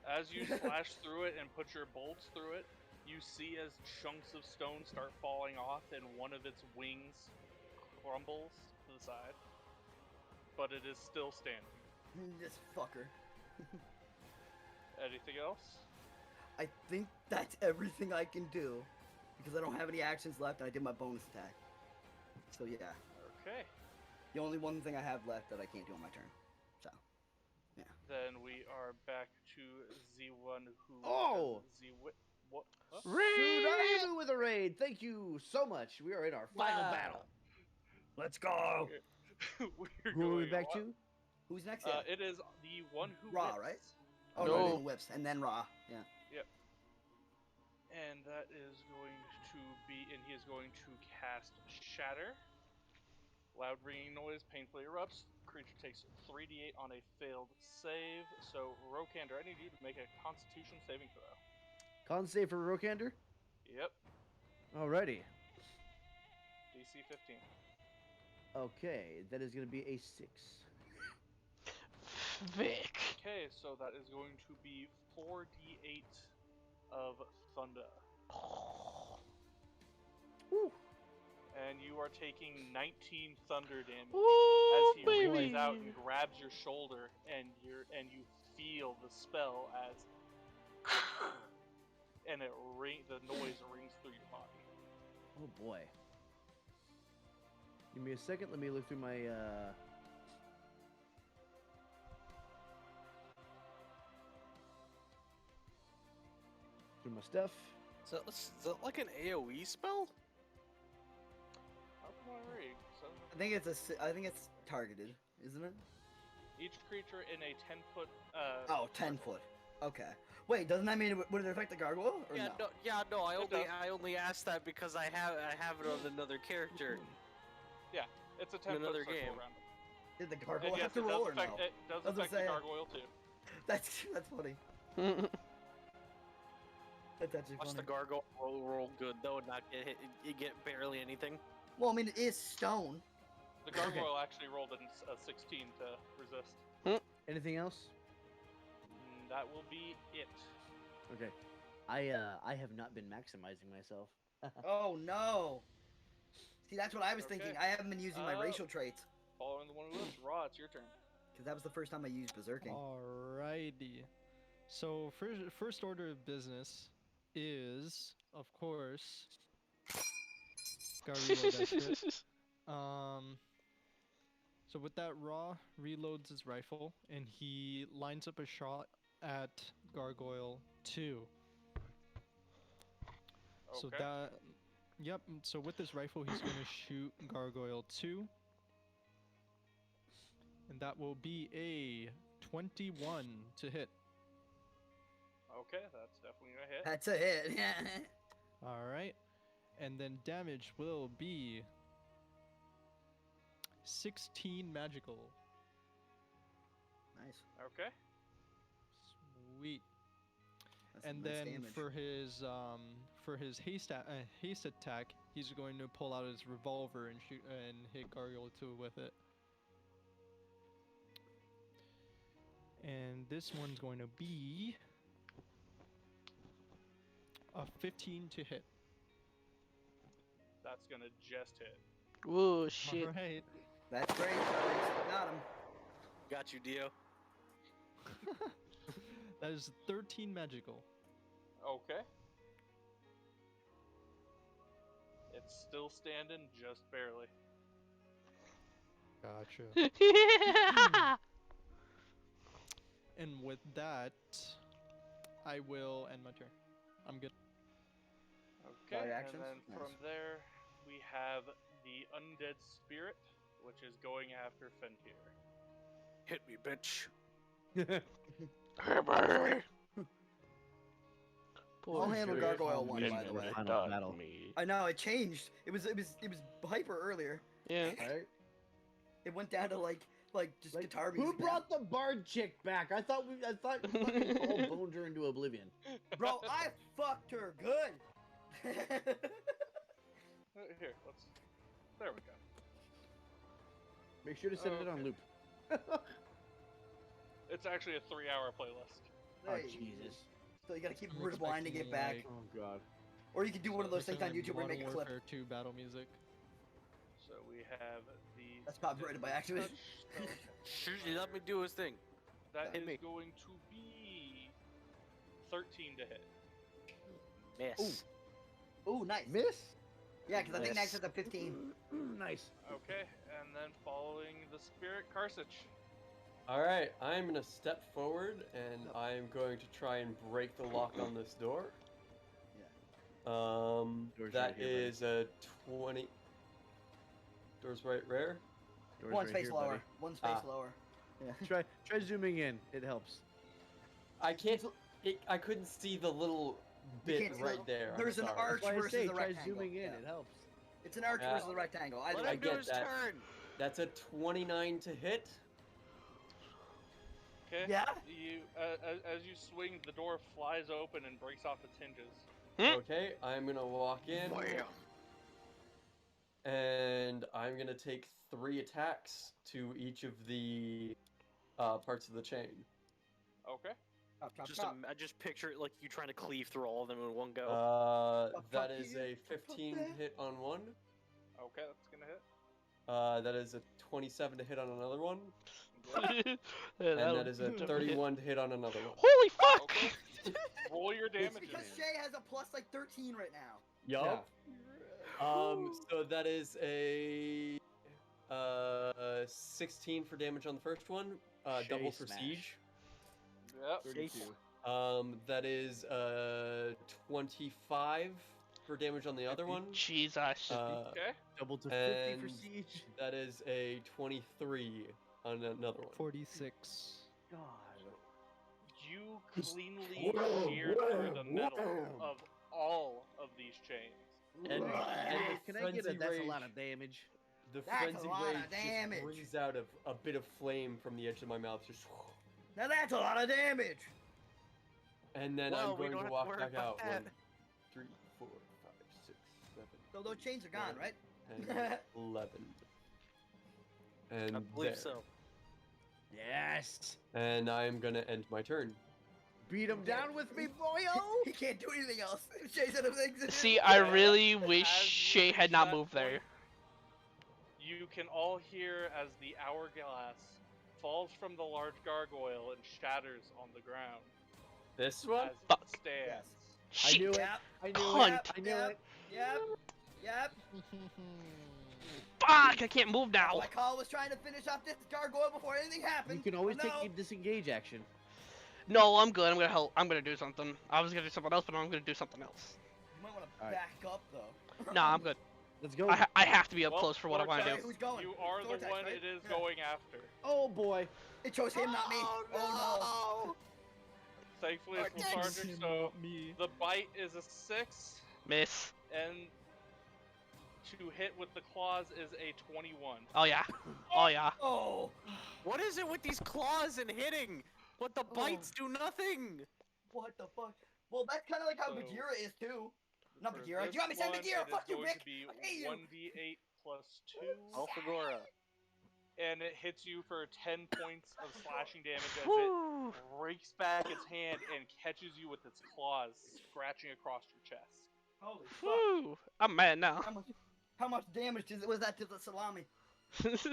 As you slash through it and put your bolts through it, you see as chunks of stone start falling off and one of its wings crumbles to the side. But it is still standing. This fucker. Anything else? I think that's everything I can do. Because I don't have any actions left and I did my bonus attack. So yeah. Okay. The only one thing I have left that I can't do on my turn. So, yeah. Then we are back to Z1 who Oh! does what? Huh? Sudaimu with a raid. Thank you so much. We are in our final Wow. battle. Let's go! We're Who are we going back on. to? Who's next? Yeah. It is the one who Ra, whips. right? Oh, No. no, then whips, and then Ra. Yeah. And that is going to be, and he is going to cast Shatter. Loud ringing noise painfully erupts. Creature takes 3d8 on a failed save. So, Rokander, I need you to make a Constitution saving throw. Con save for Rokander? Yep, Alrighty. DC 15. Okay, that is going to be a 6. Vic. Okay, so that is going to be 4d8 of thunder. Woo. And you are taking 19 thunder damage Ooh, as he baby. reaches out and grabs your shoulder, and you feel the spell as and the noise rings through your body. Oh boy. Give me a second. Let me look through my stuff. Is that like an AoE spell? How can I read? So, I think it's targeted, isn't it? each creature in a 10-foot. Oh, 10 foot. Okay. Wait, doesn't that mean would it affect the gargoyle or Yeah, no? no. I It does. only asked that because I have it on another character. It's a 10-foot Another circle game. around it. Did the And gargoyle yes, have to it does roll or affect, no? it does I was gonna affect the say- gargoyle too. That's funny. That's actually Watch funny. the gargoyle roll good though, and not get hit. You get barely anything. Well, I mean, it is stone. The gargoyle actually rolled a 16 to resist. Anything else? That will be it. Okay. I have not been maximizing myself. Oh no. See, that's what I was thinking. Okay. I haven't been using my Uh, racial traits Following the one who lives, Raw, it's your turn. because that was the first time I used berserking. Alrighty. So first order of business is, of course, gotta reload that shit. So with that, Raw reloads his rifle and he lines up a shot at Gargoyle 2. So Okay. that, yep. So with this rifle, he's gonna shoot Gargoyle 2, and that will be a 21 to hit. Okay, that's definitely gonna hit. That's a hit. All right, and then damage will be 16 magical. Nice. Okay. Sweet. That's And nice then damage. for his haste attack, he's going to pull out his revolver and shoot and hit Gargoyle 2 with it. And this one's going to be a 15 to hit. That's gonna just hit. Whoa, shit. All right. That's great. Charlie. Got him. Got you, Dio. That is 13 magical. Okay. It's still standing, just barely. Gotcha. And with that, I will end my turn. I'm good. Okay, and actions? then Nice. from there, we have the undead spirit, which is going after Fentir. Hit me, bitch. I'll handle Poor Gargoyle Fenrir. one, by the way. Final battle. I know it changed. It was hyper earlier. Yeah. Right? It went down to like just Like, guitar who music. now. brought the bard chick back? I thought fucking Paul boned her into oblivion. Bro, I fucked her good. Here, let's. There we go. Make sure to set it on Okay. loop. It's actually a 3-hour playlist. Oh Hey, Jesus. So you gotta keep I'm rewinding it expecting, back, like, Oh God. or you can do one of those things on Like YouTube where you make a Modern clip. Warfare 2 battle music. So we have the. That's copyrighted by accident. Shoot, let me do his thing. That Hit is me. going to be 13 to hit. Miss. Ooh, nice. Miss? Yeah, because I think Miss. next is a 15. Nice. Okay, and then following the spirit, Karsich. Alright, I'm gonna step forward and I'm going to try and break the lock on this door. Door's That right here, buddy. is a 20. Door's right rare. Door's One right space here, lower. buddy. One space Ah. lower. Yeah. Try zooming in. It helps. I can't. I couldn't see the little You bit can't see right the- there. I'm there's an sorry. arch That's why I versus say a try rectangle. zooming in. Yeah. It helps. It's an arch Yeah. versus a rectangle. Either Let way. him do get his that. turn. That's a 29 to hit. Okay. Yeah? You, as you swing, the door flies open and breaks off its hinges. Okay, I'm gonna walk in. And I'm gonna take 3 attacks to each of the parts of the chain. Okay. Chop, chop, Just chop. I just picture it like you trying to cleave through all of them in one go. That fuck is you, a fuck 15 that. hit on one. Okay, that's gonna hit. That is a 27 to hit on another one. Yeah, And that'll that is a definitely hit. 31 to hit on another one. Holy fuck! Okay. Roll your It's damages. because Shay has a plus like 13 right now. Yup. So that is a 16 for damage on the first one. Double for smash. siege. Yep. 32. That is 25 for damage on the other one. Jesus. Okay. Double to 50 for And siege. that is a 23 on another one. 46. God. You cleanly sheared through the metal of all of these chains. And Can the I get a? frenzy That's rage, a lot of damage. the That's a frenzy lot of rage damage. just breathes out of a bit of flame from the edge of my mouth, just, Now that's a lot of damage. and then Well, I'm we going don't to have to walk worry back about out. that. 1, 3, 4, 5, 6, 7, So those chains are gone, right? 10, 11, and I believe there. so. Yes. And I'm gonna end my turn. Beat him down with me, boyo. He can't do anything else. Shay said things to do. See, I really As wish you Shay had reach not that moved there. point, You can all hear as the hourglass falls from the large gargoyle and shatters on the ground This one? as Fuck. it stands. I Shit. knew it. Yep. I knew Cunt. it. I knew Yep. it. Yep. Yep. Fuck! I can't move now. My call was trying to finish off this gargoyle before anything happened. You can always but take no. your disengage action. No, I'm good. I'm gonna help. I'm gonna do something. I was gonna do something else, but I'm gonna do something else. You might want to Alright. back up though. Nah, I'm good. Let's go. I have to be up Well, close for what I want to Vortex, do. Who's going? You are the Vortex, one right? it is Yeah. going after. Oh boy. It chose him, not me. Oh Thankfully, it's Vortex. lethargic, so the bite is a 6, Miss. and to hit with the claws is a 21. Oh yeah. Oh yeah. no. Oh. What is it with these claws and hitting? But the bites do nothing. What the fuck? Well, that's kind of like how So, Bagheera is too. Not For Bagheera. this You got me saying one, Bagheera. it is Fuck you, going Rick. to be I hate you. 1d8 plus 2. Alphagora. And it hits you for 10 points of slashing damage as it Whew. breaks back its hand and catches you with its claws, scratching across your chest. Holy fuck. Whew. I'm mad now. How much damage was that to the salami? It just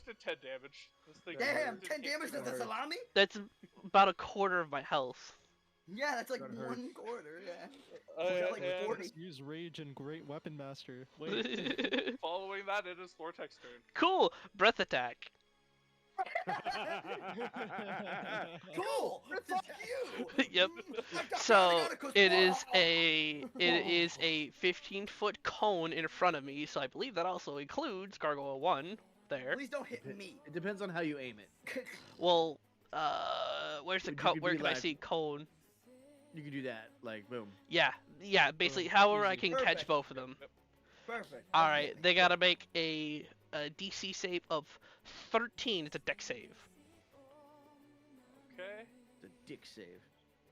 did 10 damage. This thing Damn, just 10 hit damage to you the hard. salami? That's about a quarter of my health. Yeah, that's like That hurts. 1 quarter. Yeah. Uh, got, like, and 40. Let's use rage and great weapon master. Wait. following that, it is Thortek's turn. Cool. Breath attack. Cool. Fuck you. Yep. I got So Gotta it is a 15-foot cone in front of me. So I believe that also includes Gargoyle 1 there. Please don't hit me. It depends on how you aim it. Well, where's the You cone? could Where be can I like- see cone? You can do that, like boom. Yeah. Basically, however I easy. can catch Perfect. both of them. Perfect. All right, they gotta make a DC save of 13. It's a deck save. Okay. The dick save.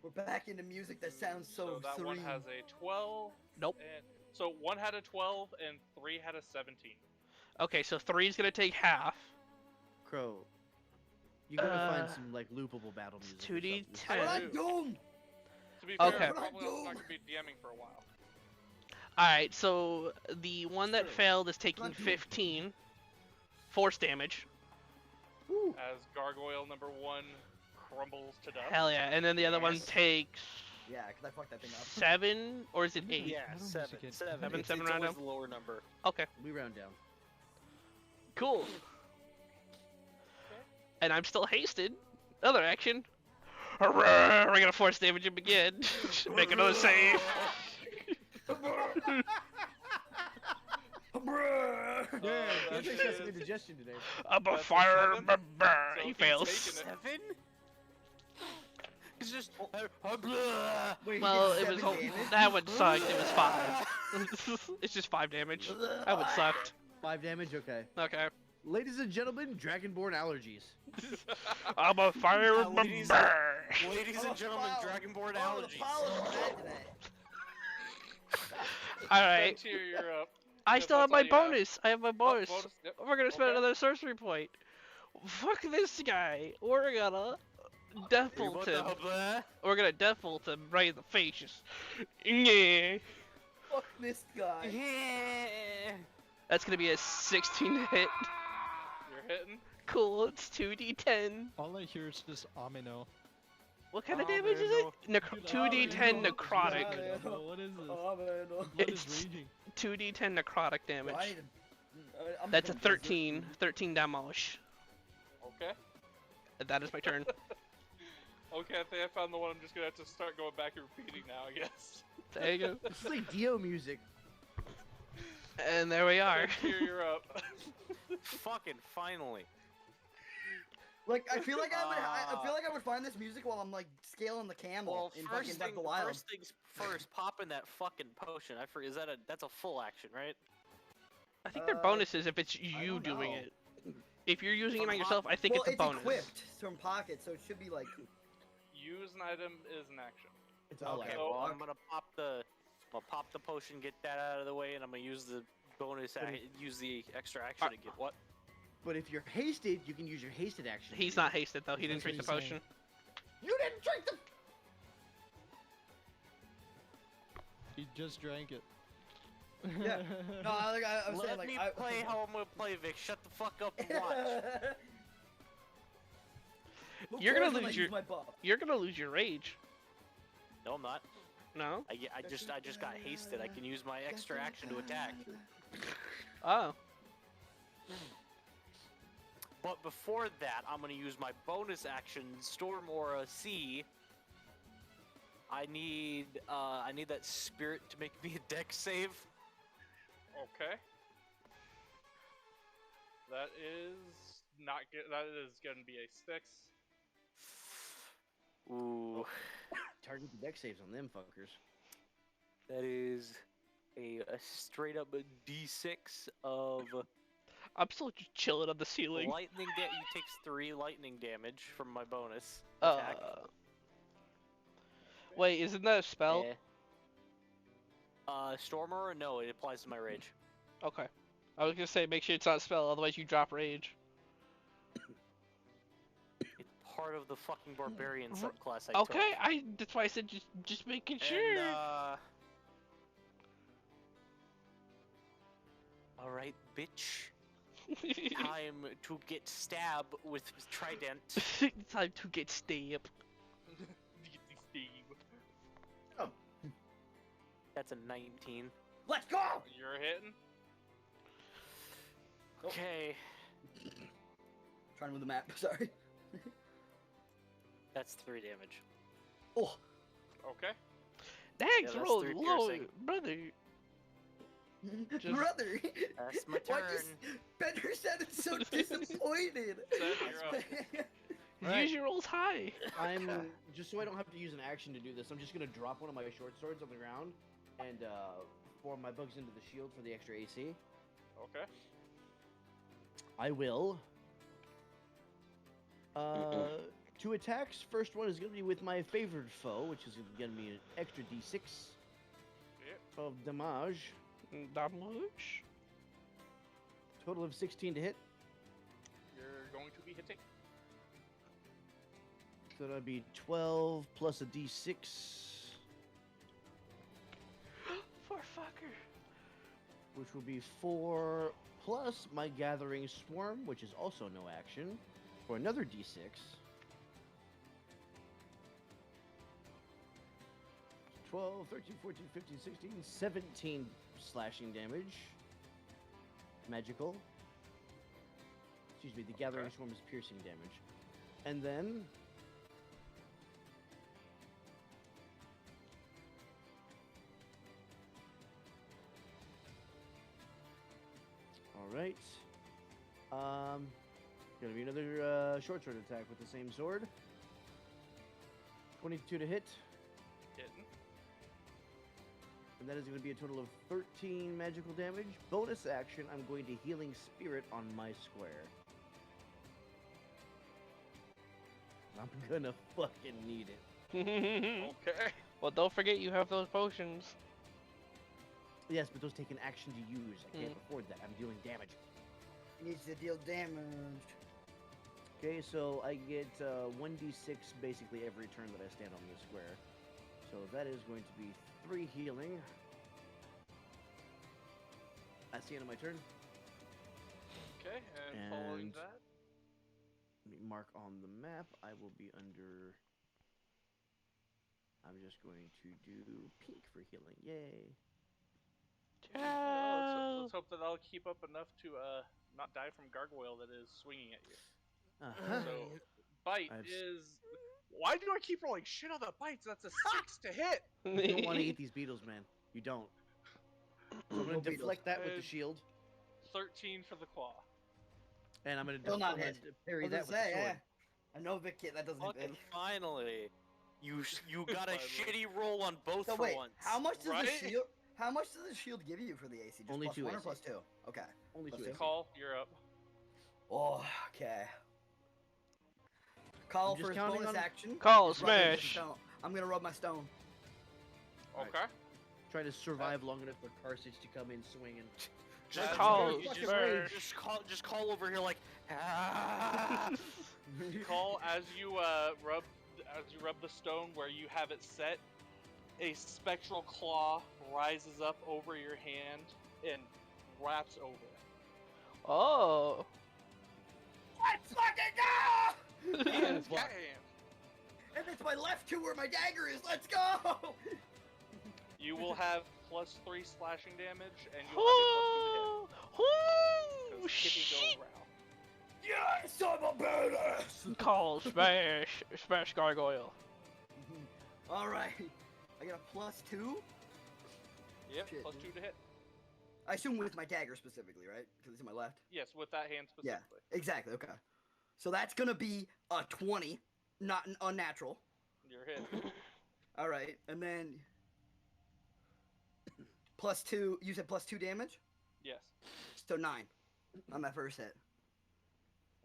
We're back into music that sounds so, that serene. one has a 12. Nope. And so 1 had a 12 and 3 had a 17. Okay, so 3's gonna take half. Crow. You gotta Uh, find some like loopable battle music. or 2d10. something. What I do? To be fair, Okay. I'm probably also not going to be DMing for a while. All right, so the one that failed is taking Not doing- 15 force damage. Woo. As Gargoyle number 1 crumbles to dust. Hell yeah! And then the other one Yes. takes Yeah, because I fucked that thing up. 7, or is it 8? Yeah, I don't 7. music it. 7. Seven, It's, seven it's round always down? the lower number. Okay, We round down. cool. And I'm still hasted. Other action. Hurrah! We're gonna force damage him again. Make another save. Yeah, that can't take is- indigestion today. I'm a That's a fire. 7. He he's fails. taking it. 7? It's just. Blah. Wait, he Well, did it was 7 damage? that one sucked. It was 5. It's just 5 damage. That one sucked. 5 damage, okay. Okay. Ladies and gentlemen, Dragonborn allergies. I'm a fire. Yeah, ladies- Ladies I'm and a gentlemen, foul. Dragonborn Oh, the allergies. pollen is bad today. All right. Frontier, you're up. I Yep, still have that's all my you have. bonus. I have my Oh, bonus. Yep. We're gonna spend Okay. another sorcery point. Fuck this guy. We're gonna default What him. the blah? We're gonna default him right in the face. Just, yeah. Fuck this guy. Yeah. That's gonna be a 16 to hit. You're hitting. Cool. It's 2d10. All I hear is just amino. What kind of Oh, damage is man, it? 2d10 no. necrotic. Yeah. What is this? Oh, man. Oh. What is It's- raging? 2d10 necrotic damage. I need to- I'm That's a gonna visit. 13. 13 demolish. Okay. That is my turn. Okay, I think I found the one I'm just going to have to start going back and repeating now, I guess. There you go. This is like Dio music. And there we are. Frontier, you're up. Fucking finally. Like I feel like I feel like I would find this music while I'm like scaling the camel Well, in fucking Breath of the Wild. first things first, popping that fucking potion. I forget. That's a full action, right? I think they're Uh, bonuses if it's I you don't doing know. it. If you're using it From on yourself, I think well, it's a bonus. equipped from pocket, so it should be like. Use an item is an action. It's all Okay. like, Well, I'm fuck. gonna pop the potion, get that out of the way, and I'm gonna use the bonus. Use the extra action to get what? But if you're hasted, you can use your hasted action. He's not hasted though. He didn't That's drink the what he's saying. potion. You didn't drink the. He just drank it. Yeah. No, I was saying Let like. me I, play how I'm gonna play, Vic. Shut the fuck up and watch. Who You're gonna cares when I lose use your- my buff? You're gonna lose your rage. No, I'm not. No? I just got hasted. I can use my extra action to attack. Oh. But before that, I'm gonna use my bonus action, Storm Aura C. I need that spirit to make me a deck save. Okay. That is not good. That is going to be a 6. Ooh, Target the deck saves on them fuckers. that is a straight up D6 of I'm still just chilling on the ceiling. lightning. He takes 3 lightning damage from my bonus Uh. attack. Wait, isn't that a spell? Storm Aura? No, it applies to my rage. Okay. I was gonna say make sure it's not a spell, otherwise you drop rage. It's part of the fucking barbarian subclass I Okay, took. that's why I said just making And, sure. Alright, bitch. Time to get stabbed with trident. Time to get stabbed. Steve. That's a 19. Let's go! You're hitting. Okay, Trying to move the map. Sorry. that's 3 damage. Oh, Okay. Dang, Yeah, that's roll 3 low, piercing. brother. Just- brother. That's my Why turn. just Bender sounded so disappointed. Sen, you're up. Use Right. your rolls high. I'm just so I don't have to use an action to do this. I'm just gonna drop one of my short swords on the ground and form my bugs into the shield for the extra AC. Okay. I will. 2 attacks. First one is gonna be with my favorite foe, which is gonna be an extra D6 Yep. of damage. Damage. Total of 16 to hit. You're going to be hitting. So that'd be 12 plus a D6. Poor fucker. Which will be 4 plus my gathering swarm, which is also no action, for another D6. 12, 13, 14, 15, 16, 17 slashing damage. Magical. Excuse me, the gathering swarm is piercing damage. And then Alright. Gonna be another short sword attack with the same sword. 22 to hit, Hitting. and that is going to be a total of 13 magical damage. Bonus action, I'm going to Healing Spirit on my square. I'm gonna fucking need it. Okay. Well, don't forget you have those potions. Yes, but those take an action to use. I can't afford that. I'm dealing damage. needs to deal damage. Okay, so I get 1d6 basically every turn that I stand on the square. So that is going to be 3 healing. That's the end of my turn. Okay, and following And- that, Let me mark on the map. I will be under. I'm just going to do pink for healing. Yay. let's hope that I'll keep up enough to not die from gargoyle that is swinging at you. Uh-huh. So bite I've s- is. Why do I keep rolling shit on the bites? That's a 6 to hit. You don't want to eat these beetles, man. You don't. So I'm No going to beetles. deflect that with the And- shield, 13 for the claw. and I'm going to Still not hit. parry I was that gonna with say, the sword. yeah. I know Vic kid that doesn't hit. Okay, him. finally. You got a Finally. shitty roll on both So for wait, once. how much does Right? the shield? How much does the shield give you for the AC? Just Only plus 2 1 or AC. plus 2? Okay. Only Plus 2 two. AC. Call, you're up. Oh, okay. Call I'm just for his counting bonus on- action. Call is rubbing his smash. stone. I'm gonna rub my stone. Alright. Okay. Try to survive long enough for Carthage to come in swinging. Just Call you smash. just call over here like ah. Call as you rub the stone where you have it set. A spectral claw rises up over your hand and wraps over it. Oh. Let's fucking go! And fuck. damn, And it's my left 2 where my dagger is. Let's go! you will have +3 slashing damage, and you'll have a +2 to hit. Oh, 'cause hitting shit. go round. Yes, I'm a badass! Call smash. Smash gargoyle. All right. I got a +2. Yep, Shit, +2 to hit. I assume with my dagger specifically, right? Because it's in my left. Yes, with that hand Yeah. specifically. Exactly. Okay. So that's gonna be a 20, not an unnatural. You're hit. All right, and then +2. You said +2 damage, Yes. so 9 on that first hit.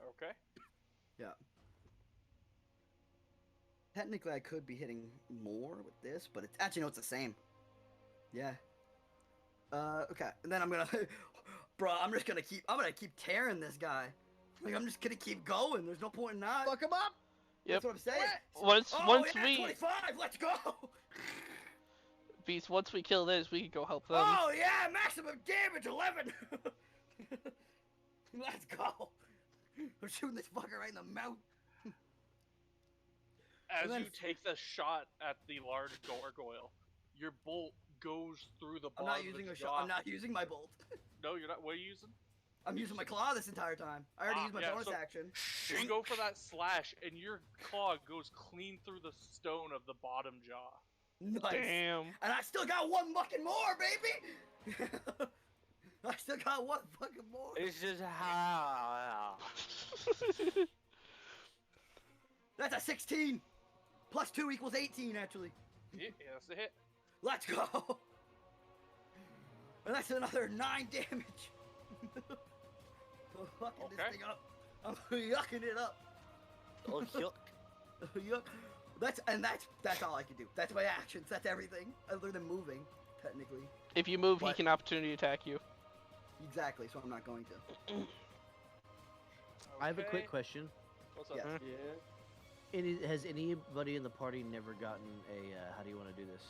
Okay. Technically, I could be hitting more with this, but it's actually no, it's the same. Yeah. Okay, and then I'm gonna, bro. I'm gonna keep tearing this guy. Like I'm just gonna keep going. There's no point in not. Fuck him up! Yep. That's what I'm saying. Once Oh, yeah, we 25. Let's go. Beast, once we kill this, we can go help them. Oh yeah, maximum damage 11. Let's go. I'm shooting this fucker right in the mouth. As And then- you take the shot at the large gargoyle, your bolt goes through the I'm bottom not using of a its shot. jaw. I'm not using my bolt. No, you're not. What are you using? I'm using my claw this entire time. I already used my yeah, bonus so- action. You go for that slash, and your claw goes clean through the stone of the bottom jaw. Nice. Damn. And I still got one fucking more, baby. I still got one fucking more. It's just how. That's a 16. Plus 2 equals 18, actually. Yeah, that's a hit. Let's go. And that's another 9 damage. I'm fucking Okay. this thing up. I'm yucking it up. Oh, yuck. Yuck. That's all I can do. That's my actions. That's everything. Other than moving, technically. If you move, he What? can opportunity attack you. Exactly. So I'm not going to. I have a Okay. quick question. What's up? Yeah. Yeah. Has anybody in the party never gotten a, how do you want to do this?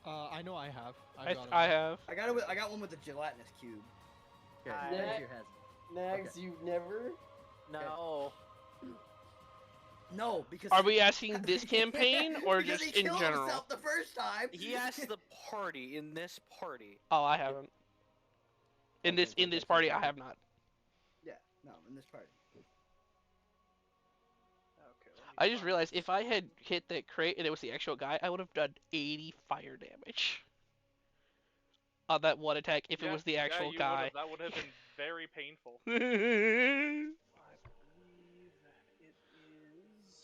I know I have. I have. I got one with the gelatinous cube. Okay, I- raise your hands. Nags, you've never? No. No, because Are we asking this campaign or because just he in killed general? himself the first time. He asked the party in this party. Oh, I haven't. In Okay, this so that's party, I okay. have not. Yeah, no, in this party. Okay, let me I just find- realized if I had hit that crate and it was the actual guy, I would have done 80 fire damage on that one attack if it Yeah, was the yeah, actual you guy. That would have been very painful. I I believe it is.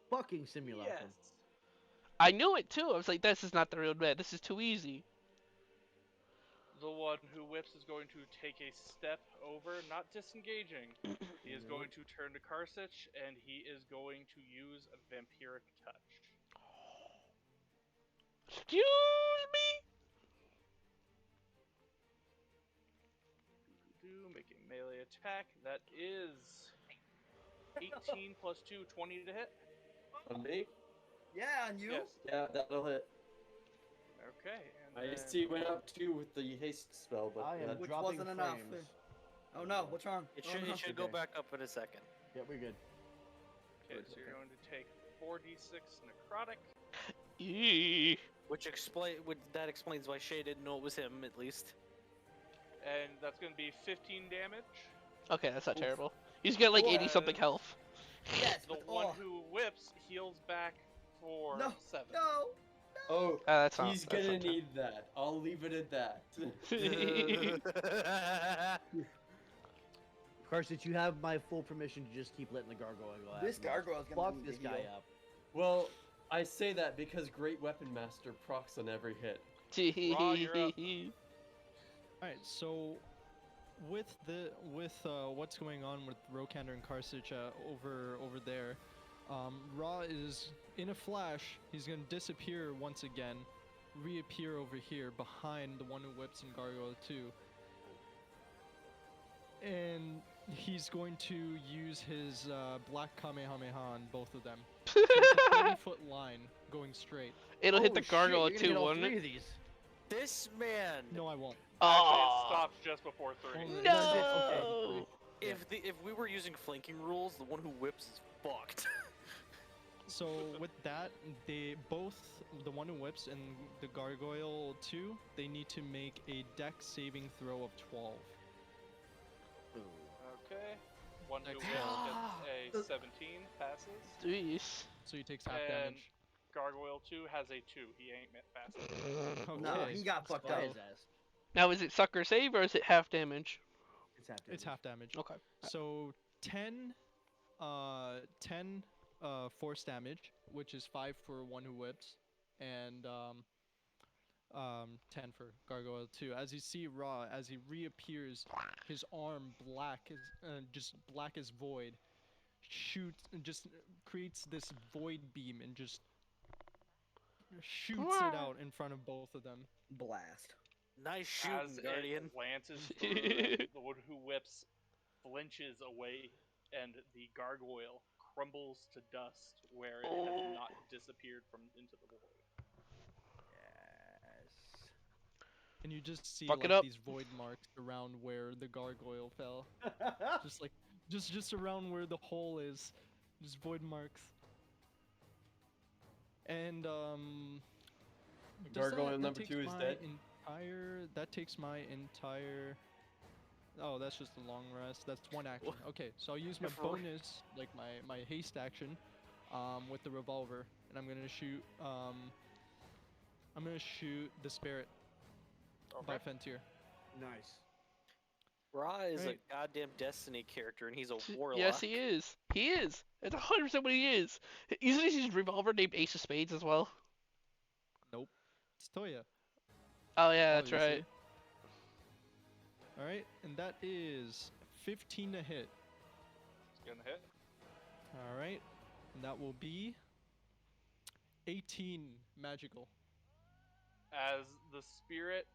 Fucking simulacrum. Yes. knew it too. I was like, this is not the real man. This is too easy. The one who whips is going to take a step over, not disengaging. He is going to turn to Karsich, and he is going to use a vampiric touch. Excuse me? Make a melee attack. That is 18 plus 2, 20 to hit. On me? Yeah, and you? Yes. Yeah, that'll hit. Okay. I And see went up 2 with the haste spell, but I am that- Which dropping wasn't enough. frames. Oh no, what's wrong? It Oh, should no. it should go Okay. back up in a second. Yeah, we're good. okay, so you're going to take 4d6 necrotic. Eee. Which explains why Shay didn't know it was him, at least. And that's going to be 15 damage. Okay, that's not terrible. He's got like Cool. 80 something health. Yes, The but one oh, who whips heals back for No, 7. no. Oh, That's not. he's that's gonna not need that. I'll leave it at that. Carson, you have my full permission to just keep letting the gargoyle go at This me. gargoyle's gonna Fuck need this to guy heal. up. Well, I say that because Great Weapon Master procs on every hit. Raw, you're up. All right, so with what's going on with Rokander and Karsich over there, Ra is in a flash. He's gonna disappear once again, reappear over here behind the one who whips and Gargoyle 2, and he's going to use his Black Kamehameha on both of them. So it's a 30-foot line going straight. It'll hit Oh, the shit, gargoyle you're gonna too, hit all wouldn't three it? of these. This man. No, I won't. Actually, it Oh. stops just before 3. Only- No. If we were using flanking rules, the one who whips is fucked. So with that, they both, the one who whips and the gargoyle 2, they need to make a dex saving throw of 12. Okay. One who Dex will gets a 17, passes. Jeez. So he takes half And damage. Gargoyle 2 has a 2. He ain't fast. Okay. No, he got fucked Fly up. his ass. Now is it sucker save or is it half damage? It's half It's half damage. Okay. So 10 force damage, which is 5 for one who whips, and 10 for gargoyle 2. As you see Ra, as he reappears, his arm just black as void, shoots and just creates this void beam and just shoots it out in front of both of them. Blast. Nice As shooting, Guardian. it lances through them, the one who whips flinches away, and the gargoyle crumbles to dust where it has not disappeared from into the void. Yes. And you just see Fuck it like up. these void marks around where the gargoyle fell. Just like just around where the hole is. Just void marks. And does Gargoyle that number takes 2 is my dead. That takes my entire. Oh, that's just a long rest. That's one action. Okay, so I'll use my For real? bonus, like my haste action, with the revolver, and I'm gonna shoot. I'm gonna shoot the spirit by Okay. Fentir. Nice. Ra is Right. a goddamn Destiny character, and he's a warlock. Yes, he is. He is. It's 100% what he is. Isn't his revolver named Ace of Spades as well? Nope. It's Toya. Oh yeah, that's Obviously. right. All right, and that is 15 to hit. It's gonna hit. All right, and that will be 18 magical. As the spirit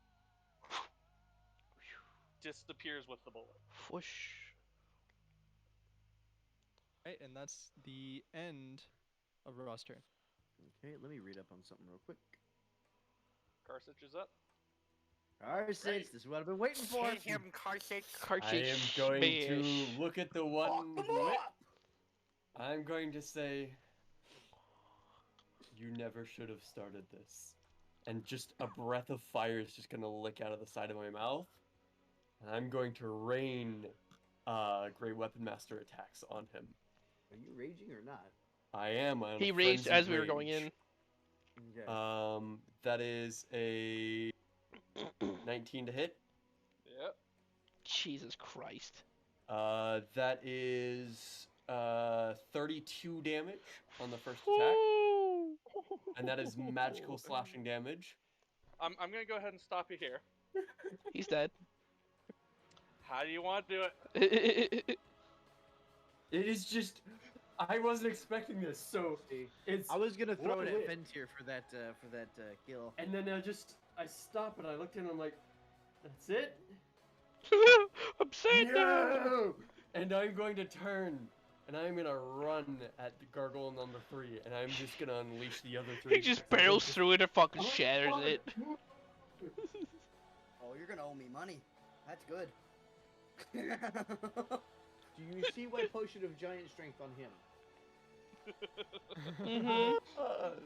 disappears with the bullet. Whoosh. Right, and that's the end of Ra's turn. Okay, let me read up on something real quick. Karsich is up. Alright, Great. this is what I've been waiting for. Hit him, Karchik. I am going to look at the one Fuck them whip. up! I'm going to say, you never should have started this. And just a breath of fire is just going to lick out of the side of my mouth. And I'm going to rain Great Weapon Master attacks on him. Are you raging or not? I am on He raged frenzied as we were going in. rage. Okay. That is a 19 to hit. Yep. Jesus Christ. That is 32 damage on the first attack. Woo! And that is magical slashing damage. I'm gonna go ahead and stop you here. He's dead. How do you want to do it? It is just, I wasn't expecting this, so See, it's. I was gonna throw one it at hit. Fentir for that kill. And then I stopped and I looked at him, I'm like, that's it? I'm sad now. No! And I'm going to turn and I'm gonna run at the gargoyle number 3, and I'm just gonna unleash the other 3. He just barrels through it and fucking shatters it. Oh, you're gonna owe me money. That's good. Do you see my potion of giant strength on him? Mhm.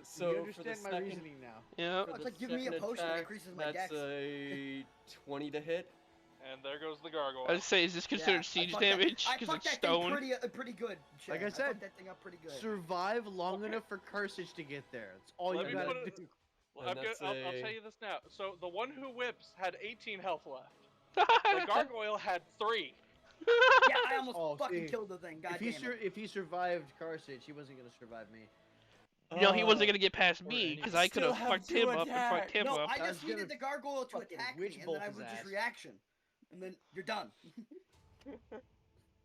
So Do you for the understand my second, reasoning now? Yeah. for It's the like, give me a second potion that attack, increases my that's dex. a 20 to hit. And there goes the gargoyle. I was say, is this considered siege damage? I Because fucked it's that thing stone. pretty good. Like Chad. I said, fucked that thing up pretty good. Survive long Okay. enough for Karsich to get there. That's all Let you me gotta put it- do. Well, And that's I'll a- tell you this now. So the one who whips had 18 health left. The gargoyle had 3. Yeah, I almost Oh, fucking see, killed the thing. God If he, damn it. if he survived Karsich, he wasn't gonna survive me. No, he wasn't gonna get past Or me any- because I could have Still have fucked him 2 up and fucked him No, up. I I was just needed gonna the gargoyle to fucking attack witch me, and bolt then I his would just ass. reaction. And then you're done.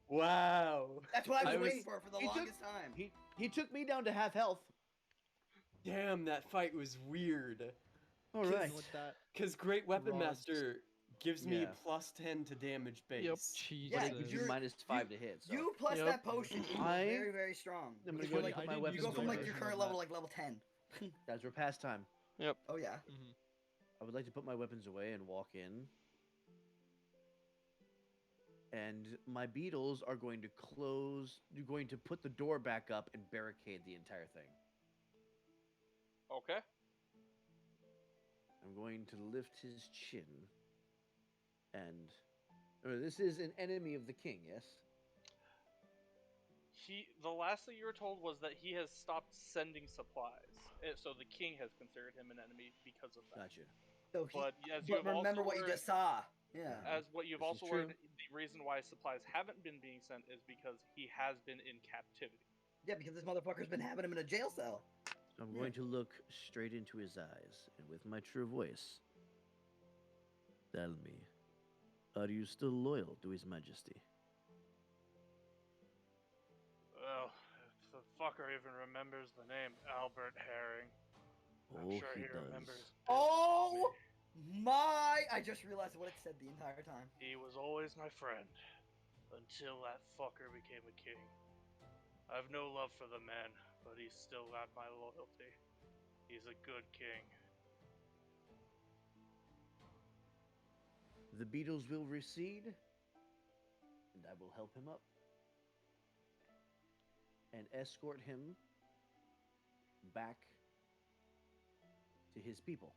Wow. That's what I was I was- waiting for the he took- longest time. He took me down to half health. Damn, that fight was weird. All Kids- right. With that, Because Great Weapon Rod's- Master gives me Yeah. +10 to damage base. Yep. Jesus. Yeah, It gives you you're- -5 to hit. So. You plus Yep. that potion equals I very, very strong. am gonna Because go you're and like, put my I did you weapons go from away. like your version current of level, that. like level 10. Guys, we're past time. Oh yeah. Mhm. I would like to put my weapons away and walk in. And my beetles are going to close. You're going to put the door back up and barricade the entire thing. Okay. I'm going to lift his chin. And this is an enemy of the king, yes? The last thing you were told was that he has stopped sending supplies. So the king has considered him an enemy because of that. Gotcha. So he, But as you but have remember also what you learned, just saw. Yeah. as what you've This is also true. learned, the reason why supplies haven't been being sent is because he has been in captivity. Yeah, because this motherfucker's been having him in a jail cell. I'm going to look straight into his eyes, and with my true voice, tell me, are you still loyal to His Majesty? Well, if the fucker even remembers the name Albert Herring, I'm Oh, sure he he does. remembers. Oh my! I just realized what it said the entire time. He was always my friend until that fucker became a king. I've no love for the man, but he's still got my loyalty. He's a good king. The beetles will recede, and I will help him up and escort him back to his people.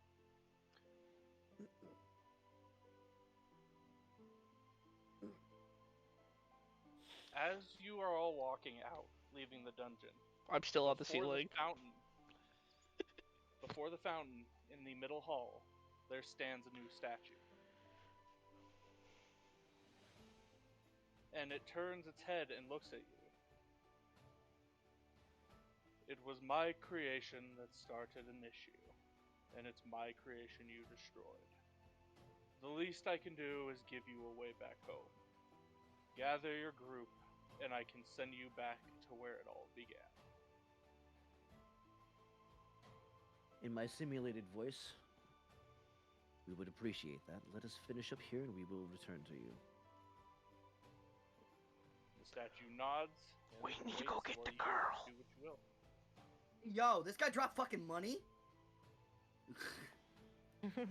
As you are all walking out, leaving the dungeon, I'm still on the before ceiling. before the fountain in the middle hall, there stands a new statue. And it turns its head and looks at you. It was my creation that started an issue, and it's my creation you destroyed. The least I can do is give you a way back home. Gather your group, and I can send you back to where it all began. In my simulated voice, we would appreciate that. Let us finish up here and we will return to you. The statue nods. And We need to go waits get for the you girl. to do what you will. Yo, this guy dropped fucking money?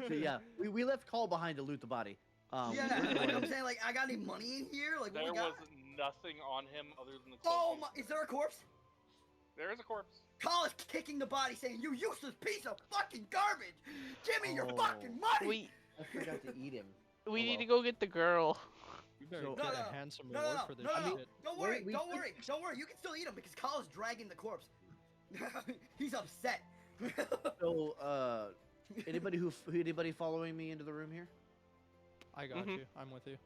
So yeah, we left Call behind to loot the body. Yeah, we're like going- I'm saying, like, I got any money in here? Like, what There we got? was nothing on him other than the Oh clothes. my, is there a corpse? There is a corpse. Call is kicking the body saying, you useless piece of fucking garbage! Give me your Oh. fucking money! We I forgot to eat him. we need well. to go get the girl. You better So- get No, a no, handsome No, reward no, for this no, no, no. shit. Don't worry, we- don't worry, don't worry. You can still eat him because Call is dragging the corpse. He's upset. So, anybody following me into the room here? I got Mhm. you. I'm with you.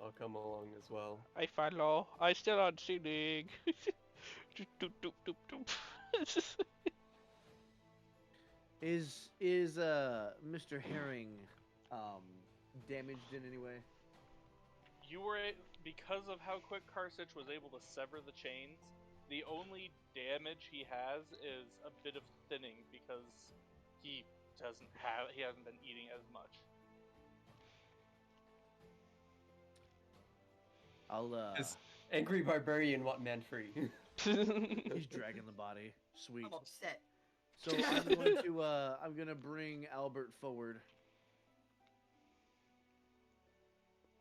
I'll come along as well. I follow. I still on ceiling. Doop, doop, doop, doop. Is Mr. Herring damaged in any way? You were because of how quick Karsich was able to sever the chains. The only damage he has is a bit of thinning because he hasn't been eating as much. I'll This angry barbarian want man free. he's dragging the body. Sweet. I'm upset. So I'm gonna bring Albert forward.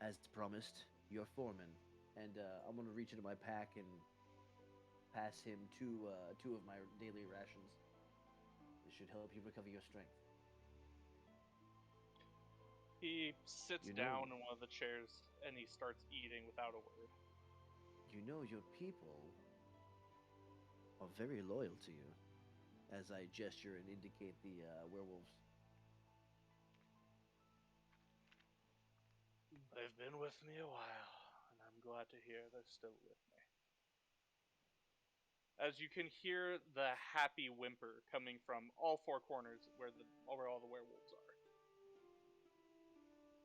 As promised, your foreman, and I'm gonna reach into my pack and pass him two of my daily rations. This should help you recover your strength. He sits You know- down in one of the chairs and he starts eating without a word. You know your people are very loyal to you. As I gesture and indicate the werewolves. They've been with me a while, and I'm glad to hear they're still with me. As you can hear the happy whimper coming from all four corners where all the werewolves are.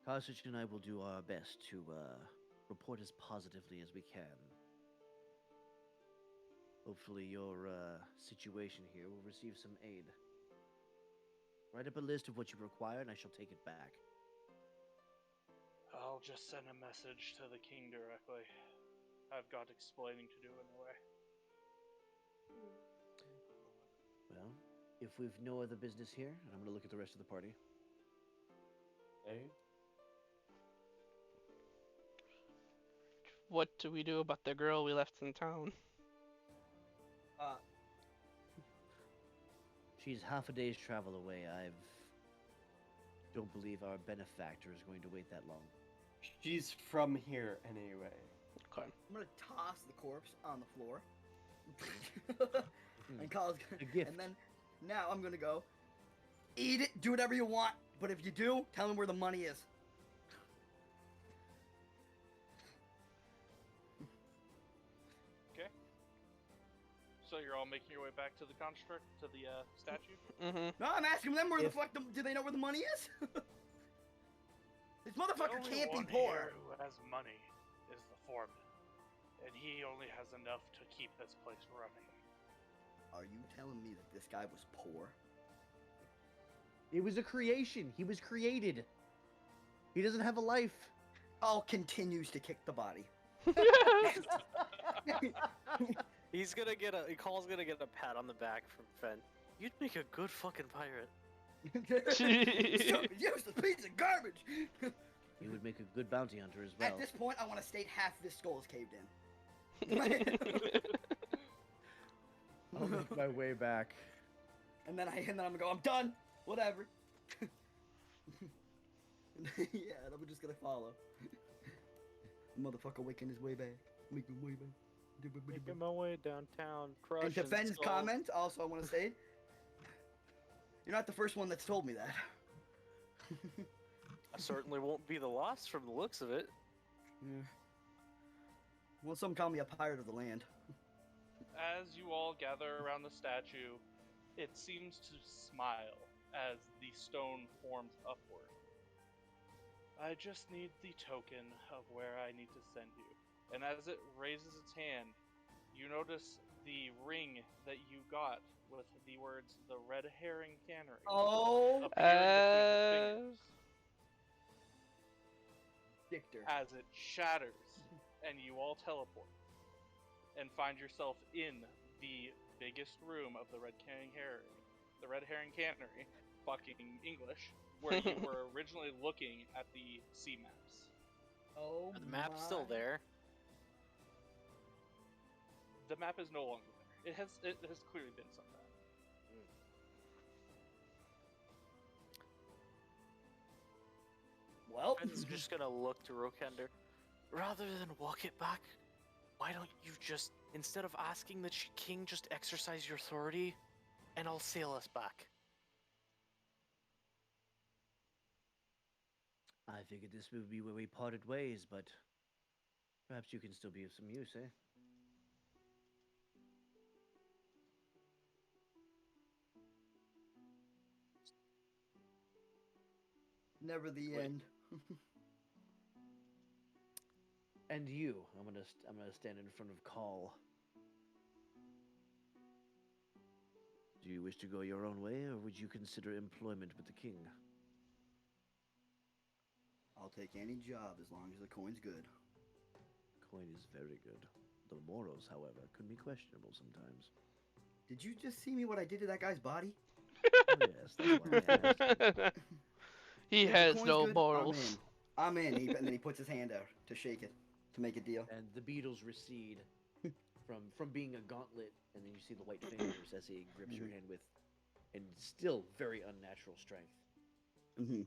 Karsich and I will do our best to report as positively as we can. Hopefully your situation here will receive some aid. Write up a list of what you require and I shall take it back. I'll just send a message to the king directly. I've got explaining to do anyway. Well, if we've no other business here, and I'm going to look at the rest of the party. Hey, What do we do about the girl we left in town? She's half a day's travel away. Don't believe our benefactor is going to wait that long. she's from here anyway. Okay. I'm gonna toss the corpse on the floor. And Kyle's A gonna, gift. and then now I'm gonna go eat it, do whatever you want, but if you do, tell him where the money is. Okay. So you're all making your way back to the construct, to the statue? Mm-hmm. No, I'm asking them where the If- fuck do they know where the money is? This motherfucker The only can't be one poor. here who has money is the foreman. And he only has enough to keep this place running. Are you telling me that this guy was poor? It was a creation. He was created. He doesn't have a life. All continues to kick the body. Call's gonna get a pat on the back from Fen. You'd make a good fucking pirate. Use the piece of garbage. He would make a good bounty hunter as well. At this point, I want to state half this skull is caved in. I'll make my way back. And then I'm gonna go, I'm done. Whatever. Yeah, and I'm just gonna follow. Motherfucker waking his way back. Making way back. Making my way downtown, And crushing defends skulls. comment, also I want to say, you're not the first one that's told me that. I certainly won't be the last from the looks of it. Yeah. Well, some call me a pirate of the land. As you all gather around the statue, it seems to smile as the stone forms upward. I just need the token of where I need to send you. And as it raises its hand, you notice the ring that you got with the words "the red herring cannery" Oh, appearing between his fingers Victor. as it shatters, and you all teleport and find yourself in the biggest room of the red herring cannery, fucking English, where you were originally looking at the sea maps. Oh, The map's still there. The map is no longer there. It has clearly been some time. Well, Ben's just gonna look to Rokender. Rather than walk it back, why don't you just, instead of asking the king, just exercise your authority, and I'll sail us back. I figured this would be where we parted ways, but perhaps you can still be of some use, eh? never the Wait. end. And you, I'm gonna stand in front of Call. Do you wish to go your own way, or would you consider employment with the king? I'll take any job as long as the coin's good. Coin is very good. The morals, however, could be questionable sometimes. Did you just see me what I did to that guy's body? Oh, yes, that's why I asked. He If the has coin's no good, morals. I'm in. And then he puts his hand out to shake it, to make a deal. And the beetles recede from being a gauntlet, and then you see the white fingers as he grips your hand with, and still very unnatural strength. Mm-hmm.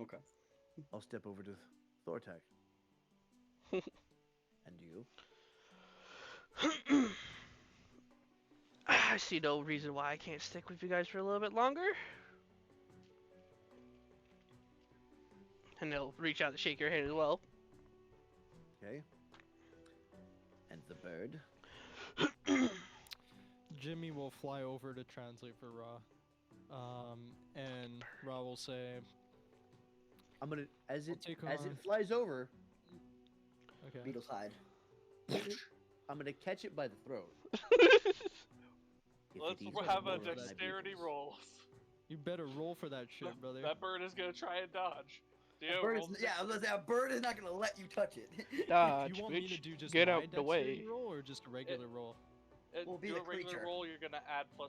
Okay. I'll step over to Thortak. And you? I see no reason why I can't stick with you guys for a little bit longer. And they'll reach out to shake your hand as well. Okay. And the bird? Jimmy will fly over to translate for Ra. And Ra will say, I'm gonna as it take as on- it flies over, okay. Beetle's hide. I'm gonna catch it by the throat. If Let's it eats have more a of my dexterity beetles. roll. You better roll for that shit, brother. That bird is gonna try and dodge. A bird is, yeah, I was gonna say, a bird is not gonna let you touch it. Dodge, you want me to bitch. do just Get my out the way. dexterity roll or just a regular roll? Will be Do the a regular creature. roll, you're gonna add +3.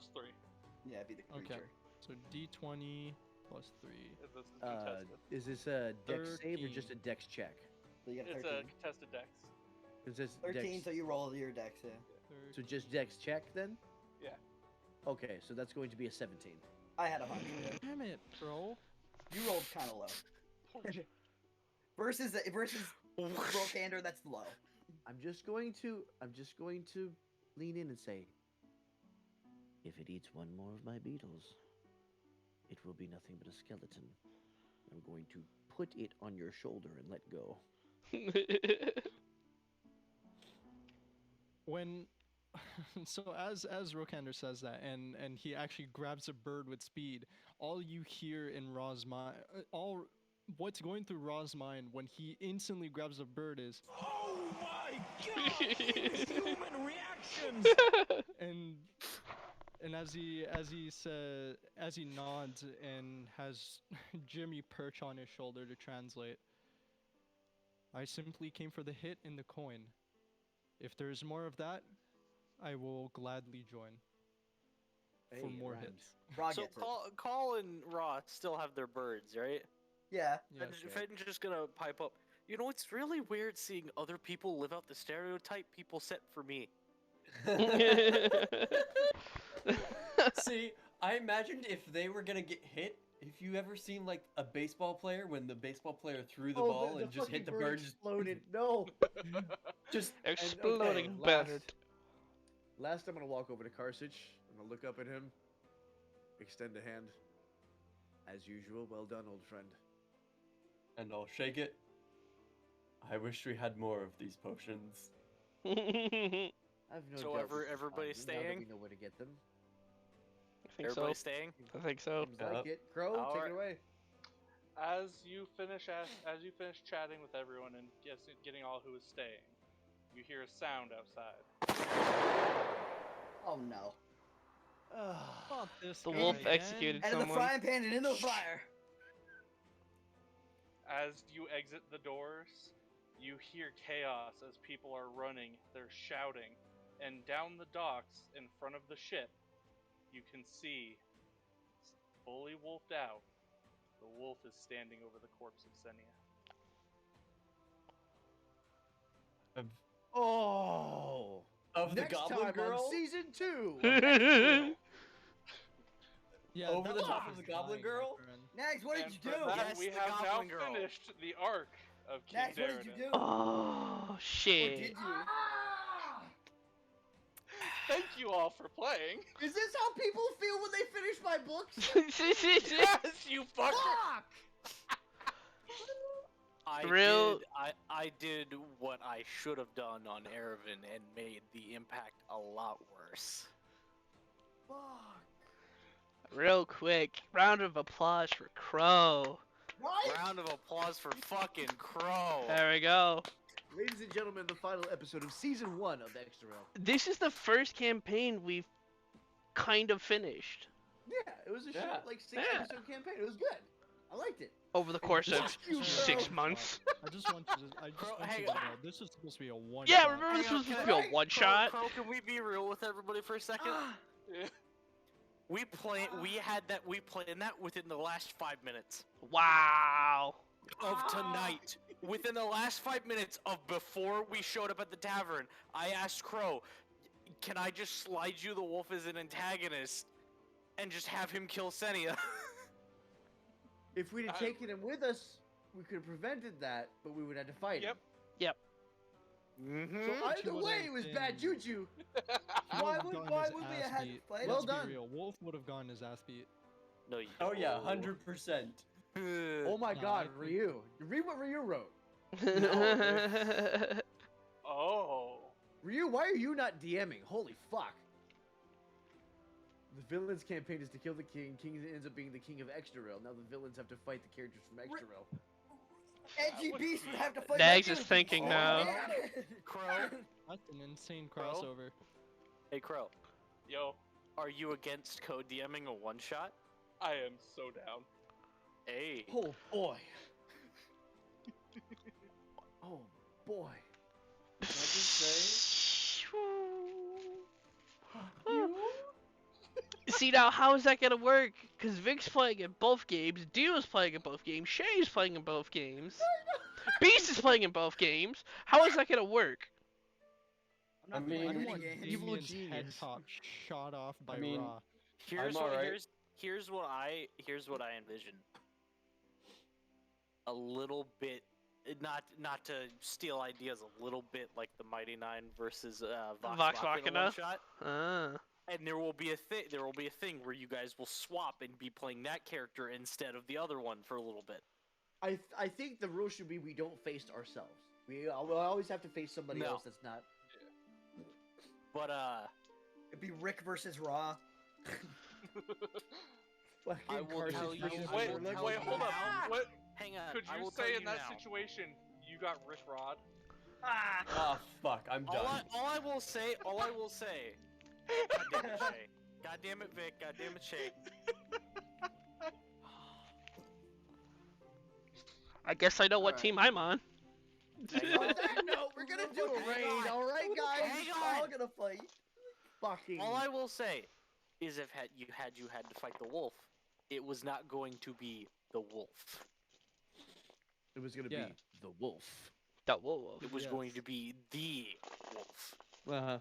Yeah, be the Okay. creature. So D20 plus 3. If this is contested. Is this a dex save or just a 13. dex check? So you got It's 13. a contested dex. It says 13, dex. so you roll your dex, yeah. So just dex check then? Yeah. Okay, so that's going to be a 17. I had a hunch. Yeah. Damn it, bro. You rolled kind of low. versus Rokander, that's low. I'm just going to lean in and say, if it eats one more of my beetles, it will be nothing but a skeleton. I'm going to put it on your shoulder and let go. When so as Rokander says that and he actually grabs a bird with speed, all you hear in Ra's mind, what's going through Ra's mind when he instantly grabs a bird is, Oh my god! Human reactions! and as he nods and has Jimmy perch on his shoulder to translate, I simply came for the hit in the coin. If there's more of that, I will gladly join for Hey, it more rhymes. hits. Frog So gets it. Call and Raw still have their birds, right? Yeah. Yes. Fenton's just gonna pipe up. You know, it's really weird seeing other people live out the stereotype people set for me. See, I imagined if they were gonna get hit. If you ever seen like a baseball player when the baseball player threw the ball and just hit the fucking bird bird, exploded. No. just Exploding okay, bird. Last, I'm gonna walk over to Karsich. I'm gonna look up at him, extend a hand. As usual, well done, old friend. and I'll shake it. I wish we had more of these potions. I've no So doubt we can everybody find them now that staying? we know where to get them. I think Everybody so. staying? I think so. Seems like it. Crow, take Alright. it away. As you finish chatting with everyone and getting all who is staying, you hear a sound outside. Oh no. Not this The guy wolf again. executed And in the someone. frying pan and in the fire. As you exit the doors, you hear chaos as people are running, they're shouting, and down the docks in front of the ship, you can see, fully wolfed out, the wolf is standing over the corpse of Xenia. Oh. Of the Next Goblin time Girl? on season 2 of Exdaril. Yeah, Over that the was top of the Goblin dying, my Girl? friend. Nags, what did And you for do? that, Yes, we the have now Goblin Girl. finished the arc of King Nags, what did you Darren. do? Oh Or shit. did you? Thank you all for playing. Is this how people feel when they finish my books? Yes, you fucker! Fuck! Real- I did what I should have done on Erevan and made the impact a lot worse. Fuck. Real quick, round of applause for Crow. Right? Round of applause for fucking Crow. There we go. Ladies and gentlemen, the final episode of season 1 of Exdaril. This is the first campaign we've kind of finished Yeah, it was a Yeah. short, like 6 Yeah. episode campaign. It was good. I liked it. over the course of Fuck you, 6 Crow. months. I just want you to, Crow, want hang you to on. know, this is supposed to be a one Yeah, shot. remember this Hang on, was can supposed to be I- a one Crow, shot? Crow, can we be real with everybody for a second? We planned that within the last 5 minutes Wow. of tonight. Within the last 5 minutes of before we showed up at the tavern, I asked Crow, "Can I just slide you the wolf as an antagonist and just have him kill Senia?" If we'd have taken him with us, we could have prevented that, but we would have to fight him. Yep. Mm-hmm. So But you either would way, have it was been- bad juju. Why would've would gotten why his would we ass have had to beat. fight Well him? Let's done. be real. Wolf would have gotten his ass beat. No, you. Oh yeah, 100%. Oh my No, god, I think- Ryu. Read what Ryu wrote. Oh. Ryu, why are you not DMing? Holy fuck. The villain's campaign is to kill the king. King ends up being the king of Exdaril. Now the villains have to fight the characters from Exdaril. Edgy Beast would have to fight. Nags my is dude. thinking Oh, now. man. Crow. That's an insane Crow? crossover. Hey, Crow. Yo, Are you against code DMing a one shot? I am so down. Hey. Oh boy. Oh boy. Can I just say? See now, how is that gonna work? Because Vic's playing in both games, Dio's playing in both games, Shay's playing in both games, Beast is playing in both games. How is that gonna work? I'm I not mean- playing I any want games. evil Damien's head genius. top shot off by mean- Ra. Here's I'm what alright. here's what I envision. A little bit, not to steal ideas, a little bit like the Mighty Nine versus Vox Machina? one shot. Ah. And there will be a thing where you guys will swap and be playing that character instead of the other one for a little bit. I think the rule should be we don't face ourselves. We'll always have to face somebody No. else that's not. But It'd be Rick versus Raw. Fucking I will Carson tell you- versus I Wait, will Warlock. tell wait, you hold up. now. What hang on, could I you will tell say you in that now. situation? You got Rick Rod. Ah, fuck, I'm done. All I will say. God damn it, Shay. God damn it, Vic. God damn it, Shay. I guess I know what Alright. team I'm on. On that note, we're gonna do a raid, alright guys? Hang We're all on. gonna fight. Fucking. All I will say is, if you had to fight the wolf, it was not going to be the wolf. It was gonna Yeah. be the wolf. That wolf. It was Yes. going to be the wolf. Uh-huh.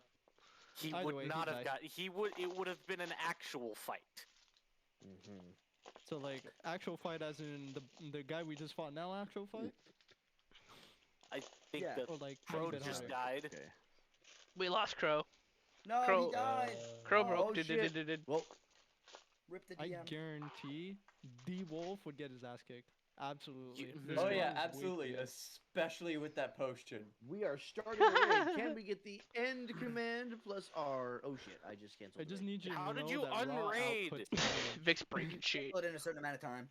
He Either would way, not he have died. got. He would. It would have been an actual fight. Mm-hmm. So like actual fight, as in the guy we just fought now, actual fight, I think Yeah. that or like one Crow bit just harder. died. Okay. We lost Crow. No, Crow- he died. Crow Oh, broke. oh, Did- shit. did- did- did. Well, Rip the I DM. guarantee the wolf would get his ass kicked. Absolutely. You- This Oh wolf yeah, is way too absolutely, good. especially with that potion. we are starting the raid. Can we get the end command plus our? Oh shit! I just canceled. I the just raid. need you to How know did you that raw unraid? outputs damage. Vic's breaking shit. Put in a certain amount of time.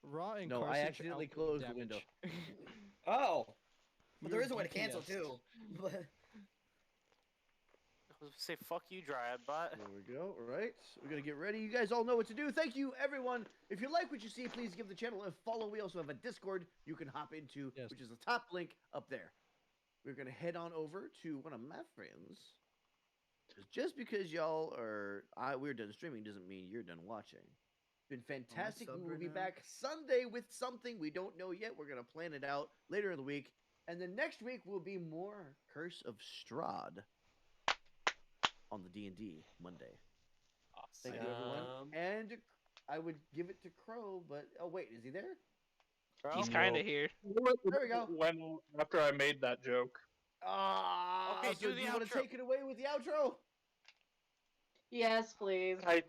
Raw and No, I cartridge accidentally output closed the damage. window. Oh, We but there were is a way to cancel DPS. too. But I was gonna say fuck you, Dryad bot. There we go. All right, we're gonna get ready. You guys all know what to do. Thank you, everyone. If you like what you see, please give the channel a follow. We also have a Discord you can hop into, Yes. which is the top link up there. We're gonna head on over to one of my friends. 'Cause just because y'all are we're done streaming doesn't mean you're done watching. It's been fantastic. We subbed will right be now? back Sunday with something we don't know yet. We're gonna plan it out later in the week, and then next week will be more Curse of Strahd on the D&D Monday. Thank you, everyone. And I would give it to Crow, but oh wait, is he there? Crow? He's kind of here. There we go. When after I made that joke. Ah, Okay, so do do the you want to outro. take it away with the outro? Yes, please. I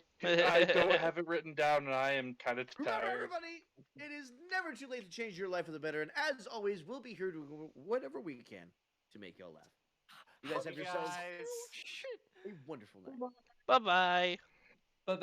don't have it written down, and I am kind of Remember, tired. everybody, it is never too late to change your life for the better. And as always, we'll be here to do whatever we can to make y'all laugh. You guys have yourselves Guys. a wonderful night. Bye bye. Bye bye.